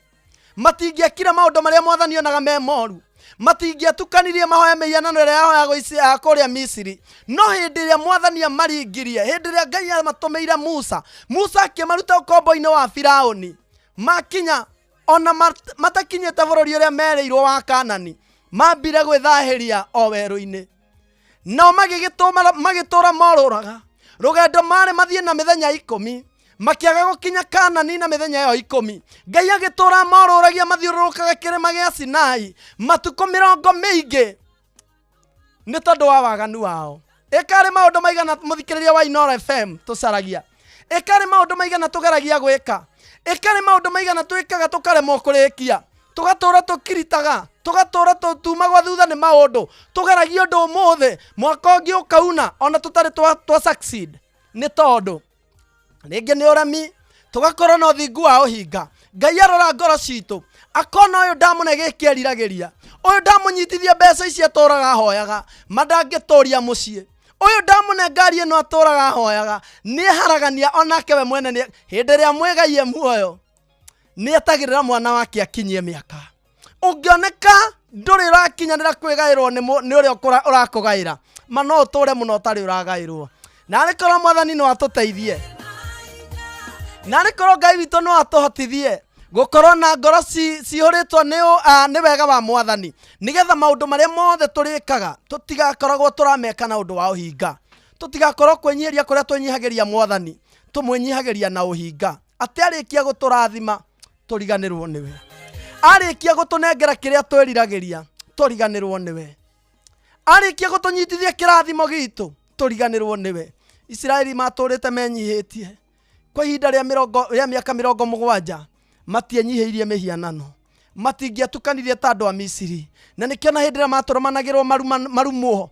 matingiekire maundu maria mwathani onaga me moru matingietukanirie mahoya mihianano iria yahoyagwo kuria Misiri no hindi ria mwathani amaringirie hindi ria Ngai amatumeire Musa akimaruta ukombo-ini wa Firauni makinya ona matakinyite bururi uria mereirwo wa Kanani mambire gwithahiria o werũ-ini no magitura moruraga rugendo mari mathie na mithenya 10 makiaga gukinya Kanani na mithenya yo 10 Ngai agitura moruragia mathiururukaga kirima gia Sinai matuko 70 mingi ni tondu wa waganu wao ikari maundu maigana muthikiriria wa Inoro FM tucaragia ikari maundu maigana tugeragia gwika ikari maundu maigana twikaga tukaremwo kurikia tugatura tukiritaga tugatura tumagwa thutha ni maundu tugeragia undu umuthi mwaka ungi ukauna ona tutari twa succeed ni tondu ringi ni urami tugakorwo na uthingu wa uhinga. Ngai arora ngoro citu akona uyu ndamune gikieriragĩria, uyu ndamunyitithia mbeca ici atũraga hoyaga mandangĩtũria muciĩ, uyu ndamune ngari ĩno atũraga hoyaga nĩharagania onake we mwene hĩndĩ ĩrĩa mwĩgaie muoyo nĩetagĩrĩra mwana wake akinyie mĩaka. Ũngĩoneka ndũrĩ ũrakinyanĩra kwĩgaĩrwo nĩ ũrĩa ũrakũgaĩra ma no ũtũre mũno ũtarĩ ũragaĩrwo. Na nĩkorwo Mwathani no atũteithie, na nĩkorwo Ngai witũ no atũhotithie gukorwo na ngoro cihũrĩtwo nĩ wega wa Mwathani, nĩgetha maũndũ marĩa mothe tũrĩkaga tũtigakoragwo tũrameka na ũndũ wa ũhinga. Tũtigakorwo kwĩnyihĩria kũrĩa twĩnyihagĩria Mwathani tũmwĩnyihagĩria na ũhinga. Atĩ arĩkia gũtũrathima tũriganĩrwo nĩwe, arĩkia gũtũnengera kĩrĩa twĩriragĩria tũriganĩrwo nĩwe, arĩkia gũtũnyitithia kĩrathimo gitũ tũriganĩrwo nĩwe. Isiraeli matũrĩte menyihĩtie kwa ihinda rĩa mĩaka 70 matianyihĩirie mĩhianano, matingĩatukanirie ta andũ a Misiri. Na nĩkĩo na hĩndĩ ĩrĩa matũrũmanagĩrwo marumo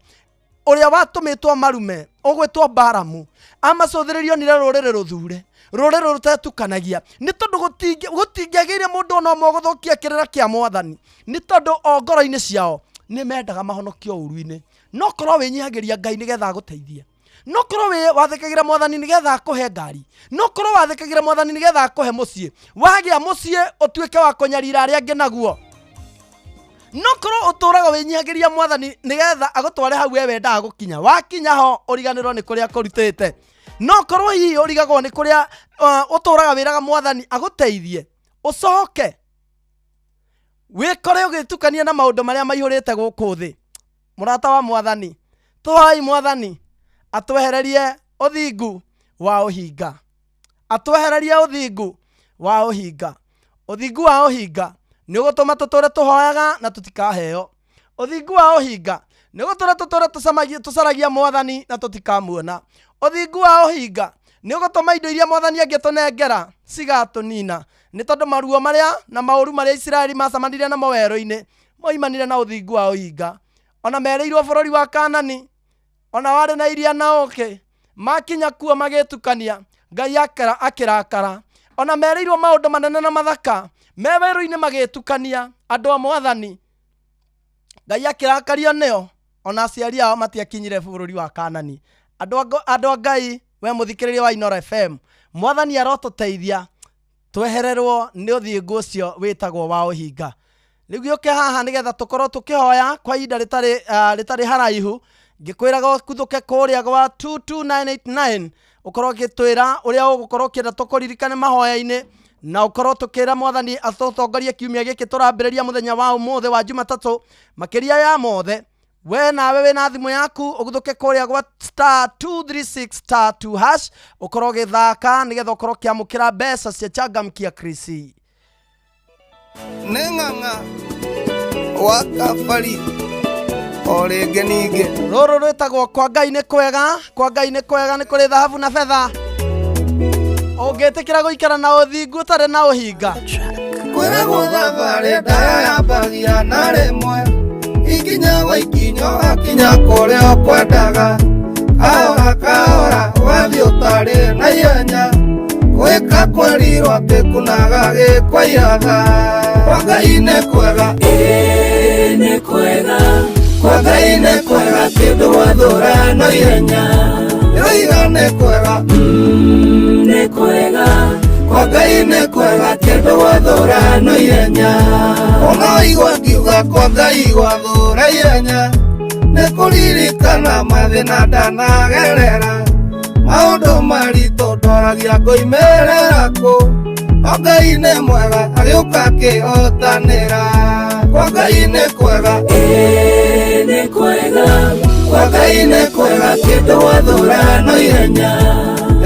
ũrĩa watũmĩtwo marume ũgwĩtwo Baramu amacũthĩrĩrio nĩ rũrĩrĩ rũthure, rũrĩrĩ rũtetukanagia, nĩ tondũ gũtingĩagĩire mũndũ ona ũmwe gũthũkia kĩrĩra kĩa Mwathani, nĩ tondũ o ngoro-inĩ ciao nĩ mendaga mahonokio ũru-inĩ. No korwo wĩnyihagĩria Ngai nĩgetha agũteithie, no korwo wathĩkagĩra Mwathani nĩgetha akũhe ngari, no korwo wathĩkagĩra Mwathani nĩgetha akũhe mũciĩ, wagĩa mũciĩ ũtuĩke wa kũnyarira arĩa angĩ naguo, no korwo ũtũraga wĩnyihagĩria Mwathani nĩgetha agũtware hau we wendaga gũkinya, wakinya ho ũriganĩrwo nĩ kũrĩa kũrutĩte. No korwo hihi ũrigagwo nĩ kũrĩa ũtũraga wĩraga Mwathani agũteithie, ũcoke wĩkore ũgĩtukania na maũndũ marĩa maihũrĩte gũkũ thĩ. Mũrata wa Mwathani, tũhoei Mwathani atwehererie ũthingu wa ũhinga, atwehererie ũthingu wa ũhinga. Ũthingu wa ũhinga nĩ ũgũtũma tũtũre tũhoyaga na tũtikaheo. Ũthingu wa ũhinga nĩ ũgũtũra tũtũre tũcaragia Mwathani na tũtikamuona. Ũthingu wa ũhinga nĩ ũgũtũma indo iria Mwathani angĩtũnengera cigatũnina, nĩ tondũ maruo marĩa na maũru marĩa Isiraeli macamanire namo werũ-inĩ moimanire na ũthingu wa ũhinga. Ona merĩirwo bũrũri wa Kaanani, ona warĩ na iria na ũkĩ, makinya kuo magĩtukania, Ngai akĩrakara. Ona merĩirwo maũndũ manene na mathaka, me werũ-inĩ magĩtukania, andũ a Mwathani, Ngai akĩrakario nĩo, ona aciari ao matiakinyire bũrũri wa Kaanani. Andũ a Ngai, we mũthikĩrĩria wa Inooro FM, Mwathani arotũteithia twehererwo nĩ ũthingu ũcio wĩtagwo wa ũhinga. Rĩu gĩũke haha nĩgetha tũkorwo tũkĩhoya kwa ihinda rĩtarĩ haraihu. Ngĩkwĩraga ũkuthũke kũrĩa gwa 22989 ũkorwo ũgĩtwĩra ũrĩa ũgũkorwo ũkĩenda tũkũririkane mahoya-inĩ, na ũkorwo tũkĩra Mwathani atũtongorie kiumia gĩkĩ tũrambĩrĩria mũthenya wa ũmũthĩ wa Jumatatũ. Makĩria ya mothe, we nawe wĩna thimũ yaku ũguthũke kũrĩa gwa *236*2# ũkorwo ũgĩthaka nĩgetha ũkorwo ũkĩamũkĩra mbeca cia Changamkia Krisi.
Nĩ ng'ang'a wa kabari o rĩngĩ ningĩ.
Rũrũ rwĩtagwo kwa Ngai nĩ kwega, kwa Ngai nĩ kwega, nĩ kũrĩ thahabu na betha. Ũngĩtĩkĩra gũikara na ũthingu ũtarĩ na ũhinga.
Kwĩragwo thabarĩ ndaya yambagia na rĩmwe, ikinya wa ikinyo hakinya kũrĩa ũkwendaga, kahora kahora wathiĩ ũtarĩ na ihenya, gwĩka kwerirwo atĩ kunaga gĩkwa iratha. Kwa Ngai nĩ kwega, nĩ kwega, kwa Ngai nĩ kwega, kĩndũ wathũra na ihenya, yoiga nĩ kwega, nĩ kwega, kwa Ngai nĩ kwega, kĩndũ wathũra na ihenya. Ũnoigua ngiuga kwa Ngai gwathũra ihenya, nĩ kũririkana mathĩna ndanagerera, maũndũ maritũ ndoragia ngoimĩrĩra kũ. O Ngai nĩ mwega, agĩũka akĩhotanĩra. Kwa Ngai nĩ kwega, nĩ kwega, kwa Ngai nĩ kwega, kĩndũ wathũra na ihenya,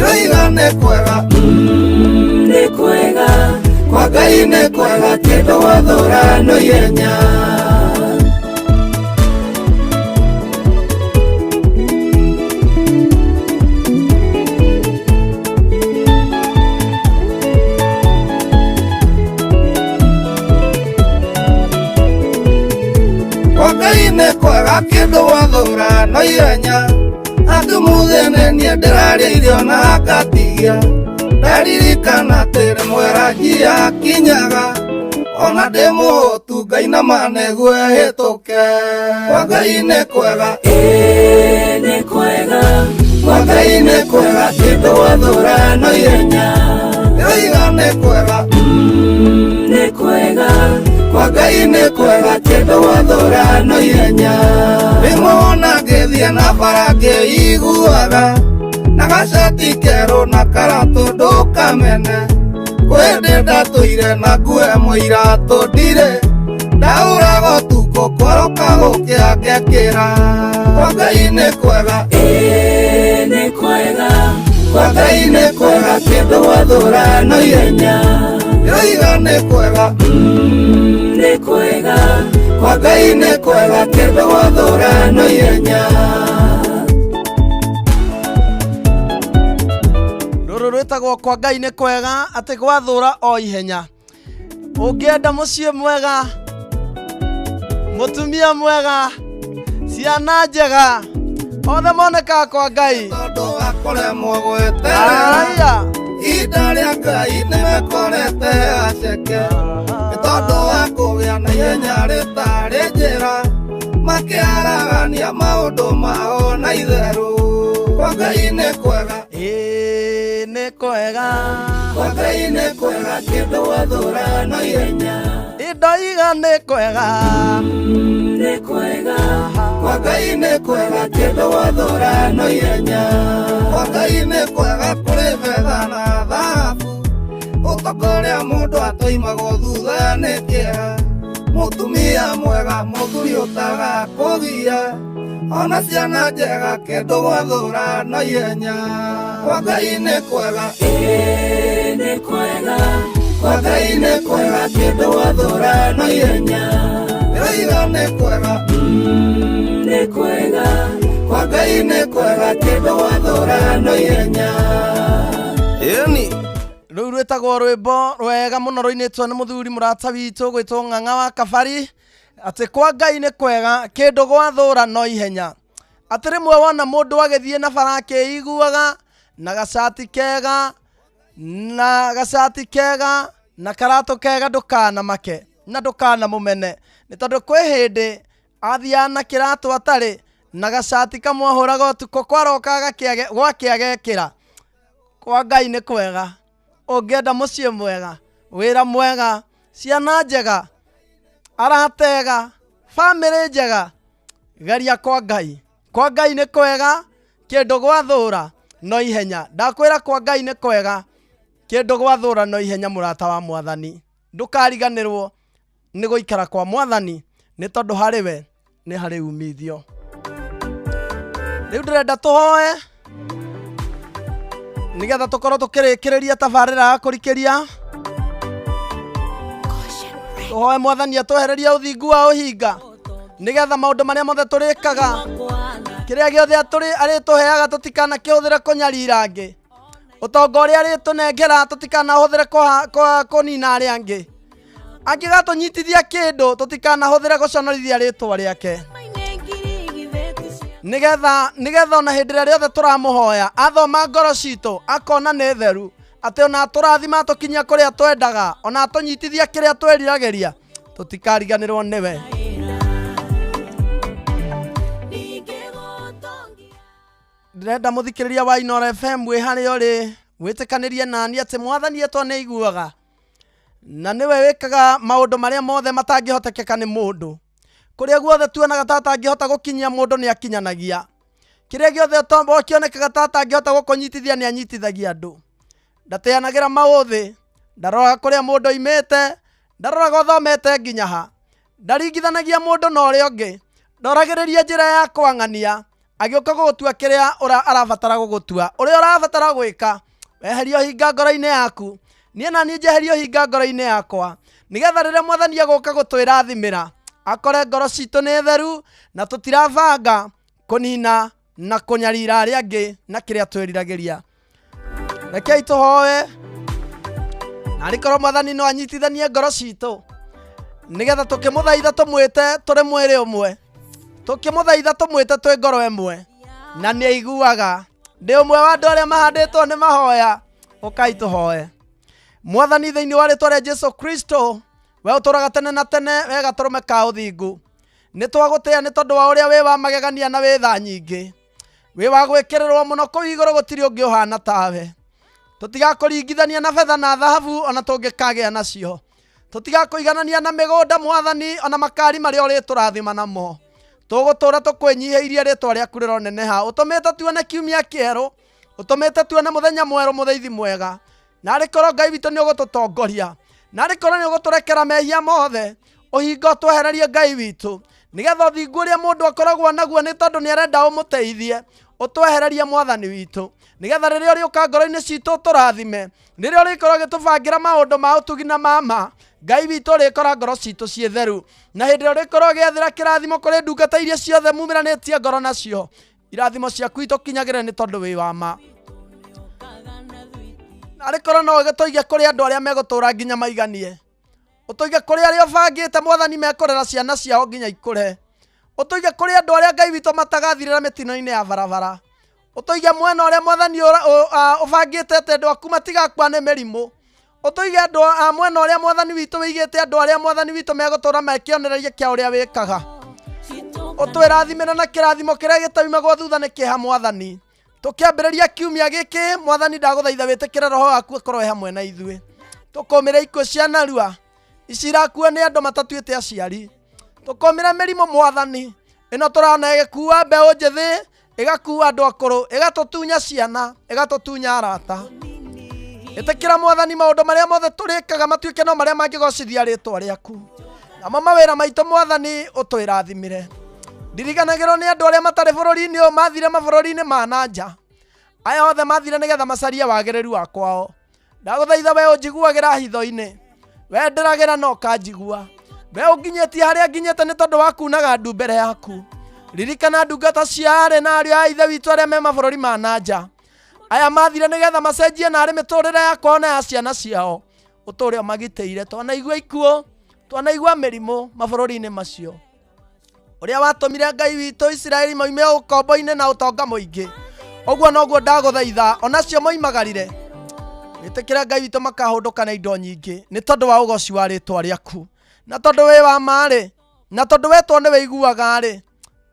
yoiga nĩ kwega, nĩ kwega, kwa Ngai nĩ kwega, kĩndũ wathũra na ihenya. Kwa Ngai nĩ kwega, kĩndũ wathũra na ihenya, andũ mũthene niĩ ndĩrarĩa irio na ngatigia, ndaririkana ririkana tere mwera njia kinyaga ona ndĩ mũhũtu Ngai na manegwe hĩtũke kwa Ngai nĩ kwega nĩ kwega kwa Ngai nĩ kwega kĩndũ wathũra no ihenya yoiga nĩ kwega nĩ kwega kwa Ngai nĩ kwega kĩndũ wathũra no ihenya rĩmwona ngĩthiĩ na bara ngĩiguaga na gacati kerũ na karatũ ndũkamene kwende ndatũire na nguo ĩmwe iratũ ndirĩ ndaũraga ũtukũ kworoka gũkĩa ngekĩra kwa Ngai nĩ kwega nĩ kwega kwa Ngai nĩ kwega kĩndũ wathũra no ihenya yoiga nĩ kwega nĩ kwega kwa Ngai nĩ kwega kĩndũ wathũra no ihenya
rwĩtagwo kwa Ngai nĩ kwega atĩ gwathũra o ihenya ũngĩenda mũciĩ mwega mũtumia mwega ciana njega othe monekaga kwa Ngai
tondũ wa kũremwo gwĩterera ihinda rĩa Ngai nĩmekorete aceke nĩ tondũ wa kũgĩa na ihenya rĩtarĩ njĩra makĩaragania maũndũ mao na itherũ kwa Ngai nĩ kwega
nĩ kwega
kwa Ngai nĩ kwega kĩndũ wathũra no ihenya
indo iga nĩ kwega
nĩ kwega kwa Ngai nĩ kwega kĩndũ wathũra no ihenya kwa Ngai nĩ kwega kũrĩ betha na thahabu ũtonga ũrĩa mũndũ atoimagwo thutha nĩ kĩeha mũtumia mwega mũthuri ũtaga kũgia ona ciana njega kĩndũ gwathũra no ihenya kwa Ngai nĩ kwega nĩ kwega kwa Ngai nĩ kwega kĩndũ wathũra no ihenya yoiga nĩ kwega nĩ kwega kwa Ngai nĩ kwega kĩndũ wathũra no ihenya
rĩu rwĩtagwo rwĩmbo rwega mũno rũinĩtwo nĩ mũthuri mũrata witũ gwĩtwo Ng'ang'a wa Kabari atĩ kwa Ngai nĩ kwega kĩndũ gwathũra no ihenya atĩ rĩmwe wona mũndũ agĩthiĩ na bara akĩiguaga na gacati kega na karatũ kega ndũkanamake na ndũkanamũmene nĩ tondũ kwĩ hĩndĩ athiaga na kĩratũ atarĩ na gacati kamwe ahũraga ũtukũ kwaroka gwake agekĩra kwa Ngai nĩ kwega ũngĩenda mũciĩ mwega wĩra mwega ciana njega aratega family njega geria kwa Ngai nĩ kwega kĩndũ gwathũra no ihenya ndakwĩra kwa Ngai nĩ kwega kĩndũ gwathũra no ihenya mũrata wa Mwathani ndũkariganĩrwo nĩ gũikara kwa Mwathani nĩ tondũ harĩ we nĩ harĩ umithio rĩu ndĩrenda tũhoe nĩgetha tũkorwo tũkĩrĩkĩrĩria tabarĩra ya kũrikĩria tũhoe Mwathani atwehererie ũthingu wa ũhinga nĩgetha maũndũ marĩa mothe tũrĩkaga kĩrĩa gĩothe arĩtũheaga tũtikanakĩhũthĩre kũnyarira angĩ ũtonga ũrĩa arĩtũnengera tũtikanahũthĩre kũnina arĩa angĩ angĩgatũnyitithia kĩndũ tũtikanahũthĩre gũconorithia rĩtwa rĩake nĩgetha ona hĩndĩ ĩrĩa rĩothe tũramũhoya athoma ngoro citũ akona nĩ theru atĩ ona tũrathima tũkinyia kũrĩa twendaga ona tũnyitithia kĩrĩa twĩriragĩria tũtikariganĩrwo nĩwe ndĩrenda mũthikĩrĩria wa Inooro FM wĩ harĩa ũrĩ wĩtĩkanĩrie nani atĩ Mwathani etwo nĩ aiguaga na nĩwe wĩkaga maũndũ marĩa mothe matangĩhotekeka nĩ mũndũ kũrĩa guothe tuonaga tata angĩhota gũkinyia mũndũ nĩ akinyanagia kĩrĩa gĩothe kĩonekaga tata angĩhota gũkũnyitithia nĩ anyitithagia andũ ndateanagĩra maũthĩ ndaroraga kũrĩa mũndũ oimĩte ndaroraga ũthomete nginya ha ndaringithanagia mũndũ na ũrĩa ũngĩ ndoragĩrĩria njĩra ya kwang'ania agĩũka gũgũtua kĩrĩa arabatara gũgũtua ũrĩa ũrabatara gwĩka weherio hinga ngoro-inĩ yaku niĩ na niĩ njeherio hinga ngoro-inĩ yakwa nĩgetha rĩrĩa Mwathani agũka gũtwĩrathimĩra akore ngoro citũ nĩ theru na tũtirabanga kũnina na kũnyarira arĩa angĩ na kĩrĩa twĩriragĩria rekei tũhoe na rĩkorwo Mwathani no anyitithanie ngoro citũ nĩgetha tũkĩmũthaitha tũmwĩte tũrĩ mwĩrĩ ũmwe tũkĩmũthaitha tũmwĩte twĩ ngoro ĩmwe na nĩ aiguaga ndĩ ũmwe wa andũ arĩa mahandĩtwo nĩ mahoya ũkai tũhoe Mwathani thĩinĩ wa rĩtwa rĩa Jesu Kristo, we ũtũraga tene na tene, wega tũrũme ka ũthingu. Nĩ twagũtĩa nĩ tondũ wa ũrĩa wĩ wa magegania na wĩ tha nyingĩ. Wĩ wa gwĩkĩrĩrwo mũno kũu igũrũ gũtirĩ ũngĩ ũhana tawe. Tũtigakũringithania na betha na thahabu ona tũngĩkagĩa nacio. Tũtigakũiganania na mĩgũnda Mwathani ona makari marĩa ũrĩtũrathima namo. Tũgũtũra tũkwĩnyihĩirie rĩtwa rĩaku rĩroneneha. Ũtũmĩte tuone kiumia kĩerũ, ũtũmĩte tuone mũthenya mwerũ, mũtheithi mwega. Na rĩkorwo Ngai witũ nĩ ũgũtũtongoria, na rĩkorwo nĩ ũgũtũrekera mehia mothe, ũhinga ũtwehererie Ngai witũ, nĩgetha ũthingu ũrĩa mũndũ akoragwo naguo nĩ tondũ nĩ arenda ũmũteithie, ũtwehererie Mwathani witũ, nĩgetha rĩrĩa ũrĩũka ngoro-inĩ citũ ũtũrathime, rĩrĩa ũrĩkorwo ũgĩtũbangĩra maũndũ ma ũtugi na mama, Ngai witũ ũrĩkora ngoro citũ ciĩ theru, na hĩndĩ ĩrĩa ũrĩkorwo ũgĩathĩra kĩrathimo kũrĩ ndungata iria ciothe mumiranĩtie ngoro nacio, irathimo ciaku itũkinyagĩre nĩ tondũ wĩ wa ma. Arĩkorwo no ũgĩtũige kũrĩ andũ arĩa megũtũra nginya maiganie. Ũtũige kũrĩ arĩa ũbangĩte Mwathani mekũrera ciana ciao nginya ikũre. Ũtũige kũrĩ andũ arĩa Ngai witũ matagathirĩra mĩtino-inĩ ya barabara. Ũtũige mwena ũrĩa Mwathani ũbangĩte atĩ andũ aku matigakua nĩ mĩrimũ. Ũtũige andũ a mwena ũrĩa Mwathani witũ wĩigĩte andũ arĩa Mwathani witũ megũtũra mekĩonereria kĩa ũrĩa wĩkaga. Ũtwĩrathimĩre na kĩrathimo kĩrĩa gĩtaumagwo thutha nĩ kĩeha Mwathani. Tũkĩambĩrĩria kiumia gĩkĩ, Mwathani ndagũthaitha wĩtĩkĩre roho waku akorwo hamwe na ithuĩ. Tũkũmĩre ikuũ cia narua, ici irakuo nĩ andũ matatuĩte aciari. Tũkũmĩre mĩrimũ Mwathani, ĩno tũrona ĩgĩkua mbeũ njĩthĩ, ĩgakua andũ akũrũ, ĩgatũtunya ciana, ĩgatũtunya arata. Ĩtĩkĩra Mwathani maũndũ marĩa mothe tũrĩkaga matuĩke no marĩa mangĩgocithia rĩtwa rĩaku. Namo mawĩra maitũ Mwathani ũtwĩrathimĩre. Ndiriganagĩrwo nĩ andũ arĩa matarĩ bũrũri-inĩ ũyũ mathire mabũrũri-inĩ ma nanja. Aya othe mathire nĩgetha macarie wagĩrĩru wa kwao. Ndagũthaitha we ũnjiguagĩra hitho-inĩ. We ndĩragĩra no kanjigua. We ũnginyĩtie harĩa nginyĩte nĩ tondũ wa kunaga ndu mbere yaku. Ririkana ndungata cia arĩ na ariũ a ithe witũ arĩa me mabũrũri ma nanja. Aya mathire nĩgetha macenjie narĩ mĩtũrĩre yakwa na ya ciana ciao. Ũtũũre ũmagitĩire, twanaigua ikuũ, twanaigua mĩrimũ mabũrũri-inĩ macio. Ũrĩa watũmire Ngai witũ Isiraeli moime ũkombo-inĩ na ũtonga mũingĩ, ũguo noguo ndagũthaitha onacio moimagarire. Wĩtĩkĩre Ngai witũ makahũndũka na indo nyingĩ nĩ tondũ wa ũgoci wa rĩtwa rĩaku, na tondũ wĩ wa marĩ, na tondũ wetwo nĩ wĩiguaga-rĩ,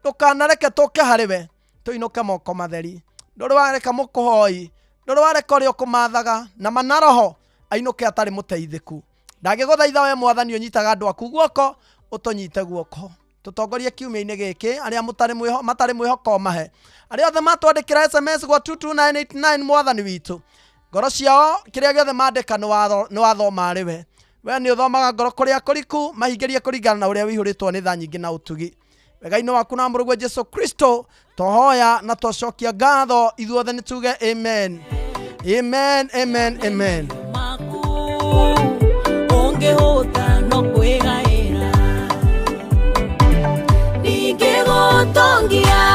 ndũkanareke tũke harĩ we, tũinũke moko matheri. Ndũrĩ wareka mũkũhoi, ndũrĩ wareka ũrĩa ũkũmathaga na manaroho ainũke atarĩ mũteithĩku. Ndagĩgũthaitha we Mwathani ũnyitaga andũ aku guoko, ũtũnyite guoko. Tũtongorie kiumia-inĩ gĩkĩ, arĩa matarĩ mwĩhoko mahe. Arĩa othe matwandĩkĩra SMS gwa 22989 Mwathani witũ, ngoro ciao kĩrĩa gĩothe mandĩka nĩ wathoma arĩ we. We nĩ ũthomaga ngoro kũrĩa kũriku, mahingĩrie kũringana na ũrĩa wĩihũrĩtwo nĩ tha nyingĩ na ũtugi. Wega-inĩ waku na mũrũguo Jesu Kristo tũhoya na tũcokia ngatho, ithuothe nĩ tuge amen. Amen, amen, amen.
Ũngĩhũta no kwĩgaĩra, ningĩ gũtongia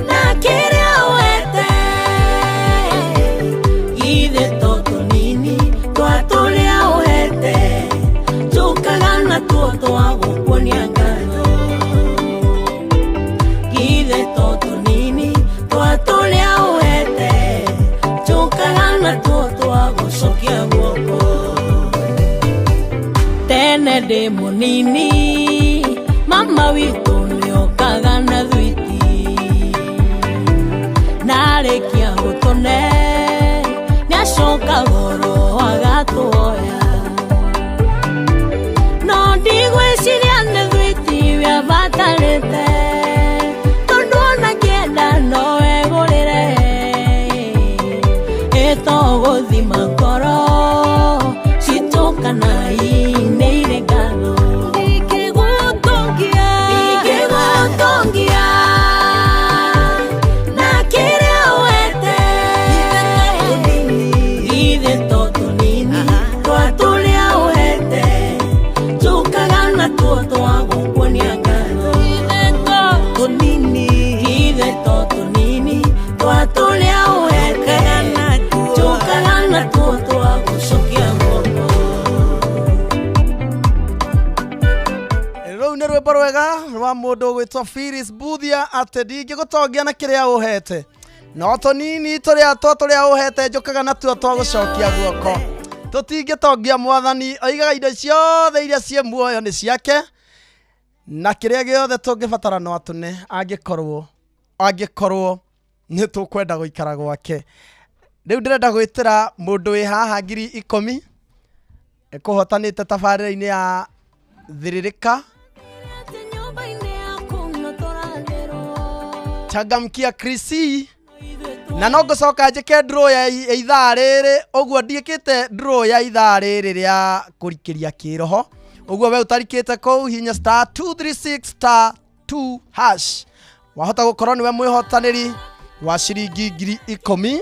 na kĩrĩa wete, githĩ to tũnini twa tũrĩa ũhete, tũkaga natuo twagũkuonia ngatho. Githĩ to tũnini twa tũrĩa ũhete, tũkaga natuo twagũcokia guoko. Tene ndĩ mũnini mama witũ nĩokaga na thwiti, narĩkia gũtũne nĩacoka goro agatũoya. No ndigwĩciria nĩ thwiti we batarĩte, tondũ ona kĩenda no egũrĩre, ĩtogũthima ngoro citũkana nĩ irĩ ngatho. Ndingĩgũtongia na kĩrĩa wete, githĩ to tũnini twa tũrĩa ũhete, tũkaga natuo twagũkuonia ngatho. Githĩ to tũnini twa tũrĩa ũhete, tũkaga natuo twagũcokia guoko.
Rũu nĩ rwĩmbo rwega rwa mũndũ ũgwĩtwo Phyllis Buthia atĩ ndingĩgũtongia na kĩrĩa ũhete, no tonini turia uhete njukaga natuo twagucokia guoko tutingĩtongia mwathani oigaga indo ciothe iria ciĩ muoyo nĩ ciake na kĩrĩa gĩothe tũngĩbatara no atũne angĩkorwo nĩ tũkwenda gũikara gwake. Rĩu ndĩrenda gwĩtĩra mũndũ wĩ haha 10,000 ĩkũhotanĩte tabarĩra-inĩ ya Thiririka Changamkia Chrissy na no ngũcoka njĩke draw ya ithaa rĩrĩ ũguo ndiĩkĩte draw ya ithaa rĩrĩ rĩa kũrikĩria kĩroho ũguo we ũtarikĩte kũu hinya *236*2# wahota gũkorwo nĩwe mwĩhotanĩri wa ciringi 10,000.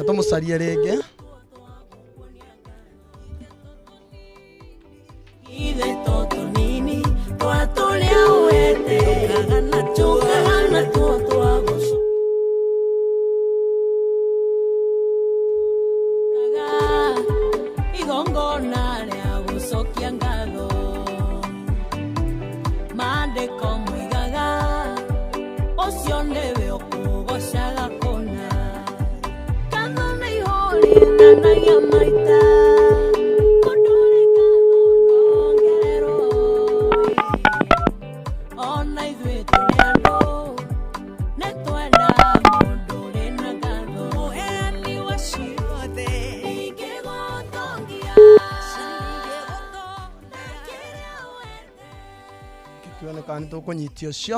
Tũmũcarie rĩngĩ
Ithe toto nini twatũrĩa wete tukagana tuo twagucokia igongona rĩa gũcokia ngatho maandĩko moigaga ũcio nĩwe ũkũgocaga kũna ngatho nĩ ihũrithanagia maita
kani tũkũnyitia ũcio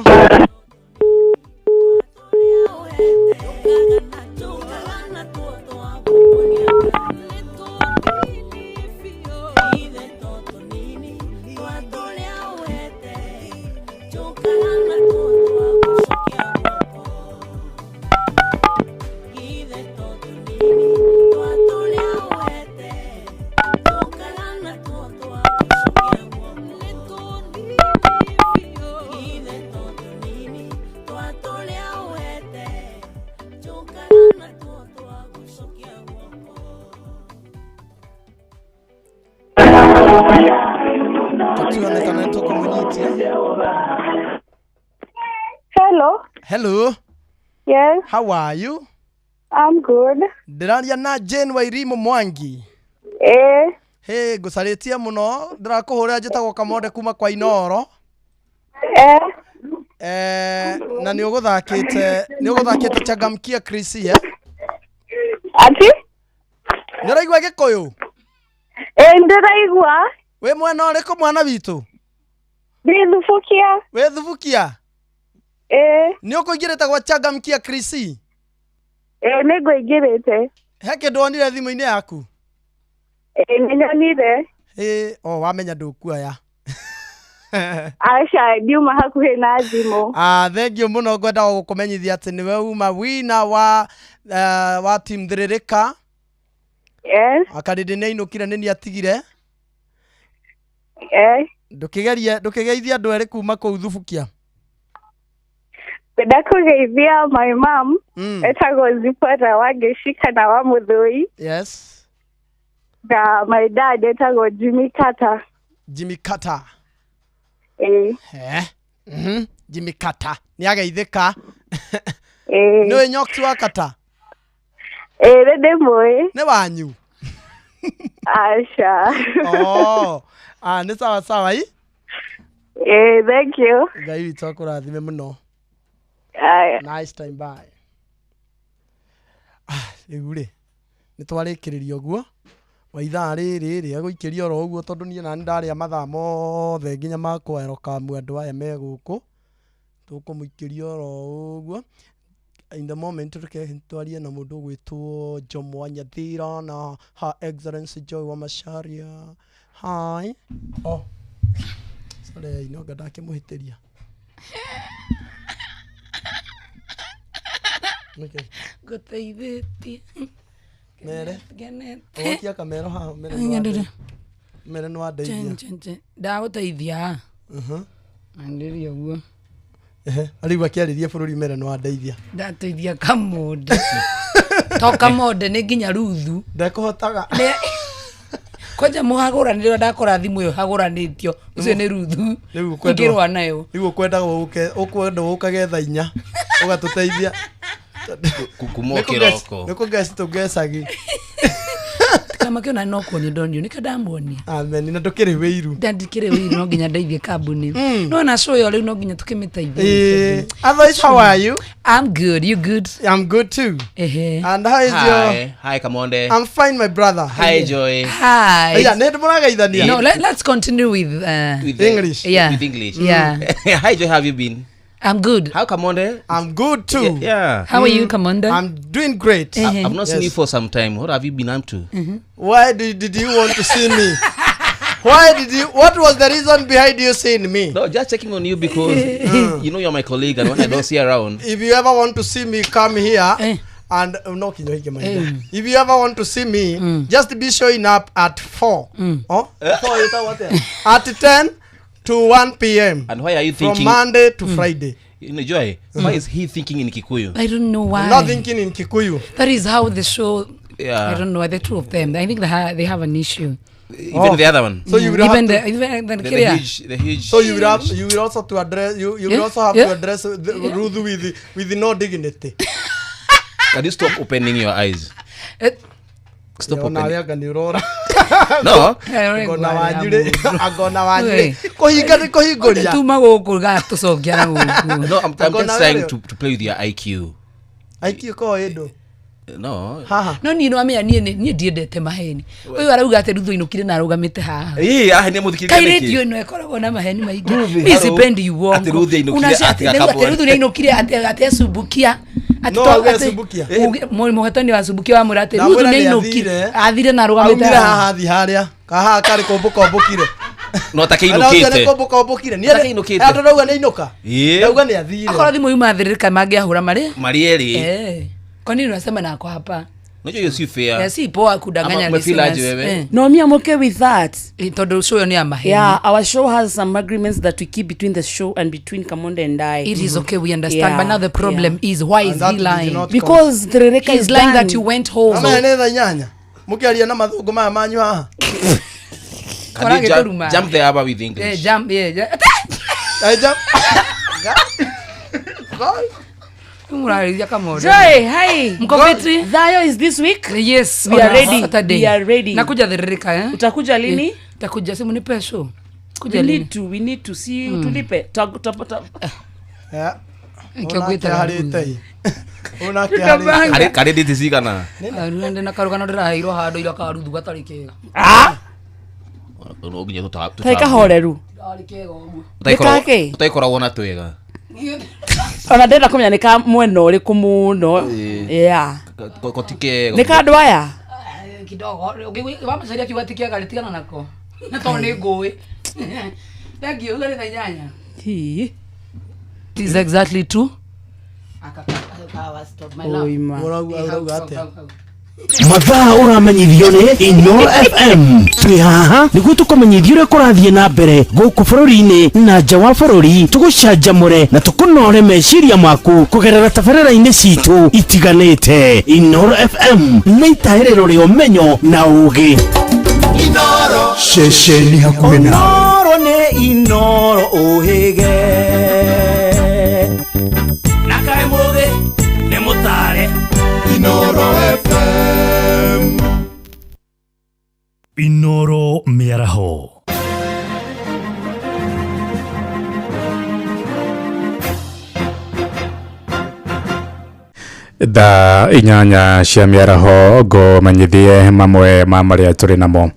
Hello.
Yes.
How are you?
I'm good.
Ndĩraria na Jane Wairimu Mwangi. Hey, ngũcarĩtie mũno. Ndĩrakũhũrĩra njĩtagwo Kamonde kuma kwa Inoro. Na nĩ ũgũthakĩte Changamkia Chrissy
Ati?
Nĩ ũraigua Gĩkũyũ?
Ndĩraigua.
Wĩ mwena ũrĩkũ mwana witũ?
Ndĩ Thubukia.
Wĩ Thubukia? Nĩ ũkũingĩrĩte gwa Changamkia Chrissy?
Nĩ ngũingĩrĩte.
He kĩndũ wonire thimũ-inĩ yaku?
Nĩ nyonire.
Wamenya ndũkuoya.
Aca ndiuma hakuhĩ na thimũ.
Thengiũ mũno ngwendaga gũkũmenyithia atĩ nĩwe uma wina wa team Thiririka.
Yes.
Akarĩndĩ nĩ ainũkire nĩ niatigire. Ndũkĩgeithia andũ erĩ kuma kũu Thubukia.
Ndakũgeithia my mom etagwo Zipora Wangĩcika na wa Mũthũi.
Yes.
Na my dad etagwo Jimmy Carter.
Jimmy Carter. Jimmy Carter. Nĩ ageithĩka. Nĩwe Nyoki wa Carter?
Nĩ ndĩmũĩ.
Nĩ wanyu?
Aca.
Nĩ sawa sawa i?
Thank you.
Ngai witũ akũrathime mũno. Nice time, bye. Rĩu rĩ nĩ twarĩkĩrĩria ũguo wa ithaa rĩrĩ rĩa gũikĩria oro ũguo tondũ niĩ nani ndarĩa mathaa mothe nginya makweroka andũ aya me gũkũ tũkũmũikĩria oro ũguo. In the moment twarie na mũndũ gwĩtwo Jomo Nyathira na Her Excellency Joy wa Macharia. Hi. Sorry, inoga ndakĩmũhĩtĩria. Okay.
Gũteithĩtie.
Mere.
Genete.
Okia kamero haha mere. Mere no adeithia.
Ndagũteithia. Andĩria ũguo.
Arĩu akĩarĩria bũrũri mere no adeithia.
Ndateithia Kamonde. To Kamonde nĩ nginya Ruthu.
Ndekũhotaga.
Koja muhagura ndio ndakora thimu yo haguranitio. Ucio ni Ruthu.
Riu kwenda.
Ngirwa nayo.
Riu kwenda ukwenda ukagetha inya. Ugatuteithia.
Kumokiroko.
Niko guest to guessagi.
Kama kiona no kuonio ndonio nikadambonia.
Amen. Na ndukire wiru.
Ndandikire wiru no nginya ndeithie kambuni. No na show yo riu no nginya tukimiteithia.
Otherwise, how are you?
I'm good. You good?
I'm good too. And how is your?
Hi, Kamonde.
I'm fine, my brother.
Hi, Joy.
Hi.
Yeah,
no, let's continue with
English.
Yeah.
With English.
Yeah.
Hi, Joy. How have you been?
I'm good.
How, Kamonde?
I'm good too.
Yeah.
How are you, Kamonde?
I'm doing great.
I've not seen you for some time. What have you been up to?
Why did you want to see me? What was the reason behind you seeing me?
No, just checking on you because you know you're my colleague, and when I don't see you around.
If you ever want to see me, come here. And if you ever want to see me, just be showing up at 4. At 10 to 1 p.m.
And why are you thinking?
From Monday to Friday.
You know, Joy, why is he thinking in Kikuyu?
I don't know why.
I'm not thinking in Kikuyu.
That is how the show.
Yeah.
I don't know. The two of them. I think they have an issue.
Even the other one.
So you will
even
have
the huge.
So you will also to address you will also have to address Ruthu with no dignity.
Can you stop opening your eyes? Stop opening.
No. Agona wanyire. Kohigoria.
Tuma gokuga tucokia na
No, I'm just trying to play with your IQ.
IQ ko edo.
No.
No ni no amenya nie ndiendete maheni. Uyu arauga ate Ruthu inukire na arugamite haha.
Ni muthikirire
niki. Kaire dio no ekoragwo na maheni maingi. Mimi sipendi uongo.
Ate Ruthu inukire
ate Ruthu inukire ate subukia.
Asubukia.
Muhetani wa subukia wa murate Ruthu ni inukire. Athire na arugamite
haha. Athi haria. Kaha kari kombukire.
No take inukite.
Ni kombukire. Ni
inukite.
Atorauga ni inuka. Ndauga ni athire.
Akora thimu yuma thirika mangiahura mari
eri.
Kwa nini unasema nako hapa?
Unajua hiyo si fair.
Yeah, si poa kudanganya
listeners.
No, me I'm okay with that.
Todo show ni amaheni.
Yeah, our show has some agreements that we keep between the show and between Kamonde and I.
It is okay, we understand, but now the problem is why is he lying?
Because Terereka
is lying that you went home.
Ama eneza nyanya. Mukiaria na mathungu maya manyu haha.
Can you jump the aba with English?
Yeah, jump, yeah.
I jump.
Joy, hi.
Mkopetri.
Thayo is this week?
Yes.
We are ready.
Saturday.
We are ready.
Nakuja Terereka,
Utakuja lini?
Takuja simu nipe show.
Kuja lini? We need to see utulipe.
Yeah.
Nkiogwita
harite.
Kare dite sigana.
Nende na karugano ndiraheirwo hando ira ka Ruthu gatari kega.
No nginya
Taika horeru.
Utaikora na twega.
Ona ndenda kumenya nika mwena uriku muno. Yeah.
Kotike.
Nika andu aya.
Kidogo. Wamacaria kiuga tikega ritigana nako. Na to ni ngui. Thank you. Ugari na nyanya.
It
is exactly true.
Mathaa uramenyithio ni Ino FM. Twi haha niguo tukumenyithia uria kurathie na mbere guku bururi-ini na nja wa bururi, tugucanjamure na tukunore meciria maku kugerera tabarĩra-inĩ citu itiganĩte. Ino FM nĩ itaĩrĩro rĩa ũmenyo na ũũgĩ.
Inoro ceceni hakuhĩ na
Inoro nĩ Inoro ũhĩge na kaĩ mũthĩ nĩ mũtare
Inoro FM.
Inoro mĩaraho.
Thaa inyanya cia mĩaraho ngũmenyithie mamwe ma marĩa tũrĩ namo.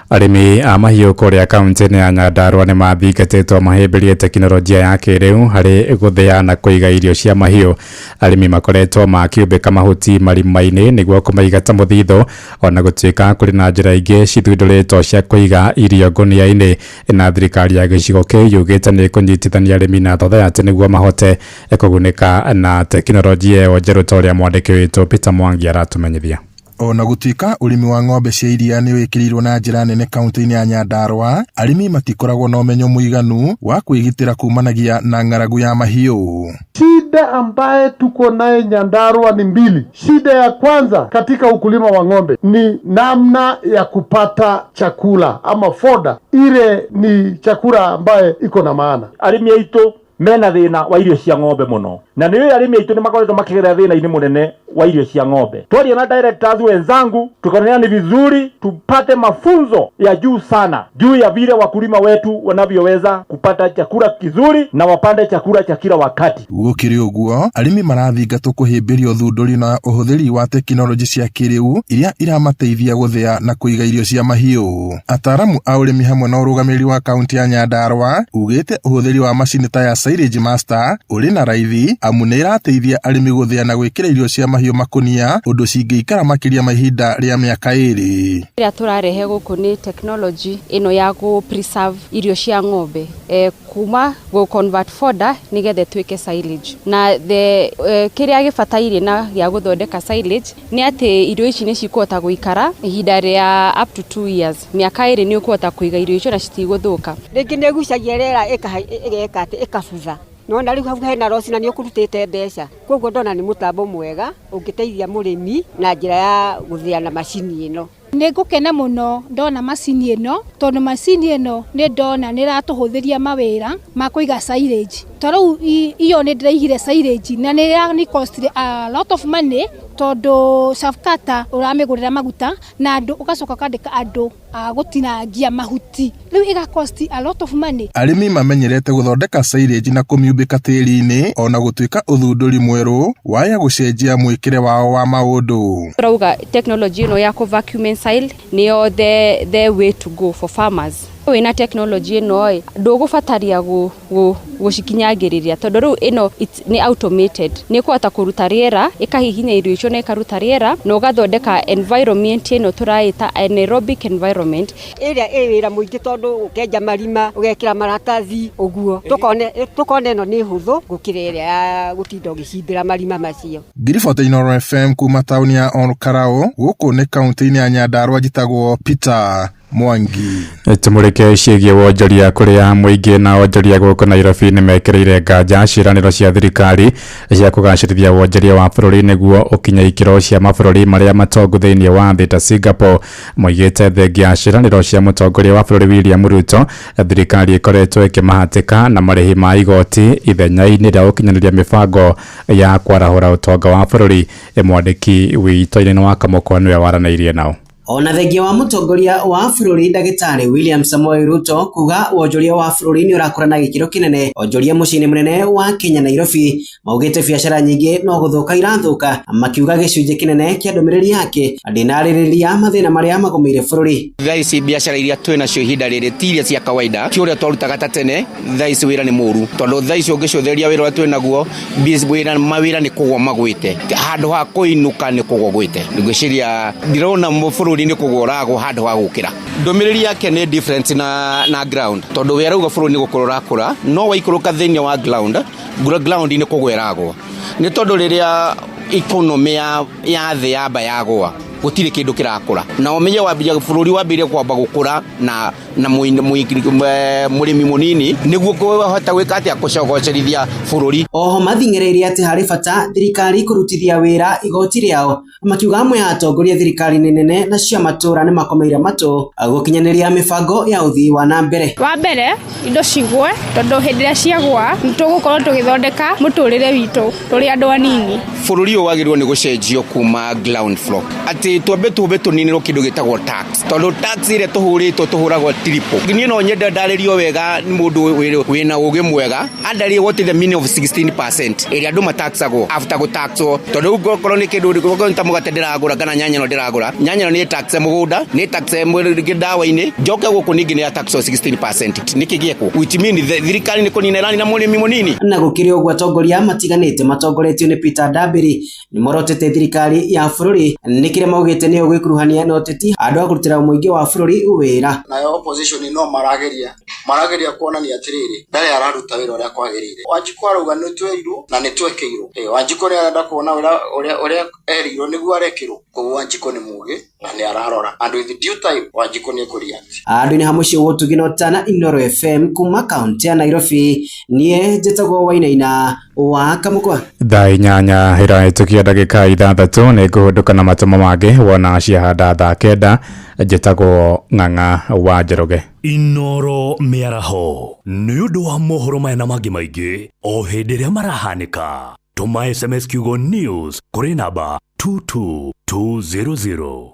Arĩmi a mahiũ kũrĩa kaunti-inĩ ya Nyandarua nĩ mathingatĩtwo mahĩmbĩrie tekinoronjia ya kĩrĩu harĩ gũthĩa na kũiga irio cia mahiũ. Arĩmi makoretwo makĩũmbĩka mahuti marima-inĩ nĩguo kũmaiga ta mũthithũ, ona gũtuĩka kũrĩ na njĩra ingĩ cithundũrĩtwo cia kũiga irio ngũnia-inĩ, na thirikari ya gĩcigo kĩu yugĩte nĩ kũnyitithania arĩmi na thothayati nĩguo mahote kũgunĩka na tekinoronjia ĩyo njerũ ta ũrĩa mwandĩki witũ Peter Mwangi aratũmenyithia.
Ona gũtuĩka ũrĩmi wa ng'ombe cia iria nĩ wĩkĩrĩirwo na njĩra nene kaunti-inĩ ya Nyandarua, arĩmi matikoragwo na ũmenyo mũiganu wa kwĩgitĩra kumanagia na ng'aragu ya mahiũ.
shida ambaye tuko naye Nyandarua ni mbili. Shida ya kwanza katika ukulima wa ng'ombe ni namna ya kupata chakula ama foda. Ile ni chakula ambaye iko na maana.
Arimi aitu mena thina wa irio cia ng'ombe muno, na niyo arimi aitu ni makoretwo makigerea thina ini munene wa irio cia ng'ombe. Twaria na directors wenzangu, tukaonea ni vizuri tupate mafunzo ya juu sana juu ya vile wakulima wetu wanavyoweza kupata chakula kizuri na wapande chakula cha kila wakati.
Gukiri uguo, arimi marathingatwo kuhimbiria uthunduri na uhuthiri wa teknoloji cia kiriu iria iramateithia guthia na kuiga irio cia mahiu. Ataramu a urimi hamwe na urugamiriri wa kaunti ya Nyandarua ugite uhuthiri wa macini ta ya Silage Master uri na raithi amu ni irateithia arimi guthia na gwikira irio cia mahiu makunia undu cingiikara makiria mahinda ria miaka iri.
Ria turarehe guku ni technology ino ya go preserve irio cia ng'ombe kuma go convert fodder nigethe twike silage na kiria gibataire na ya guthondeka silage ni ati irio ici ni cikuota guikara ihinda ria up to 2 years. Miaka iri ni ukuota kuiga irio icio na citiguthuka.
Ringi ne gucagia rera igeka ati ikabutha. Nona riu hau hena rosi na ni ukurutite mbeca. Koguo ndona ni mutambo mwega ungiteithia murimi na njira ya guthia na macini ino.
Nĩ ngũkena mũno ndona macini ĩno tondũ macini ĩno nĩ ndona nĩ ratũhũthĩria mawĩra ma kũiga silage. Tondũ iyo nĩ ndĩraigire silage na nĩ cost a lot of money tondũ shafkata ũramĩgũrĩra maguta na andũ ũgacoka ũkandĩka andũ a gũtinangia mahuti. Rĩu ĩga cost a lot of money.
Arĩmi mamenyerete gũthondeka silage na kũmiumbĩka tĩri-inĩ ona gũtuĩka ũthundũri mwerũ waya gũcenjia mwĩkĩre wao wa maũndũ.
Turauga technology ĩno ya vacuum sile niyo the way to go for farmers. Wina technology ĩno ndũgũbataria gũcikinyagĩrĩria tondũ rĩu ĩno ni automated ni kũhota kũruta rĩera ĩkahihinya irio icio na ĩkaruta rĩera na ũgathondeka environment ĩno tũraita anaerobic environment
ĩrĩa wĩra mũingĩ tondũ ũkenja marima ũgekĩra maratathi ũguo tukone ĩno nĩ hũthũ gũkĩra ĩrĩa ya gũtinda ũgĩcimbĩra marima macio.
Ngiribota Inooro FM kuma tauni ya Olkarao gũkũ nĩ kaunti-inĩ ya Nyandarua njĩtagwo Peter Mwangi.
Tumurike ciĩgiĩ wonjoria kũrĩa mũingĩ na wonjoria gũkũ Nairobi nĩ mekĩrĩire nganja ciĩranĩro cia thirikari cia kũgacĩrithia wonjoria wa bũrũri nĩguo ũkinye ikĩro cia mabũrũri marĩa matongu thĩinĩ wa thĩ ta Singapore. Moigĩte thengia ciĩranĩro cia mũtongoria wa bũrũri William Ruto, thirikari ĩkoretwo ĩkĩmahatĩka na marĩhi ma igoti ithenya-inĩ rĩa gũkinyanĩria mĩbango ya kwarahũra ũtonga wa bũrũri. Mwandĩki witũ-inĩ wa Kamũkwa nĩwe waranĩirie nao.
Ona thengia wa mutongoria wa bũrũri Ndagĩtarĩ William Samoei Ruto kuga wonjoria wa bũrũri nĩ ũrakũra na gĩkĩro kĩnene wonjoria mũciĩ-inĩ mũnene wa Kenya Nairobi, maugĩte biacara nyingĩ no gũthũka irathũka, makiuga gĩcunjĩ kĩnene kĩa ndũmĩrĩri yake ndĩnarĩrĩria mathĩna marĩa magũmĩire bũrũri.
Thaa ici biacara iria twĩnacio ihinda rĩrĩ ti iria cia kawaida, ti ũrĩa twarutaga ta tene. Thaa ici wĩra nĩ mũru tondũ thaa ici ũngĩcũthĩrĩria wĩra ũrĩa twĩnaguo mawĩra nĩ kũgũa magwĩte, handũ ha kũinũka nĩ kũgũa gwĩte. Ngwĩciria ndirona bũrũri ni kugoragwo handu ha gukira. Ndomiriri yake ni different na ground tondu wera uga bũrũri ni gukorora kura no waikũrũka thĩinĩ wa ground ni kugweragwo ni tondu riria economy ya thĩ yamba yagwa gutire kindu kirakura na umenye wambia bũrũri wambire kwamba gukura na murimi munini niguo kuhota gwika atia gucogocerithia bũrũri.
Oho mathing'ĩrĩirie ati harĩ bata thirikari kũrutithia wĩra igoti rĩao, makiuga amwe ya atongoria thirikari nene na cia matũra nĩ makomeire matũ gũkinyanĩria mĩbango ya ũthii wa na mbere.
Wa mbere indo cigwe tondu hĩndĩ ĩrĩa ciagwa nĩtũgũkorwo tũgĩthondeka mũtũrĩre witũ tũrĩ andũ anini.
Bũrũri ũyũ wagĩrĩirwo nĩ gũcenjio kuma ground floor ati twambe tuninirwo kindu gitagwo tax tondu tax ire tuhuragwo triple. Niĩ no nyende ndarĩrio wega nĩ mũndũ wĩna ũgĩ mwega andarie what is the meaning of 16% ĩrĩa andũ mataxagwo after gũtaxwo tondu gũkorwo nĩ kindu ta mũgate ndĩragũra kana nyanya no ndĩragũra, nyanya nĩ tax mũgũnda nĩ tax dawa-inĩ, njoke gũkũ ningĩ nĩ tax 16%. Nĩkĩ gĩekwo which mean thirikari nĩ kũnina rani na mũrĩmi mũnini.
Na gũkĩrĩ ũguo atongoria matiganĩte matongoretio nĩ Peter Ndambĩri nĩ morotete thirikari ya bũrũri nĩkĩrĩa maugĩte nĩ ũgĩkuruhania na ũteti andũ a kũrutĩra mũingĩ wa bũrũri wĩra.
Nayo opposition no marageria kuonania atĩrĩrĩ ndarĩ araruta wĩra ũrĩa kwagĩrĩire. Wanjikũ arauga nĩ twerirwo na nĩ twekeirwo. Wanjikũ nĩ arenda kuona ũrĩa erirwo nĩguo arekĩrwo. Koguo Wanjikũ nĩ mũgĩ na ni ararora and with due time Wanjiku ni kuria
andu ni hamwe cio tugino tana Inoro FM kuma kaunti ya Nairobi nie njetago Wainaina wa Kamukwa
thaa 8 iraitukia ndagika 6 ni nguhunduka na matomo mangĩ wona ciahanda thaa 9 njetago Ng'ang'a wa Njoroge.
Inoro miaraho nĩ ũndũ wa mohoro maya na mangĩ maingĩ o hĩndĩ ĩrĩa marahanĩka. Tuma SMS kiugo news kũrĩ namba 22200.